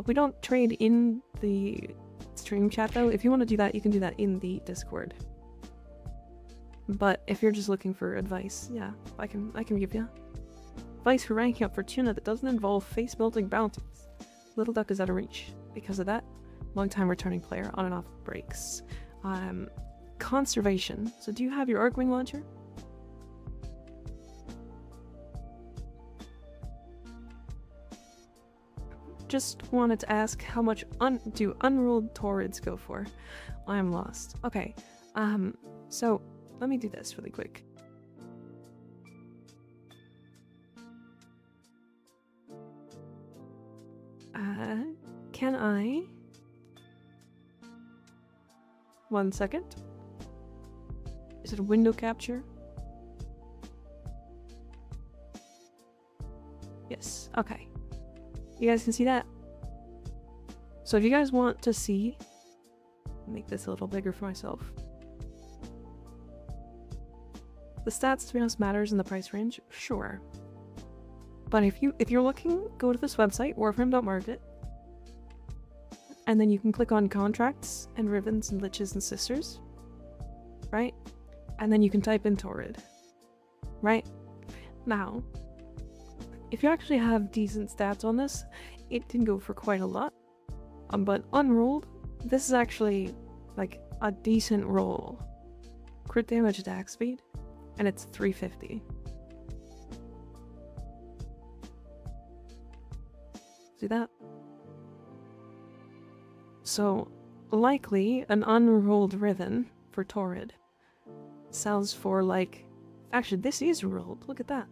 We don't trade in the stream chat though. If you want to do that, you can do that in the Discord. But if you're just looking for advice, yeah, I can give you advice for ranking up for tuna that doesn't involve face melting bounties. Little Duck is out of reach. Because of that, long time returning player, on and off breaks. Conservation. So do you have your Arcwing launcher? Just wanted to ask how much do unruled Taurids go for? I'm lost. Okay, so let me do this really quick. Can I? 1 second. Is it a window capture? Yes, okay. You guys can see that? So if you guys want to see make this a little bigger for myself. The stats, to be honest, matters in the price range, sure. But if you're looking, go to this website, warframe.market, and then you can click on contracts and ribbons and liches and sisters, right? And then you can type in Torrid, right? Now, if you actually have decent stats on this, it can go for quite a lot. But unrolled, this is actually like a decent roll. Crit damage attack speed, and it's 350. See that? So, likely an unrolled ribbon for Torrid sells for like... Actually, this is rolled. Look at that.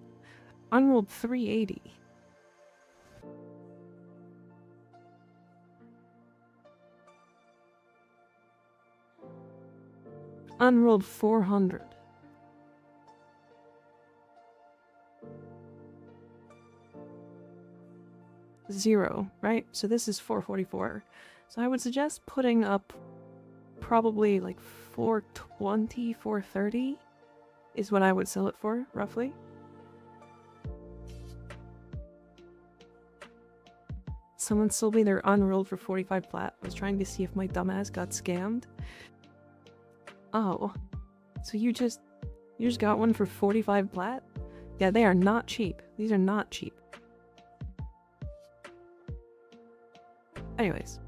Unrolled 380. Unrolled 400. Zero, right? So this is 444. So I would suggest putting up probably like 420, 430 is what I would sell it for, roughly. Someone sold me their unrolled for 45 flat. I was trying to see if my dumbass got scammed. Oh, so you just got one for 45 flat? Yeah, they are not cheap. These are not cheap. Anyways.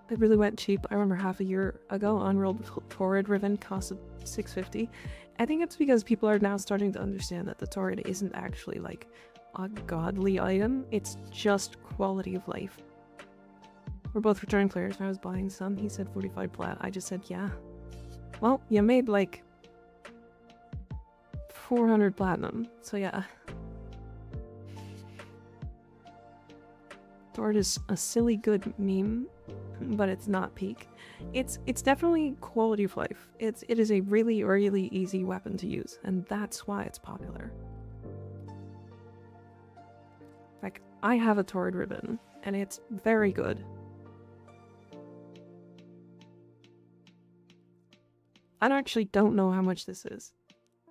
It really went cheap. I remember half a year ago, unrolled Torrid ribbon costed $650. I think it's because people are now starting to understand that the Torrid isn't actually like a godly item. It's just quality of life. We're both returning players. When I was buying some, he said 45 flat. I just said, yeah. Well, you made like 400 platinum, so yeah. Torrid is a silly good meme, but it's not peak. It's definitely quality of life. It is a really, really easy weapon to use, and that's why it's popular. Like, I have a Torrid ribbon, and it's very good. I actually don't know how much this is.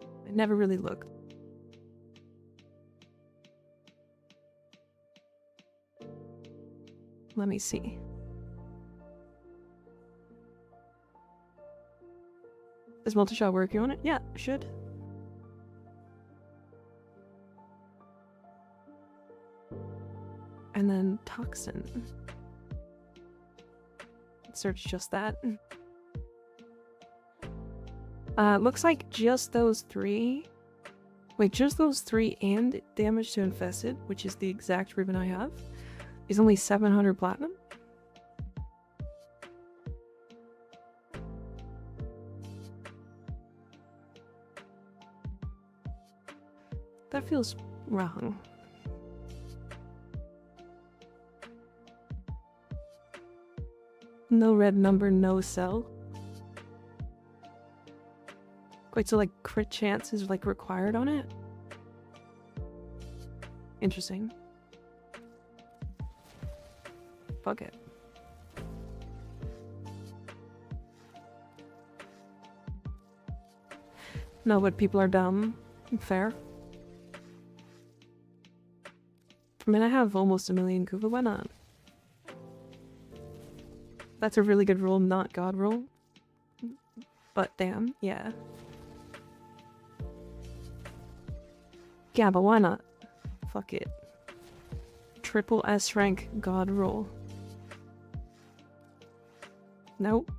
I never really looked. Let me see. Is multi-shot working on it? Yeah, should. And then toxin. Search just that. Looks like just those three. Wait, just those three and damage to infested, which is the exact ribbon I have, is only 700 platinum. That feels wrong. No red number, no cell. Wait, so like crit chance is like required on it? Interesting. Fuck it. No, but people are dumb. Fair. I mean, I have almost 1 million Kuva, why not? That's a really good roll, not god roll. But damn, yeah. Yeah, but why not? Fuck it. Triple S rank god roll. Nope.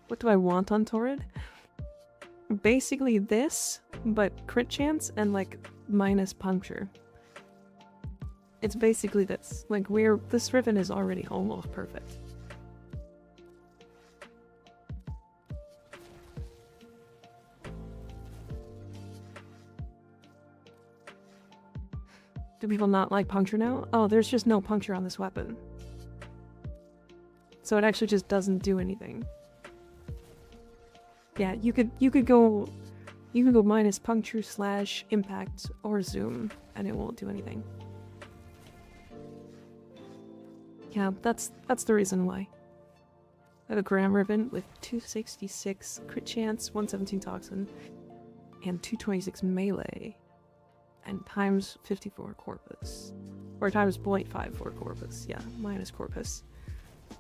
What do I want on Torrid? Basically this, but crit chance and like minus puncture. It's basically this. Like this ribbon is already almost perfect. Do people not like puncture now? Oh, there's just no puncture on this weapon. So it actually just doesn't do anything. Yeah, you could go You can go minus puncture, slash, impact, or zoom, and it won't do anything. Yeah, that's the reason why. I have a Gram Ribbon with 266 crit chance, 117 toxin, and 226 melee, and times 54 corpus. Or times 0.54 corpus, yeah, minus corpus.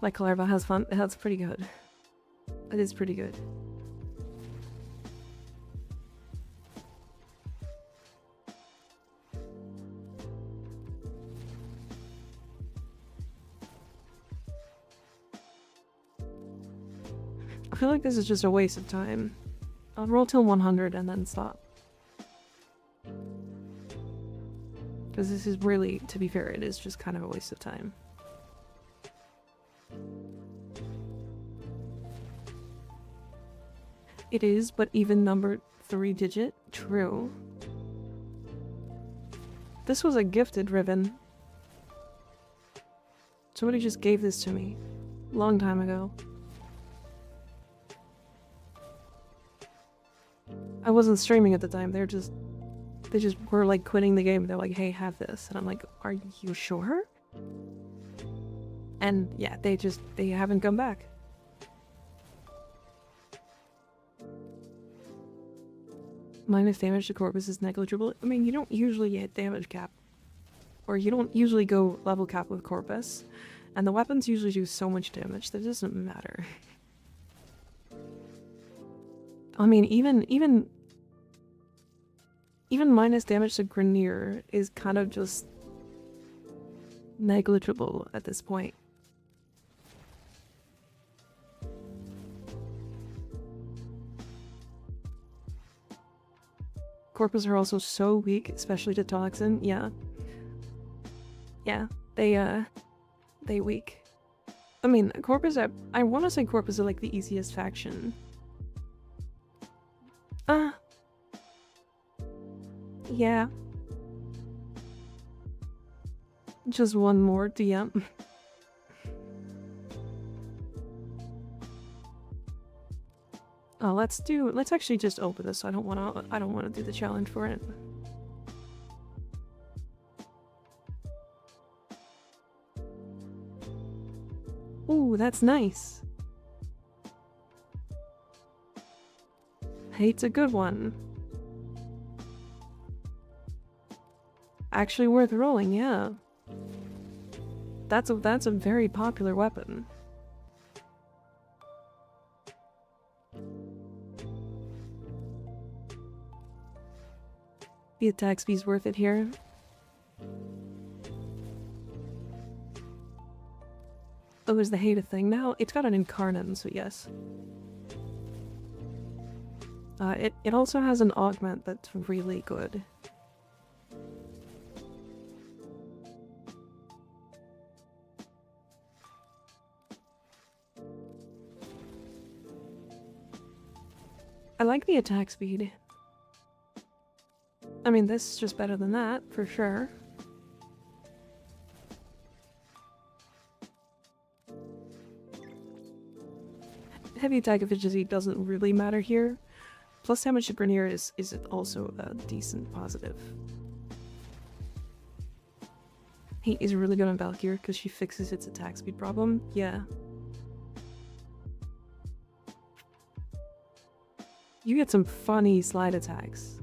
Like Calerva has fun, that's pretty good. It is pretty good. I feel like this is just a waste of time. I'll roll till 100 and then stop. Because this is really, to be fair, it is just kind of a waste of time. It is, but even numbered 3-digit? True. This was a gifted ribbon. Somebody just gave this to me. Long time ago. I wasn't streaming at the time, they just were like quitting the game. They're like, hey, have this. And I'm like, are you sure? And yeah, they haven't come back. Minus damage to corpus is negligible. I mean, you don't usually hit damage cap. Or you don't usually go level cap with corpus. And the weapons usually do so much damage that it doesn't matter. I mean, even minus damage to Grenier is kind of just negligible at this point. Corpus are also so weak, especially to Toxin. Yeah. Yeah, they weak. I mean, Corpus, I want to say Corpus are like the easiest faction. Yeah. Just one more DM. Oh, let's actually just open this. I don't wanna do the challenge for it. Ooh, that's nice. Hate's a good one. Actually worth rolling, yeah. That's a very popular weapon. The attack speed's worth it here. Oh, is the hate a thing now? It's got an incarnate, so yes. It also has an augment that's really good. I like the attack speed. I mean, this is just better than that, for sure. Heavy attack efficiency doesn't really matter here. Plus damage to Grenier is also a decent positive. He is really good on Valkyr because she fixes its attack speed problem. Yeah. You get some funny slide attacks.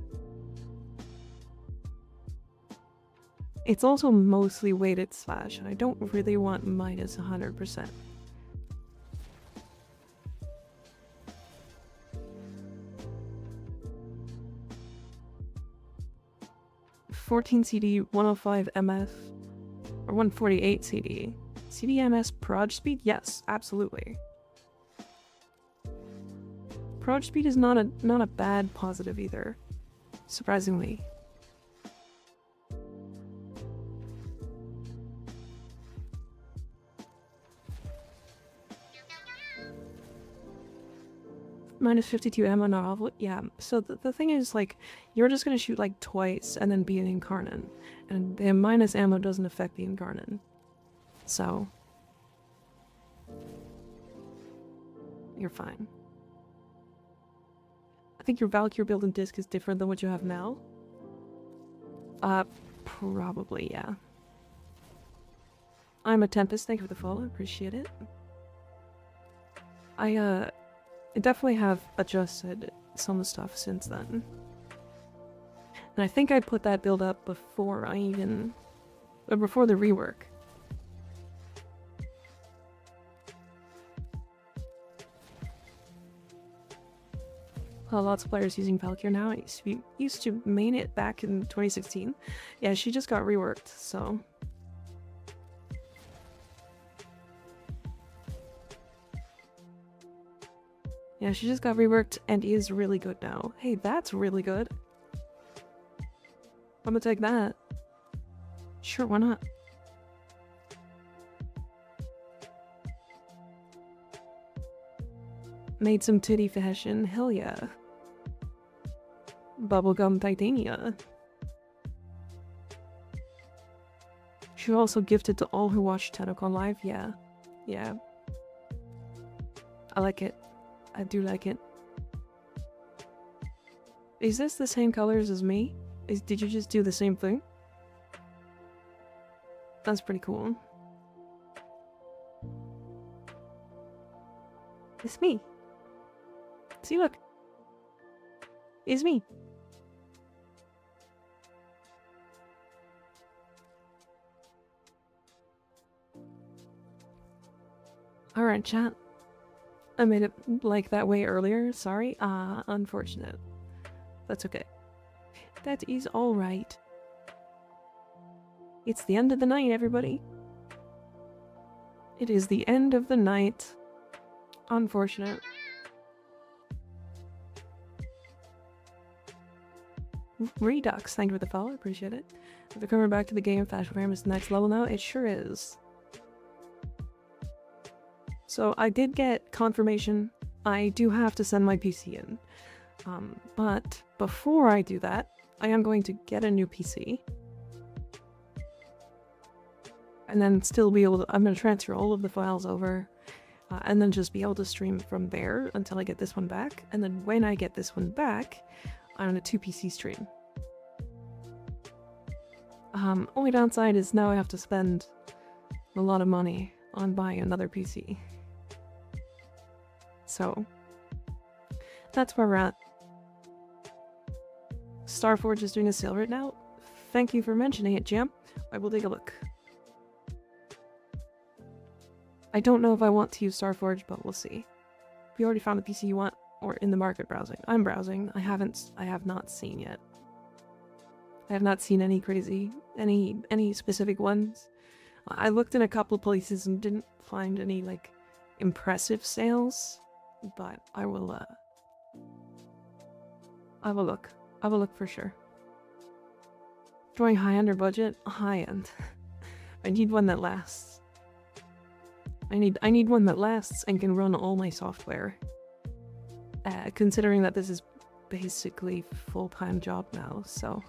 It's also mostly weighted slash, and I don't really want minus 100%. $14 CD, 105 MF, or 148 CD. CDMS proj speed? Yes, absolutely. Proj speed is not a bad positive either, surprisingly. Minus 52 ammo novel, yeah. So the thing is, like, you're just gonna shoot like twice and then be an incarnate, and the minus ammo doesn't affect the incarnate. So you're fine. I think your Valkyrie build and disc is different than what you have now. Probably, yeah. I'm a Tempest, thank you for the follow, appreciate it. I definitely have adjusted some stuff since then. And I think I put that build up before I even... before the rework. Lots of players using Valkyrie now. I used to main it back in 2016. Yeah, she just got reworked, so... Yeah, she just got reworked and is really good now. Hey, that's really good. I'm gonna take that. Sure, why not? Made some titty fashion, hell yeah. Bubblegum Titania. She also gifted to all who watched TennoCon Live, yeah. Yeah. I like it. I do like it. Is this the same colors as me? Did you just do the same thing? That's pretty cool. It's me. See, look. It's me. Alright, chat. I made it like that way earlier. Sorry. Unfortunate. That's okay. That is alright. It's the end of the night, everybody. It is the end of the night. Unfortunate. Redux, thank you for the follow, appreciate it. If they're coming back to the game, Fashion Frame is the next level now. It sure is. So I did get confirmation. I do have to send my PC in. But before I do that, I am going to get a new PC. And then still be able to, I'm going to transfer all of the files over. And then just be able to stream from there until I get this one back. And then when I get this one back, I'm on a 2 PC stream. Only downside is now I have to spend a lot of money on buying another PC. So, that's where we're at. Starforge is doing a sale right now. Thank you for mentioning it, Jam. I will take a look. I don't know if I want to use Starforge, but we'll see. If you already found the PC you want, or in the market browsing. I'm browsing. I have not seen yet. I have not seen any crazy, any specific ones. I looked in a couple of places and didn't find any, like, impressive sales. But I will look. I will look for sure. Going high-end or budget? High-end. I need one that lasts. I need one that lasts and can run all my software. Considering that this is basically full-time job now, so...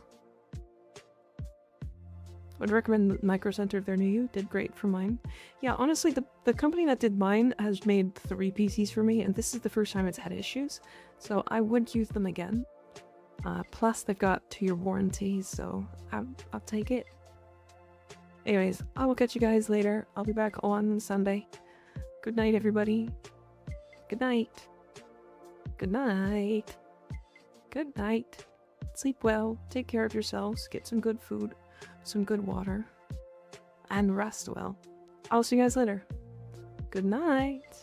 Would recommend Micro Center if they're new. You did great for mine. Yeah, honestly, the company that did mine has made 3 PCs for me, and this is the first time it's had issues, so I would use them again. Plus, they've got 2-year warranties, so I'll take it. Anyways, I will catch you guys later. I'll be back on Sunday. Good night, everybody. Good night. Good night. Good night. Sleep well. Take care of yourselves. Get some good food. Some good water. And rest well. I'll see you guys later. Good night.